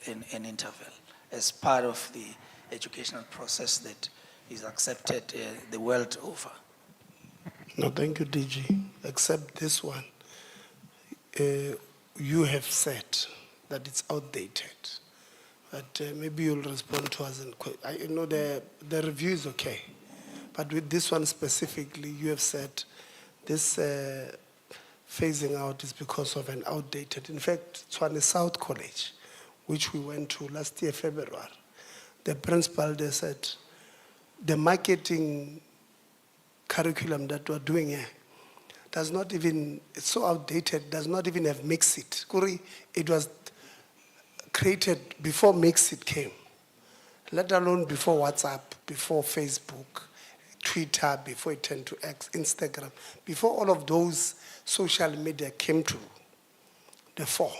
an interval as part of the educational process that is accepted the world over. No, thank you, DG. Except this one, you have said that it's outdated. But maybe you'll respond to us. I know the review is okay. But with this one specifically, you have said this phasing out is because of an outdated. In fact, Tshwane South College, which we went to last year, February, the principal, they said, the marketing curriculum that we're doing here does not even, it's so outdated, does not even have Mixit. Kuri, it was created before Mixit came, let alone before WhatsApp, before Facebook, Twitter, before it turned to X, Instagram, before all of those social media came to the fore.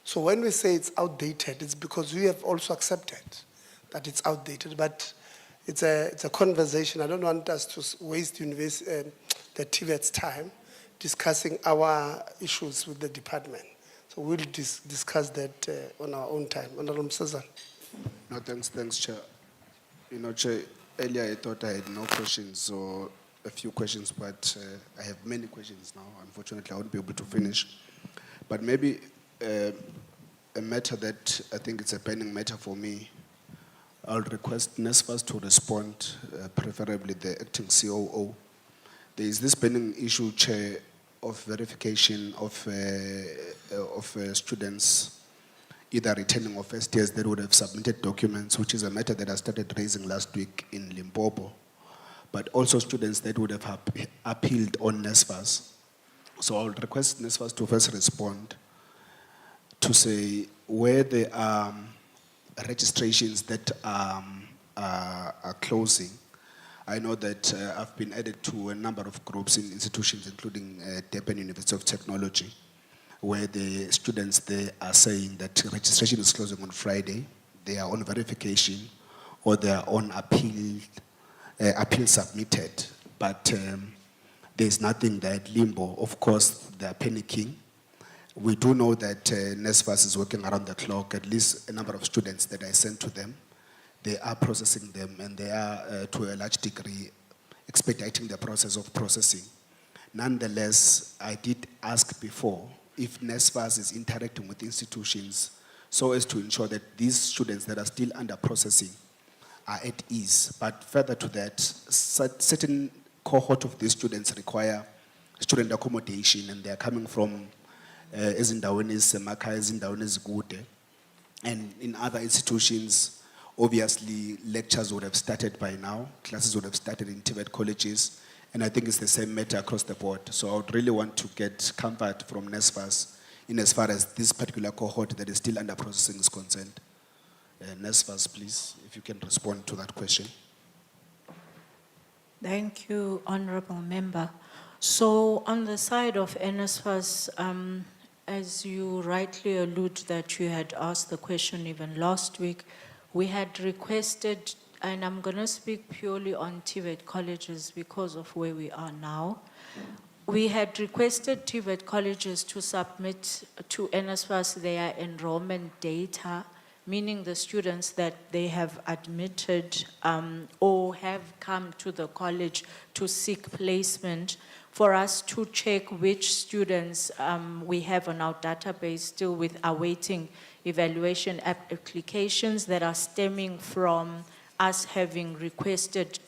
So when we say it's outdated, it's because we have also accepted that it's outdated, but it's a conversation. I don't want us to waste the TVET's time discussing our issues with the department. So we'll discuss that on our own time. Honorable Msazan. No, thanks, Chair. You know, Chair, earlier I thought I had no questions or a few questions, but I have many questions now. Unfortunately, I won't be able to finish. But maybe a matter that I think it's a pending matter for me, I'll request NSFAS to respond, preferably the acting COO. There is this pending issue, Chair, of verification of students either returning or first years that would have submitted documents, which is a matter that I started raising last week in Limpopo, but also students that would have appealed on NSFAS. So I'll request NSFAS to first respond to say where there are registrations that are closing. I know that I've been added to a number of groups in institutions, including Durban University of Technology, where the students there are saying that registration is closing on Friday, they are on verification, or they are on appeal submitted, but there's nothing that limbo. Of course, they are panicking. We do know that NSFAS is working around the clock. At least a number of students that I sent to them, they are processing them, and they are, to a large degree, expediting the process of processing. Nonetheless, I did ask before if NSFAS is interacting with institutions so as to ensure that these students that are still under processing are at ease. But further to that, certain cohort of these students require student accommodation, and they are coming from ezindaweni ezisemakhaya, ezindaweni ezikude. And in other institutions, obviously lectures would have started by now, classes would have started in TVET colleges, and I think it's the same matter across the board. So I would really want to get comfort from NSFAS in as far as this particular cohort that is still under processing is concerned. NSFAS, please, if you can respond to that question. Thank you, Honorable Member. So on the side of NSFAS, as you rightly allude that you had asked the question even last week, we had requested, and I'm going to speak purely on TVET colleges because of where we are now. We had requested TVET colleges to submit to NSFAS their enrollment data, meaning the students that they have admitted or have come to the college to seek placement, for us to check which students we have on our database still with awaiting evaluation applications that are stemming from us having requested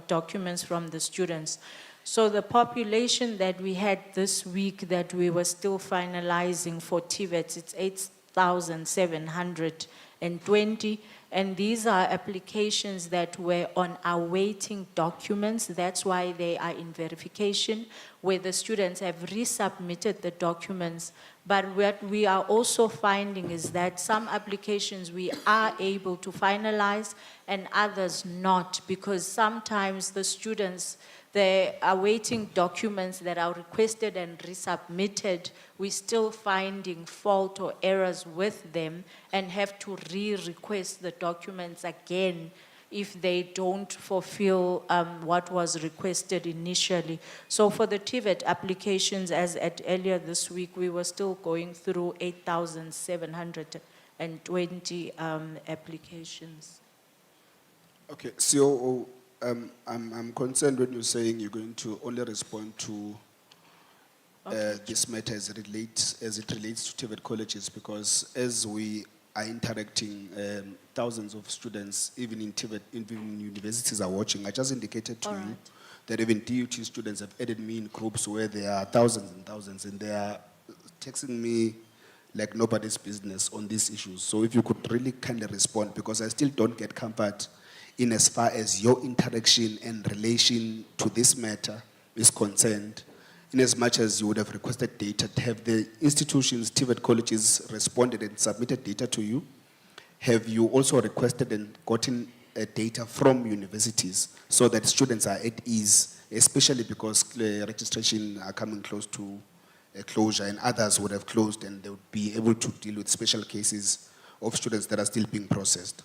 documents from the students. So the population that we had this week that we were still finalizing for TVET, it's 8,720, and these are applications that were on awaiting documents. That's why they are in verification, where the students have resubmitted the documents. But what we are also finding is that some applications we are able to finalize and others not, because sometimes the students, they're awaiting documents that are requested and resubmitted, we're still finding fault or errors with them and have to re-request the documents again if they don't fulfill what was requested initially. So for the TVET applications, as at earlier this week, we were still going through 8,720 applications. Okay, COO, I'm concerned when you're saying you're going to only respond to this matter as it relates to TVET colleges, because as we are interacting, thousands of students, even in TVET, even universities are watching. I just indicated to you that even DUT students have added me in groups where there are thousands and thousands, and they are texting me like nobody's business on these issues. So if you could really kind of respond, because I still don't get comfort in as far as your interaction and relation to this matter is concerned, in as much as you would have requested data. Have the institutions, TVET colleges, responded and submitted data to you? Have you also requested and gotten data from universities so that students are at ease, especially because registration are coming close to closure and others would have closed and they would be able to deal with special cases of students that are still being processed?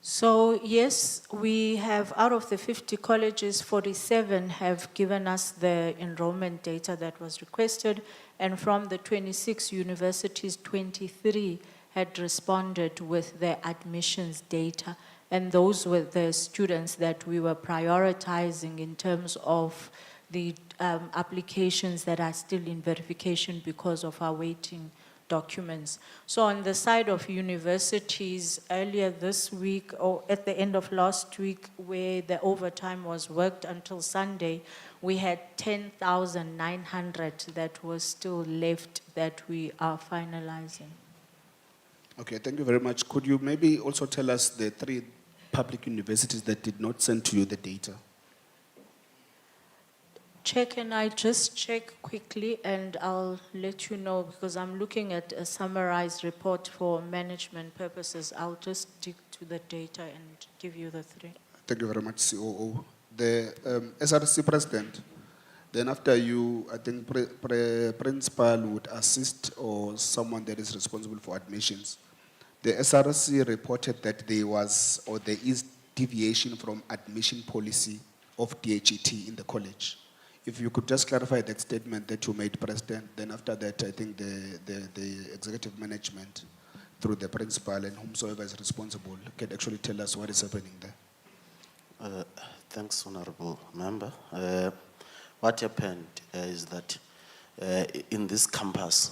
So yes, we have, out of the 50 colleges, 47 have given us the enrollment data that was requested, and from the 26 universities, 23 had responded with their admissions data, and those were the students that we were prioritizing in terms of the applications that are still in verification because of our waiting documents. So on the side of universities, earlier this week or at the end of last week, where the overtime was worked until Sunday, we had 10,900 that was still left that we are finalizing. Okay, thank you very much. Could you maybe also tell us the 3 public universities that did not send to you the data? Can I just check quickly and I'll let you know, because I'm looking at a summarized report for management purposes. I'll just dig to the data and give you the 3. Thank you very much, COO. The SRC president, then after you, I think principal would assist or someone that is responsible for admissions. The SRC reported that there was or there is deviation from admission policy of DHET in the college. If you could just clarify that statement that you made, President, then after that, I think the executive management, through the principal and whomsoever is responsible, can actually tell us what is happening there. Thanks, Honorable Member. What happened is that in this campus,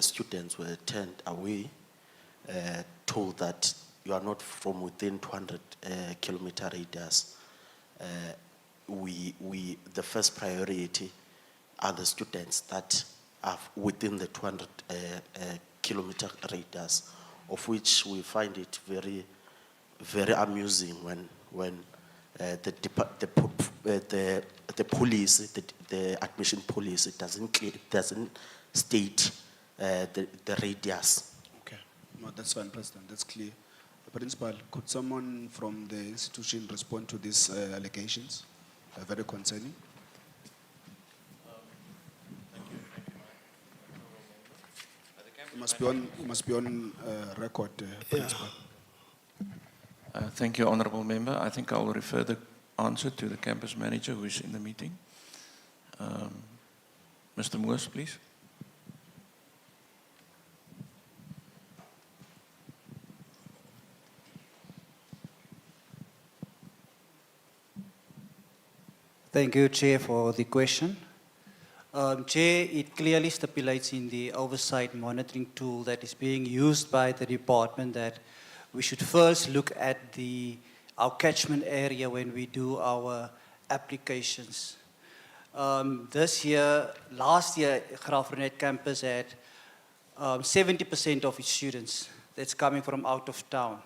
students were turned away, told that you are not from within 200 kilometer radius. The first priority are the students that are within the 200 kilometer radius, of which we find it very, very amusing when the police, the admission policy doesn't state the radius. Okay, no, that's fine, President, that's clear. Principal, could someone from the institution respond to these allegations? Very concerning. You must be on record, Principal. Thank you, Honourable Member. I think I will refer the answer to the campus manager who is in the meeting. Mr. Moores, please. Thank you, Chair, for the question. Chair, it clearly stipulates in the oversight monitoring tool that is being used by the department that we should first look at our catchment area when we do our applications. Last year, Graaff Reinet campus had 70% of its students that's coming from out of town.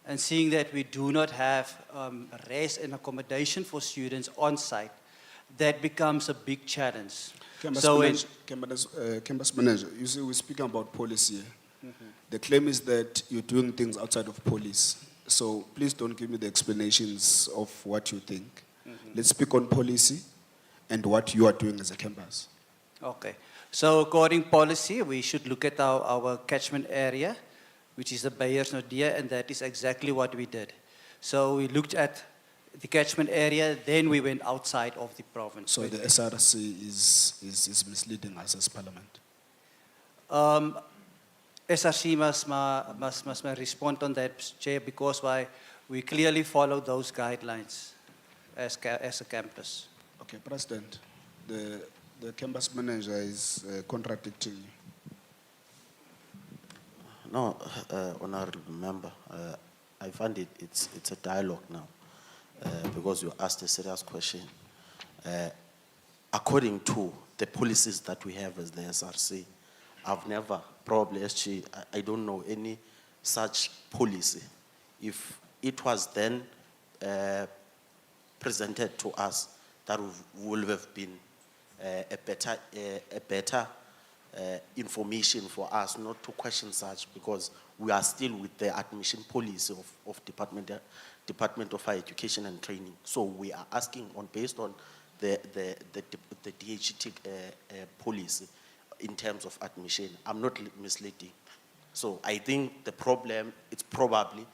And seeing that we do not have rest and accommodation for students on site, that becomes a big challenge. Campus manager, you see, we're speaking about policy. The claim is that you're doing things outside of police. So please don't give me the explanations of what you think. Let's speak on policy and what you are doing as a campus. Okay. So according policy, we should look at our catchment area, which is the Beyers Nodia, and that is exactly what we did. So we looked at the catchment area, then we went outside of the province. So the SRC is misleading us as Parliament? SRC must respond on that, Chair, because we clearly follow those guidelines as a campus. Okay, President, the campus manager is contradicting you. No, Honorable Member, I find it's a dialogue now because you asked a serious question. According to the policies that we have as the SRC, I've never, probably SG, I don't know any such policy. If it was then presented to us, that would have been a better information for us not to question such, because we are still with the admission policy of Department of Higher Education and Training. So we are asking based on the DHT policy in terms of admission. I'm not misleading. So I think the problem, it's probably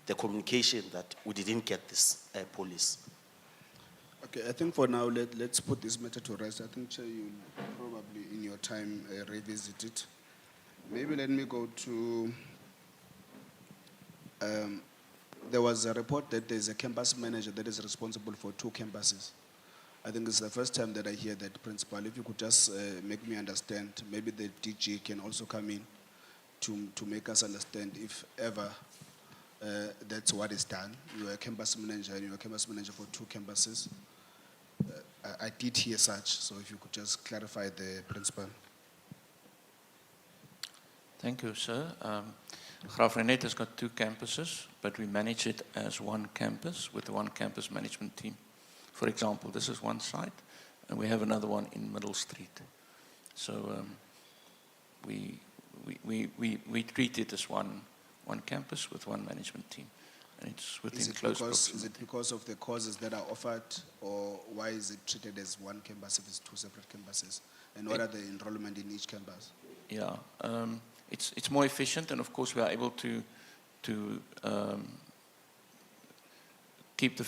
the communication that we didn't get this policy. Okay, I think for now, let's put this matter to rest. I think, Chair, you'll probably in your time revisit it. Maybe let me go to, there was a report that there's a campus manager that is responsible for 2 campuses. I think it's the first time that I hear that, Principal. If you could just make me understand, maybe the DG can also come in to make us understand if ever that's what is done. You are a campus manager and you're a campus manager for 2 campuses. I did hear such, so if you could just clarify the Principal. Thank you, sir. Graaff Reinet has got 2 campuses, but we manage it as one campus with one campus management team. For example, this is one site, and we have another one in Middle Street. So we treat it as one campus with one management team, and it's within close proximity. Is it because of the courses that are offered, or why is it treated as one campus if it's 2 separate campuses? And what are the enrollment in each campus? Yeah, it's more efficient, and of course we are able to keep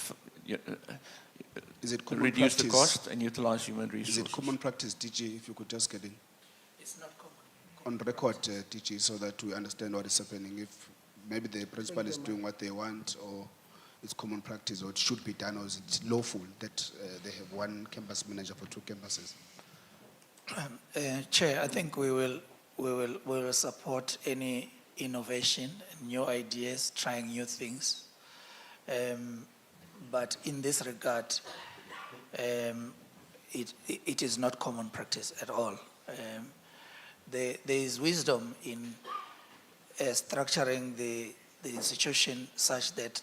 reduce the cost and utilize human resources. Is it common practice, DG, if you could just get in? It's not common. On record, DG, so that we understand what is happening. If maybe the principal is doing what they want, or it's common practice, or it should be done, or is it lawful that they have one campus manager for 2 campuses? Chair, I think we will support any innovation, new ideas, trying new things. But in this regard, it is not common practice at all. There is wisdom in structuring the institution such that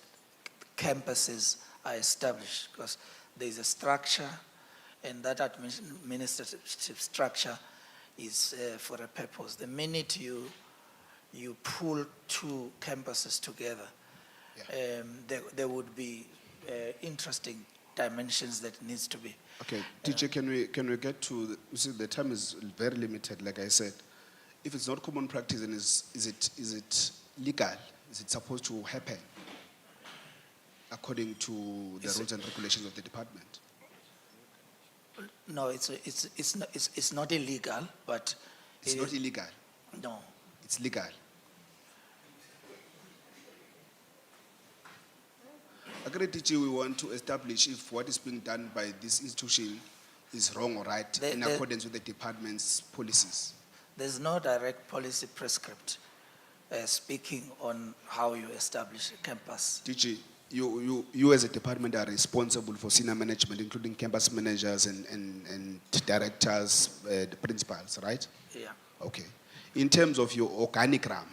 campuses are established, because there is a structure, and that administrative structure is for a purpose. The minute you pull 2 campuses together, there would be interesting dimensions that needs to be. Okay, teacher, can we get to, you see, the time is very limited, like I said. If it's not common practice, then is it legal? Is it supposed to happen according to the rules and regulations of the department? No, it's not illegal, but it's not illegal. No, it's legal. Agree, teacher, we want to establish if what is being done by this institution is wrong or right in accordance with the department's policies. There's no direct policy prescript speaking on how you establish a campus. Teacher, you as a department are responsible for senior management, including campus managers and directors, the principals, right? Yeah. Okay. In terms of your organigram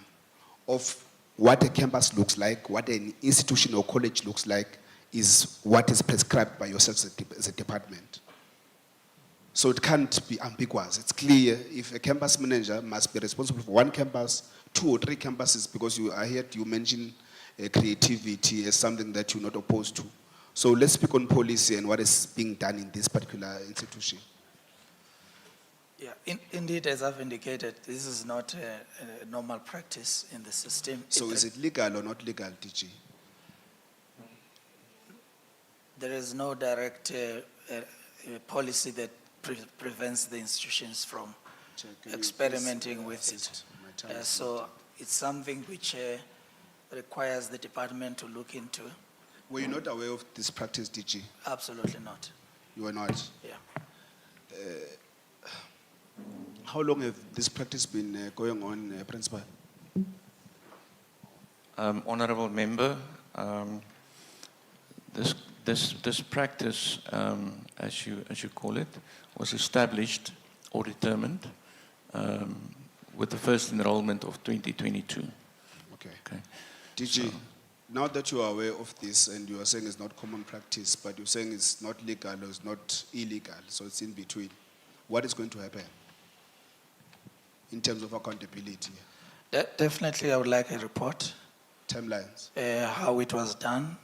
of what a campus looks like, what an institution or college looks like, is what is prescribed by yourselves as a department. So it can't be ambiguous. It's clear if a campus manager must be responsible for 1 campus, 2 or 3 campuses, because I heard you mention creativity as something that you're not opposed to. So let's speak on policy and what is being done in this particular institution. Yeah, indeed, as I've indicated, this is not a normal practice in the system. So is it legal or not legal, DG? There is no direct policy that prevents the institutions from experimenting with it. So it's something which requires the department to look into. Were you not aware of this practice, DG? Absolutely not. You were not? Yeah. How long have this practice been going on, Principal? Honourable Member, this practice, as you call it, was established or determined with the first enrollment of 2022. Okay. Okay. DG, now that you are aware of this and you are saying it's not common practice, but you're saying it's not legal or it's not illegal, so it's in between, what is going to happen in terms of accountability? Definitely, I would like a report. Timelines? How it was done,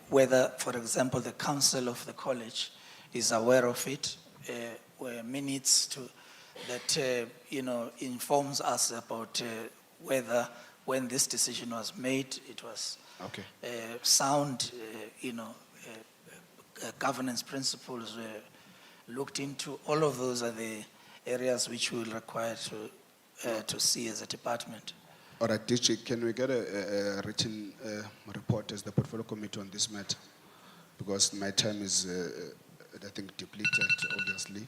whether, for example, the council of the college is aware of it, where minutes to that informs us about whether when this decision was made, it was Okay. sound, governance principles were looked into. All of those are the areas which we will require to see as a department. All right, DG, can we get a written report as the portfolio committee on this matter? Because my time is, I think, depleted, obviously.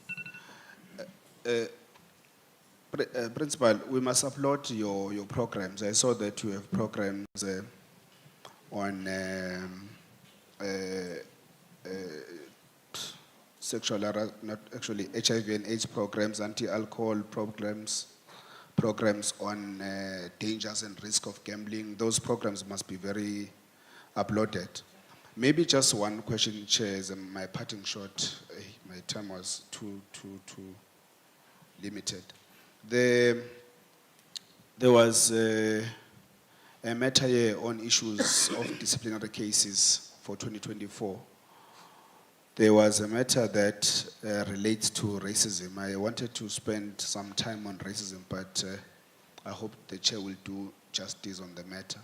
Principal, we must upload your programs. I saw that you have programs on not actually HIV and AIDS programs, anti-alcohol programs on dangers and risk of gambling. Those programs must be very uploaded. Maybe just one question, Chair, as my parting shot. My time was too limited. There was a matter here on issues of disciplinary cases for 2024. There was a matter that relates to racism. I wanted to spend some time on racism, but I hope the Chair will do justice on the matter.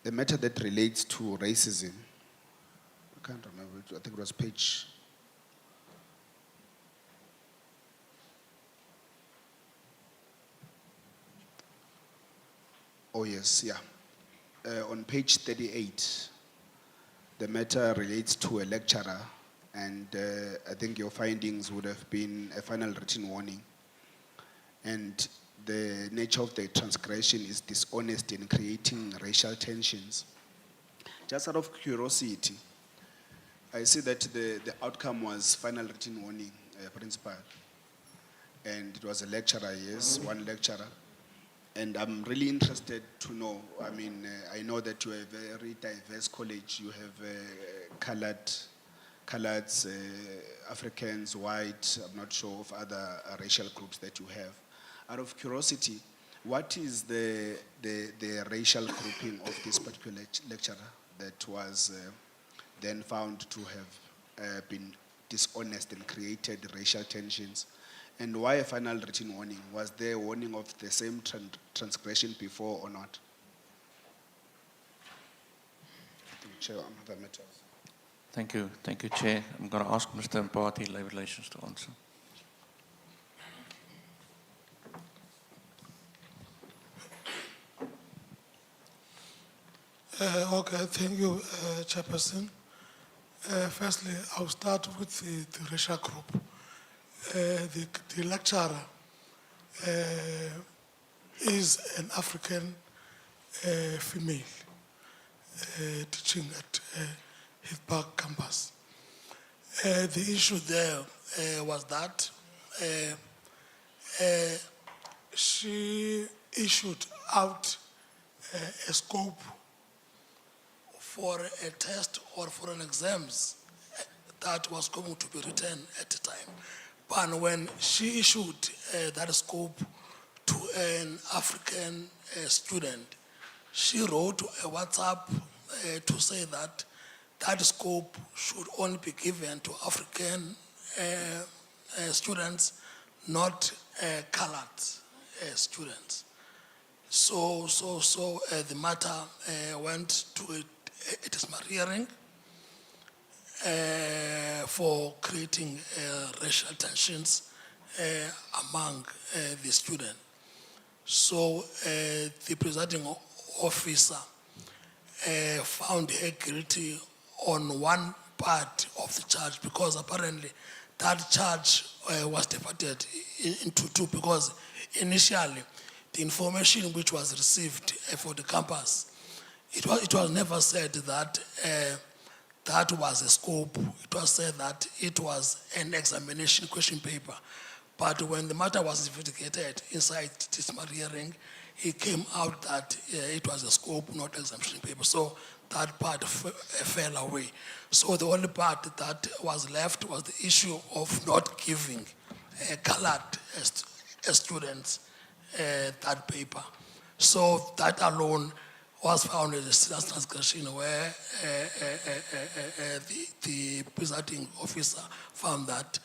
The matter that relates to racism, I can't remember, I think it was page. Oh yes, yeah. On page 38, the matter relates to a lecturer, and I think your findings would have been a final written warning. And the nature of the transgression is dishonesty in creating racial tensions. Just out of curiosity, I see that the outcome was final written warning, principal. And it was a lecturer, yes, one lecturer. And I'm really interested to know, I mean, I know that you are a very diverse college. You have coloreds, Africans, white, I'm not sure of other racial groups that you have. Out of curiosity, what is the racial grouping of this particular lecturer that was then found to have been dishonest and created racial tensions? And why a final written warning? Was there a warning of the same transgression before or not? Chair, on other matters. Thank you, Chair. I'm going to ask Mr. Mpati, Labour Relations, to answer. Okay, thank you, Chairperson. Firstly, I'll start with the racial group. The lecturer is an African female teaching at Heath Park campus. The issue there was that she issued out a scope for a test or for an exams that was going to be written at the time. But when she issued that scope to an African student, she wrote a WhatsApp to say that that scope should only be given to African students, not colored students. So the matter went to a disciplinary hearing for creating racial tensions among the student. So the presiding officer found her guilty on one part of the charge, because apparently that charge was divided into two, because initially the information which was received for the campus, it was never said that that was a scope. It was said that it was an examination question paper. But when the matter was investigated inside this hearing, it came out that it was a scope, not exemption paper. So that part fell away. So the only part that was left was the issue of not giving colored students that paper. So that alone was found as a serious transgression where the presiding officer found that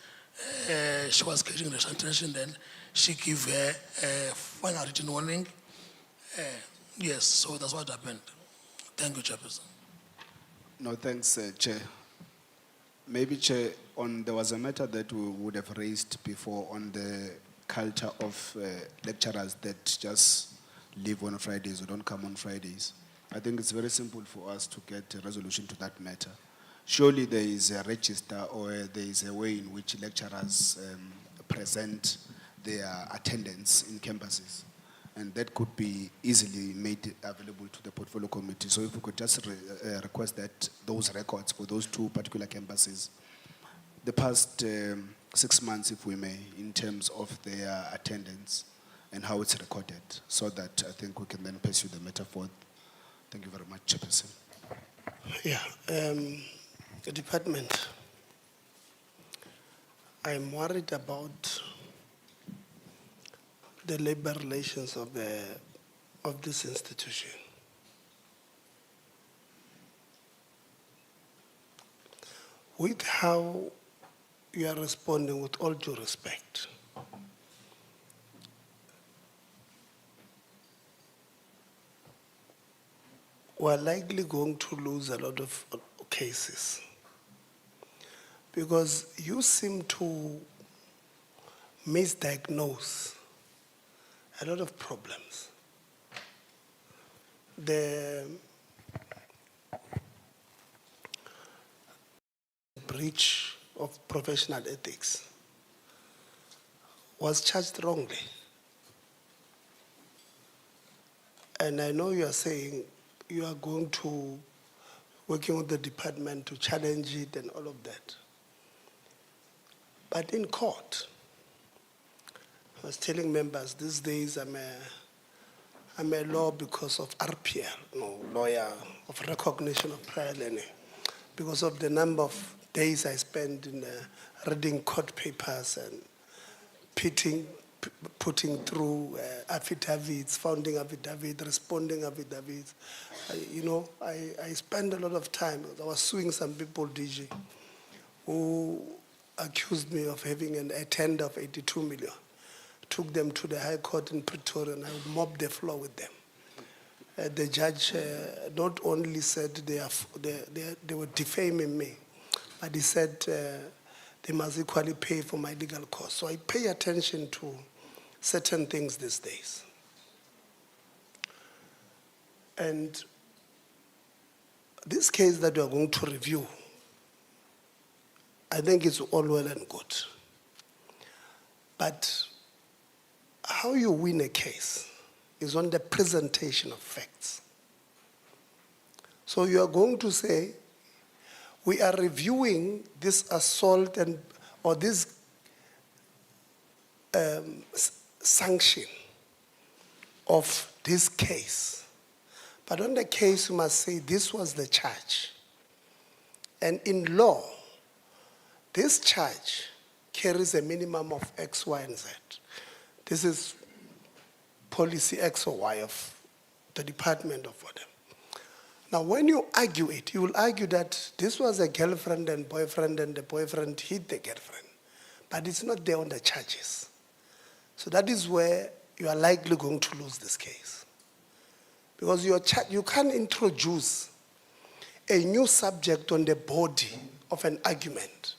she was getting racial attention, then she gave her a final written warning. Yes, so that's what happened. Thank you, Chairperson. No, thanks, Chair. Maybe, Chair, there was a matter that we would have raised before on the culture of lecturers that just leave on Fridays or don't come on Fridays. I think it's very simple for us to get a resolution to that matter. Surely there is a register or there is a way in which lecturers present their attendance in campuses. And that could be easily made available to the portfolio committee. So if we could just request that those records for those two particular campuses, the past 6 months, if we may, in terms of their attendance and how it's recorded, so that I think we can then pursue the matter forward. Thank you very much, Chairperson. Yeah, the department, I'm worried about the labor relations of this institution. With how you are responding, with all due respect, we're likely going to lose a lot of cases because you seem to misdiagnose a lot of problems. The breach of professional ethics was charged wrongly. And I know you are saying you are going to, working with the department to challenge it and all of that. But in court, I was telling members these days I'm a law because of RPL, lawyer of recognition of prior learning, because of the number of days I spend in reading court papers and putting through affidavits, founding affidavits, responding affidavits. I spend a lot of time. I was suing some people, DG, who accused me of having a tender of 82 million. Took them to the High Court in Pretoria and I mopped the floor with them. The judge not only said they were defaming me, but he said they must equally pay for my legal costs. So I pay attention to certain things these days. And this case that we are going to review, I think it's all well and good. But how you win a case is on the presentation of facts. So you are going to say, we are reviewing this assault or this sanction of this case. But on the case, you must say this was the charge. And in law, this charge carries a minimum of X, Y, and Z. This is policy X or Y of the department of whatever. Now, when you argue it, you will argue that this was a girlfriend and the boyfriend hit the girlfriend. But it's not there on the charges. So that is where you are likely going to lose this case. Because you can't introduce a new subject on the body of an argument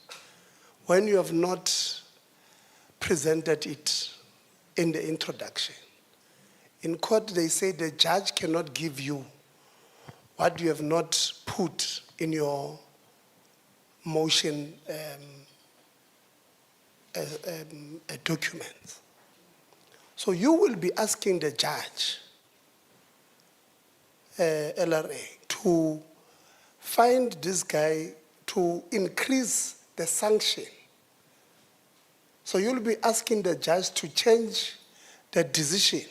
when you have not presented it in the introduction. In court, they say the judge cannot give you what you have not put in your motion a document. So you will be asking the judge, LRA, to find this guy to increase the sanction So you'll be asking the judge to change the decision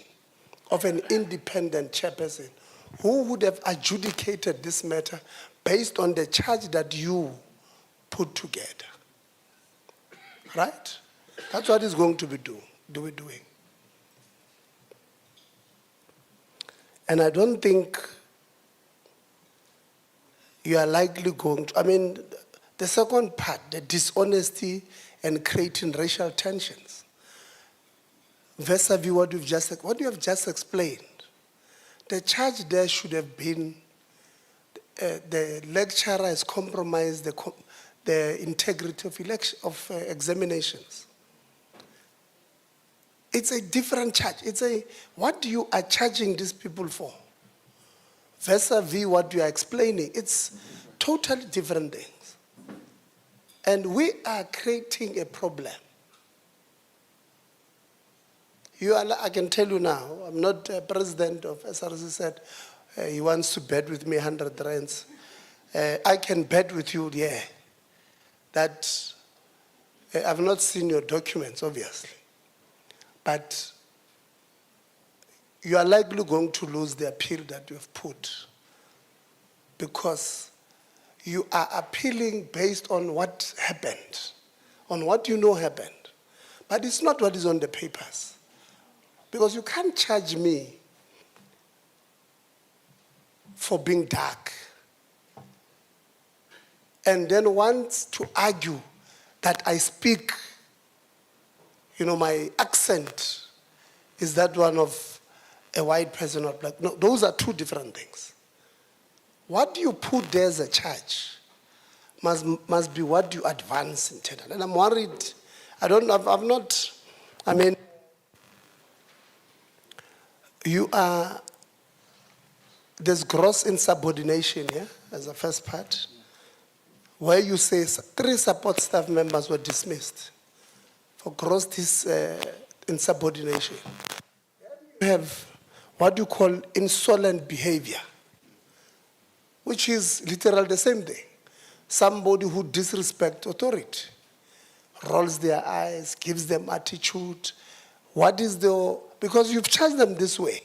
of an independent chairperson who would have adjudicated this matter based on the charge that you put together. Right? That's what he's going to be doing. And I don't think you are likely going to, I mean, the second part, the dishonesty and creating racial tensions, vis-a-vis what you have just explained, the charge there should have been the lecturer has compromised the integrity of examinations. It's a different charge. What you are charging these people for, vis-a-vis what you are explaining, it's totally different things. And we are creating a problem. I can tell you now, I'm not president of SRC said he wants to bet with me 100 rands. I can bet with you, yeah, that I've not seen your documents, obviously. But you are likely going to lose the appeal that you have put because you are appealing based on what happened, on what you know happened. But it's not what is on the papers. Because you can't charge me for being dark and then want to argue that I speak, my accent is that one of a white person or black. No, those are two different things. What you put there as a charge must be what you advance internally. And I'm worried, there's gross insubordination here as a first part, where you say 3 support staff members were dismissed for gross insubordination. You have what you call insolent behavior, which is literally the same thing. Somebody who disrespects authority, rolls their eyes, gives them attitude. Because you've charged them this way,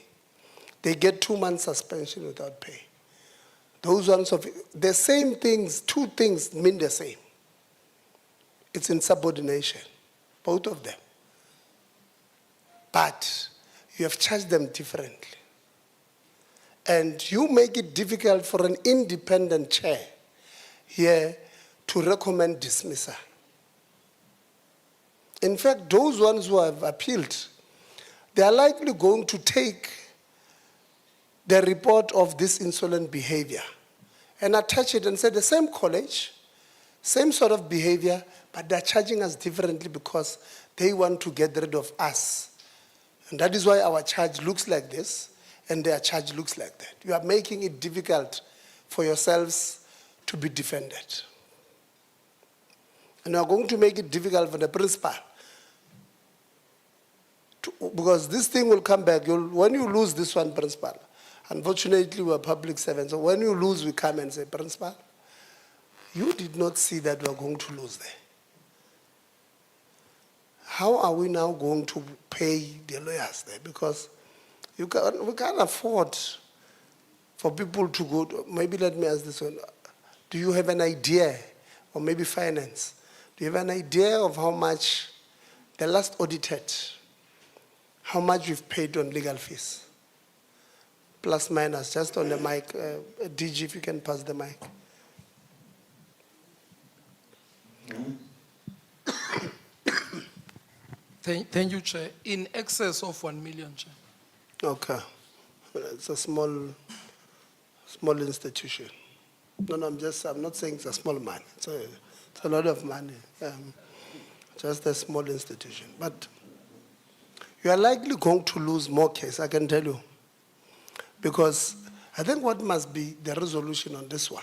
they get 2 months suspension without pay. Those ones the same things, 2 things mean the same. It's insubordination, both of them. But you have charged them differently. And you make it difficult for an independent chair here to recommend dismissal. In fact, those ones who have appealed, they are likely going to take the report of this insolent behavior and attach it and say the same college, same sort of behavior, but they're charging us differently because they want to get rid of us. And that is why our charge looks like this and their charge looks like that. You are making it difficult for yourselves to be defended. And you are going to make it difficult for the principal. Because this thing will come back. When you lose this one, principal, unfortunately we're public servants, so when you lose, we come and say, principal, you did not see that we're going to lose there. How are we now going to pay the lawyers there? Because we can't afford for people to go to, maybe let me ask this one, do you have an idea, or maybe finance, do you have an idea of how much the last audited, how much we've paid on legal fees? Plus minus, just on the mic. DG, if you can pass the mic. Thank you, Chair. In excess of 1 million, Chair. Okay. It's a small institution. No, I'm not saying it's a small money. It's a lot of money. Just a small institution. But you are likely going to lose more cases, I can tell you. Because I think what must be the resolution on this one,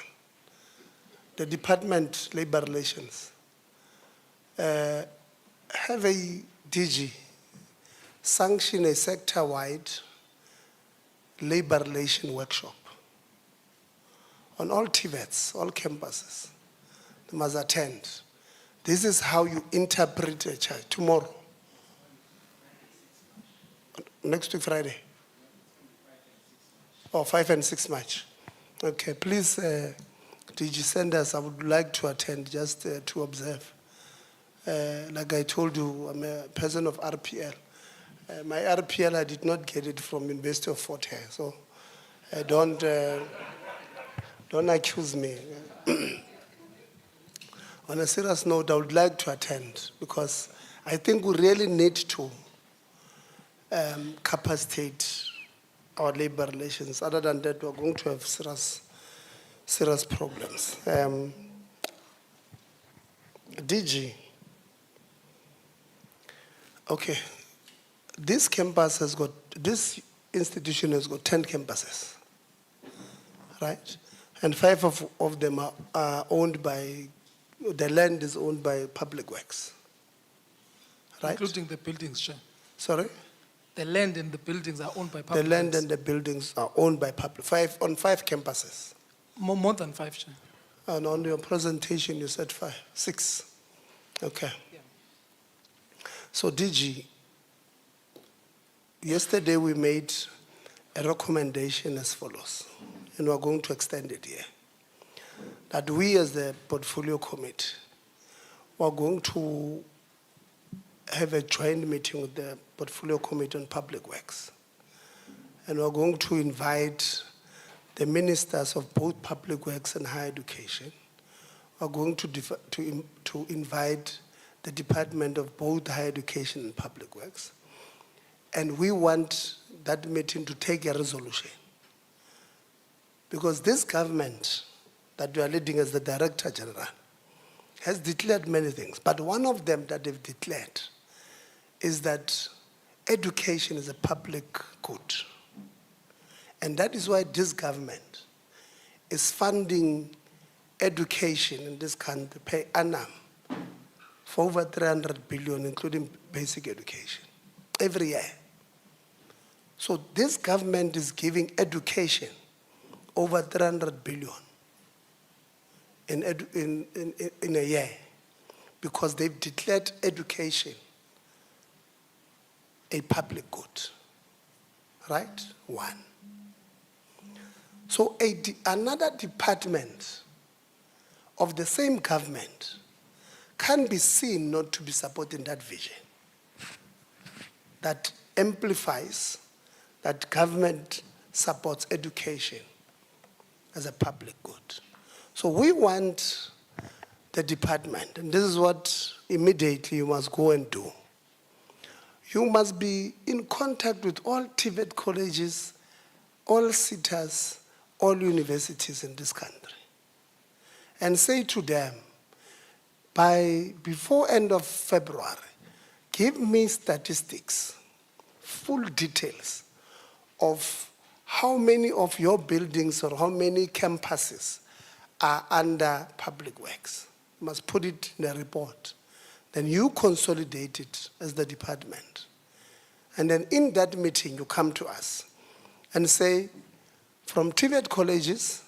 the Department Labor Relations, have a DG sanction a sector-wide labor relation workshop on all TVETs, all campuses. They must attend. This is how you interpret a charge. Tomorrow. Next week, Friday. Or 5 and 6 March. Okay, please, DG send us. I would like to attend just to observe. Like I told you, I'm a person of RPL. My RPL, I did not get it from University of Fort Hare, so don't accuse me. On a serious note, I would like to attend because I think we really need to capacitate our labor relations. Other than that, we're going to have serious problems. DG, okay, this institution has got 10 campuses, right? And 5 of them are owned by, the land is owned by Public Works, right? Including the buildings, Chair. Sorry? The land and the buildings are owned by public. The land works. and the buildings are owned by public, on 5 campuses. More than 5, Chair. And on your presentation, you said 6. Okay. So DG, yesterday we made a recommendation as follows, and we're going to extend it here. That we as the portfolio committee, we're going to have a joint meeting with the portfolio committee on public works. And we're going to invite the ministers of both public works and higher education. We're going to invite the department of both higher education and public works. And we want that meeting to take a resolution. Because this government that we are leading as the Director General has declared many things. But one of them that they've declared is that education is a public good. And that is why this government is funding education in this country per annum for over 300 billion, including basic education, every year. So this government is giving education over 300 billion in a year because they've declared education a public good, right? One. So another department of the same government can be seen not to be supporting that vision that amplifies that government supports education as a public good. So we want the department, and this is what immediately you must go and do. You must be in contact with all TVET colleges, all SETAs, all universities in this country, and say to them, before end of February, give me statistics, full details of how many of your buildings or how many campuses are under public works. You must put it in a report. Then you consolidate it as the department. And then in that meeting, you come to us and say, from TVET colleges,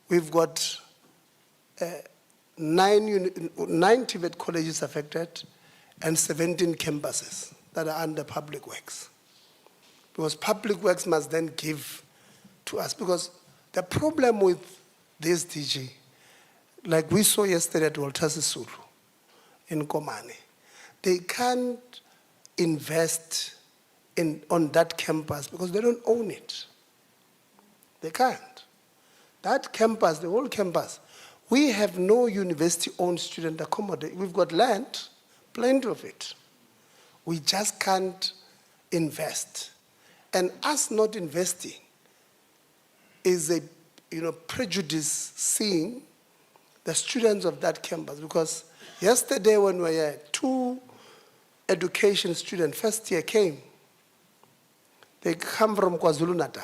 we've got 9 TVET colleges affected and 17 campuses that are under public works. Because public works must then give to us. Because the problem with this DG, like we saw yesterday at Walter Sisulu in Komane, they can't invest on that campus because they don't own it. They can't. That campus, the whole campus, we have no university-owned student accommodation. We've got land, plenty of it. We just can't invest. And us not investing is a prejudice seeing the students of that campus. Because yesterday when we were 2 education students, first year came. They come from KwaZulu-Natal.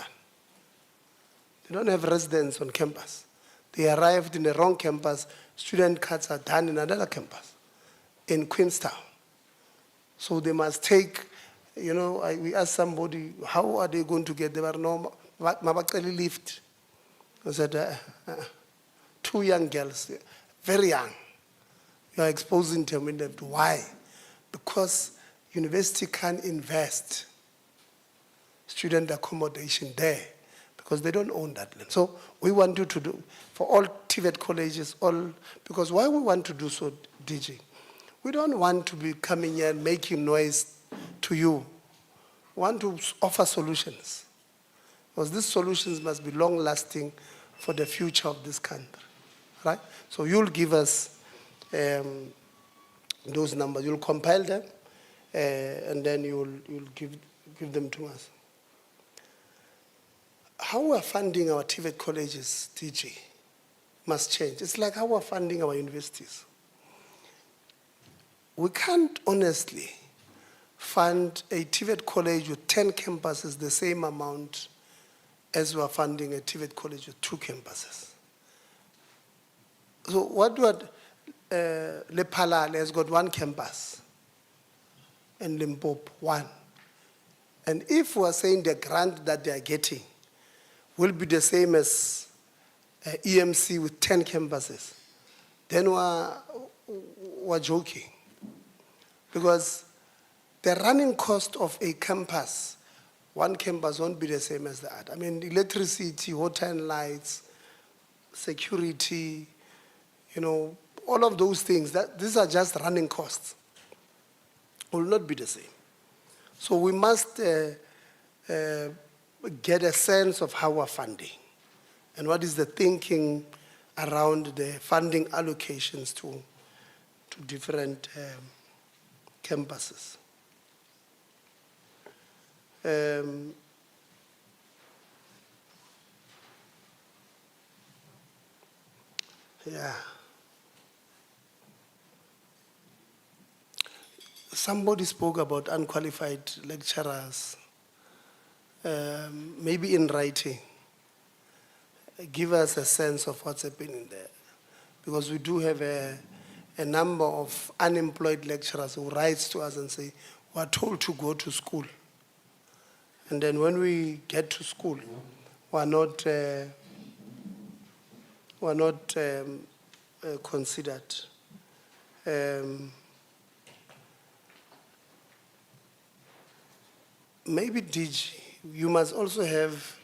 They don't have residence on campus. They arrived in the wrong campus. Student cards are done in another campus, in Queenstown. So they must take, we asked somebody, how are they going to get? They were no, Mabakali lift. I said, 2 young girls, very young, You are exposing them in debt. Why? Because university can't invest student accommodation there because they don't own that land. So we want you to do, for all TVET colleges, because why we want to do so, DG? We don't want to be coming here and making noise to you. We want to offer solutions. Because these solutions must be long-lasting for the future of this country, right? So you'll give us those numbers. You'll compile them, and then you'll give them to us. How we're funding our TVET colleges, DG, must change. It's like how we're funding our universities. We can't honestly fund a TVET college with 10 campuses the same amount as we are funding a TVET college with 2 campuses. So Lephalale has got 1 campus, and Limpopo 1. And if we are saying the grant that they are getting will be the same as EMC with 10 campuses, then we're joking. Because the running cost of a campus, 1 campus won't be the same as the other. I mean, electricity, water and lights, security, all of those things, these are just running costs, will not be the same. So we must get a sense of how we're funding and what is the thinking around the funding allocations to different campuses. Yeah. Somebody spoke about unqualified lecturers, maybe in writing. Give us a sense of what's happening there. Because we do have a number of unemployed lecturers who write to us and say, we're told to go to school. And then when we get to school, we're not considered. Maybe DG, you must also have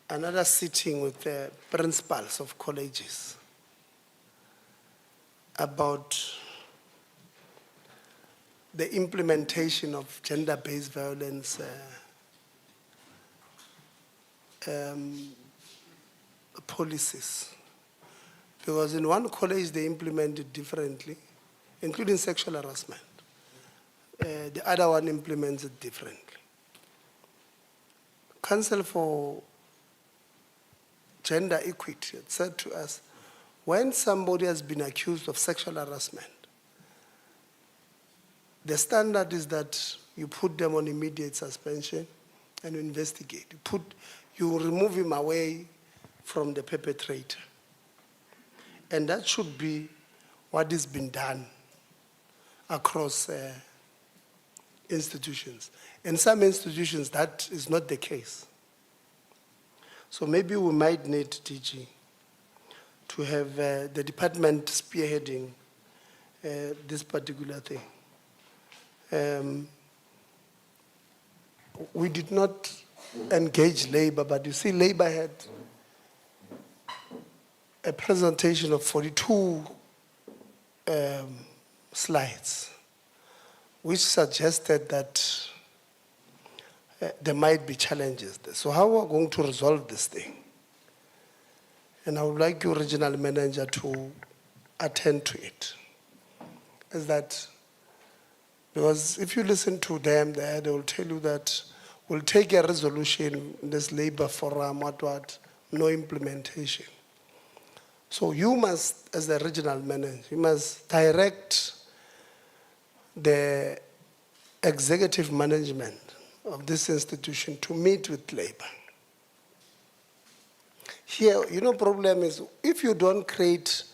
another sitting with the principals of colleges about the implementation of gender-based violence policies. Because in one college they implement it differently, including sexual harassment. The other one implements it differently. Council for Gender Equity had said to us, when somebody has been accused of sexual harassment, the standard is that you put them on immediate suspension and you investigate. You remove him away from the perpetrator. And that should be what is being done across institutions. In some institutions, that is not the case. So maybe we might need, DG, to have the department spearheading this particular thing. We did not engage labor, but you see, labor had a presentation of 42 slides, which suggested that there might be challenges there. So how are we going to resolve this thing? And I would like your regional manager to attend to it. Is that, because if you listen to them there, they will tell you that we'll take a resolution in this labor forum, no implementation. So you must, as the regional manager, you must direct the executive management of this institution to meet with labor. Here, problem is, if you don't create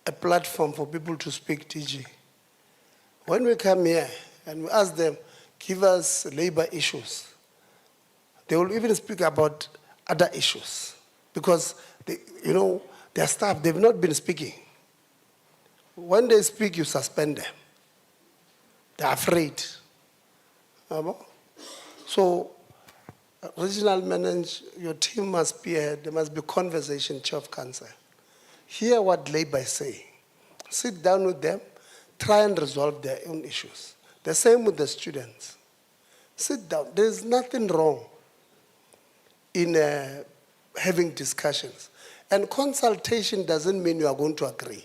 a platform for people to speak, DG, when we come here and we ask them, give us labor issues, they will even speak about other issues. Because, Their staff, they've not been speaking. When they speak, you suspend them. They're afraid. So, regional manager, your team must be, there must be conversation, Chair of Council. Hear what Labour is saying. Sit down with them, try and resolve their own issues. The same with the students. Sit down. There's nothing wrong in having discussions. And consultation doesn't mean you are going to agree.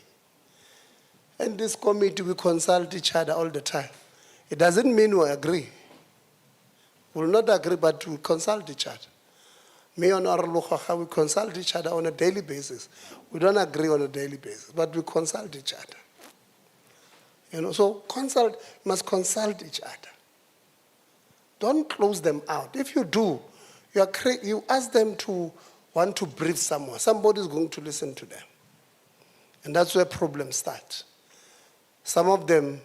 In this committee, we consult each other all the time. It doesn't mean we agree. We will not agree, but we consult each other. Me and Arlocha, we consult each other on a daily basis. We don't agree on a daily basis, but we consult each other. You know, so you must consult each other. Don't close them out. If you do, you ask them to want to brief someone. Somebody is going to listen to them. And that's where problems start. Some of them,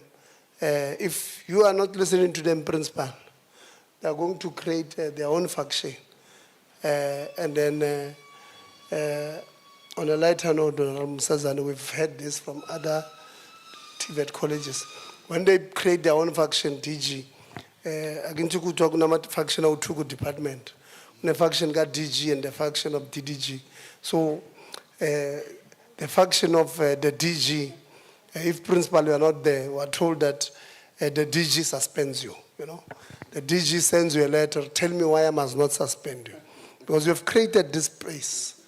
if you are not listening to them, principal, they are going to create their own faction. And then, on a lighter note, we've heard this from other TVET colleges. When they create their own faction, DG, again, you could talk about faction of two department. The faction got DG and the faction of DDG. So, the faction of the DG, if principal were not there, we are told that the DG suspends you. You know, the DG sends you a letter, tell me why I must not suspend you. Because you have created this place.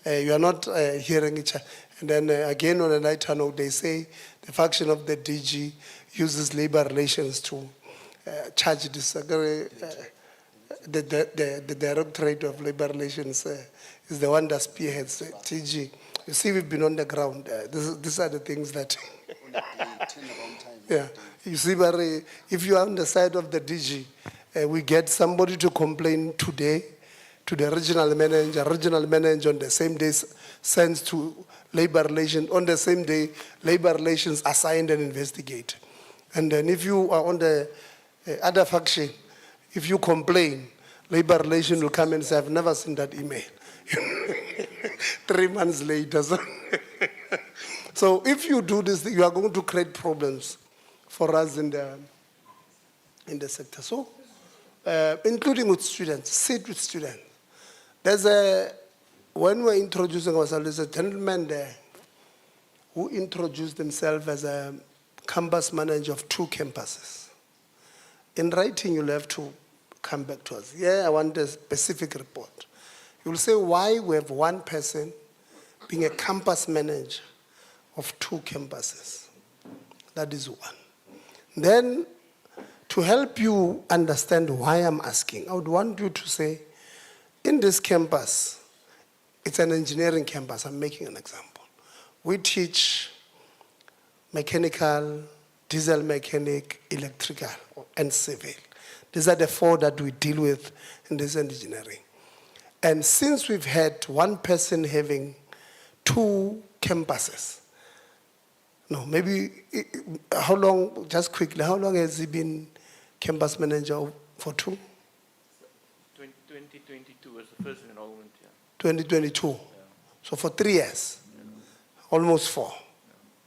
You are not hearing each other. And then again on a lighter note, they say the faction of the DG uses labor relations to charge this. The Directorate of Labor Relations is the one that spearheads DG. You see, we've been on the ground. These are the things that... yeah. You see, but if you are on the side of the DG, we get somebody to complain today to the regional manager on the same day sends to labor relations, on the same day, labor relations assigned and investigate. And then if you are on the other faction, if you complain, labor relations will come and say, I've never seen that email. 3 months later. So if you do this, you are going to create problems for us in the sector. So, including with students, sit with students. When we're introducing ourselves, there's a gentleman there who introduced himself as a campus manager of 2 campuses. In writing, you'll have to come back to us. Yeah, I want a specific report. You'll say why we have one person being a campus manager of 2 campuses. That is one. Then, to help you understand why I'm asking, I would want you to say, in this campus, it's an engineering campus, I'm making an example. We teach mechanical, diesel mechanic, electrical, and civil. These are the 4 that we deal with in this engineering. And since we've had one person having 2 campuses, no, maybe, how long, just quickly, how long has he been campus manager for 2? 2022 was the first enrollment, yeah. 2022. Yeah. So for 3 years, almost 4.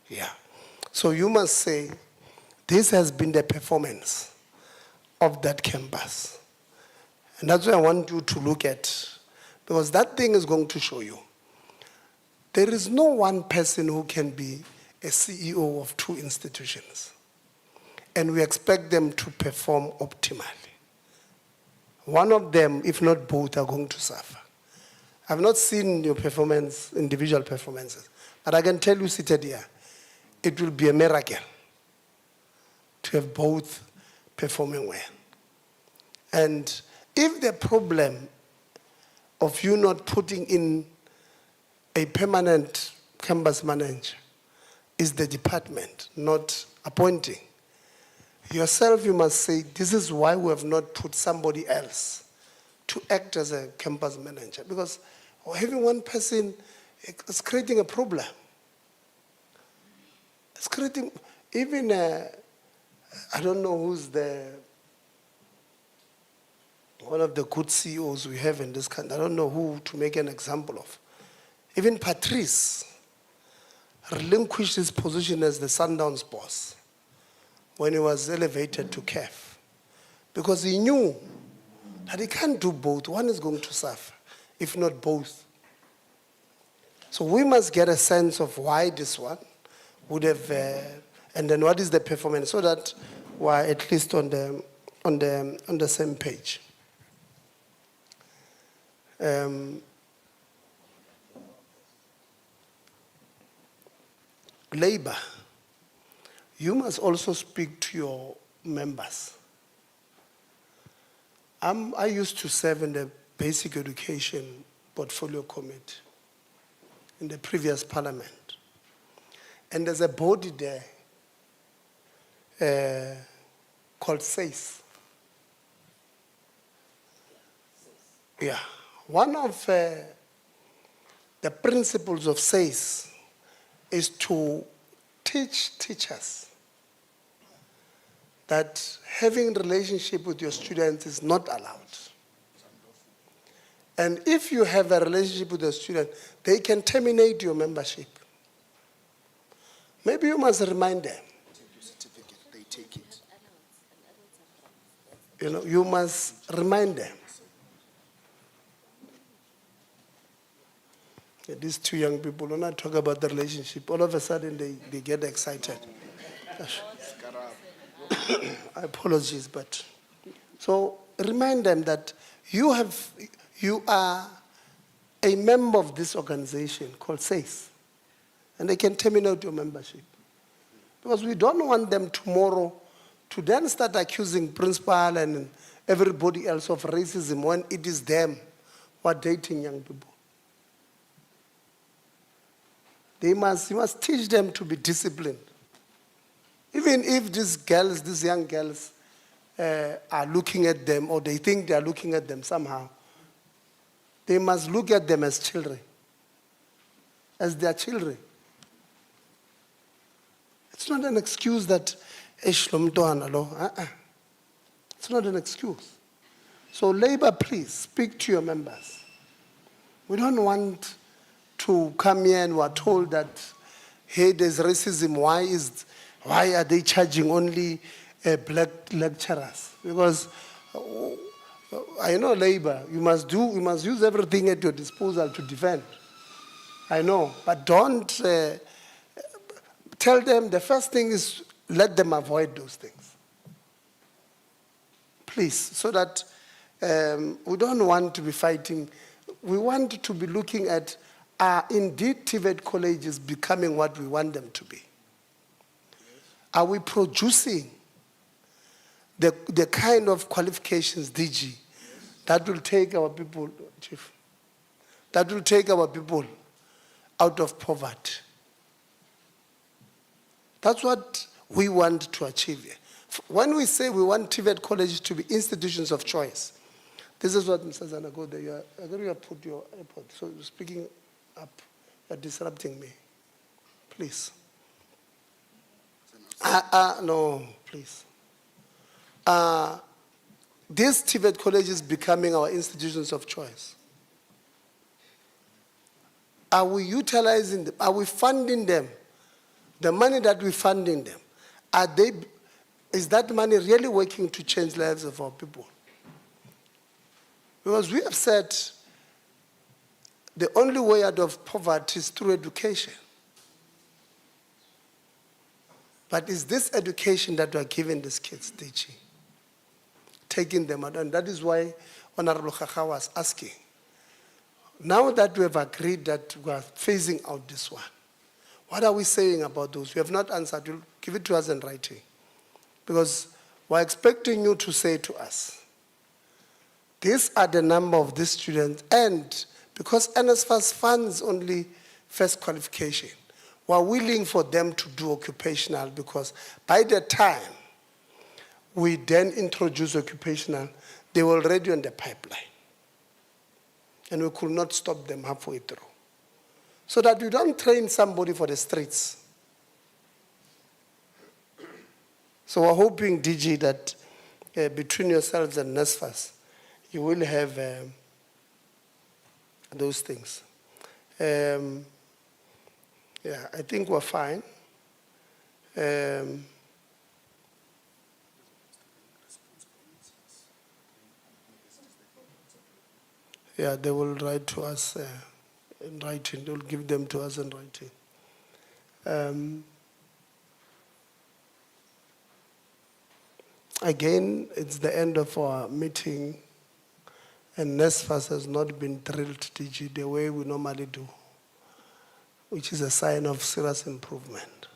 Yeah. So you must say, this has been the performance of that campus. And that's what I want you to look at, because that thing is going to show you. There is no one person who can be a CEO of 2 institutions. And we expect them to perform optimally. One of them, if not both, are going to suffer. I've not seen your performance, individual performances, but I can tell you seated here, it will be a miracle to have both performing well. And if the problem of you not putting in a permanent campus manager is the department, not appointing, yourself, you must say, this is why we have not put somebody else to act as a campus manager. Because having one person is creating a problem. It's creating, even, I don't know who's one of the good CEOs we have in this country. I don't know who to make an example of. Even Patrice relinquished his position as the Sundowns boss when he was elevated to CAF, because he knew that he can't do both. One is going to suffer, if not both. So we must get a sense of why this one would have, and then what is the performance, so that we're at least on the same page. Labour, you must also speak to your members. I used to serve in the Basic Education Portfolio Committee in the previous parliament. And there's a body there called SACE. Yeah. One of the principles of SACE is to teach teachers that having a relationship with your students is not allowed. And if you have a relationship with a student, they can terminate your membership. Maybe you must remind them. They take it. You know, you must remind them. Yeah, these two young people, when I talk about the relationship, all of a sudden they get excited. I apologize, but so remind them that you are a member of this organization called SACE, and they can terminate your membership. Because we don't want them tomorrow to then start accusing principal and everybody else of racism when it is them who are dating young people. You must teach them to be disciplined. Even if these young girls are looking at them, or they think they are looking at them somehow, they must look at them as children, as their children. It's not an excuse that, it's not an excuse. So Labour, please, speak to your members. We don't want to come here and we're told that, hey, there's racism. Why are they charging only black lecturers? Because I know Labour, you must use everything at your disposal to defend. I know, but don't tell them. The first thing is let them avoid those things, please, so that we don't want to be fighting. We want to be looking at, are indeed TVET colleges becoming what we want them to be? Are we producing the kind of qualifications, DG, that will take our people, Chief, that will take our people out of poverty? That's what we want to achieve here. When we say we want TVET colleges to be institutions of choice, this is what Mr. Zanagoda, I agree you put your iPod, so you're speaking up, you're disrupting me. Please. No, please. This TVET college is becoming our institutions of choice. Are we utilizing them? Are we funding them? The money that we're funding them, is that money really working to change lives of our people? Because we have said the only way out of poverty is through education. But is this education that we are giving these kids, DG? Taking them out, and that is why Honorable Kaka was asking. Now that we have agreed that we are phasing out this one, what are we saying about those? We have not answered. You'll give it to us in writing. Because we're expecting you to say to us, these are the number of these students, and because NSFAS funds only first qualification, we're willing for them to do occupational, because by the time we then introduce occupational, they were already on the pipeline. And we could not stop them halfway through. So that we don't train somebody for the streets. So we're hoping, DG, that between yourselves and NSFAS, you will have those things. Yeah, I think we're fine. Yeah, they will write to us in writing. They'll give them to us in writing. Again, it's the end of our meeting, and NSFAS has not been drilled, DG, the way we normally do, which is a sign of serious improvement.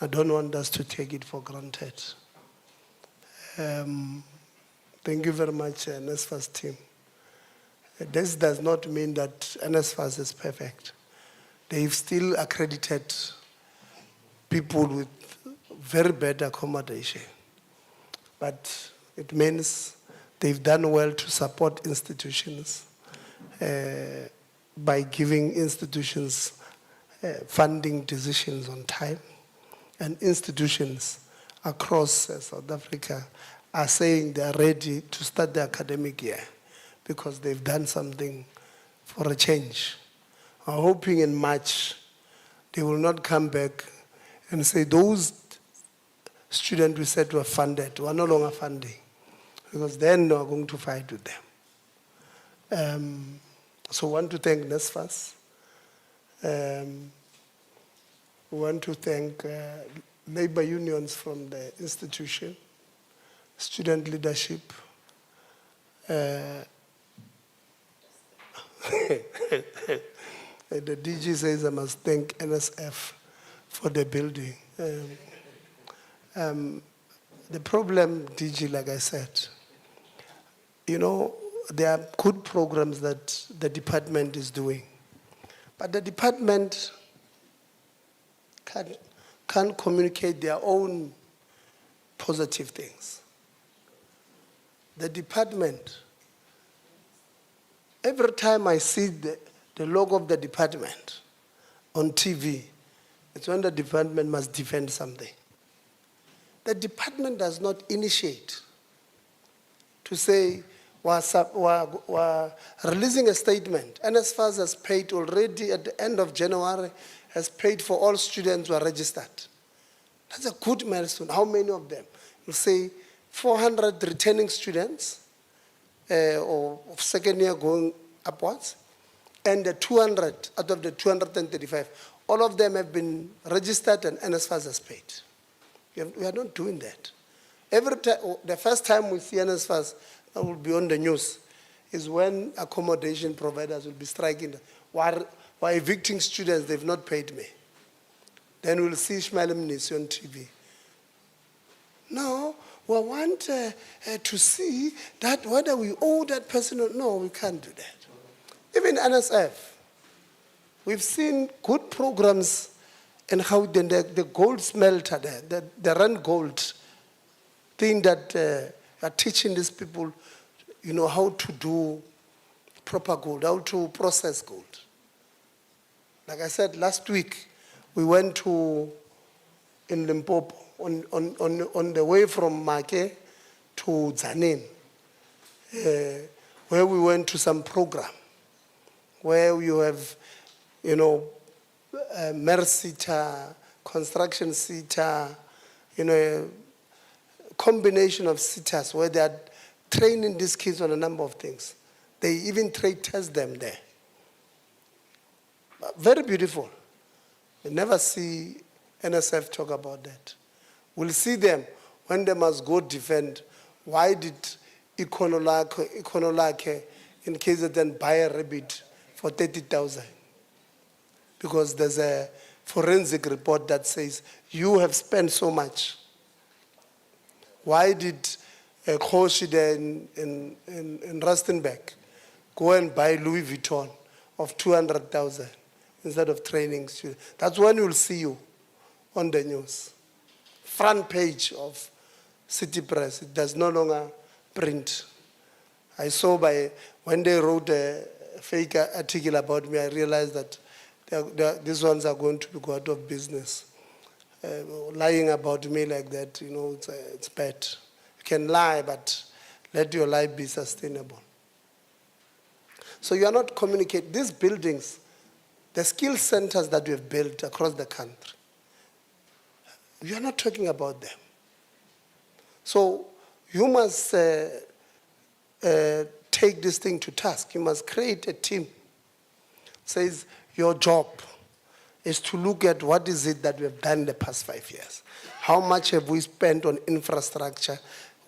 I don't want us to take it for granted. Thank you very much, NSFAS team. This does not mean that NSFAS is perfect. They've still accredited people with very bad accommodation. But it means they've done well to support institutions by giving institutions funding decisions on time. And institutions across South Africa are saying they are ready to start the academic year because they've done something for a change. I'm hoping in March they will not come back and say those students we said were funded were no longer funding, because then we are going to fight with them. So I want to thank NSFAS. We want to thank labor unions from the institution, student leadership, the DG says I must thank NSF for the building. The problem, DG, like I said, you know, there are good programs that the department is doing, but the department can't communicate their own positive things. The department, every time I see the logo of the department on TV, it's when the department must defend something. The department does not initiate to say, we're releasing a statement. NSFAS has paid already at the end of January, has paid for all students who are registered. That's a good milestone. How many of them? You'll say 400 returning students or of second year going upwards, and the 200 out of the 235, all of them have been registered and NSFAS has paid. We are not doing that. Every time, the first time we see NSFAS that will be on the news is when accommodation providers will be striking. Why evicting students, they've not paid me. Then we'll see Ishmael Mnisi on TV. No, we want to see that whether we owe that person or no, we can't do that. Even NSF, we've seen good programs and how the gold smelter there, the run gold thing that are teaching these people, you know, how to do proper gold, how to process gold. Like I said, last week, we went in Limpopo, on the way from Make to Tzaneen, where we went to some program, where you have, you know, MERSITA, construction SITA, you know, a combination of SITAs where they are training these kids on a number of things. They even test them there. Very beautiful. We never see NSF talk about that. We'll see them when they must go defend. Why did Econolake in KZN buy a rabbit for 30,000? Because there's a forensic report that says you have spent so much. Why did Khoshide in Rustenburg go and buy Louis Vuitton of 200,000 instead of training students? That's when you'll see you on the news. Front page of City Press. It does no longer print. I saw when they wrote a fake article about me, I realized that these ones are going to be go out of business. Lying about me like that, you know, it's bad. You can lie, but let your lie be sustainable. So you are not communicating. These buildings The skill centers that we have built across the country, you are not talking about them. So you must take this thing to task. You must create a team. Says your job is to look at what is it that we have done in the past 5 years. How much have we spent on infrastructure,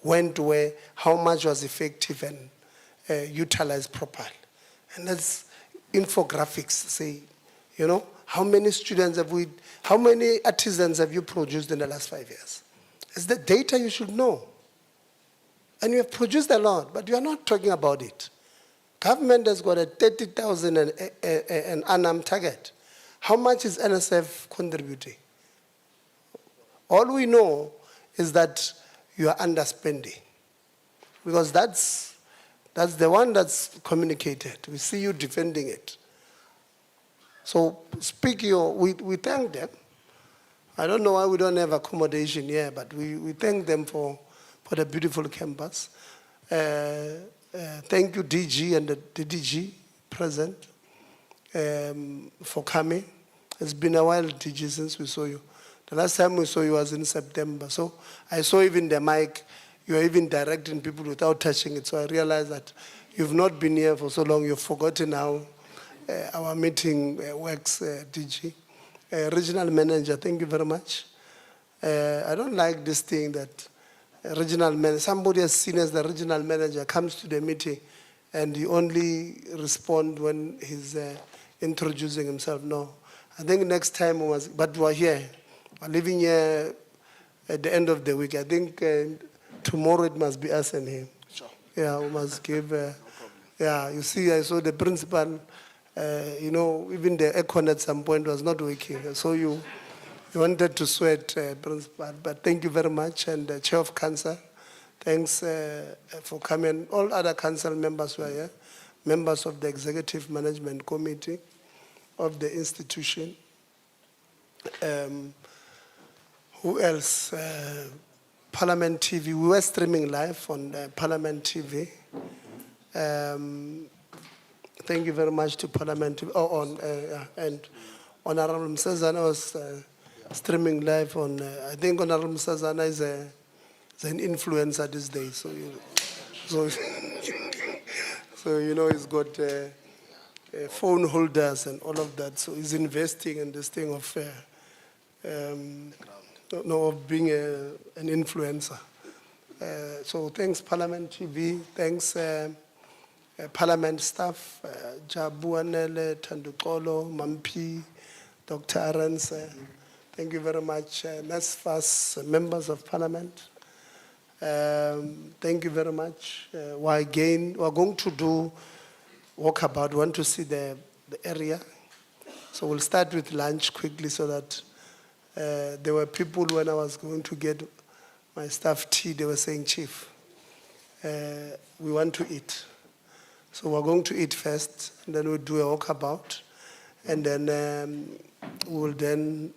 went where, how much was effective and utilized properly. And that's infographics, say, you know, how many students have we, how many artisans have you produced in the last 5 years? It's the data you should know. And you have produced a lot, but you are not talking about it. Government has got a 30,000 an annum target. How much is NSF contributing? All we know is that you are underspending, because that's the one that's communicated. We see you defending it. So we thank them. I don't know why we don't have accommodation here, but we thank them for the beautiful campus. Thank you, DG and the DG present, for coming. It's been a while, DG, since we saw you. The last time we saw you was in September. So I saw even the mic, you are even directing people without touching it. So I realized that you've not been here for so long, you've forgotten how our meeting works, DG. Regional manager, thank you very much. I don't like this thing that regional manager, somebody as seen as the regional manager comes to the meeting and he only responds when he's introducing himself. No, I think next time but we're here. We're living here at the end of the week. I think tomorrow it must be us and him. Sure. Yeah, we must give, yeah, you see, I saw the principal, you know, even the aircon at some point was not working. So you wanted to sweat, principal, but thank you very much. And Chair of Council, thanks for coming. All other council members were here, members of the Executive Management Committee of the institution. Who else? Parliament TV. We were streaming live on Parliament TV. Thank you very much to Parliament TV. And Honorable Msazana was streaming live on, I think Honorable Msazana is an influencer these days. So you know, he's got phone holders and all of that. So he's investing in this thing of being an influencer. So thanks Parliament TV, thanks Parliament staff, Jabu Anele, Tandukolo, Mampi, Dr. Arens, thank you very much. NSFAS, members of Parliament, thank you very much. We're going to do walkabout. We want to see the area. So we'll start with lunch quickly so that there were people when I was going to get my staff tea, they were saying, Chief, we want to eat. So we're going to eat first, and then we'll do a walkabout, and then we'll then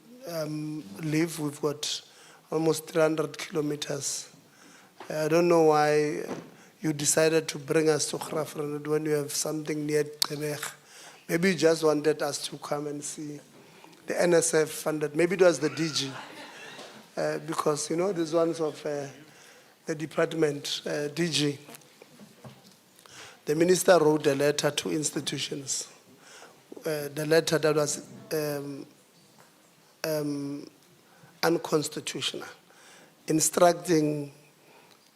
leave. We've got almost 300 kilometers. I don't know why you decided to bring us to Graaff Reinet when you have something near Qebeg. Maybe you just wanted us to come and see the NSF funded. Maybe it was the DG, because, you know, these ones of the department, DG. The minister wrote a letter to institutions. The letter that was unconstitutional, instructing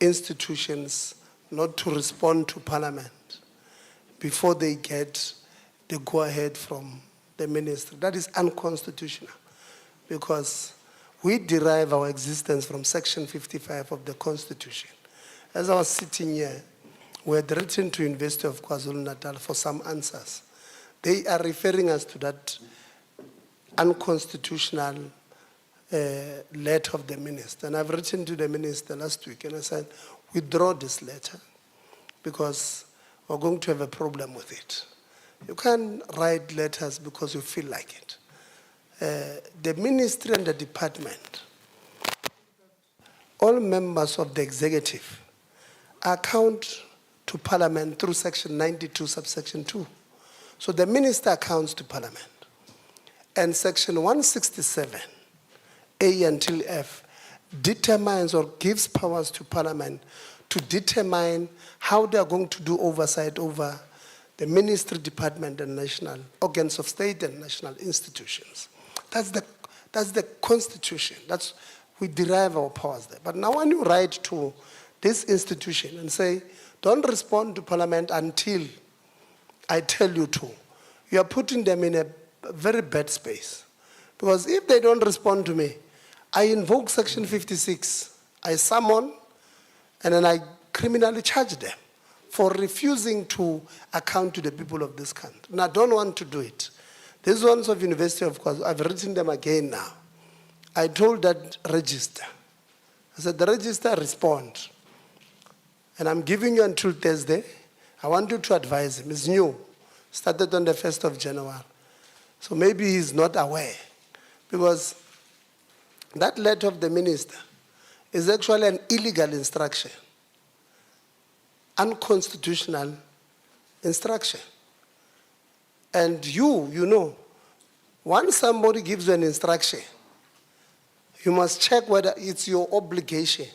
institutions not to respond to Parliament before they get the go-ahead from the minister. That is unconstitutional, because we derive our existence from Section 55 of the Constitution. As I was sitting here, we had written to University of KwaZulu-Natal for some answers. They are referring us to that unconstitutional letter of the minister. And I've written to the minister last week and I said, withdraw this letter because we're going to have a problem with it. You can't write letters because you feel like it. The ministry and the department, all members of the executive account to Parliament through Section 92, subsection 2. So the minister accounts to Parliament. And Section 167, A until F, determines or gives powers to Parliament to determine how they are going to do oversight over the ministry, department, and national organs of state and national institutions. That's the Constitution. We derive our powers there. But now when you write to this institution and say, don't respond to Parliament until I tell you to, you are putting them in a very bad space. Because if they don't respond to me, I invoke Section 56. I summon, and then I criminally charge them for refusing to account to the people of this country. And I don't want to do it. These ones of University, of course, I've written them again now. I told that register. I said, the register, respond. And I'm giving you until Thursday. I want you to advise him. It's new. Started on the 1st of January. So maybe he's not aware. Because that letter of the minister is actually an illegal instruction. Unconstitutional instruction. And you know, once somebody gives you an instruction, you must check whether it's your obligation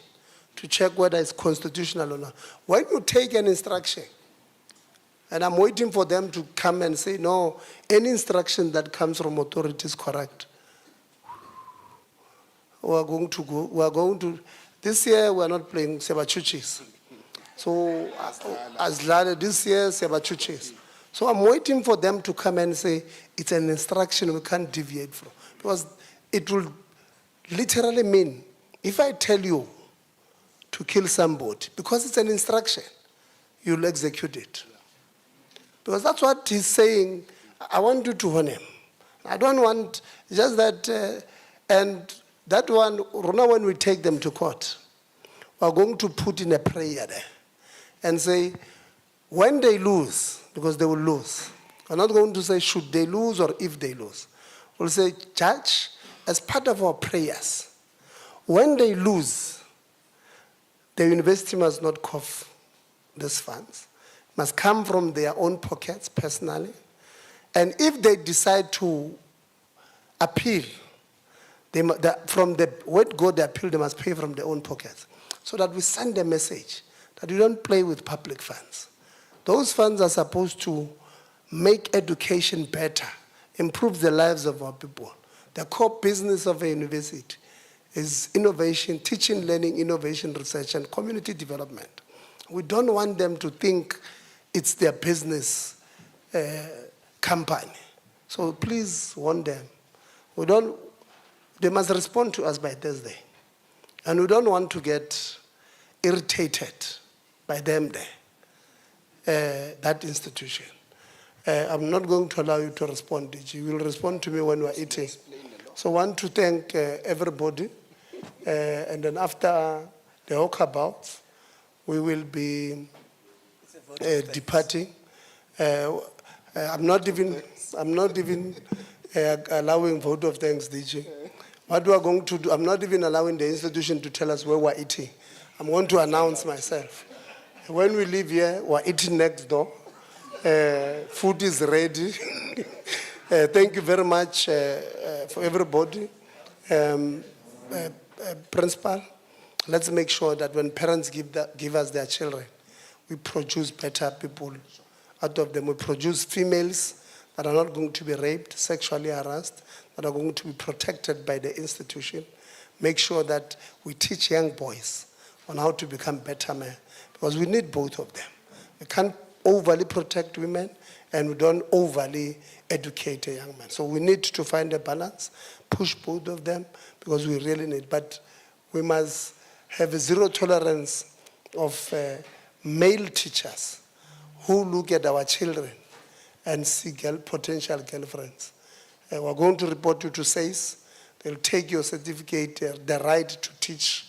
to check whether it's constitutional or not. When you take an instruction, and I'm waiting for them to come and say, no, any instruction that comes from authority is correct. We are going to, this year we are not playing Sebachuchis. So, this year, Sebachuchis. So I'm waiting for them to come and say, it's an instruction we can't deviate from. Because it will literally mean, if I tell you to kill somebody, because it's an instruction, you'll execute it. Because that's what he's saying. I want you to warn him. I don't want just that, and that one, Rona, when we take them to court, we're going to put in a prayer there and say, when they lose, because they will lose, we're not going to say should they lose or if they lose. We'll say, Judge, as part of our prayers, when they lose, the university must not cough these funds. Must come from their own pockets personally. And if they decide to appeal, from the word go the appeal, they must pay from their own pockets. So that we send a message that we don't play with public funds. Those funds are supposed to make education better, improve the lives of our people. The core business of a university is innovation, teaching, learning, innovation, research, and community development. We don't want them to think it's their business company. So please warn them. They must respond to us by Thursday. And we don't want to get irritated by them there, that institution. I'm not going to allow you to respond, DG. You will respond to me when we're eating. So I want to thank everybody. And then after the walkabout, we will be departing. I'm not even allowing vote of thanks, DG. What we are going to do, I'm not even allowing the institution to tell us where we're eating. I'm going to announce myself. When we leave here, we're eating next door. Food is ready. Thank you very much for everybody. Principal, let's make sure that when parents give us their children, we produce better people out of them. We produce females that are not going to be raped, sexually harassed, that are going to be protected by the institution. Make sure that we teach young boys on how to become better men, because we need both of them. We can't overly protect women, and we don't overly educate a young man. So we need to find a balance, push both of them, because we really need. But we must have a zero tolerance of male teachers who look at our children and see potential girlfriends. We're going to report you to SACE. They'll take your certificate, the right to teach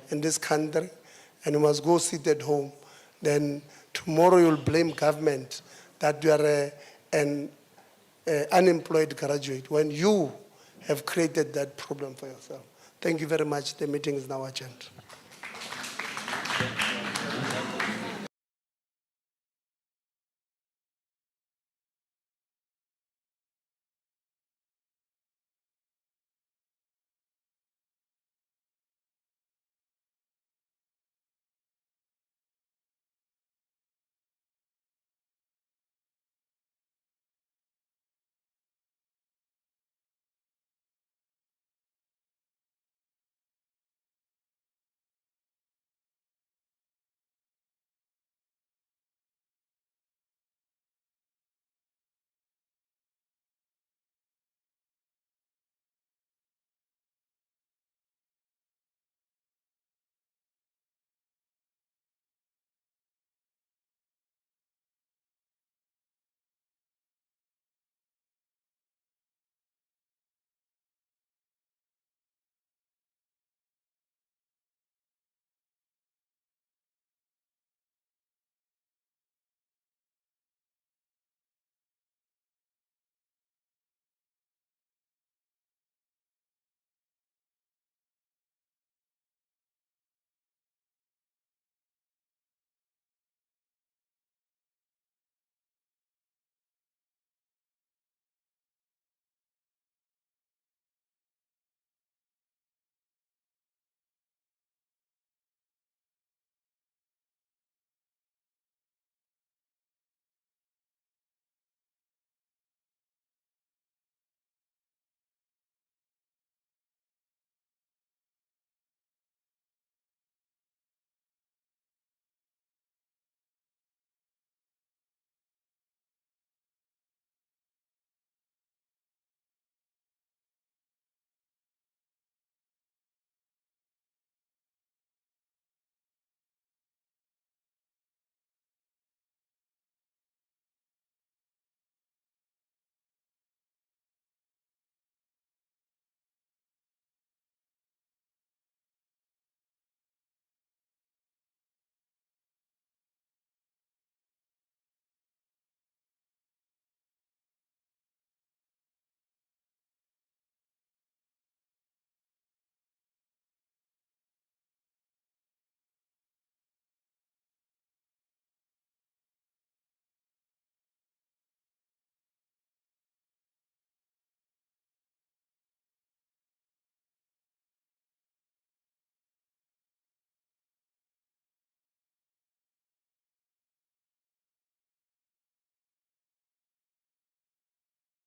in this country, and you must go sit at home. Then tomorrow you'll blame government that you are an unemployed graduate when you have created that problem for yourself. Thank you very much. The meeting is now adjourned.